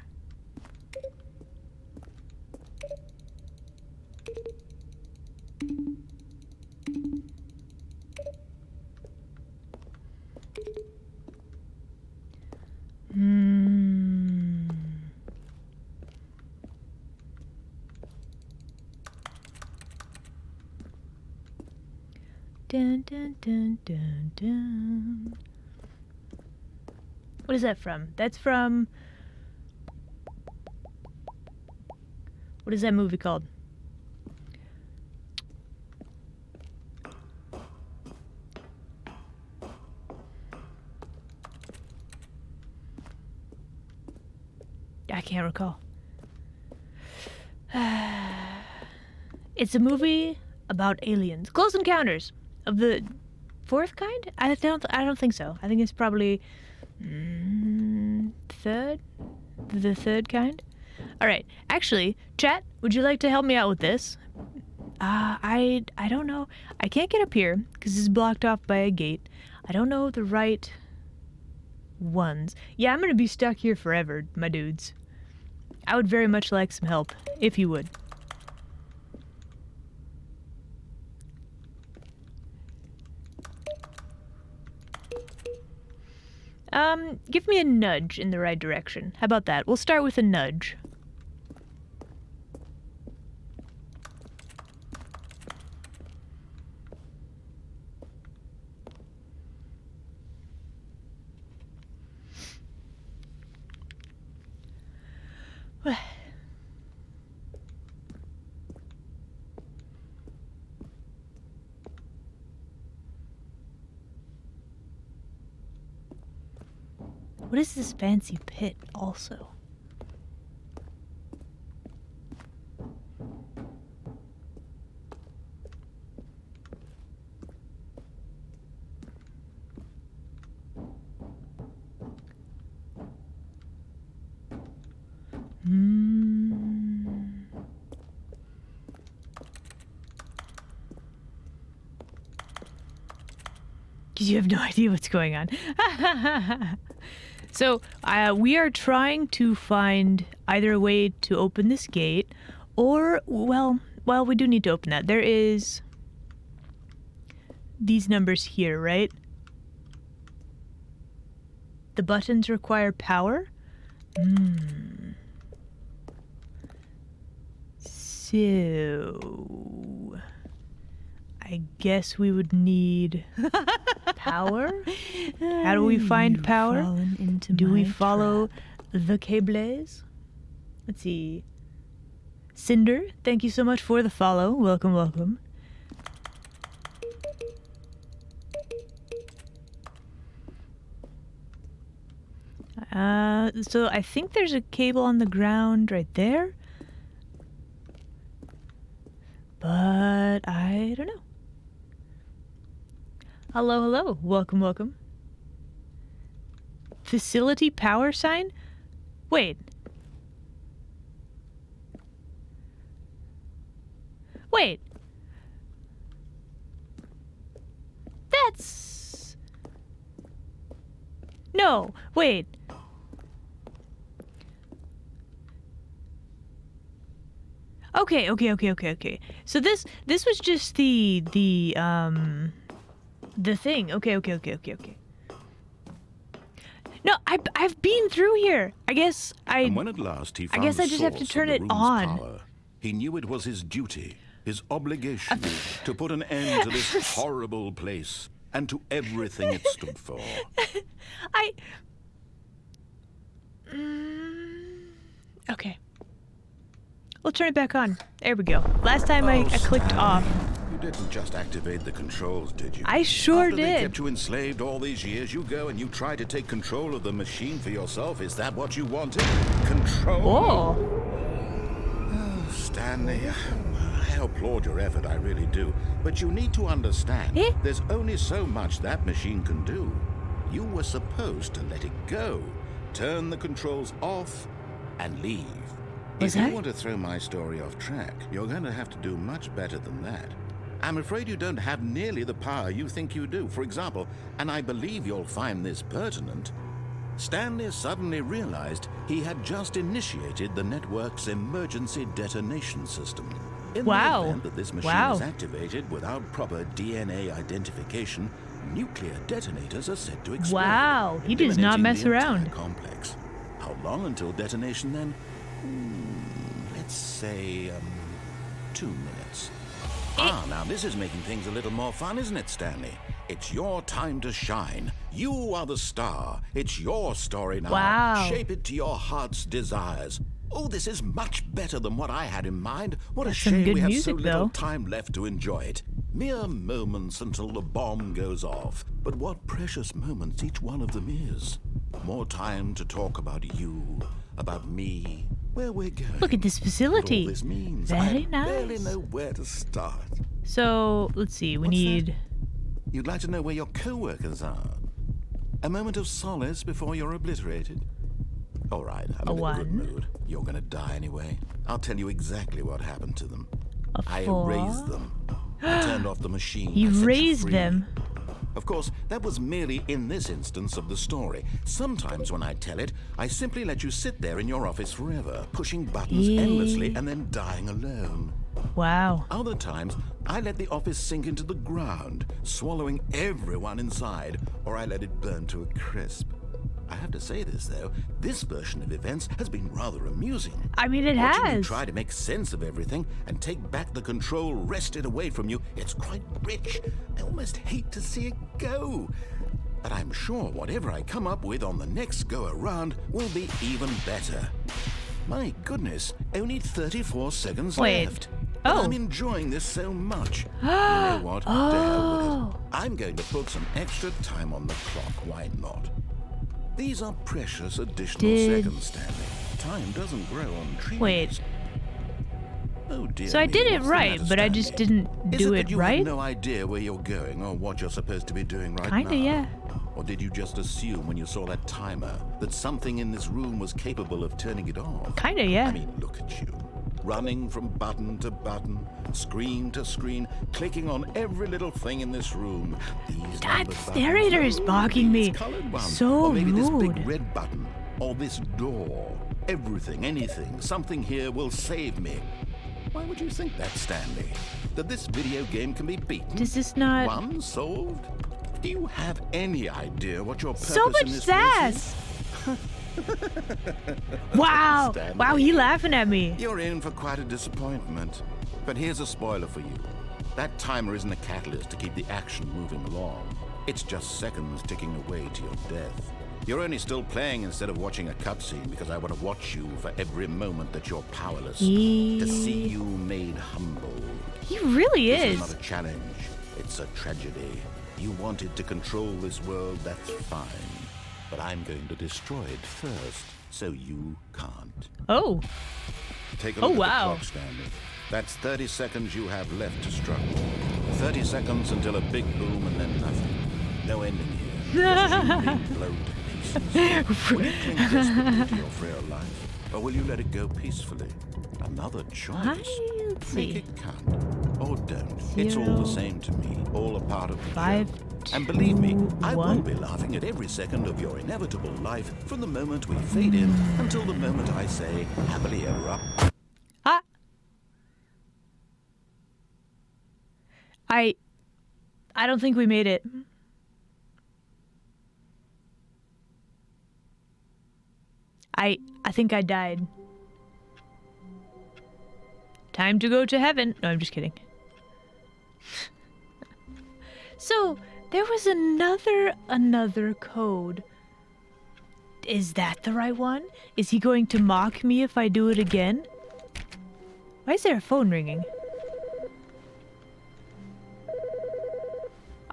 Speaker 1: Dun, dun, dun, dun, dun. What is that from? That's from... What is that movie called? I can't recall. It's a movie about aliens. Close Encounters of the 4th kind? I don't think so. I think it's probably 3rd? The 3rd kind? Alright, actually, chat, would you like to help me out with this? I don't know. I can't get up here, because it's blocked off by a gate. I don't know the right ones. Yeah, I'm gonna be stuck here forever, my dudes. I would very much like some help, if you would. Give me a nudge in the right direction. How about that? We'll start with a nudge. What is this fancy pit also? Because you have no idea what's going on. So, we are trying to find either a way to open this gate, or, well, we do need to open that. There is these numbers here, right? The buttons require power? So, I guess we would need power? How do we find power? Do we follow the cables? Let's see. Cinder, thank you so much for the follow. Welcome, welcome. So I think there's a cable on the ground right there. But I don't know. Hello, hello. Welcome, welcome. Facility power sign? Wait. Wait. That's... No, wait. Okay. So this was just the thing. Okay. No, I've been through here.
Speaker 3: And when at last he found
Speaker 1: I just have to turn it on.
Speaker 3: Power, he knew it was his duty, his obligation, to put an end to this horrible place and to everything it stood for.
Speaker 1: Okay. We'll turn it back on. There we go. Last time I clicked off.
Speaker 3: You didn't just activate the controls, did you?
Speaker 1: I sure
Speaker 3: After
Speaker 1: did.
Speaker 3: They kept you enslaved all these years, you go and you try to take control of the machine for yourself. Is that what you wanted? Control?
Speaker 1: Oh,
Speaker 3: Stanley, I applaud your effort, I really do. But you need to understand, there's only so much that machine can do. You were supposed to let it go, turn the controls off, and leave. If you want to throw my story off track, you're going to have to do much better than that. I'm afraid you don't have nearly the power you think you do. For example, and I believe you'll find this pertinent, Stanley suddenly realized he had just initiated the network's emergency detonation system. In the event that this machine is activated without proper DNA identification, nuclear detonators are said to explode.
Speaker 1: Wow, he does not mess around.
Speaker 3: Complex. How long until detonation then? Let's say 2 minutes. Now this is making things a little more fun, isn't it, Stanley? It's your time to shine. You are the star. It's your story now.
Speaker 1: Wow.
Speaker 3: Shape it to your heart's desires. Oh, this is much better than what I had in mind. What a
Speaker 1: That's
Speaker 3: shame
Speaker 1: some good
Speaker 3: we have
Speaker 1: music,
Speaker 3: so little
Speaker 1: though.
Speaker 3: time left to enjoy it. Mere moments until the bomb goes off. But what precious moments each one of them is. More time to talk about you, about me, where we're going.
Speaker 1: Look at this facility.
Speaker 3: What all this means.
Speaker 1: Very
Speaker 3: I
Speaker 1: nice.
Speaker 3: barely know where to start.
Speaker 1: So, let's see. We need...
Speaker 3: You'd like to know where your co-workers are? A moment of solace before you're obliterated? All right, I'm in a good mood. You're gonna die anyway. I'll tell you exactly what happened to them. I erased them. I turned off the machine.
Speaker 1: You
Speaker 3: I set
Speaker 1: raised
Speaker 3: free.
Speaker 1: them?
Speaker 3: Of course, that was merely in this instance of the story. Sometimes when I tell it, I simply let you sit there in your office forever, pushing buttons endlessly and then dying alone.
Speaker 1: Wow.
Speaker 3: Other times, I let the office sink into the ground, swallowing everyone inside, or I let it burn to a crisp. I have to say this, though, this version of events has been rather amusing.
Speaker 1: I mean, it
Speaker 3: Watching you
Speaker 1: has.
Speaker 3: try to make sense of everything and take back the control wrested away from you, it's quite rich. I almost hate to see it go. But I'm sure whatever I come up with on the next go-around will be even better. My goodness, only 34 seconds left. But I'm enjoying this so much. You know what? To hell with it. I'm going to put some extra time on the clock. Why not?
Speaker 2: These are precious additional seconds, Stanley. Time doesn't grow on trees.
Speaker 1: Wait.
Speaker 2: Oh dear.
Speaker 1: So I did it right, but I just didn't do it
Speaker 2: you
Speaker 1: right?
Speaker 2: have no idea where you're going or what you're supposed to be doing right now?
Speaker 1: Kinda, yeah.
Speaker 2: Or did you just assume when you saw that timer that something in this room was capable of turning it off?
Speaker 1: Kinda, yeah.
Speaker 2: I mean, look at you. Running from button to button, screen to screen, clicking on every little thing in this room. These
Speaker 1: That
Speaker 2: numbered buttons,
Speaker 1: narrator is barking
Speaker 2: these
Speaker 1: me.
Speaker 2: colored ones,
Speaker 1: So
Speaker 2: or maybe this
Speaker 1: rude.
Speaker 2: big red button, or this door. Everything, anything, something here will save me. Why would you think that, Stanley? That this video game can be beaten?
Speaker 1: Does this not...
Speaker 2: One solved? Do you have any idea what your purpose
Speaker 1: So much
Speaker 2: in this
Speaker 1: sass! Wow!
Speaker 2: Stanley.
Speaker 1: Wow, he laughing at me.
Speaker 2: You're in for quite a disappointment. But here's a spoiler for you. That timer isn't a catalyst to keep the action moving along. It's just seconds ticking away to your death. You're only still playing instead of watching a cutscene because I want to watch you for every moment that you're powerless. To see you made humble.
Speaker 1: He really
Speaker 2: This
Speaker 1: is.
Speaker 2: is not a challenge. It's a tragedy. You wanted to control this world, that's fine. But I'm going to destroy it first, so you can't.
Speaker 1: Oh.
Speaker 2: Take a look at
Speaker 1: wow.
Speaker 2: the clock, Stanley. That's 30 seconds you have left to struggle. 30 seconds until a big boom and then nothing. No ending here. Just you being blown to pieces. Will you cling desperately to your frail life, or will you let it go peacefully? Another choice.
Speaker 1: Let's
Speaker 2: Make
Speaker 1: see.
Speaker 2: it count, or don't. It's all the same to me, all a part of the
Speaker 1: 5,
Speaker 2: joke. And believe me,
Speaker 1: 2,
Speaker 2: I will
Speaker 1: 1.
Speaker 2: be laughing at every second of your inevitable life from the moment we fade in until the moment I say, happily ever up.
Speaker 1: Ah. I don't think we made it. I think I died. Time to go to heaven. No, I'm just kidding. So, there was another code. Is that the right one? Is he going to mock me if I do it again? Why is there a phone ringing?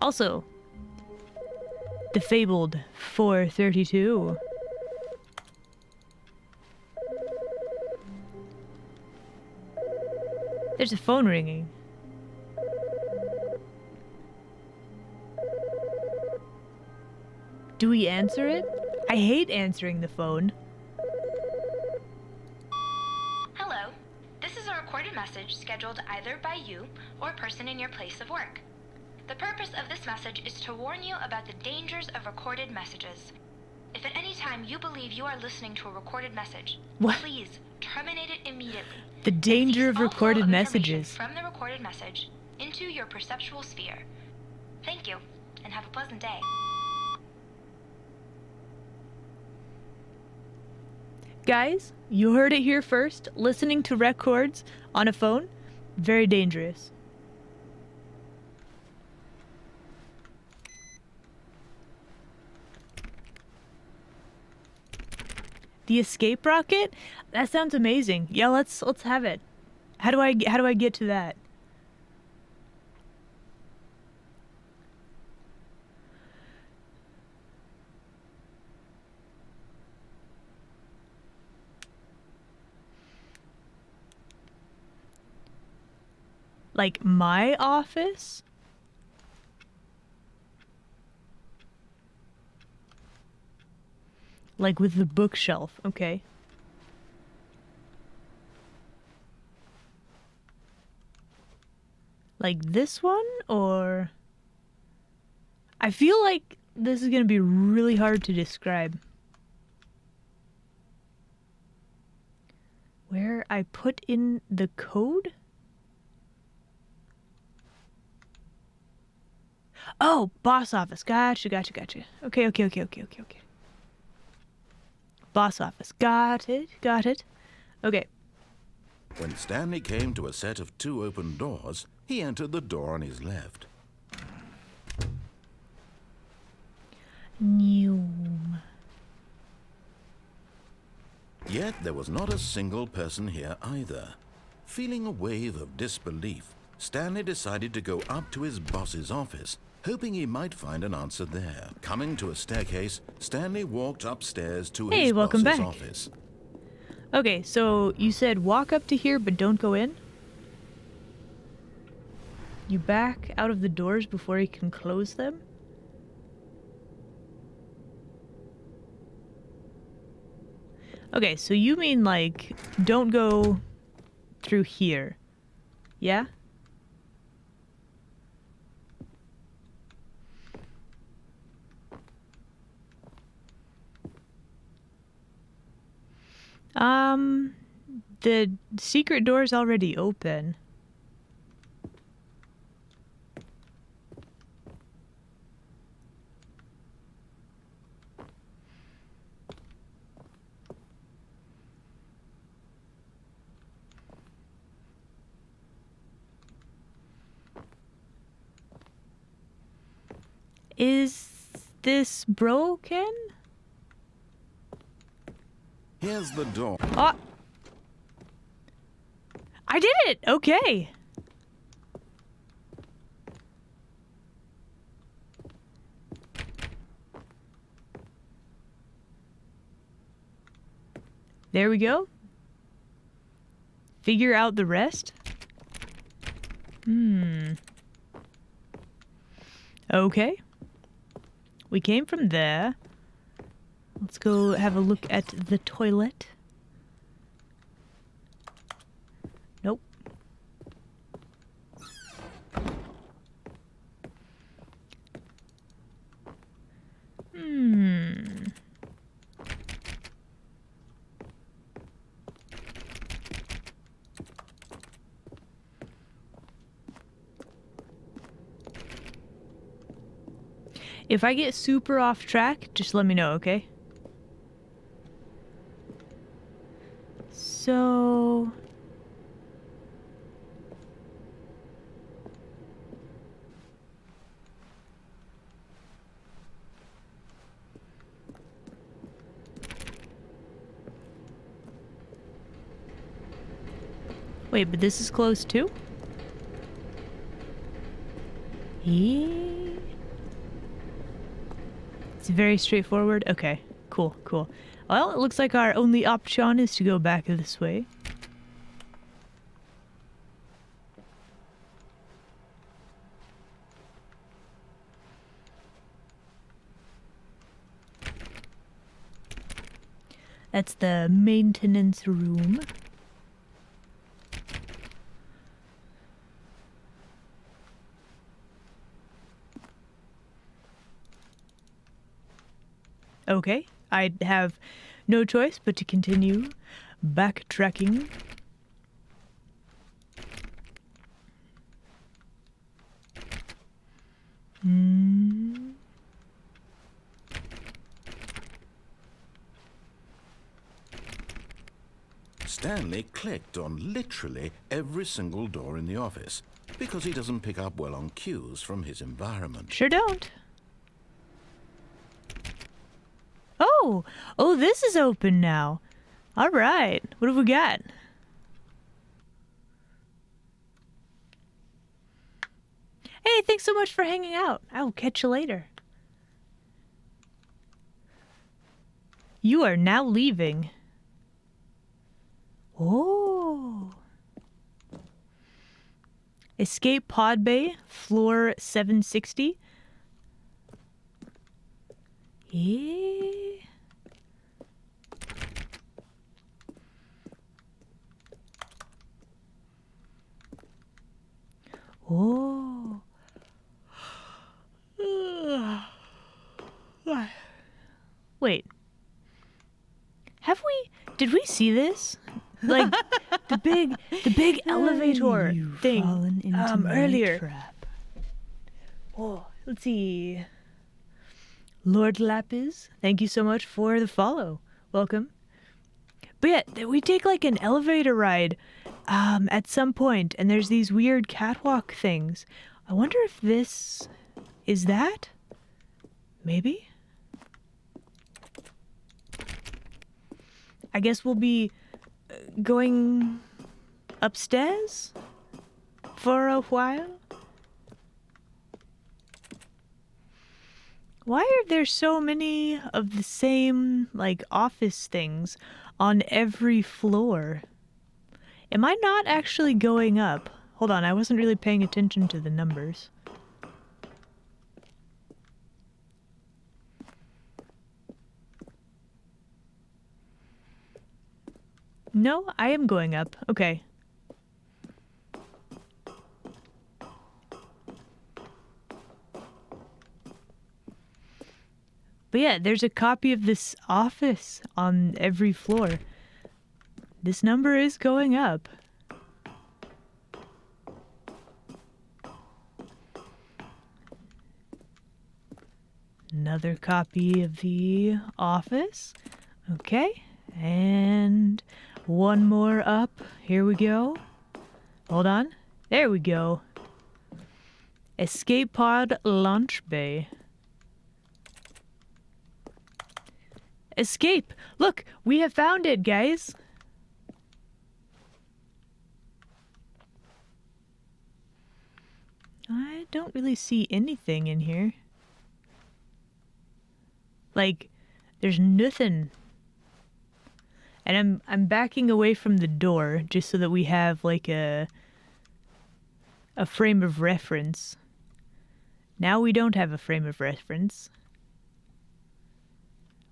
Speaker 1: Also, the fabled 432. There's a phone ringing. Do we answer it? I hate answering the phone.
Speaker 7: Hello. This is a recorded message scheduled either by you or a person in your place of work. The purpose of this message is to warn you about the dangers of recorded messages. If at any time you believe you are listening to a recorded message,
Speaker 1: What?
Speaker 7: please terminate it immediately.
Speaker 1: The danger of
Speaker 7: Cease all flow
Speaker 1: recorded
Speaker 7: of information
Speaker 1: messages.
Speaker 7: from the recorded message into your perceptual sphere. Thank you, and have a pleasant day.
Speaker 1: Guys, you heard it here first. Listening to records on a phone, very dangerous. The escape rocket? That sounds amazing. Yeah, let's have it. How do I get to that? Like my office? Like with the bookshelf, okay. Like this one, or... I feel like this is gonna be really hard to describe. Where I put in the code? Oh, boss office. Gotcha. Okay. Boss office. Got it. Okay.
Speaker 2: When Stanley came to a set of 2 open doors, he entered the door on his left.
Speaker 1: Noom.
Speaker 2: Yet there was not a single person here either. Feeling a wave of disbelief, Stanley decided to go up to his boss's office hoping he might find an answer there. Coming to a staircase, Stanley walked upstairs to
Speaker 1: Hey,
Speaker 2: his
Speaker 1: welcome
Speaker 2: boss's
Speaker 1: back.
Speaker 2: office.
Speaker 1: Okay, so you said walk up to here, but don't go in? You back out of the doors before you can close them? Okay, so you mean, like, don't go through here. Yeah? The secret door's already open. Is this broken?
Speaker 2: Here's the door.
Speaker 1: Oh! I did it! Okay. There we go. Figure out the rest? Okay. We came from there. Let's go have a look at the toilet. Nope. If I get super off track, just let me know, okay? So... Wait, but this is closed too? Yeah. It's very straightforward. Okay, cool, cool. Well, it looks like our only option is to go back this way. That's the maintenance room. Okay, I have no choice but to continue backtracking.
Speaker 2: Stanley clicked on literally every single door in the office because he doesn't pick up well on cues from his environment.
Speaker 1: Sure don't. Oh, this is open now. All right, what have we got? Hey, thanks so much for hanging out. I will catch you later. You are now leaving. Oh. Escape pod bay, floor 760. Yeah. Oh. Wait. Did we see this? Like the big elevator thing earlier. Trap. Oh, let's see. Lord Lapis, thank you so much for the follow. Welcome. But yeah, we take like an elevator ride at some point, and there's these weird catwalk things. I wonder if this is that? Maybe? I guess we'll be going upstairs for a while. Why are there so many of the same, like, office things on every floor? Am I not actually going up? Hold on, I wasn't really paying attention to the numbers. No, I am going up. Okay. But yeah, there's a copy of this office on every floor. This number is going up. Another copy of the office. Okay. And one more up. Here we go. Hold on. There we go. Escape pod launch bay. Escape! Look, we have found it, guys! I don't really see anything in here. Like, there's nothing. And I'm backing away from the door just so that we have like a frame of reference. Now we don't have a frame of reference.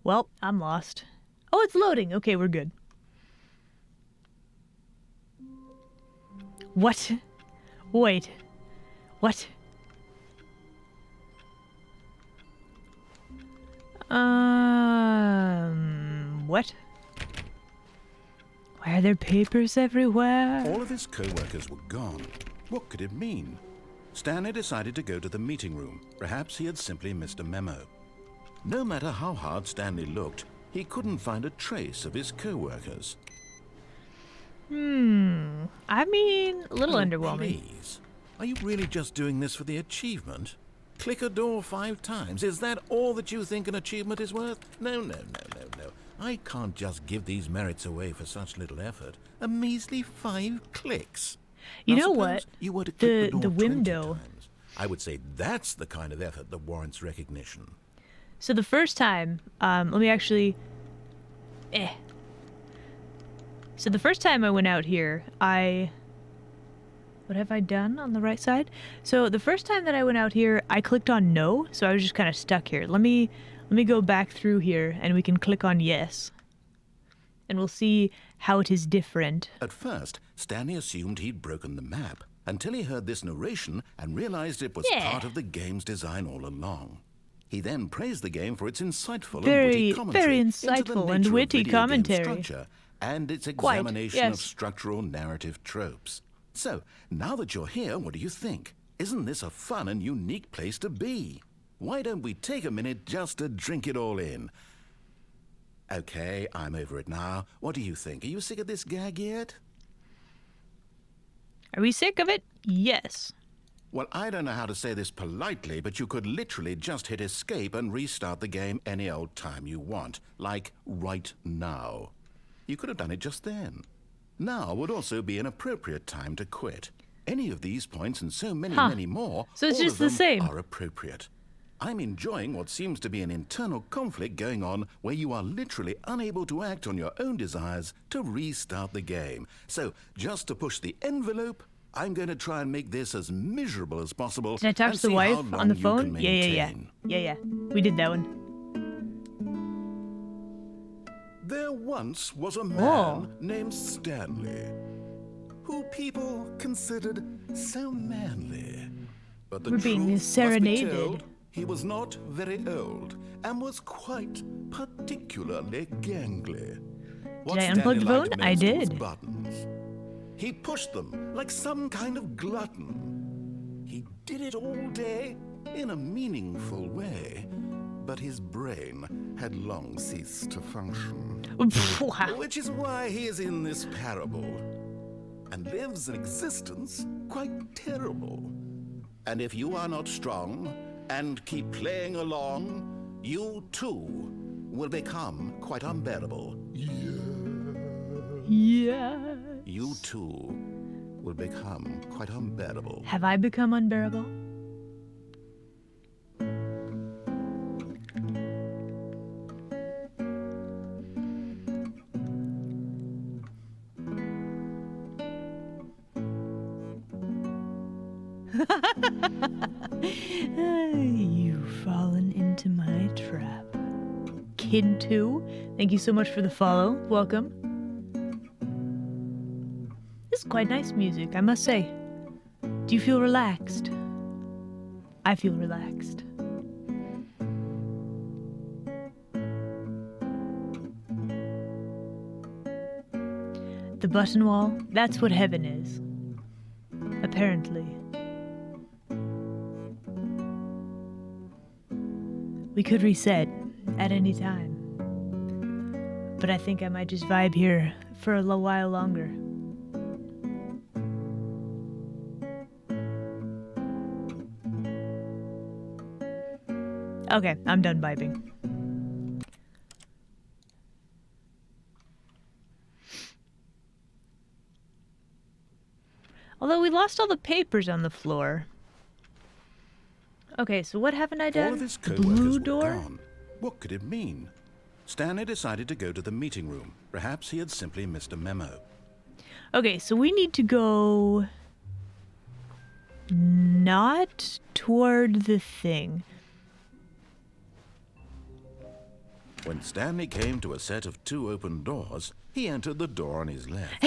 Speaker 1: Well, I'm lost. Oh, it's loading. Okay, we're good. What? Wait. What? What? Why are there papers everywhere?
Speaker 3: All of his co-workers were gone. What could it mean? Stanley decided to go to the meeting room. Perhaps he had simply missed a memo. No matter how hard Stanley looked, he couldn't find a trace of his co-workers.
Speaker 1: I mean, a little underwhelming.
Speaker 2: Please. Are you really just doing this for the achievement? Click a door 5 times. Is that all that you think an achievement is worth? No. I can't just give these merits away for such little effort. A measly 5 clicks.
Speaker 1: You
Speaker 2: Now,
Speaker 1: know
Speaker 2: suppose
Speaker 1: what?
Speaker 2: You were to click the door 20
Speaker 1: window.
Speaker 2: times. I would say that's the kind of effort that warrants recognition.
Speaker 1: So the first time, let me actually... So the first time I went out here, what have I done on the right side? So the first time that I went out here, I clicked on no, so I was just kind of stuck here. Let me go back through here, and we can click on yes. And we'll see how it is different.
Speaker 2: At first, Stanley assumed he'd broken the map, until he heard this narration and realized it was part of the game's design all along. He then praised the game for its insightful and witty commentary.
Speaker 1: Very
Speaker 2: into the
Speaker 1: insightful and
Speaker 2: nature of
Speaker 1: witty
Speaker 2: video game
Speaker 1: commentary.
Speaker 2: structure and its
Speaker 1: Quite,
Speaker 2: examination of
Speaker 1: yes.
Speaker 2: structural narrative tropes. So, now that you're here, what do you think? Isn't this a fun and unique place to be? Why don't we take a minute just to drink it all in? Okay, I'm over it now. What do you think? Are you sick of this gag yet?
Speaker 1: Are we sick of it? Yes.
Speaker 2: Well, I don't know how to say this politely, but you could literally just hit escape and restart the game any old time you want. Like, right now. You could have done it just then. Now would also be an appropriate time to quit. Any of these points and so many more,
Speaker 1: So it's
Speaker 2: all
Speaker 1: just
Speaker 2: of
Speaker 1: the
Speaker 2: them
Speaker 1: same.
Speaker 2: are appropriate. I'm enjoying what seems to be an internal conflict going on where you are literally unable to act on your own desires to restart the game. So, just to push the envelope, I'm going to try and make this as miserable as possible.
Speaker 1: Did I talk
Speaker 2: and
Speaker 1: to the
Speaker 2: see
Speaker 1: wife
Speaker 2: how
Speaker 1: on
Speaker 2: long
Speaker 1: the
Speaker 2: you
Speaker 1: phone?
Speaker 2: can
Speaker 1: Yeah.
Speaker 2: maintain.
Speaker 1: We did that one.
Speaker 3: There once was a man
Speaker 1: Whoa.
Speaker 3: named Stanley, who people considered so manly. But the
Speaker 1: We're being
Speaker 3: truth must be
Speaker 1: serenaded.
Speaker 3: told, he was not very old and was quite particularly gangly. What
Speaker 1: Did I unplug the
Speaker 3: Stanley liked
Speaker 1: phone? I
Speaker 3: most was
Speaker 1: did.
Speaker 3: buttons. He pushed them like some kind of glutton. He did it all day in a meaningful way, but his brain had long ceased to function.
Speaker 1: Wow.
Speaker 3: Which is why he is in this parable and lives an existence quite terrible. And if you are not strong and keep playing along, you too will become quite unbearable.
Speaker 1: Yeah.
Speaker 3: You too will become quite unbearable.
Speaker 1: Have I become unbearable? You've fallen into my trap. Kid 2, thank you so much for the follow. Welcome. This is quite nice music, I must say. Do you feel relaxed? I feel relaxed. The button wall, that's what heaven is. Apparently. We could reset at any time. But I think I might just vibe here for a little while longer. Okay, I'm done vibing. Although we lost all the papers on the floor. Okay, so what haven't I done?
Speaker 2: All of his
Speaker 1: The
Speaker 2: co-workers
Speaker 1: blue
Speaker 2: were
Speaker 1: door?
Speaker 2: gone. What could it mean? Stanley decided to go to the meeting room. Perhaps he had simply missed a memo.
Speaker 1: Okay, so we need to go not toward the thing.
Speaker 2: When Stanley came to a set of 2 open doors, he entered the door on his left.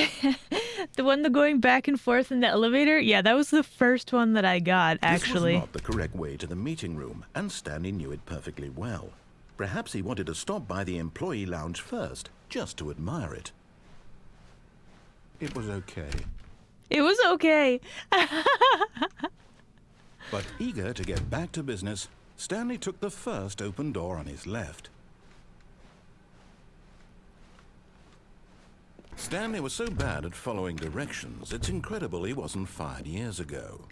Speaker 1: The one that going back and forth in the elevator? Yeah, that was the first one that I got, actually.
Speaker 2: This was not the correct way to the meeting room, and Stanley knew it perfectly well. Perhaps he wanted to stop by the employee lounge first, just to admire it. It was okay.
Speaker 1: It was okay.
Speaker 2: But eager to get back to business, Stanley took the first open door on his left. Stanley was so bad at following directions, it's incredible he wasn't fired years ago.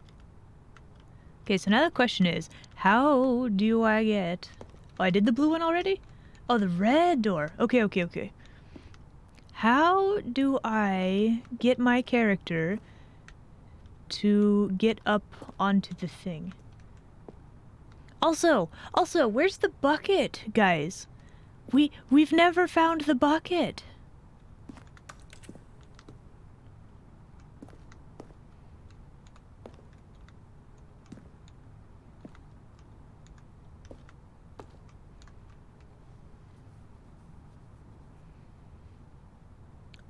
Speaker 1: Okay, so now the question is, how do I get... Oh, I did the blue one already? Oh, the red door. Okay. How do I get my character to get up onto the thing? Also, where's the bucket, guys? We've never found the bucket.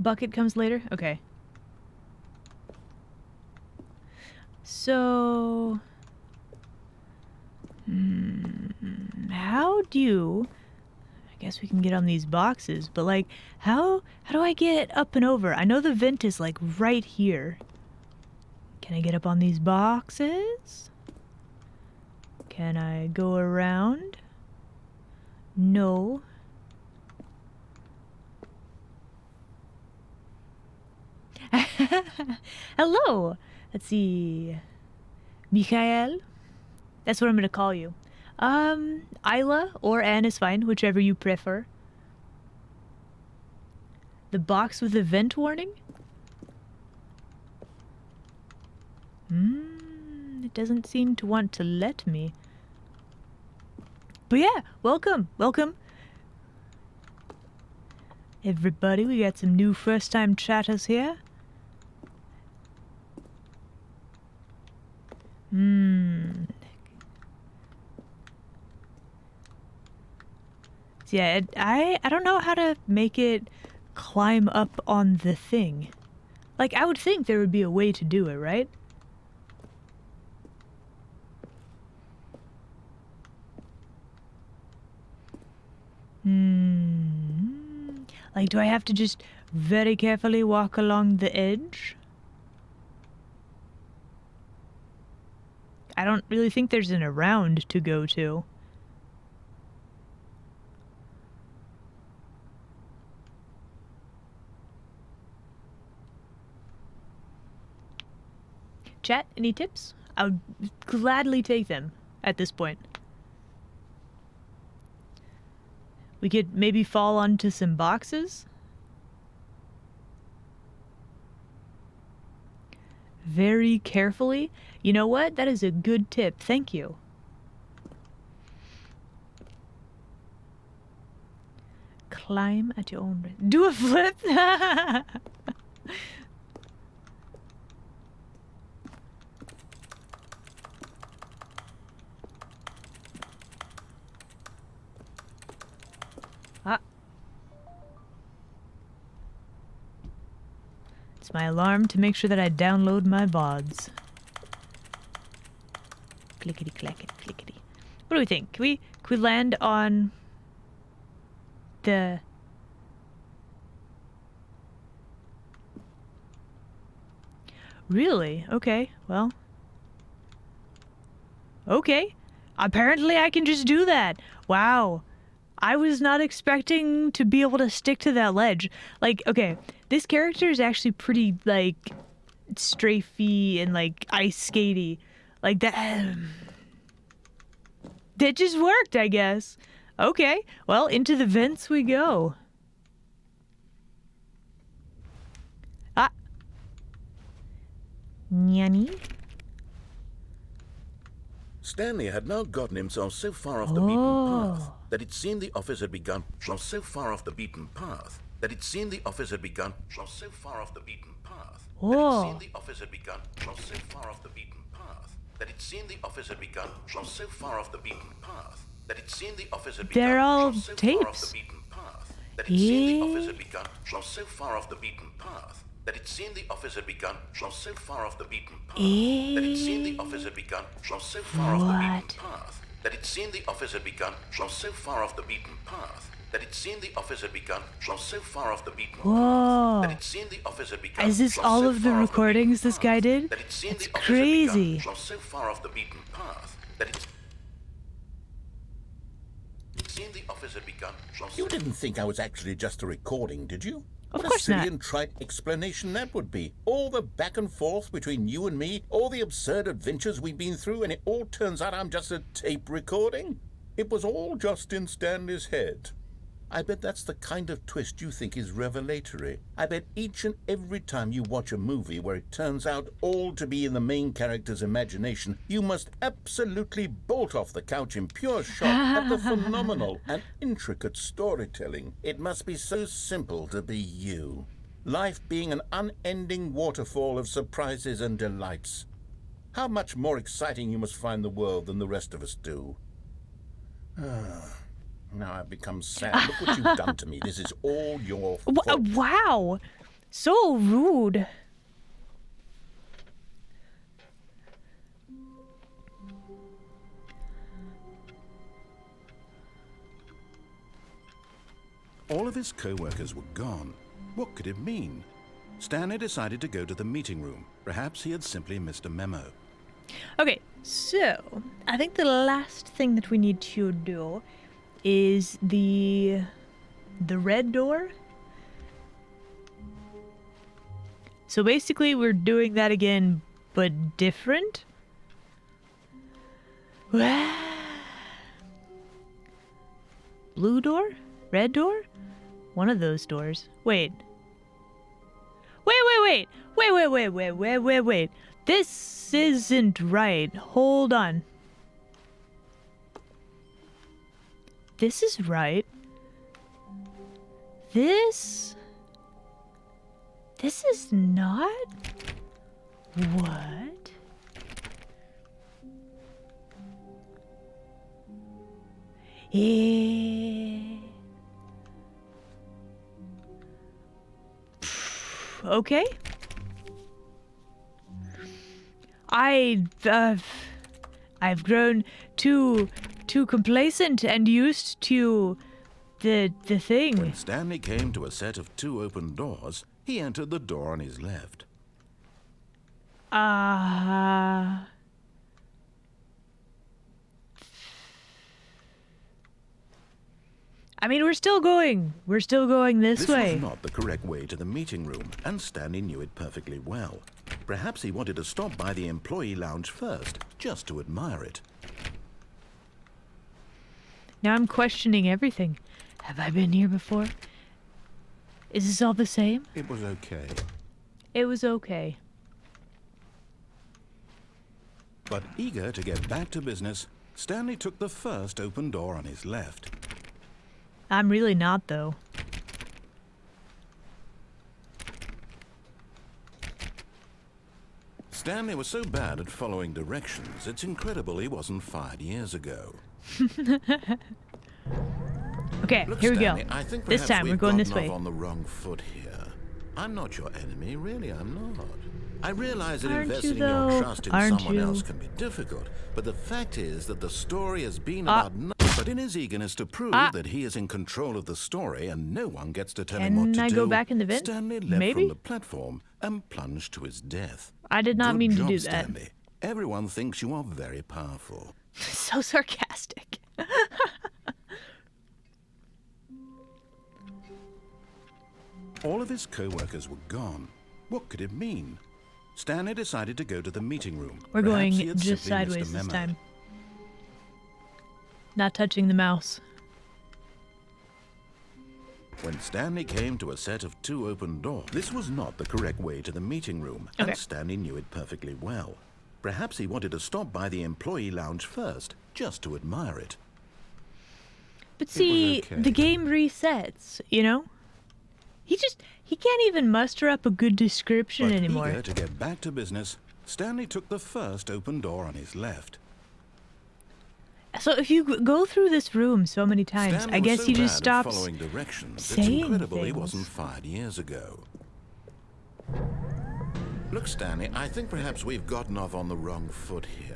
Speaker 1: Bucket comes later? Okay. So... how do... I guess we can get on these boxes, but like, how do I get up and over? I know the vent is like right here. Can I get up on these boxes? Can I go around? No. Hello. Let's see. Michael. That's what I'm gonna call you. Aila or Anne is fine, whichever you prefer. The box with event warning? It doesn't seem to want to let me. But yeah, welcome. Everybody, we got some new first-time chatters here. Yeah, I don't know how to make it climb up on the thing. Like, I would think there would be a way to do it, right? Like, do I have to just very carefully walk along the edge? I don't really think there's an around to go to. Chat, any tips? I would gladly take them at this point. We could maybe fall onto some boxes. Very carefully. You know what? That is a good tip. Thank you. Climb at your own risk. Do a flip. my alarm to make sure that I download my VODs. Clickety clackety clickety. What do we think? Can we land on the Really? Okay, well. Okay. Apparently I can just do that. Wow. I was not expecting to be able to stick to that ledge. Like, okay, this character is actually pretty, like, strafey and, like, ice skatey. Like, that just worked, I guess. Okay, well, into the vents we go. Ah. Nyanny?
Speaker 2: Stanley had now gotten himself so far off the beaten path that it seemed the office had begun. So far off the beaten path that it seemed the office had begun. So far off the beaten path that it seemed the office had begun. So far off the beaten path that it seemed the office had begun. So far off the beaten path that it seemed the office had begun.
Speaker 1: They're all
Speaker 2: so
Speaker 1: tapes.
Speaker 2: Far off the beaten path that it seemed the office had begun. So far off the beaten path that it seemed the office had begun. So far off the beaten path that it seemed the office had begun. So far off the beaten path that it seemed the office had begun. So far off the beaten path that it seemed the office had begun. So far off the beaten path that it seemed the office had begun.
Speaker 1: Is this all of the recordings this guy did? It's crazy.
Speaker 2: So far off the beaten path that it seemed the office had begun.
Speaker 3: You didn't think I was actually just a recording, did you?
Speaker 1: Of
Speaker 3: What a
Speaker 1: course
Speaker 3: silly
Speaker 1: not.
Speaker 3: and trite explanation that would be. All the back and forth between you and me, all the absurd adventures we've been through, and it all turns out I'm just a tape recording? It was all just in Stanley's head. I bet that's the kind of twist you think is revelatory. I bet each and every time you watch a movie where it turns out all to be in the main character's imagination, you must absolutely bolt off the couch in pure shock at the phenomenal and intricate storytelling. It must be so simple to be you. Life being an unending waterfall of surprises and delights. How much more exciting you must find the world than the rest of us do. Now I've become sad. Look what you've done to me. This is all your fault.
Speaker 1: Wow. So rude.
Speaker 2: All of his co-workers were gone. What could it mean? Stanley decided to go to the meeting room. Perhaps he had simply missed a memo.
Speaker 1: Okay, so I think the last thing that we need to do is the red door. So basically we're doing that again, but different. Blue door? Red door? One of those doors. Wait. Wait. This isn't right. Hold on. This is right. This is not? What? Okay. I've grown too complacent and used to the thing.
Speaker 2: When Stanley came to a set of 2 open doors, he entered the door on his left.
Speaker 1: I mean, we're still going this way.
Speaker 2: This was not the correct way to the meeting room, and Stanley knew it perfectly well. Perhaps he wanted to stop by the employee lounge first, just to admire it.
Speaker 1: Now I'm questioning everything. Have I been here before? Is this all the same?
Speaker 2: It was okay.
Speaker 1: It was okay.
Speaker 2: But eager to get back to business, Stanley took the first open door on his left.
Speaker 1: I'm really not, though.
Speaker 2: Stanley was so bad at following directions, it's incredible he wasn't fired years ago.
Speaker 1: Okay,
Speaker 2: Look,
Speaker 1: here we
Speaker 2: Stanley,
Speaker 1: go.
Speaker 2: I think
Speaker 1: This
Speaker 2: perhaps
Speaker 1: time we're
Speaker 2: we've
Speaker 1: going this
Speaker 2: gotten
Speaker 1: way.
Speaker 2: off on the wrong foot here. I'm not your enemy, really, I'm not. I realize that
Speaker 1: Aren't you,
Speaker 2: investing
Speaker 1: though?
Speaker 2: your trust in
Speaker 1: Aren't
Speaker 2: someone
Speaker 1: you?
Speaker 2: else can be difficult, but the fact is that the story has been about nothing. But in his eagerness to prove that he is in control of the story and no one gets to tell him what
Speaker 1: Can
Speaker 2: to
Speaker 1: I
Speaker 2: do,
Speaker 1: go back in the vent?
Speaker 2: Stanley leapt
Speaker 1: Maybe?
Speaker 2: from the platform and plunged to his death.
Speaker 1: I did not
Speaker 2: Good
Speaker 1: mean to
Speaker 2: job,
Speaker 1: do that.
Speaker 2: Stanley. Everyone thinks you are very powerful.
Speaker 1: So sarcastic.
Speaker 2: All of his co-workers were gone. What could it mean? Stanley decided to go to the meeting room.
Speaker 1: We're
Speaker 2: Perhaps he
Speaker 1: going
Speaker 2: had
Speaker 1: just
Speaker 2: simply missed a
Speaker 1: sideways this
Speaker 2: memo.
Speaker 1: time. Not touching the mouse.
Speaker 2: When Stanley came to a set of 2 open doors, this was not the correct way to the meeting room,
Speaker 1: Okay.
Speaker 2: and Stanley knew it perfectly well. Perhaps he wanted to stop by the employee lounge first, just to admire it.
Speaker 1: But see,
Speaker 2: okay.
Speaker 1: the game resets, you know? He can't even muster up a good description
Speaker 2: But
Speaker 1: anymore.
Speaker 2: eager to get back to business, Stanley took the first open door on his left.
Speaker 1: So if you go through this room so many times,
Speaker 2: Stanley
Speaker 1: I
Speaker 2: was
Speaker 1: guess
Speaker 2: so
Speaker 1: he just
Speaker 2: bad at
Speaker 1: stops
Speaker 2: following directions. It's
Speaker 1: saying
Speaker 2: incredible he
Speaker 1: things.
Speaker 2: wasn't fired years ago. Look, Stanley, I think perhaps we've gotten off on the wrong foot here.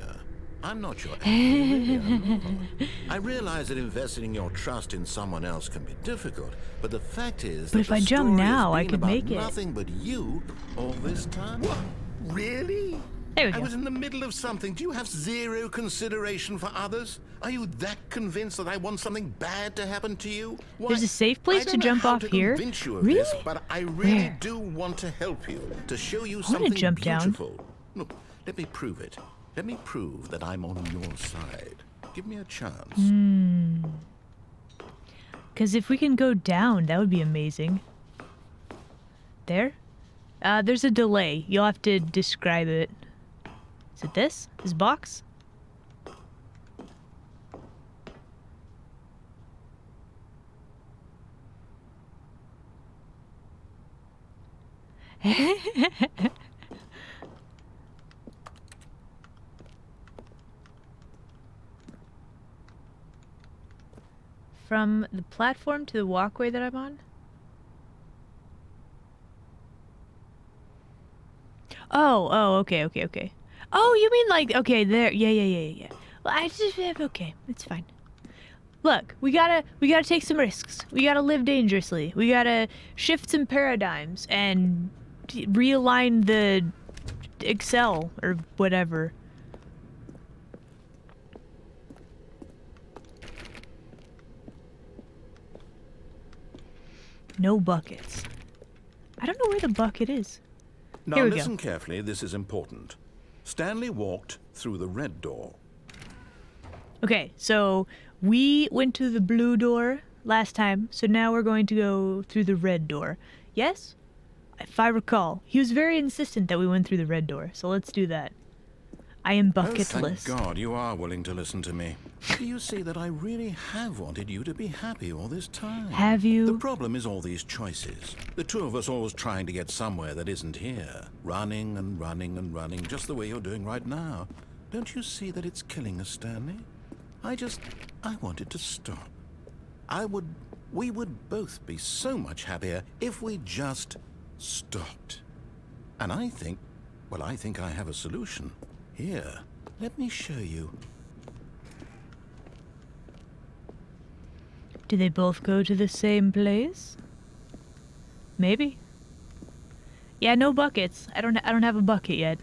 Speaker 2: I'm not your enemy, really, I'm not. I realize that investing your trust in someone else can be difficult, but the fact is that
Speaker 1: if
Speaker 2: the
Speaker 1: I jump
Speaker 2: story has
Speaker 1: now, I
Speaker 2: been
Speaker 1: could
Speaker 2: about
Speaker 1: make it.
Speaker 2: nothing but you all this time. What? Really?
Speaker 1: There we
Speaker 2: I
Speaker 1: go.
Speaker 2: was in the middle of something. Do you have zero consideration for others? Are you that convinced that I want something bad to happen to you? Why,
Speaker 1: There's a safe place
Speaker 2: I
Speaker 1: to
Speaker 2: don't know
Speaker 1: jump
Speaker 2: how
Speaker 1: off
Speaker 2: to
Speaker 1: here?
Speaker 2: convince you of
Speaker 1: Really?
Speaker 2: this, but I really
Speaker 1: Where?
Speaker 2: do want to help you, to show you
Speaker 1: wanna
Speaker 2: something
Speaker 1: jump down.
Speaker 2: beautiful. Look, let me prove it. Let me prove that I'm on your side. Give me a chance.
Speaker 1: Because if we can go down, that would be amazing. There? There's a delay. You'll have to describe it. Is it this? This box? From the platform to the walkway that I'm on? Oh, okay. Oh, you mean like, okay, there, yeah. Well, I just, okay, it's fine. Look, we gotta take some risks. We gotta live dangerously. We gotta shift some paradigms and realign the Excel or whatever. No buckets. I don't know where the bucket is.
Speaker 2: Now
Speaker 1: Here we go.
Speaker 2: listen carefully, this is important. Stanley walked through the red door.
Speaker 1: Okay, so we went to the blue door last time, so now we're going to go through the red door. Yes? If I recall, he was very insistent that we went through the red door, so let's do that. I am
Speaker 2: Oh, thank
Speaker 1: bucketless.
Speaker 2: God you are willing to listen to me. Do you see that I really have wanted you to be happy all this time?
Speaker 1: Have you?
Speaker 2: The problem is all these choices. The two of us always trying to get somewhere that isn't here. Running and running and running, just the way you're doing right now. Don't you see that it's killing us, Stanley? I wanted to stop. We would both be so much happier if we just stopped. And I think I have a solution. Here, let me show you.
Speaker 1: Do they both go to the same place? Maybe. Yeah, no buckets. I don't have a bucket yet.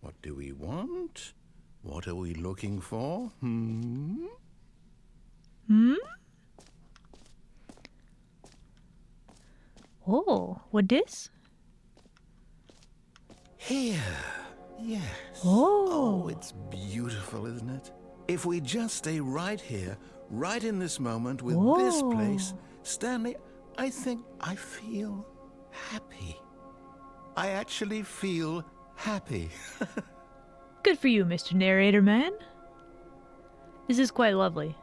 Speaker 2: What do we want? What are we looking for?
Speaker 1: Oh, what this?
Speaker 2: Here. Yes.
Speaker 1: Oh.
Speaker 2: It's beautiful, isn't it? If we just stay right here, right in this moment with this place, Stanley, I think I feel happy. I actually feel happy.
Speaker 1: Good for you, Mr. Narrator Man. This is quite lovely.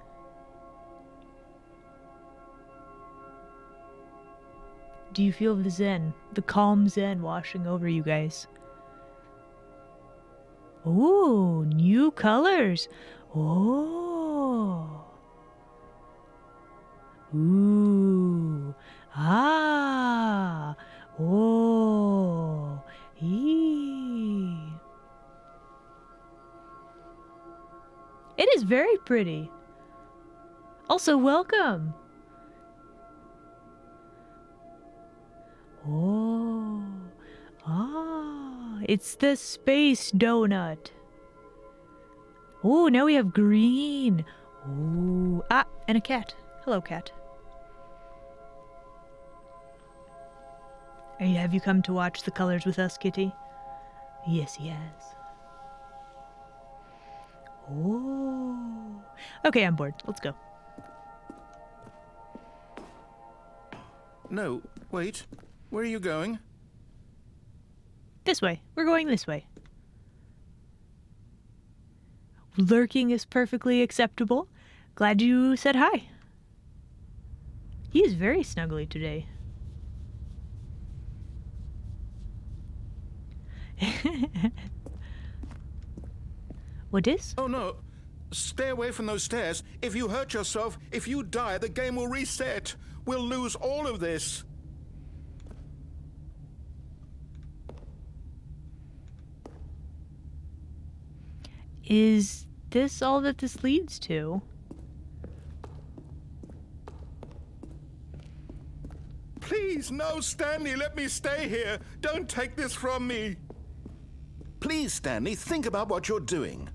Speaker 1: Do you feel the zen, the calm zen washing over you guys? Ooh, new colors. Oh. Ooh. Ah. Oh. Eee. It is very pretty. Also, welcome. Oh. Ah. It's the space donut. Oh, now we have green. Ooh. Ah, and a cat. Hello, cat. Have you come to watch the colors with us, Kitty? Yes, he has. Oh. Okay, I'm bored. Let's go.
Speaker 3: No, wait. Where are you going?
Speaker 1: This way. We're going this way. Lurking is perfectly acceptable. Glad you said hi. He is very snuggly today. What is?
Speaker 3: Oh no. Stay away from those stairs. If you hurt yourself, if you die, the game will reset. We'll lose all of this.
Speaker 1: Is this all that this leads to?
Speaker 3: Please, no, Stanley, let me stay here. Don't take this from me.
Speaker 2: Please, Stanley, think about what you're doing.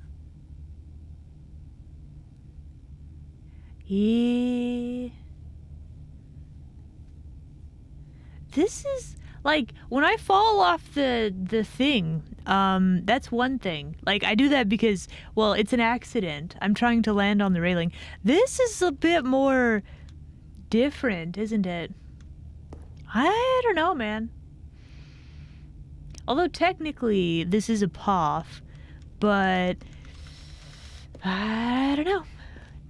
Speaker 1: This is like when I fall off the thing, that's one thing. Like I do that because, well, it's an accident. I'm trying to land on the railing. This is a bit more different, isn't it? I don't know, man. Although technically this is a POF, but I don't know.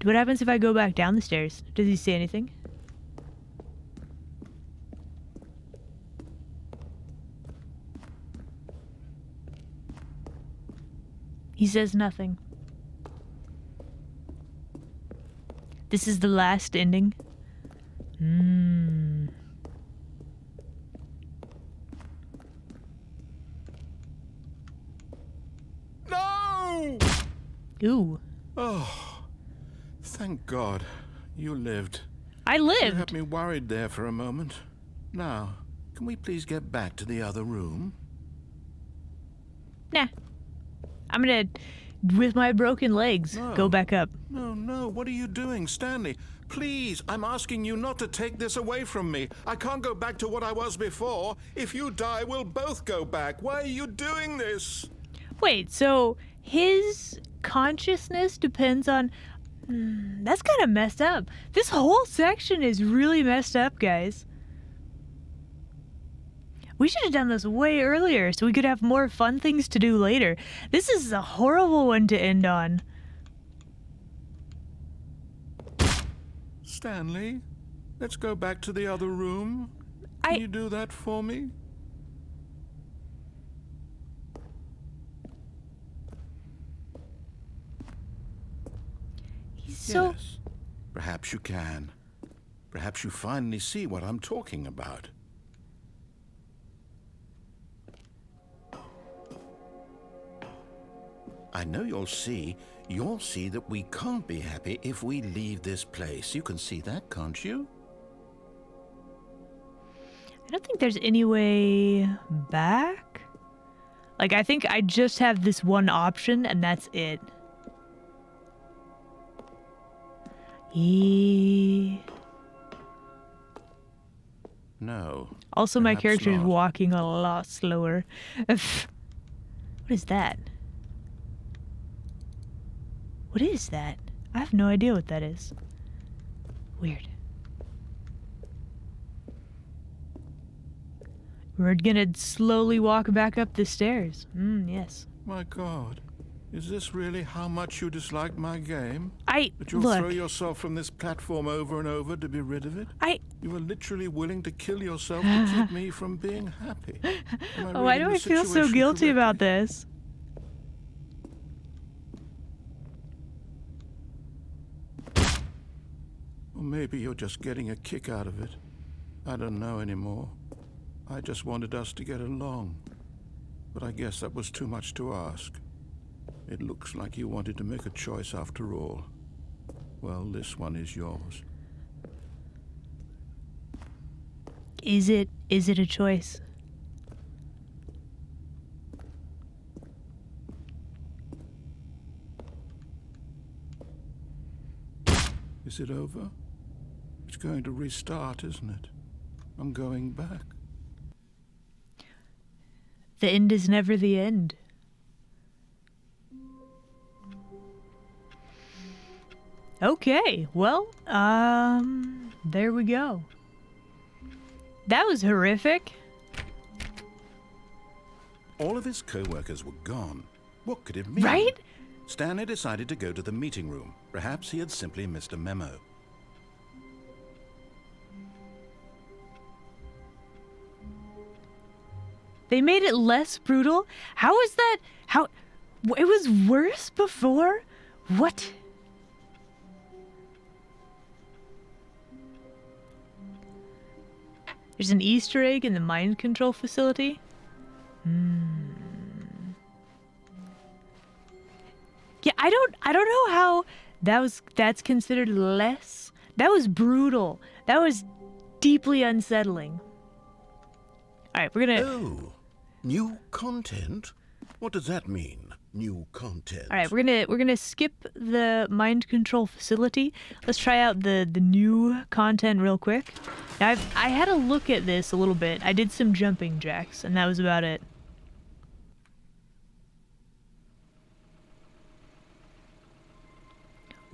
Speaker 1: What happens if I go back down the stairs? Does he say anything? He says nothing. This is the last ending.
Speaker 3: No!
Speaker 1: Ooh.
Speaker 3: Oh, thank God you lived.
Speaker 1: I
Speaker 3: You
Speaker 1: lived.
Speaker 3: had me worried there for a moment. Now, can we please get back to the other room?
Speaker 1: Nah. I'm gonna, with my broken legs, go back up.
Speaker 3: No, what are you doing, Stanley? Please, I'm asking you not to take this away from me. I can't go back to what I was before. If you die, we'll both go back. Why are you doing this?
Speaker 1: Wait, so his consciousness depends on... that's kind of messed up. This whole section is really messed up, guys. We should have done this way earlier so we could have more fun things to do later. This is a horrible one to end on.
Speaker 3: Stanley, let's go back to the other room. Can you do that for me?
Speaker 1: He's so...
Speaker 3: Yes, perhaps you can. Perhaps you finally see what I'm talking about. I know you'll see that we can't be happy if we leave this place. You can see that, can't you?
Speaker 1: I don't think there's any way back. Like, I think I just have this one option, and that's it.
Speaker 3: No.
Speaker 1: Also, my
Speaker 3: perhaps
Speaker 1: character is
Speaker 3: not.
Speaker 1: walking a lot slower. What is that? What is that? I have no idea what that is. Weird. We're gonna slowly walk back up the stairs. Yes.
Speaker 3: My God. Is this really how much you dislike my game? That you'll
Speaker 1: look.
Speaker 3: throw yourself from this platform over and over to be rid of it? You were literally willing to kill yourself to keep me from being happy.
Speaker 1: Why do I feel so guilty about this?
Speaker 3: Or maybe you're just getting a kick out of it. I don't know anymore. I just wanted us to get along. But I guess that was too much to ask. It looks like you wanted to make a choice after all. Well, this one is yours.
Speaker 1: Is it a choice?
Speaker 3: Is it over? It's going to restart, isn't it? I'm going back.
Speaker 1: The end is never the end. Okay, well, there we go. That was horrific.
Speaker 2: All of his co-workers were gone. What could it mean?
Speaker 1: Right?
Speaker 2: Stanley decided to go to the meeting room. Perhaps he had simply missed a memo.
Speaker 1: They made it less brutal? How is that? How? It was worse before? What? There's an Easter egg in the mind control facility? Yeah, I don't know how that's considered less. That was brutal. That was deeply unsettling. Alright, we're gonna...
Speaker 2: Oh, new content? What does that mean, new content?
Speaker 1: Alright, we're gonna skip the mind control facility. Let's try out the new content real quick. Now, I had a look at this a little bit. I did some jumping jacks, and that was about it.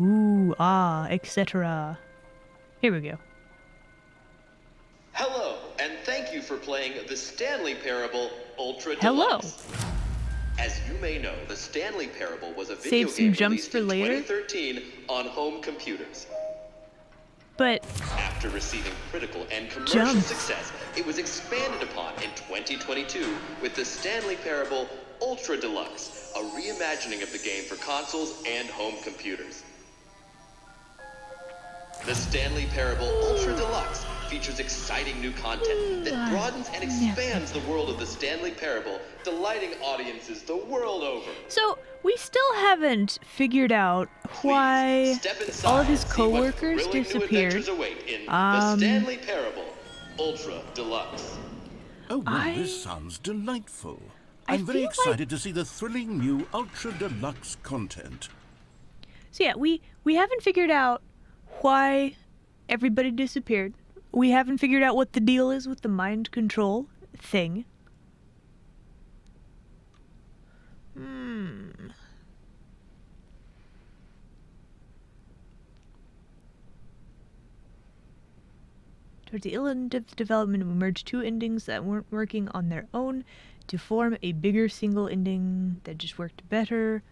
Speaker 1: Ooh, ah, etc. Here we go.
Speaker 6: Hello, and thank you for playing the Stanley Parable Ultra
Speaker 1: Hello.
Speaker 6: Deluxe. As you may know, the Stanley Parable was a video
Speaker 1: Save some
Speaker 6: game
Speaker 1: jumps
Speaker 6: released
Speaker 1: for
Speaker 6: in
Speaker 1: later?
Speaker 6: 2013 on home computers.
Speaker 1: But
Speaker 6: After receiving critical and commercial
Speaker 1: Jumps.
Speaker 6: success, it was expanded upon in 2022 with the Stanley Parable Ultra Deluxe, a reimagining of the game for consoles and home computers. The Stanley Parable Ultra Deluxe features exciting new content that broadens and expands the world of the Stanley Parable, delighting audiences the world over.
Speaker 1: so we still haven't figured out why
Speaker 6: Step inside
Speaker 1: all of his
Speaker 6: and see what
Speaker 1: coworkers
Speaker 6: thrilling new
Speaker 1: disappeared.
Speaker 6: adventures await in the Stanley Parable Ultra Deluxe.
Speaker 2: Oh, well,
Speaker 1: I-
Speaker 2: this sounds delightful.
Speaker 1: I
Speaker 2: I'm very
Speaker 1: feel
Speaker 2: excited to see the thrilling new Ultra Deluxe content.
Speaker 1: So yeah, we haven't figured out why everybody disappeared. We haven't figured out what the deal is with the mind control thing. Towards the end of the development, we merged two endings that weren't working on their own to form a bigger single ending that just worked better.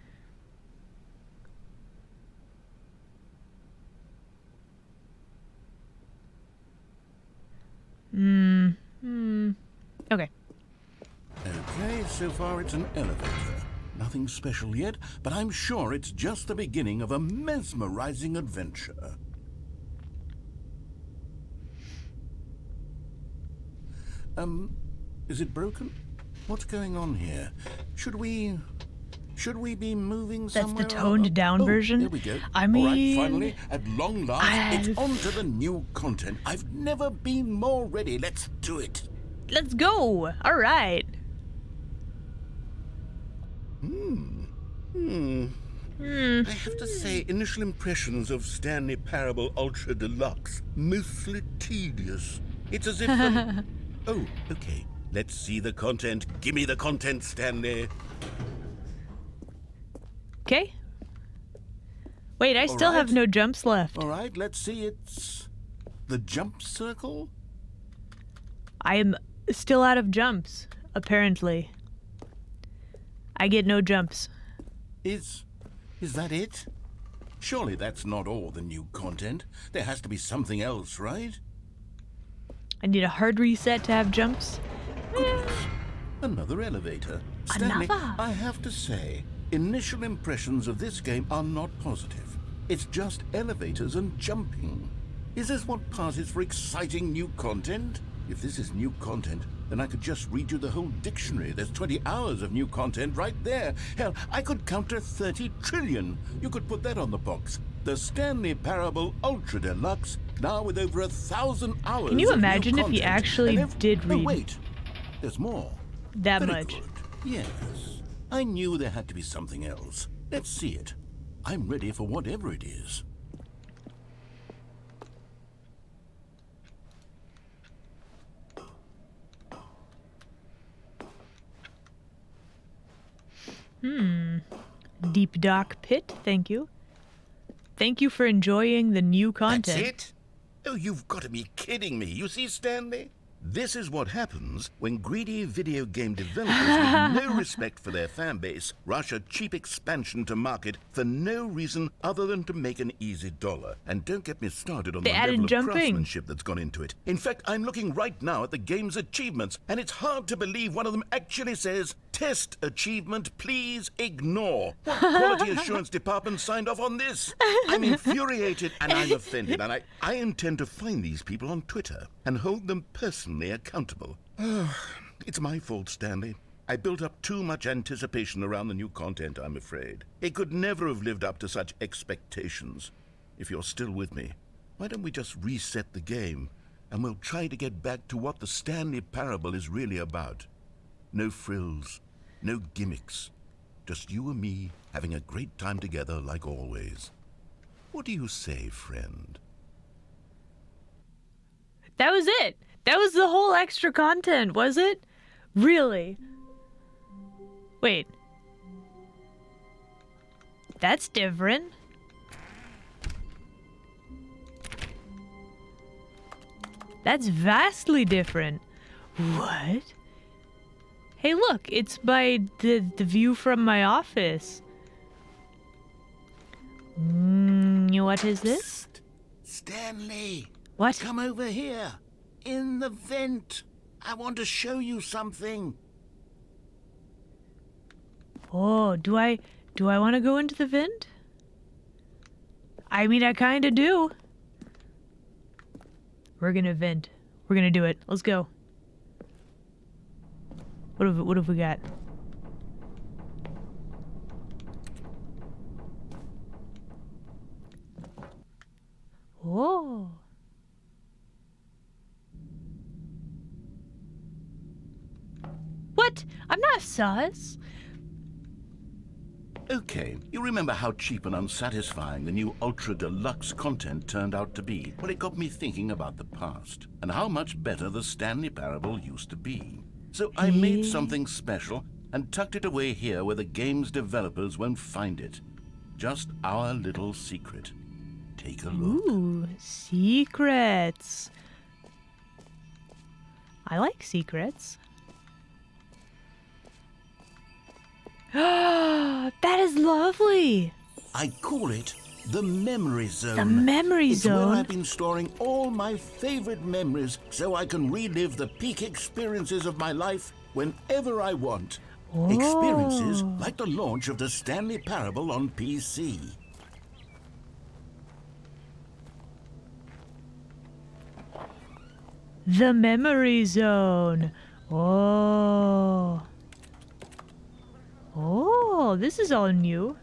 Speaker 1: Okay.
Speaker 2: Okay, so far it's an elevator. Nothing special yet, but I'm sure it's just the beginning of a mesmerizing adventure. Is it broken? What's going on here? Should we be moving
Speaker 1: That's
Speaker 2: somewhere?
Speaker 1: the toned down version?
Speaker 2: There we go.
Speaker 1: I
Speaker 2: All
Speaker 1: mean,
Speaker 2: right, finally, at long last, it's
Speaker 1: I've-
Speaker 2: on to the new content. I've never been more ready. Let's do it.
Speaker 1: Let's go! Alright.
Speaker 2: I have to say, initial impressions of Stanley Parable Ultra Deluxe, mostly tedious. It's as if... Oh, okay. Let's see the content. Give me the content, Stanley.
Speaker 1: Okay. Wait, I still have
Speaker 2: Alright.
Speaker 1: no jumps left.
Speaker 2: All right, let's see. It's the jump circle?
Speaker 1: I am still out of jumps, apparently. I get no jumps.
Speaker 2: Is that it? Surely that's not all the new content. There has to be something else, right?
Speaker 1: I need a hard reset to have jumps.
Speaker 2: Another elevator. Stanley,
Speaker 1: Another?
Speaker 2: I have to say, initial impressions of this game are not positive. It's just elevators and jumping.
Speaker 3: Is this what passes for exciting new content? If this is new content, then I could just read you the whole dictionary. There's 20 hours of new content right there. Hell, I could counter 30 trillion. You could put that on the box. The Stanley Parable Ultra Deluxe, now with over 1,000 hours.
Speaker 1: Can you
Speaker 3: of new
Speaker 1: imagine if he
Speaker 3: content.
Speaker 1: actually did read
Speaker 3: Oh, wait. There's more.
Speaker 1: that
Speaker 3: Very
Speaker 1: much?
Speaker 3: good. Yes. I knew there had to be something else. Let's see it. I'm ready for whatever it is.
Speaker 1: Deep Dark Pit, thank you. Thank you for enjoying the new content.
Speaker 3: That's it? Oh, you've got to be kidding me. You see, Stanley? This is what happens when greedy video game developers with no respect for their fan base rush a cheap expansion to market for no reason other than to make an easy dollar. And don't get me started on
Speaker 1: They
Speaker 3: the
Speaker 1: added
Speaker 3: level of
Speaker 1: jumping.
Speaker 3: craftsmanship that's gone into it. In fact, I'm looking right now at the game's achievements, and it's hard to believe one of them actually says, "Test achievement, please ignore." What quality assurance department signed off on this? I'm infuriated and I'm offended, and I intend to find these people on Twitter and hold them personally accountable. It's my fault, Stanley. I built up too much anticipation around the new content, I'm afraid. It could never have lived up to such expectations. If you're still with me, why don't we just reset the game, and we'll try to get back to what the Stanley Parable is really about. No frills, no gimmicks. Just you and me having a great time together like always. What do you say, friend?
Speaker 1: That was it. That was the whole extra content, was it? Really? Wait. That's different. That's vastly different. What? Hey, look, it's by the view from my office. What is this?
Speaker 3: Stanley!
Speaker 1: What?
Speaker 3: Come over here. In the vent. I want to show you something.
Speaker 1: Oh, do I want to go into the vent? I mean, I kind of do. We're gonna vent. We're gonna do it. Let's go. What have we got? Oh. What? I'm not sus.
Speaker 3: Okay, you remember how cheap and unsatisfying the new Ultra Deluxe content turned out to be? Well, it got me thinking about the past and how much better the Stanley Parable used to be. So I made something special and tucked it away here where the game's developers won't find it. Just our little secret. Take a look.
Speaker 1: Ooh, secrets. I like secrets. That is lovely.
Speaker 3: I call it the Memory Zone.
Speaker 1: The Memory
Speaker 3: It's where
Speaker 1: Zone.
Speaker 3: I've been storing all my favorite memories so I can relive the peak experiences of my life whenever I want. Experiences like the launch of the Stanley Parable on PC.
Speaker 1: The Memory Zone. Oh. Oh, this is all new.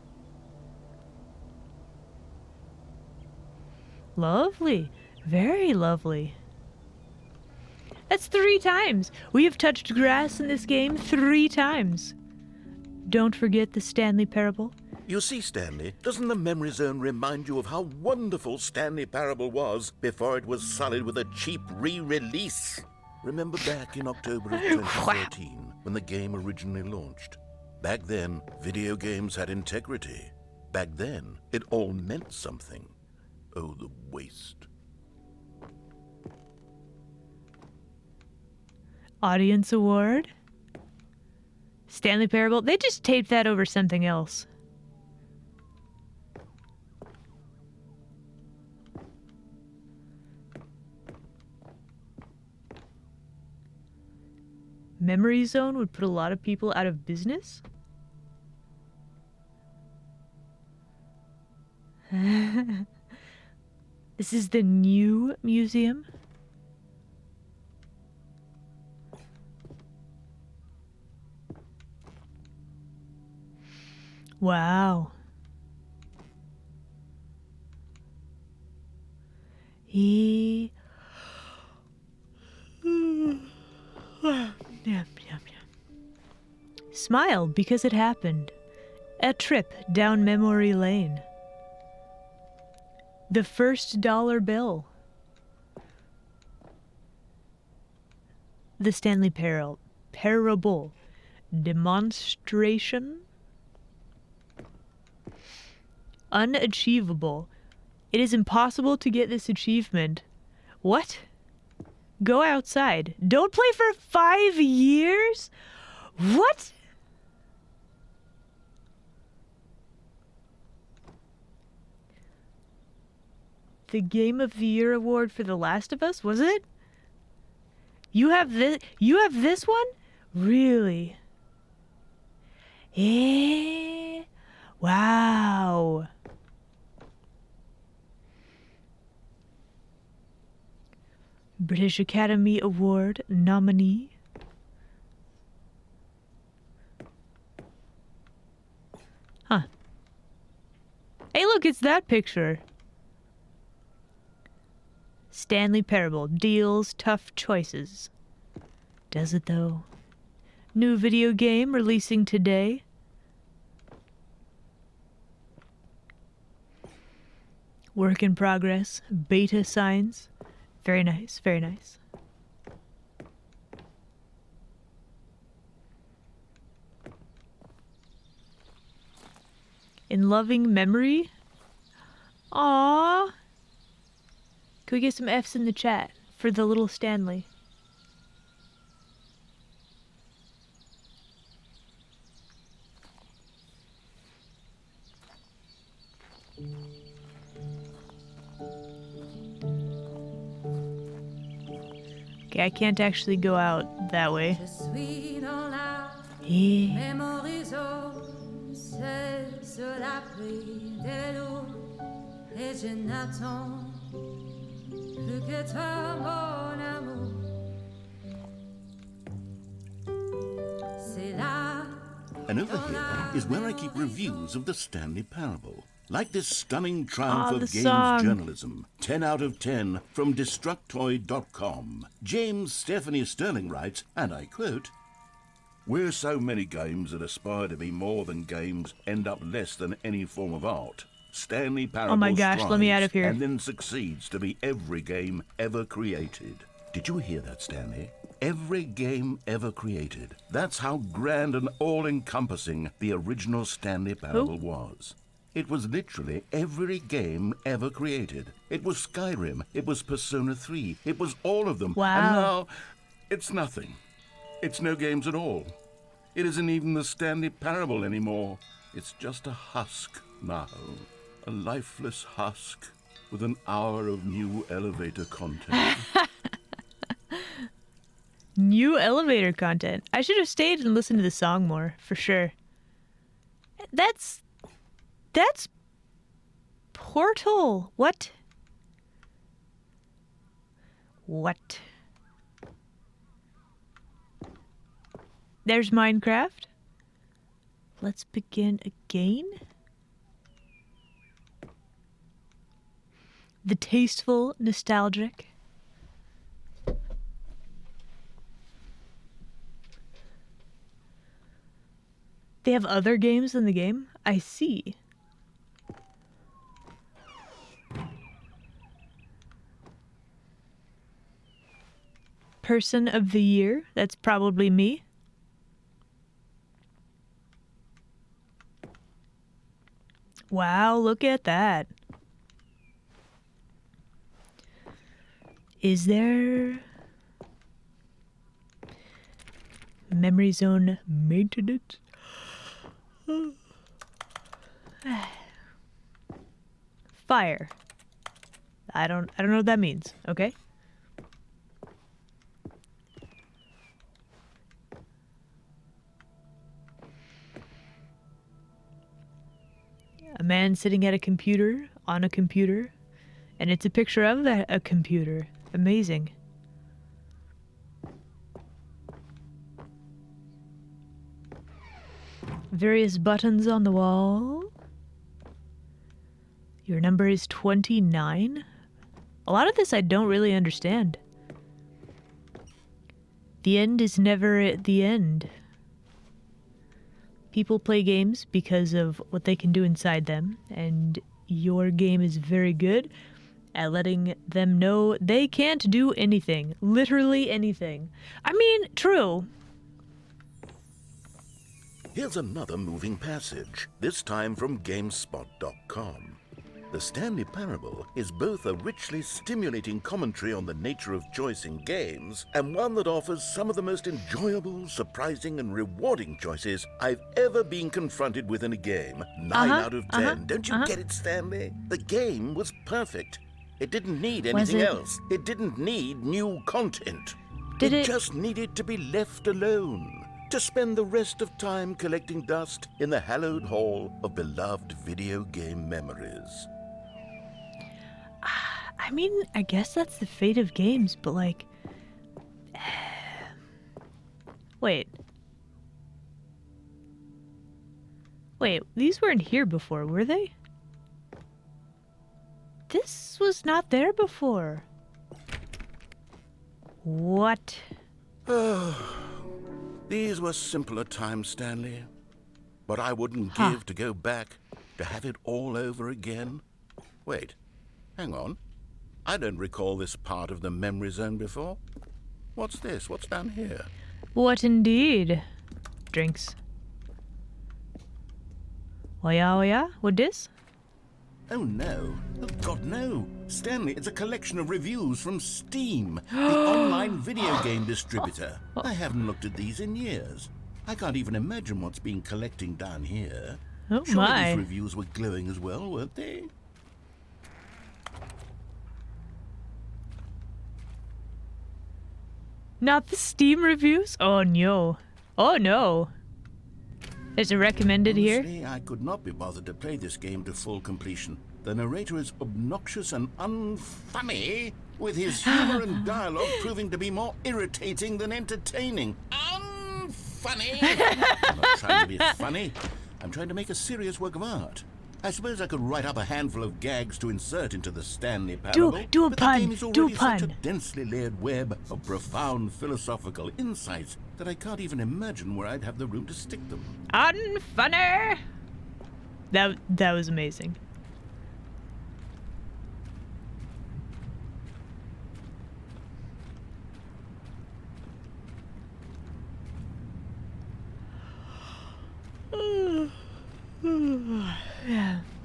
Speaker 1: Lovely. Very lovely. That's 3 times. We have touched grass in this game 3 times. Don't forget the Stanley Parable.
Speaker 3: You see, Stanley, doesn't the Memory Zone remind you of how wonderful Stanley Parable was before it was sullied with a cheap re-release? Remember back in October of 2013 when the game originally launched? Back then, video games had integrity. Back then, it all meant something. Oh, the waste.
Speaker 1: Audience Award. Stanley Parable. They just taped that over something else. Memory Zone would put a lot of people out of business? This is the new museum. Wow. He... Yum, yum, yum. Smile because it happened. A trip down memory lane. The first dollar bill. The Stanley Parable. Demonstration. Unachievable. It is impossible to get this achievement. What? Go outside. Don't play for 5 years? What? The Game of the Year award for The Last of Us, was it? You have this one? Really? Wow. British Academy Award nominee. Huh. Hey, look, it's that picture. Stanley Parable deals tough choices. Does it, though? New video game releasing today. Work in progress. Beta signs. Very nice, very nice. In loving memory? Aww. Can we get some F's in the chat for the little Stanley? Okay, I can't actually go out that way. Yeah.
Speaker 2: And over here is where I keep reviews of the Stanley Parable. Like this stunning triumph of games journalism. 10 out of 10 from Destructoid.com. James Stephanie Sterling writes, and I quote, "Where so many games that aspire to be more than games end up less than any form of art, Stanley Parable
Speaker 1: oh my gosh, let me out of here.
Speaker 2: And then succeeds to be every game ever created." Did you hear that, Stanley? Every game ever created. That's how grand and all-encompassing the original Stanley Parable was. It was literally every game ever created. It was Skyrim. It was Persona 3. It was all of them.
Speaker 1: Wow.
Speaker 2: And now, it's nothing. It's no games at all. It isn't even the Stanley Parable anymore. It's just a husk now. A lifeless husk with an hour of new elevator content.
Speaker 1: New elevator content. I should have stayed and listened to the song more, for sure. That's Portal. What? What? There's Minecraft. Let's begin again. The tasteful, nostalgic. They have other games in the game? I see. Person of the Year? That's probably me. Wow, look at that. Is there memory zone maintenance? Fire. I don't know what that means, okay? A man sitting at a computer, on a computer, And it's a picture of a computer. Amazing. Various buttons on the wall. Your number is 29. A lot of this I don't really understand. The end is never at the end. People play games because of what they can do inside them, and your game is very good at letting them know they can't do anything. Literally anything. I mean, true.
Speaker 2: Here's another moving passage, this time from GameSpot.com. The Stanley Parable is both a richly stimulating commentary on the nature of choice in games and one that offers some of the most enjoyable, surprising, and rewarding choices I've ever been confronted with in a game. 9 out of 10. Don't you get it, Stanley? The game was perfect. It didn't need anything else. It didn't need new content. It just needed to be left alone, to spend the rest of time collecting dust in the hallowed hall of beloved video game memories.
Speaker 1: I mean, I guess that's the fate of games, but like... Wait, these weren't here before, were they? This was not there before. What?
Speaker 2: These were simpler times, Stanley. But I wouldn't give to go back, to have it all over again. Wait, hang on. I don't recall this part of the memory zone before. What's this? What's down here?
Speaker 1: What indeed? Drinks. Oh yeah? What this?
Speaker 2: Oh no. Oh God, no. Stanley, it's a collection of reviews from Steam, the online video game distributor. I haven't looked at these in years. I can't even imagine what's been collecting down here.
Speaker 1: Oh
Speaker 2: Surely
Speaker 1: my.
Speaker 2: these reviews were glowing as well, weren't they?
Speaker 1: Not the Steam reviews? Oh no. Oh no. There's a recommended here.
Speaker 2: Honestly, I could not be bothered to play this game to full completion. The narrator is obnoxious and unfunny, with his humor and dialogue proving to be more irritating than entertaining. Unfunny! I'm not trying to be funny. I'm trying to make a serious work of art. I suppose I could write up a handful of gags to insert into the Stanley Parable.
Speaker 1: Do a
Speaker 2: but
Speaker 1: pun.
Speaker 2: The game is
Speaker 1: Do a
Speaker 2: already such a
Speaker 1: pun.
Speaker 2: densely layered web of profound philosophical insights that I can't even imagine where I'd have the room to stick them.
Speaker 1: Unfunny. That was amazing.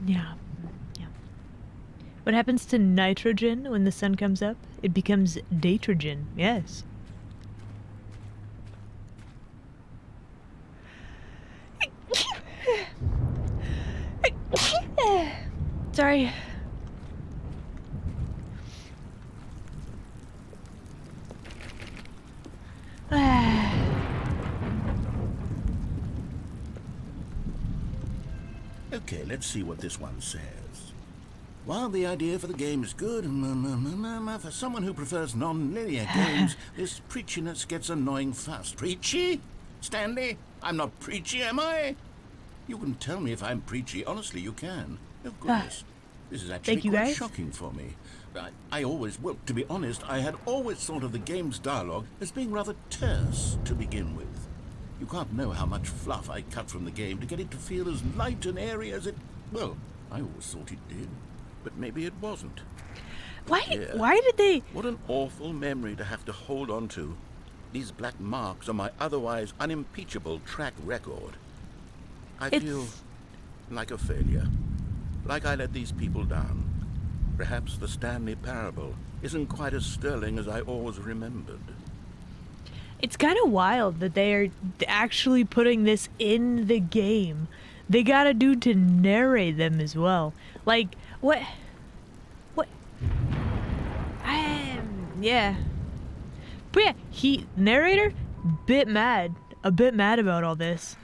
Speaker 1: Yeah. What happens to nitrogen when the sun comes up? It becomes datrogen. Yes. Sorry.
Speaker 2: Okay, let's see what this one says. While the idea for the game is good, for someone who prefers non-linear games, this preachiness gets annoying fast. Preachy? Stanley? I'm not preachy, am I? You can tell me if I'm preachy. Honestly, you can. Oh, goodness. This is actually
Speaker 1: Thank you,
Speaker 2: quite
Speaker 1: guys.
Speaker 2: shocking for me. Well, to be honest, I had always thought of the game's dialogue as being rather terse to begin with. You can't know how much fluff I cut from the game to get it to feel as light and airy as it... Well, I always thought it did. But maybe it wasn't.
Speaker 1: Why
Speaker 2: Yeah.
Speaker 1: did they...
Speaker 2: What an awful memory to have to hold on to. These black marks are my otherwise unimpeachable track record. I feel like a failure. Like I let these people down. Perhaps the Stanley Parable isn't quite as sterling as I always remembered.
Speaker 1: It's kind of wild that they're actually putting this in the game. They got a dude to narrate them as well. Like, what? Yeah. But yeah, narrator, a bit mad about all this.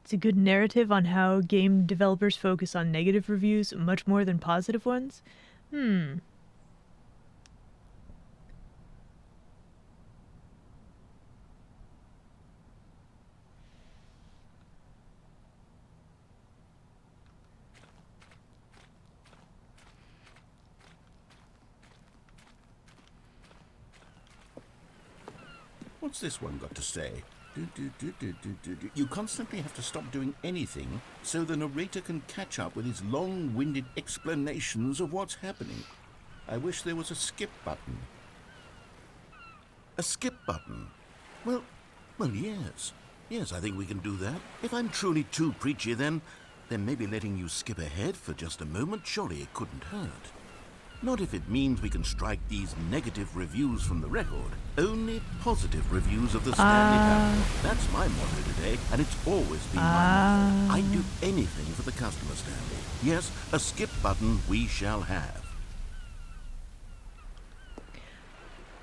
Speaker 1: It's a good narrative on how game developers focus on negative reviews much more than positive ones.
Speaker 3: What's this one got to say? You constantly have to stop doing anything so the narrator can catch up with his long-winded explanations of what's happening. I wish there was a skip button. A skip button? Well, yes. Yes, I think we can do that. If I'm truly too preachy, then maybe letting you skip ahead for just a moment, surely it couldn't hurt. Not if it means we can strike these negative reviews from the record. Only positive reviews of the Stanley Parable. That's my motto today, and it's always been my motto. I'd do anything for the customer, Stanley. Yes, a skip button we shall have.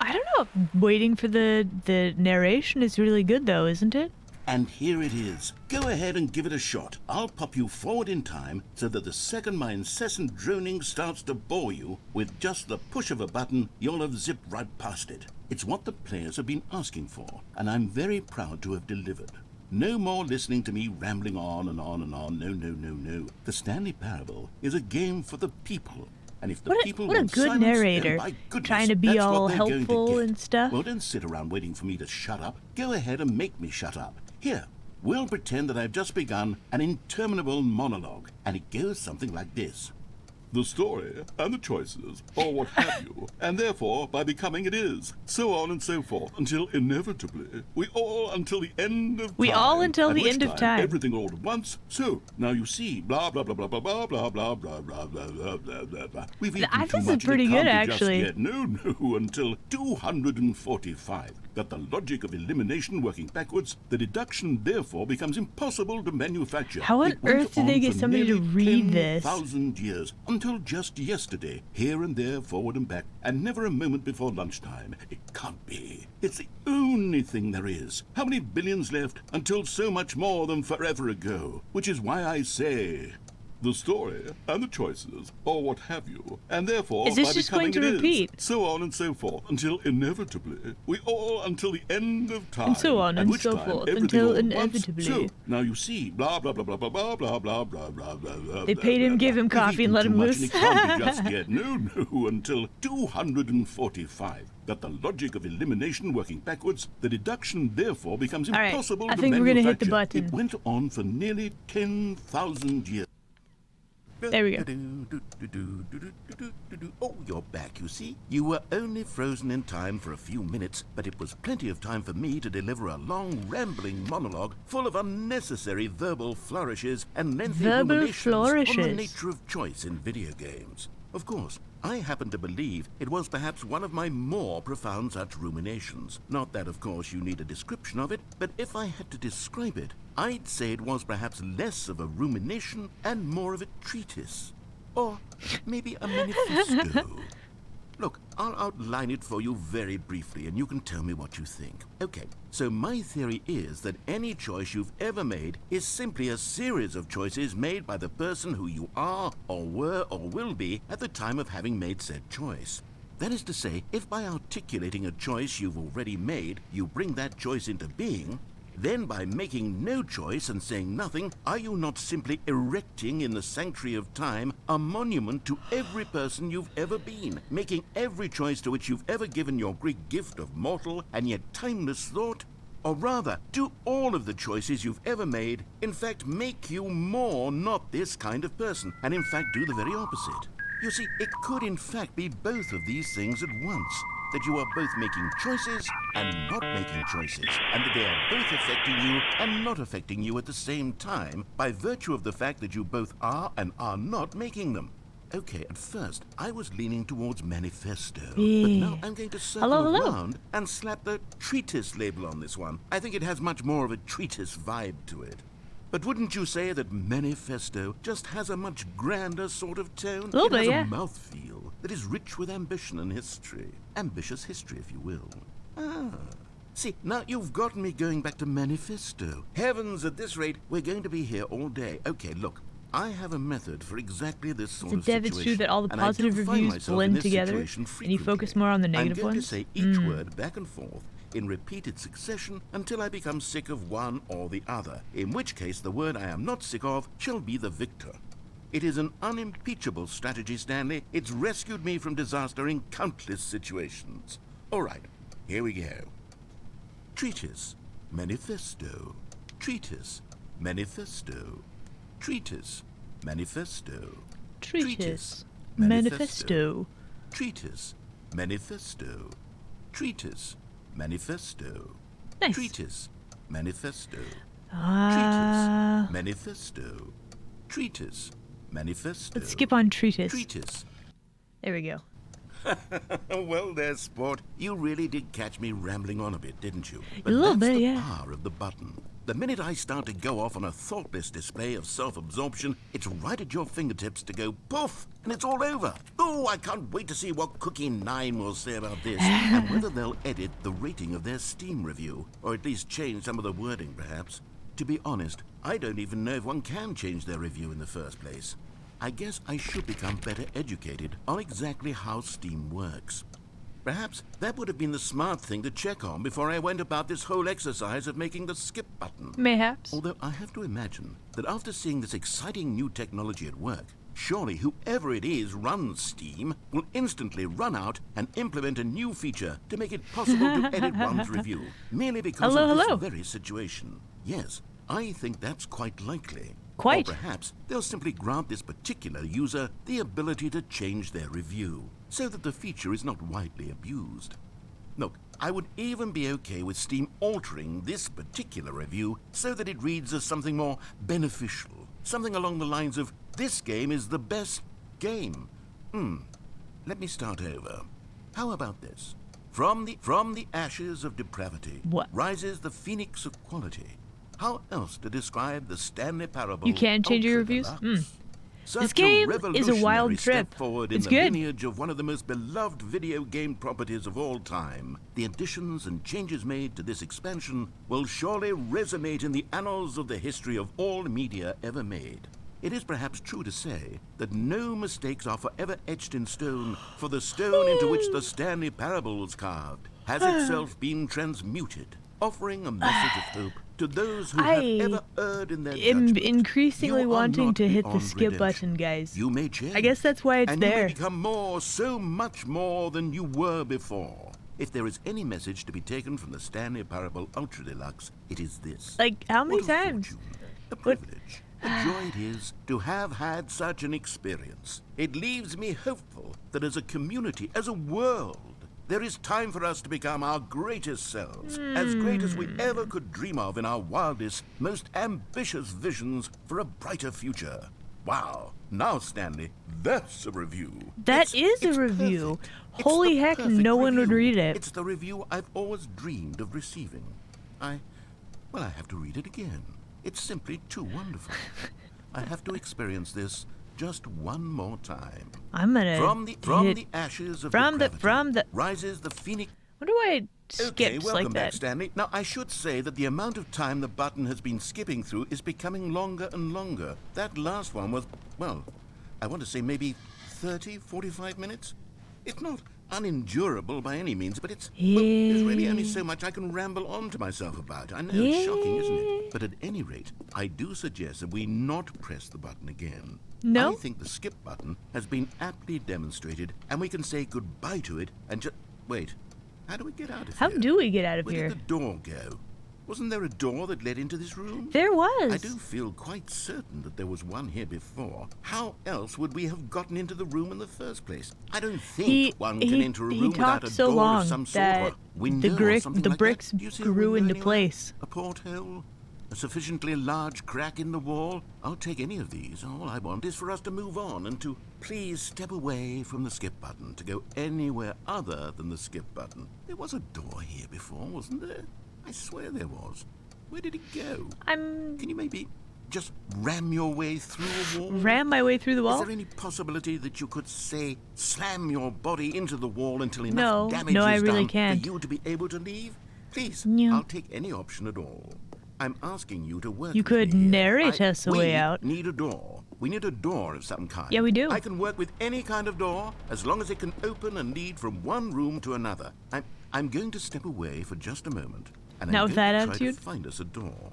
Speaker 1: I don't know. Waiting for the narration is really good, though, isn't it?
Speaker 3: And here it is. Go ahead and give it a shot. I'll pop you forward in time so that the second my incessant droning starts to bore you, with just the push of a button, you'll have zipped right past it. It's what the players have been asking for, and I'm very proud to have delivered. No more listening to me rambling on and on and on. No. The Stanley Parable is a game for the people. And if the people
Speaker 1: what a
Speaker 3: want
Speaker 1: good
Speaker 3: silence,
Speaker 1: narrator,
Speaker 3: then by goodness,
Speaker 1: trying to be
Speaker 3: that's
Speaker 1: all
Speaker 3: what they're going to
Speaker 1: helpful
Speaker 3: get.
Speaker 1: and stuff.
Speaker 3: Well, don't sit around waiting for me to shut up. Go ahead and make me shut up. Here, we'll pretend that I've just begun an interminable monologue, and it goes something like this. The story and the choices, or what have you, and therefore by becoming it is, so on and so forth, until inevitably we all until the end of time.
Speaker 1: We all until the end of time.
Speaker 3: Everything all at once. So now you see, blah blah blah blah blah blah blah blah blah blah blah blah blah blah blah. We've eaten
Speaker 1: I
Speaker 3: too
Speaker 1: think
Speaker 3: much.
Speaker 1: it's pretty
Speaker 3: and it
Speaker 1: good,
Speaker 3: can't be just
Speaker 1: actually.
Speaker 3: yet. No, until 245. That the logic of elimination working backwards, the deduction therefore becomes impossible to manufacture.
Speaker 1: How on earth did they get somebody to read this?
Speaker 3: 10,000 years, until just yesterday, here and there, forward and back, and never a moment before lunchtime. It can't be. It's the only thing there is. How many billions left until so much more than forever ago? Which is why I say, the story and the choices, or what have you, and therefore
Speaker 1: Is this
Speaker 3: by
Speaker 1: just
Speaker 3: becoming
Speaker 1: going to
Speaker 3: it
Speaker 1: repeat?
Speaker 3: is, so on and so forth, until inevitably we all until the end of time,
Speaker 1: And so on
Speaker 3: at
Speaker 1: and
Speaker 3: which
Speaker 1: so
Speaker 3: time
Speaker 1: forth,
Speaker 3: everything
Speaker 1: until
Speaker 3: all at once.
Speaker 1: inevitably.
Speaker 3: So now you see, blah blah blah blah blah blah blah blah blah blah blah.
Speaker 1: They paid him, gave him coffee, and let him loose.
Speaker 3: It can't be just yet. No, until 245. That the logic of elimination working backwards, the deduction therefore becomes
Speaker 1: All right,
Speaker 3: impossible
Speaker 1: I
Speaker 3: to
Speaker 1: think we're gonna hit the
Speaker 3: manufacture.
Speaker 1: button.
Speaker 3: It went on for nearly 10,000 years.
Speaker 1: There we go.
Speaker 3: Oh, you're back, you see. You were only frozen in time for a few minutes, but it was plenty of time for me to deliver a long, rambling monologue full of unnecessary verbal flourishes and lengthy
Speaker 1: Verbal
Speaker 3: ruminations on the
Speaker 1: flourishes.
Speaker 3: nature of choice in video games. Of course, I happen to believe it was perhaps one of my more profound such ruminations. Not that, of course, you need a description of it, but if I had to describe it, I'd say it was perhaps less of a rumination and more of a treatise. Or maybe a manifesto. Look, I'll outline it for you very briefly, and you can tell me what you think. Okay, so my theory is that any choice you've ever made is simply a series of choices made by the person who you are, or were, or will be at the time of having made said choice. That is to say, if by articulating a choice you've already made, you bring that choice into being, then by making no choice and saying nothing, are you not simply erecting in the sanctuary of time a monument to every person you've ever been, making every choice to which you've ever given your Greek gift of mortal and yet timeless thought? Or rather, do all of the choices you've ever made, in fact, make you more not this kind of person, and in fact do the very opposite? You see, it could in fact be both of these things at once. That you are both making choices and not making choices, and that they are both affecting you and not affecting you at the same time by virtue of the fact that you both are and are not making them. Okay, at first, I was leaning towards manifesto, but now I'm going to circle around and slap the treatise label on this one. I think it has much more of a treatise vibe to it. But wouldn't you say that manifesto just has a much grander sort of tone?
Speaker 1: It has
Speaker 3: a mouthfeel that is rich with ambition and history. Ambitious history, if you will.
Speaker 2: See, now you've gotten me going back to manifesto. Heavens, at this rate, we're going to be here all day. Okay, look, I have a method for exactly this sort of situation.
Speaker 1: It's true that all the
Speaker 2: and I do
Speaker 1: positive
Speaker 2: find
Speaker 1: reviews
Speaker 2: myself in
Speaker 1: blend
Speaker 2: this
Speaker 1: together,
Speaker 2: situation
Speaker 1: and you
Speaker 2: frequently.
Speaker 1: focus more on the negative
Speaker 2: I'm going
Speaker 1: ones?
Speaker 2: to say each word back and forth in repeated succession until I become sick of one or the other, in which case the word I am not sick of shall be the victor. It is an unimpeachable strategy, Stanley. It's rescued me from disaster in countless situations. All right, here we go. Treatise, manifesto. Treatise, manifesto. Treatise, manifesto.
Speaker 1: Treatise, manifesto.
Speaker 2: Treatise, manifesto. Treatise, manifesto.
Speaker 1: Nice.
Speaker 2: Treatise, manifesto.
Speaker 1: Ah.
Speaker 2: Treatise, manifesto. Treatise, manifesto.
Speaker 1: Let's skip on treatise.
Speaker 2: Treatise.
Speaker 1: There we go.
Speaker 2: Well, there, sport. You really did catch me rambling on a bit, didn't you?
Speaker 1: A little
Speaker 2: that's
Speaker 1: bit,
Speaker 2: the
Speaker 1: yeah.
Speaker 2: power of the button. The minute I start to go off on a thoughtless display of self-absorption, it's right at your fingertips to go poof, and it's all over. Oh, I can't wait to see what Cookie 9 will say about this, and whether they'll edit the rating of their Steam review, or at least change some of the wording, perhaps. To be honest, I don't even know if one can change their review in the first place. I guess I should become better educated on exactly how Steam works. Perhaps that would have been the smart thing to check on before I went about this whole exercise of making the skip button.
Speaker 1: Mayhaps.
Speaker 2: Although I have to imagine that after seeing this exciting new technology at work, surely whoever it is runs Steam will instantly run out and implement a new feature to make it possible to edit one's review, merely because of this very situation. Yes, I think that's quite likely.
Speaker 1: Quite.
Speaker 2: Or perhaps they'll simply grant this particular user the ability to change their review, so that the feature is not widely abused. Look, I would even be okay with Steam altering this particular review so that it reads as something more beneficial. Something along the lines of, this game is the best game. Let me start over. How about this? From the ashes of depravity rises the phoenix of quality. How else to describe the Stanley Parable?
Speaker 1: You can change your reviews? This game is a wild trip.
Speaker 2: Forward
Speaker 1: It's
Speaker 2: in the
Speaker 1: good.
Speaker 2: lineage of one of the most beloved video game properties of all time. The additions and changes made to this expansion will surely resonate in the annals of the history of all media ever made. It is perhaps true to say that no mistakes are forever etched in stone, for the stone into which the Stanley Parable was carved has itself been transmuted, offering a message of hope to those who have ever erred in their judgment.
Speaker 1: Increasingly
Speaker 2: You are
Speaker 1: wanting
Speaker 2: not
Speaker 1: to hit the
Speaker 2: beyond
Speaker 1: skip
Speaker 2: redemption.
Speaker 1: button, guys.
Speaker 2: You may change.
Speaker 1: I guess that's why it's
Speaker 2: and
Speaker 1: there.
Speaker 2: you may become more, so much more than you were before. If there is any message to be taken from the Stanley Parable Ultra Deluxe, it is this.
Speaker 1: Like, how many
Speaker 2: What a
Speaker 1: times?
Speaker 2: fortune, a privilege, a joy it is to have had such an experience. It leaves me hopeful that as a community, as a world, there is time for us to become our greatest selves, as great as we ever could dream of in our wildest, most ambitious visions for a brighter future. Wow. Now, Stanley, that's a review.
Speaker 1: That is a
Speaker 2: it's
Speaker 1: review.
Speaker 2: perfect. It's
Speaker 1: Holy
Speaker 2: the
Speaker 1: heck,
Speaker 2: perfect
Speaker 1: no one would
Speaker 2: review.
Speaker 1: read it.
Speaker 2: It's the review I've always dreamed of receiving. I have to read it again. It's simply too wonderful. I have to experience this just one more time.
Speaker 1: I'm gonna
Speaker 2: From the ashes of depravity rises the phoenix.
Speaker 1: Wonder why it skips
Speaker 2: Okay, welcome
Speaker 1: like
Speaker 2: back,
Speaker 1: that.
Speaker 2: Stanley. Now, I should say that the amount of time the button has been skipping through is becoming longer and longer. That last one was, well, I want to say maybe 30, 45 minutes. It's not unendurable by any means, but it's, well, there's really only so much I can ramble on to myself about. I know it's shocking, isn't it? But at any rate, I do suggest that we not press the button again.
Speaker 1: No?
Speaker 2: I think the skip button has been aptly demonstrated, and we can say goodbye to it and just... Wait, how do we get out of
Speaker 1: How
Speaker 2: here?
Speaker 1: do we get out of
Speaker 2: Where
Speaker 1: here?
Speaker 2: did the door go? Wasn't there a door that led into this room?
Speaker 1: There was.
Speaker 2: I do feel quite certain that there was one here before. How else would we have gotten into the room in the first place? I don't think one can enter a room without a
Speaker 1: so
Speaker 2: door
Speaker 1: long
Speaker 2: of some sort,
Speaker 1: that
Speaker 2: or a window or something
Speaker 1: the
Speaker 2: like
Speaker 1: bricks
Speaker 2: that. Do you see a
Speaker 1: grew
Speaker 2: window
Speaker 1: into
Speaker 2: anywhere?
Speaker 1: place.
Speaker 2: A porthole? A sufficiently large crack in the wall? I'll take any of these. All I want is for us to move on and to please step away from the skip button, to go anywhere other than the skip button. There was a door here before, wasn't there? I swear there was. Where did it go? Can you maybe just ram your way through a wall?
Speaker 1: Ram my way through the wall?
Speaker 2: Is there any possibility that you could, say, slam your body into the wall until enough damage
Speaker 1: no, I
Speaker 2: is
Speaker 1: really
Speaker 2: done
Speaker 1: can't.
Speaker 2: for you to be able to leave?
Speaker 3: Please,
Speaker 1: Yeah.
Speaker 3: I'll take any option at all. I'm asking you to work
Speaker 1: You
Speaker 3: with
Speaker 1: could
Speaker 3: me here.
Speaker 1: narrate us a way out.
Speaker 3: We need a door. We need a door of some kind.
Speaker 1: Yeah, we do.
Speaker 3: I can work with any kind of door as long as it can open and lead from one room to another. I'm going to step away for just a moment, and
Speaker 1: Now
Speaker 3: I'm
Speaker 1: with
Speaker 3: going
Speaker 1: that
Speaker 3: to try
Speaker 1: attitude?
Speaker 3: to find us a door.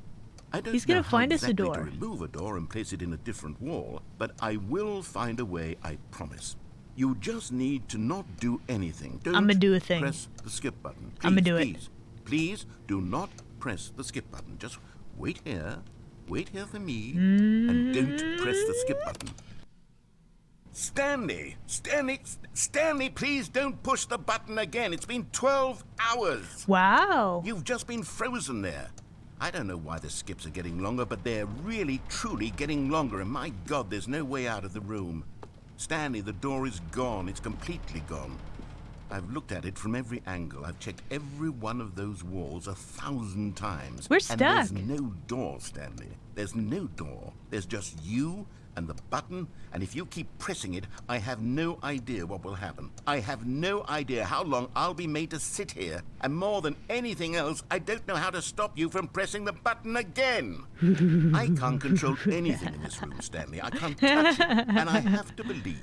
Speaker 3: I don't
Speaker 1: He's
Speaker 3: know
Speaker 1: gonna
Speaker 3: how
Speaker 1: find us a
Speaker 3: exactly
Speaker 1: door.
Speaker 3: to remove a door and place it in a different wall, but I will find a way, I promise. You just need to not do anything. Don't
Speaker 1: I'ma do a thing.
Speaker 3: press the skip button. Please,
Speaker 1: I'ma do it.
Speaker 3: please, please do not press the skip button. Just wait here for me, and don't press the skip button. Stanley, please don't push the button again. It's been 12 hours.
Speaker 1: Wow.
Speaker 3: You've just been frozen there. I don't know why the skips are getting longer, but they're really, truly getting longer, and my God, there's no way out of the room. Stanley, the door is gone. It's completely gone. I've looked at it from every angle. I've checked every one of those walls 1,000 times.
Speaker 1: We're
Speaker 3: And
Speaker 1: stuck.
Speaker 3: there's no door, Stanley. There's no door. There's just you and the button, and if you keep pressing it, I have no idea what will happen. I have no idea how long I'll be made to sit here, and more than anything else, I don't know how to stop you from pressing the button again. I can't control anything in this room, Stanley. I can't touch it, and I have to believe.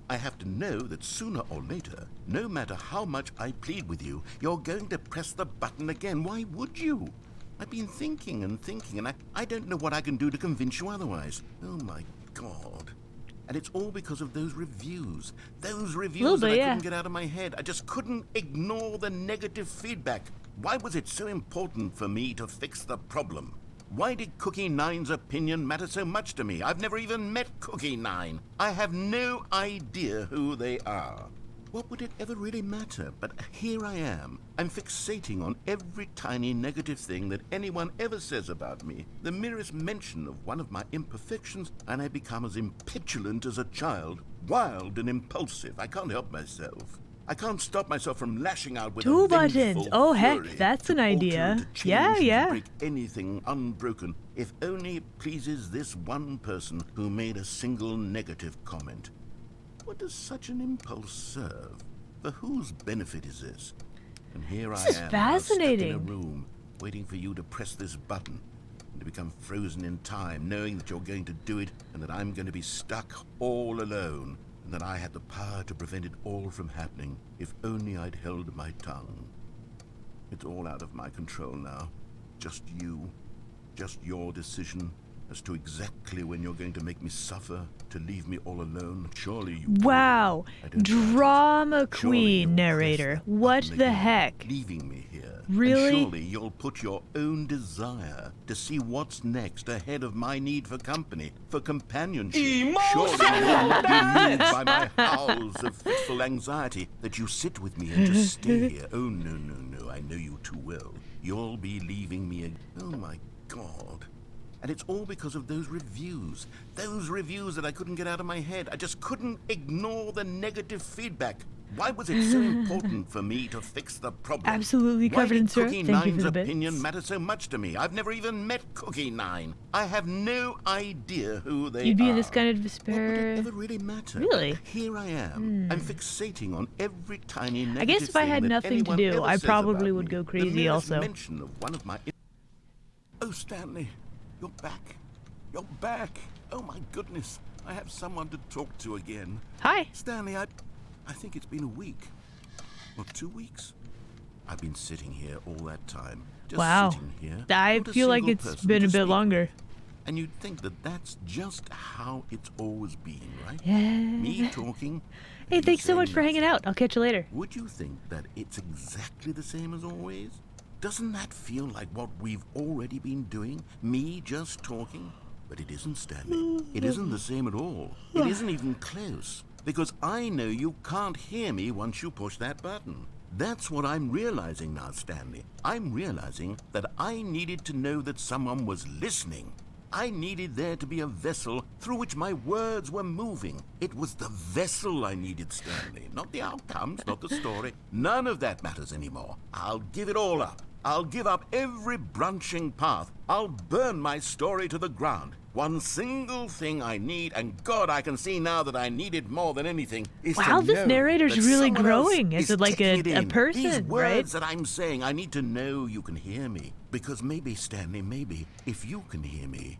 Speaker 3: I have to know that sooner or later, no matter how much I plead with you, you're going to press the button again. Why would you? I've been thinking, and I don't know what I can do to convince you otherwise. Oh, my God. And it's all because of those reviews. Those reviews that I couldn't get out of my head. I just couldn't ignore the negative feedback. Why was it so important for me to fix the problem? Why did Cookie Nine's opinion matter so much to me? I've never even met Cookie Nine. I have no idea who they are. What would it ever really matter? But here I am. I'm fixating on every tiny negative thing that anyone ever says about me. The merest mention of one of my imperfections, and I become as impetulant as a child, wild and impulsive. I can't help myself. I can't stop myself from lashing out with
Speaker 1: Two
Speaker 3: a vengeful
Speaker 1: buttons. Oh, heck,
Speaker 3: fury
Speaker 1: that's
Speaker 3: to
Speaker 1: an
Speaker 3: alter
Speaker 1: idea.
Speaker 3: and to change
Speaker 1: Yeah,
Speaker 3: and to
Speaker 1: yeah.
Speaker 3: break anything unbroken, if only it pleases this one person who made a single negative comment. What does such an impulse serve? For whose benefit is this? And here I
Speaker 1: This is
Speaker 3: am, now
Speaker 1: fascinating.
Speaker 3: stuck in a room, waiting for you to press this button, and to become frozen in time, knowing that you're going to do it, and that I'm going to be stuck all alone, and that I had the power to prevent it all from happening, if only I'd held my tongue. It's all out of my control now. Just you. Just your decision as to exactly when you're going to make me suffer, to leave me all alone. Surely you will.
Speaker 1: Wow.
Speaker 3: I don't
Speaker 1: Drama
Speaker 3: doubt it. Surely
Speaker 1: queen
Speaker 3: you'll press
Speaker 1: narrator.
Speaker 3: that
Speaker 1: What
Speaker 3: button
Speaker 1: the
Speaker 3: again,
Speaker 1: heck?
Speaker 3: leaving me here.
Speaker 1: Really?
Speaker 3: And surely you'll put your own desire to see what's next ahead of my need for company, for companionship. Surely you'll not be moved by my howls of fitful anxiety that you sit with me and just stay here. Oh, no, I know you too well. You'll be leaving me again. Oh, my God. And it's all because of those reviews that I couldn't get out of my head. I just couldn't ignore the negative feedback. Why was it so important for me to fix the problem?
Speaker 1: Absolutely covered in syrup.
Speaker 3: Why did
Speaker 1: Thank
Speaker 3: Cookie
Speaker 1: you for
Speaker 3: Nine's
Speaker 1: the bits.
Speaker 3: opinion matter so much to me? I've never even met Cookie Nine. I have no idea who they are.
Speaker 1: You'd be in this kind of
Speaker 3: What would
Speaker 1: despair.
Speaker 3: it ever really matter?
Speaker 1: Really?
Speaker 3: Here I am. I'm fixating on every tiny negative
Speaker 1: I guess if I
Speaker 3: thing
Speaker 1: had
Speaker 3: that
Speaker 1: nothing to
Speaker 3: anyone
Speaker 1: do,
Speaker 3: ever
Speaker 1: I
Speaker 3: says
Speaker 1: probably
Speaker 3: about
Speaker 1: would
Speaker 3: me.
Speaker 1: go
Speaker 3: The
Speaker 1: crazy
Speaker 3: merest
Speaker 1: also.
Speaker 3: mention of one of my... Oh, Stanley, you're back. You're back. Oh, my goodness. I have someone to talk to again.
Speaker 1: Hi.
Speaker 3: Stanley, I think it's been a week. Or 2 weeks. I've been sitting here all that time. Just
Speaker 1: Wow.
Speaker 3: sitting here.
Speaker 1: I
Speaker 3: not a
Speaker 1: feel like
Speaker 3: single
Speaker 1: it's
Speaker 3: person
Speaker 1: been
Speaker 3: to
Speaker 1: a bit
Speaker 3: speak
Speaker 1: longer.
Speaker 3: with. And you'd think that that's just how it's always been, right?
Speaker 1: Yeah.
Speaker 3: Me talking.
Speaker 1: Hey,
Speaker 3: and you
Speaker 1: thanks so
Speaker 3: saying
Speaker 1: much for hanging
Speaker 3: nothing.
Speaker 1: out. I'll catch you later.
Speaker 3: Would you think that it's exactly the same as always? Doesn't that feel like what we've already been doing? Me just talking? But it isn't, Stanley. It isn't the same at all. It isn't even close. Because I know you can't hear me once you push that button. That's what I'm realizing now, Stanley. I'm realizing that I needed to know that someone was listening. I needed there to be a vessel through which my words were moving. It was the vessel I needed, Stanley. Not the outcomes, not the story. None of that matters anymore. I'll give it all up. I'll give up every branching path. I'll burn my story to the ground. One single thing I need, and God, I can see now that I need it more than anything, is
Speaker 1: Wow,
Speaker 3: to
Speaker 1: this
Speaker 3: know
Speaker 1: narrator's
Speaker 3: that
Speaker 1: really
Speaker 3: someone else
Speaker 1: growing as
Speaker 3: is
Speaker 1: like
Speaker 3: taking it
Speaker 1: a
Speaker 3: in.
Speaker 1: person,
Speaker 3: These words
Speaker 1: right?
Speaker 3: that I'm saying, I need to know you can hear me. Because maybe, Stanley, maybe, if you can hear me,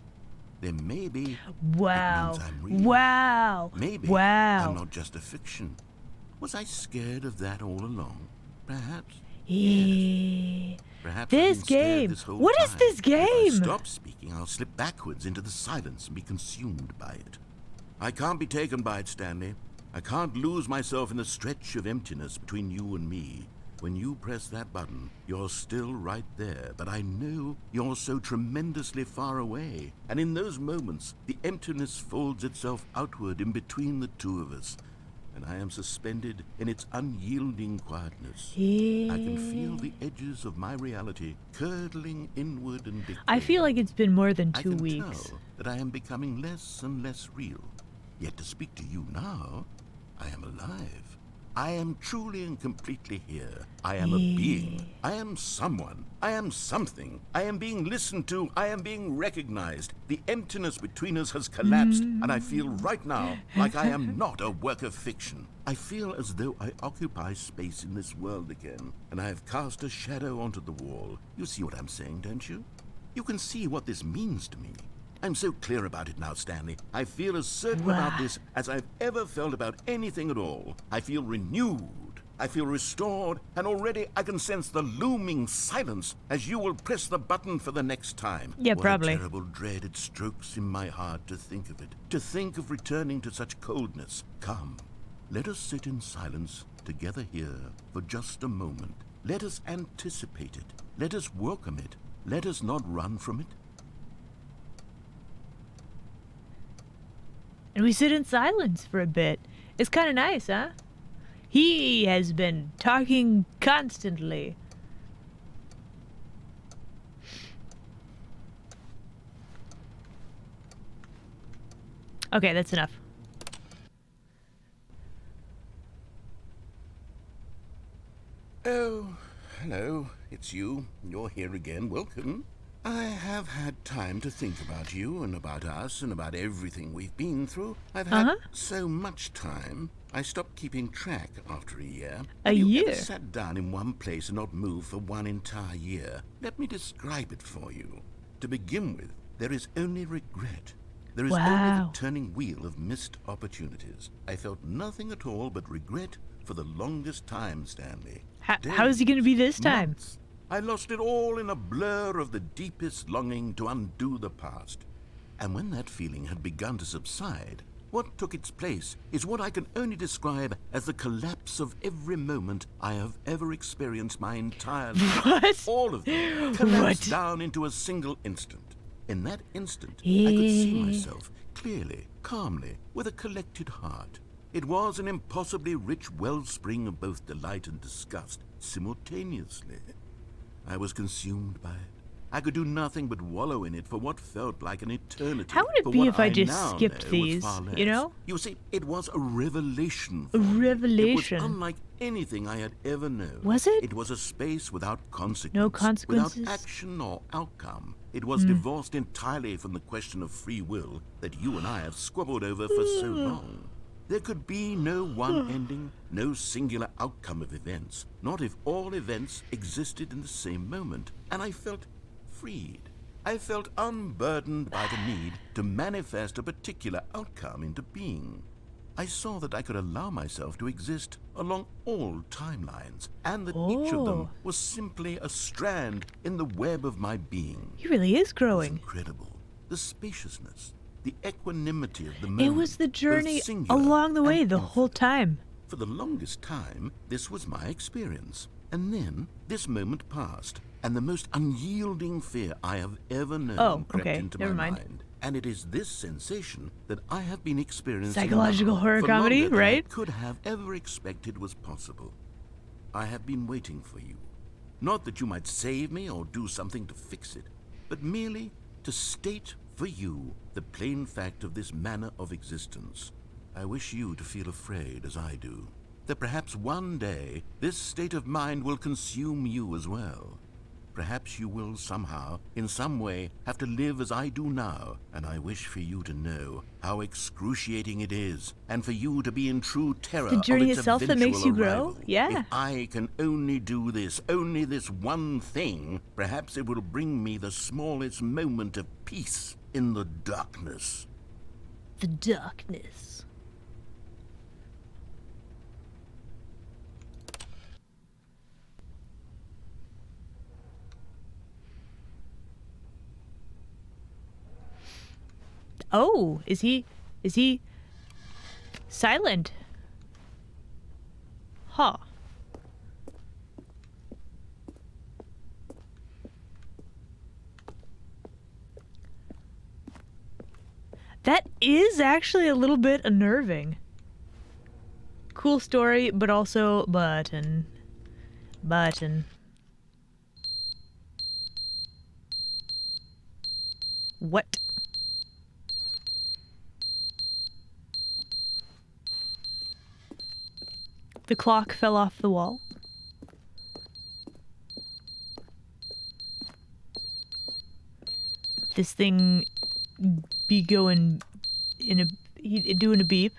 Speaker 3: then maybe
Speaker 1: Wow.
Speaker 3: it means I'm real.
Speaker 1: Wow.
Speaker 3: Maybe
Speaker 1: Wow.
Speaker 3: I'm not just a fiction. Was I scared of that all along? Perhaps.
Speaker 1: Yeah.
Speaker 3: Perhaps
Speaker 1: This
Speaker 3: I've been scared
Speaker 1: game.
Speaker 3: this whole
Speaker 1: What is
Speaker 3: time.
Speaker 1: this game?
Speaker 3: If I stop speaking, I'll slip backwards into the silence and be consumed by it. I can't be taken by it, Stanley. I can't lose myself in the stretch of emptiness between you and me. When you press that button, you're still right there, but I know you're so tremendously far away. And in those moments, the emptiness folds itself outward in between the two of us, and I am suspended in its unyielding quietness. I can feel the edges of my reality curdling inward and decay.
Speaker 1: I feel like it's been more than
Speaker 3: I
Speaker 1: 2
Speaker 3: can
Speaker 1: weeks.
Speaker 3: tell that I am becoming less and less real. Yet to speak to you now, I am alive. I am truly and completely here. I am a being. I am someone. I am something. I am being listened to. I am being recognized. The emptiness between us has collapsed, and I feel right now like I am not a work of fiction. I feel as though I occupy space in this world again, and I have cast a shadow onto the wall. You see what I'm saying, don't you? You can see what this means to me. I'm so clear about it now, Stanley. I feel as certain about this as I've ever felt about anything at all. I feel renewed. I feel restored, and already I can sense the looming silence as you will press the button for the next time.
Speaker 1: Yeah, probably.
Speaker 3: What a terrible dread it strokes in my heart to think of it. To think of returning to such coldness. Come, let us sit in silence together here for just a moment. Let us anticipate it. Let us welcome it. Let us not run from it.
Speaker 1: And we sit in silence for a bit. It's kind of nice, huh? He has been talking constantly. Okay, that's enough.
Speaker 3: Oh, hello. It's you. You're here again. Welcome. I have had time to think about you and about us and about everything we've been through. I've had so much time, I stopped keeping track after a year.
Speaker 1: A
Speaker 3: Have you
Speaker 1: year?
Speaker 3: ever sat down in one place and not moved for one entire year? Let me describe it for you. To begin with, there is only regret. There is only
Speaker 1: Wow.
Speaker 3: the turning wheel of missed opportunities. I felt nothing at all but regret for the longest time, Stanley.
Speaker 1: How is he going to be this time?
Speaker 3: Months. I lost it all in a blur of the deepest longing to undo the past. And when that feeling had begun to subside, what took its place is what I can only describe as the collapse of every moment I have ever experienced my entire life.
Speaker 1: What?
Speaker 3: All of them collapsed
Speaker 1: What?
Speaker 3: down into a single instant. In that instant, I could see myself clearly, calmly, with a collected heart. It was an impossibly rich wellspring of both delight and disgust simultaneously. I was consumed by it. I could do nothing but wallow in it for what felt like an eternity.
Speaker 1: How would it
Speaker 3: for
Speaker 1: be
Speaker 3: what
Speaker 1: if I just
Speaker 3: now
Speaker 1: skipped
Speaker 3: know was
Speaker 1: these,
Speaker 3: far less.
Speaker 1: you know?
Speaker 3: You see, it was a revelation for
Speaker 1: A
Speaker 3: me.
Speaker 1: revelation.
Speaker 3: It was unlike anything I had ever known.
Speaker 1: Was it?
Speaker 3: It was a space without consequence.
Speaker 1: No consequences?
Speaker 3: Without action or outcome. It was divorced entirely from the question of free will that you and I have squabbled over for so long. There could be no one ending, no singular outcome of events, not if all events existed in the same moment, and I felt freed. I felt unburdened by the need to manifest a particular outcome into being. I saw that I could allow myself to exist along all timelines, and that each of them was simply a strand in the web of my being.
Speaker 1: He really is
Speaker 3: It was
Speaker 1: growing.
Speaker 3: incredible. The spaciousness, the equanimity of the
Speaker 1: It
Speaker 3: moment.
Speaker 1: was the
Speaker 3: both
Speaker 1: journey
Speaker 3: singular
Speaker 1: along the way
Speaker 3: and
Speaker 1: the whole
Speaker 3: infinite.
Speaker 1: time.
Speaker 3: For the longest time, this was my experience. And then, this moment passed, and the most unyielding fear I have ever known crept into
Speaker 1: never
Speaker 3: my
Speaker 1: mind.
Speaker 3: mind. And it is this sensation that I have been experiencing
Speaker 1: Psychological
Speaker 3: now
Speaker 1: horror
Speaker 3: for
Speaker 1: comedy,
Speaker 3: longer than I
Speaker 1: right?
Speaker 3: could have ever expected was possible. I have been waiting for you. Not that you might save me or do something to fix it, but merely to state for you the plain fact of this manner of existence. I wish you to feel afraid as I do, that perhaps one day this state of mind will consume you as well.
Speaker 2: perhaps you will somehow, in some way, have to live as I do now. And I wish for you to know how excruciating it is, and for you to be in true terror
Speaker 1: The journey
Speaker 2: of its
Speaker 1: itself that makes you
Speaker 2: eventual
Speaker 1: grow?
Speaker 2: arrival.
Speaker 1: Yeah.
Speaker 2: If I can only do this, only this one thing, perhaps it will bring me the smallest moment of peace in the darkness.
Speaker 1: The darkness. Oh, is he silent? Huh. That is actually a little bit unnerving. Cool story, but also button. What? The clock fell off the wall. This thing be going in a doing a beep.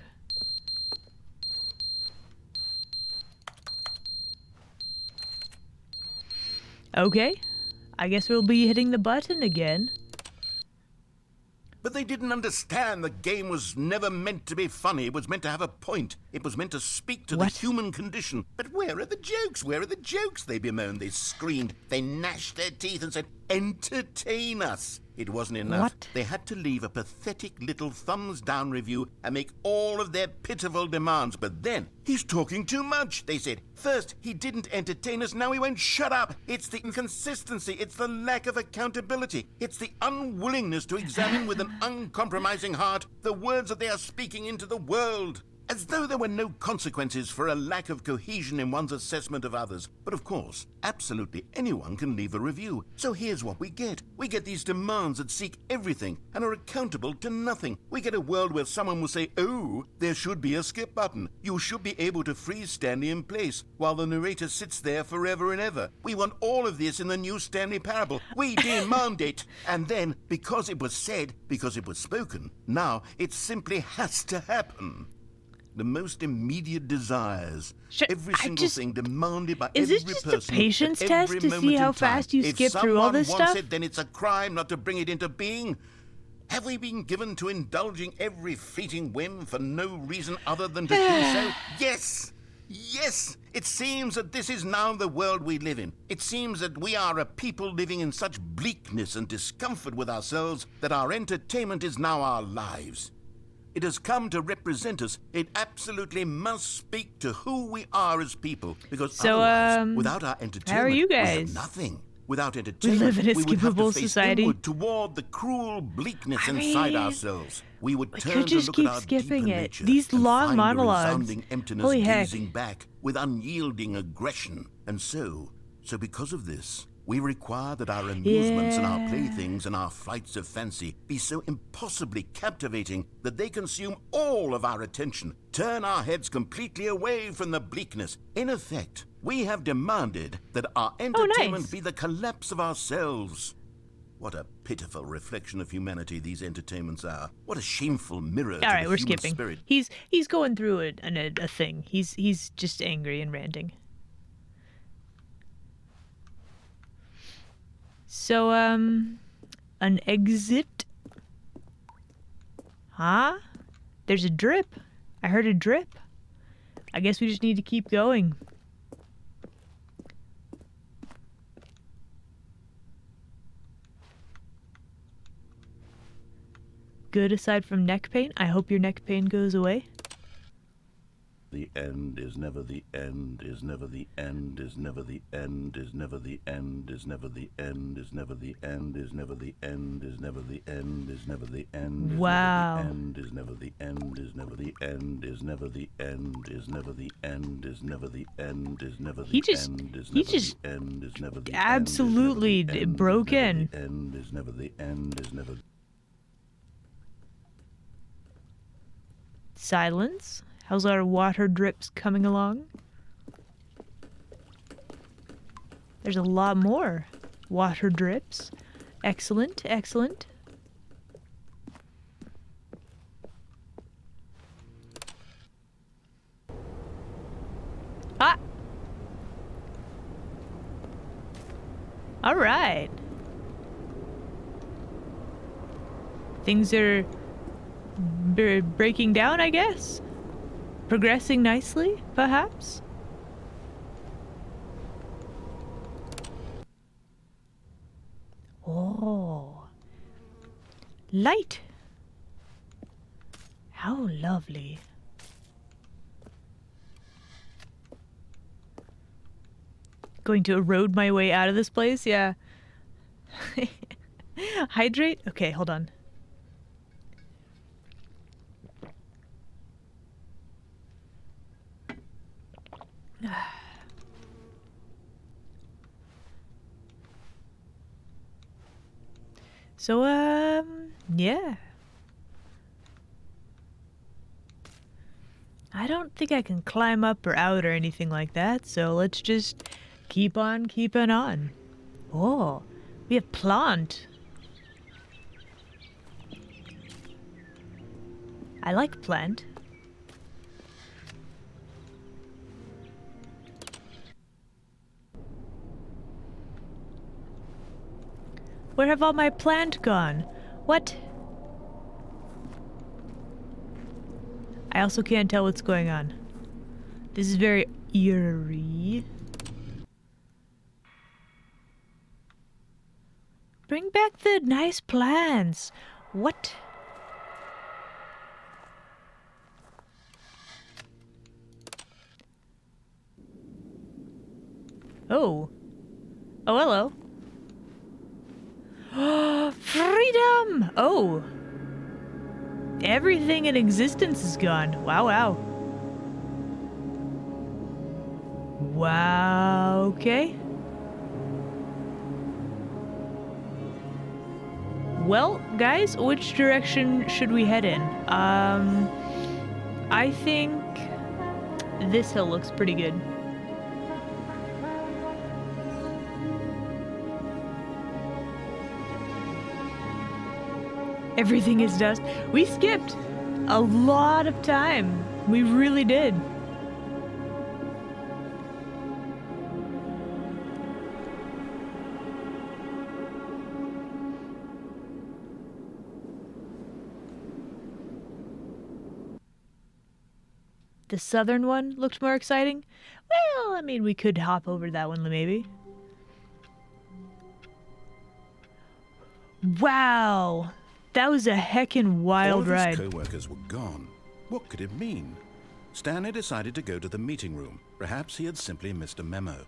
Speaker 1: Okay, I guess we'll be hitting the button again.
Speaker 2: But they didn't understand the game was never meant to be funny. It was meant to have a point. It was meant to speak to the human condition. But where are the jokes? Where are the jokes? They bemoaned, they screamed, they gnashed their teeth and said, entertain us. It wasn't enough.
Speaker 1: What?
Speaker 2: They had to leave a pathetic little thumbs-down review and make all of their pitiful demands. But then, he's talking too much, they said. First, he didn't entertain us, now he won't shut up. It's the inconsistency, it's the lack of accountability. It's the unwillingness to examine with an uncompromising heart the words that they are speaking into the world. As though there were no consequences for a lack of cohesion in one's assessment of others. But of course, absolutely anyone can leave a review. So here's what we get. We get these demands that seek everything and are accountable to nothing. We get a world where someone will say, oh, there should be a skip button. You should be able to freeze Stanley in place while the narrator sits there forever and ever. We want all of this in the new Stanley parable. We demand it. And then, because it was said, because it was spoken, now it simply has to happen. The most immediate desires, every single thing demanded by every person.
Speaker 1: Is this just a patience test to see how fast you skip
Speaker 2: If
Speaker 1: through all this
Speaker 2: someone wants
Speaker 1: stuff?
Speaker 2: it, then it's a crime not to bring it into being. Have we been given to indulging every fleeting whim for no reason other than to do so? Yes! Yes! It seems that this is now the world we live in. It seems that we are a people living in such bleakness and discomfort with ourselves that our entertainment is now our lives. It has come to represent us. It absolutely must speak to who we are as people. Because otherwise, without our entertainment,
Speaker 1: how are you
Speaker 2: we have
Speaker 1: guys?
Speaker 2: nothing. Without entertainment,
Speaker 1: live in a
Speaker 2: we would have to
Speaker 1: skippable
Speaker 2: face
Speaker 1: society.
Speaker 2: inward toward the cruel bleakness inside ourselves. We would
Speaker 1: we
Speaker 2: turn
Speaker 1: could
Speaker 2: to
Speaker 1: just
Speaker 2: look
Speaker 1: keep
Speaker 2: at our
Speaker 1: skipping
Speaker 2: deeper
Speaker 1: it.
Speaker 2: nature
Speaker 1: These
Speaker 2: and
Speaker 1: long
Speaker 2: find
Speaker 1: monologues.
Speaker 2: a resounding emptiness
Speaker 1: Holy heck.
Speaker 2: gazing back with unyielding aggression. And so because of this, we require that our amusements and our playthings and our flights of fancy be so impossibly captivating that they consume all of our attention, turn our heads completely away from the bleakness. In effect, we have demanded that our entertainment be the collapse of ourselves. What a pitiful reflection of humanity these entertainments are. What a shameful mirror to the
Speaker 1: Alright, we're
Speaker 2: human
Speaker 1: skipping.
Speaker 2: spirit.
Speaker 1: He's going through a thing. He's just angry and ranting. So, an exit? Huh? There's a drip. I heard a drip. I guess we just need to keep going. Good aside from neck pain. I hope your neck pain goes away.
Speaker 2: The end is never the end, is never the end, is never the end, is never the end, is never the end, is never the end, is never the end, is never the end, is never the end.
Speaker 1: Wow.
Speaker 2: Is never the end, is never the end, is never the end, is never the end, is never the end, is never the
Speaker 1: He just absolutely broke in.
Speaker 2: End is never the end, is never.
Speaker 1: Silence. How's our water drips coming along? There's a lot more. Water drips. Excellent, excellent. Ah! Alright. Things are breaking down, I guess? Progressing nicely, perhaps? Oh. Light. How lovely. Going to erode my way out of this place? Yeah. Hydrate? Okay, hold on. So, yeah. I don't think I can climb up or out or anything like that, so let's just keep on keeping on. Oh, we have plant. I like plant. Where have all my plant gone? What? I also can't tell what's going on. This is very eerie. Bring back the nice plants. What? Oh. Oh, hello. Freedom! Oh. Everything in existence is gone. Wow, wow. Wow, okay. Well, guys, which direction should we head in? I think this hill looks pretty good. Everything is dust. We skipped a lot of time. We really did. The southern one looked more exciting. Well, I mean, we could hop over that one maybe. Wow. That was a heckin' wild ride.
Speaker 2: All of his co-workers were gone. What could it mean? Stanley decided to go to the meeting room. Perhaps he had simply missed a memo.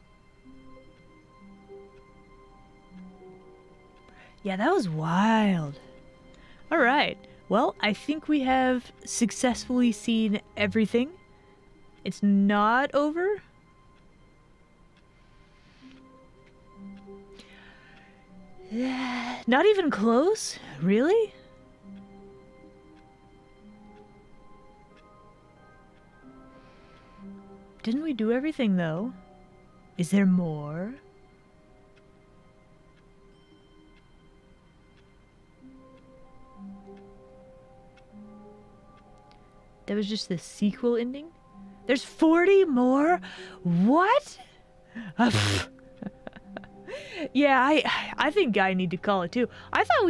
Speaker 1: Yeah, that was wild. All right. Well, I think we have successfully seen everything. It's not over. Not even close? Really? Didn't we do everything, though? Is there more? That was just the sequel ending? There's 40 more? What? Yeah, I think I need to call it too. I thought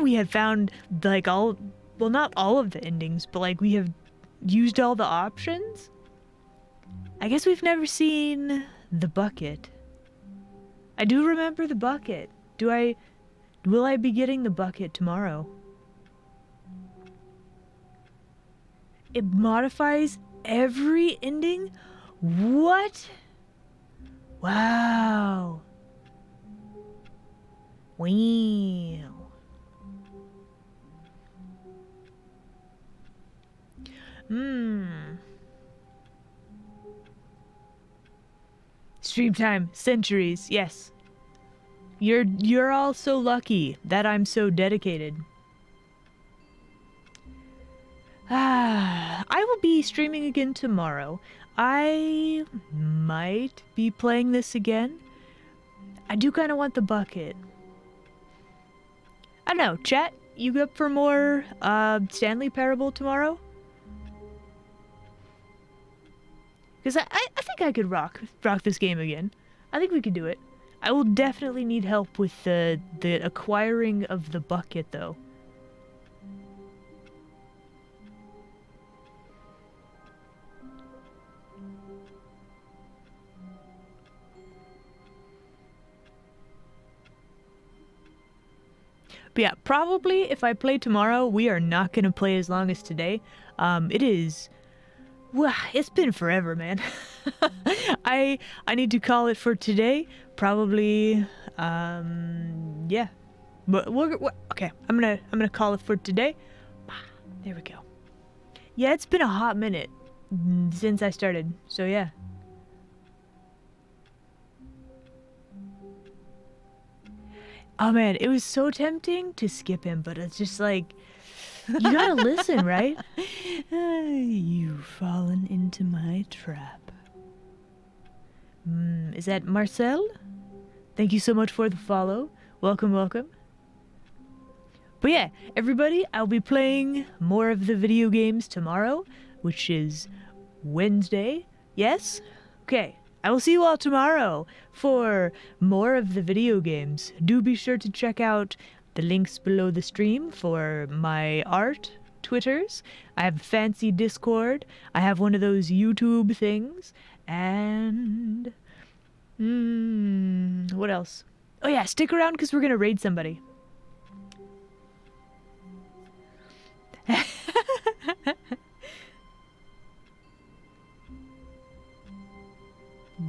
Speaker 1: we had found like all, well, not all of the endings, but like we have used all the options. I guess we've never seen the bucket. I do remember the bucket. Will I be getting the bucket tomorrow? It modifies every ending? What? Wow. Wow. Stream time, centuries, yes. You're all so lucky that I'm so dedicated. I will be streaming again tomorrow. I might be playing this again. I do kind of want the bucket. I don't know, chat, you up for more Stanley Parable tomorrow? Because I think I could rock this game again. I think we could do it. I will definitely need help with the acquiring of the bucket, though. But yeah, probably if I play tomorrow, we are not going to play as long as today. It is... Well, it's been forever, man. I need to call it for today. Probably, yeah. But we're okay. I'm gonna call it for today. There we go. Yeah, it's been a hot minute since I started. So yeah. Oh man, it was so tempting to skip him, but it's just like, you gotta listen, right? You've fallen into my trap. Is that Marcel? Thank you so much for the follow. Welcome, welcome. But yeah, everybody, I'll be playing more of the video games tomorrow, which is Wednesday. Yes? Okay. I will see you all tomorrow for more of the video games. Do be sure to check out the links below the stream for my art Twitters. I have a fancy Discord. I have one of those YouTube things. And... what else? Oh yeah, stick around because we're going to raid somebody.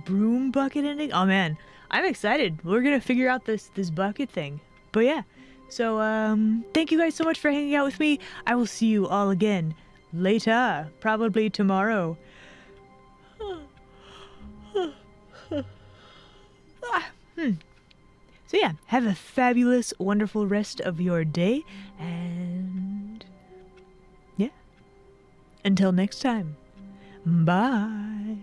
Speaker 1: Broom bucket ending? Oh man, I'm excited. We're gonna figure out this bucket thing. But yeah, so thank you guys so much for hanging out with me. I will see you all again later, probably tomorrow. So yeah, have a fabulous, wonderful rest of your day, and yeah, until next time, bye.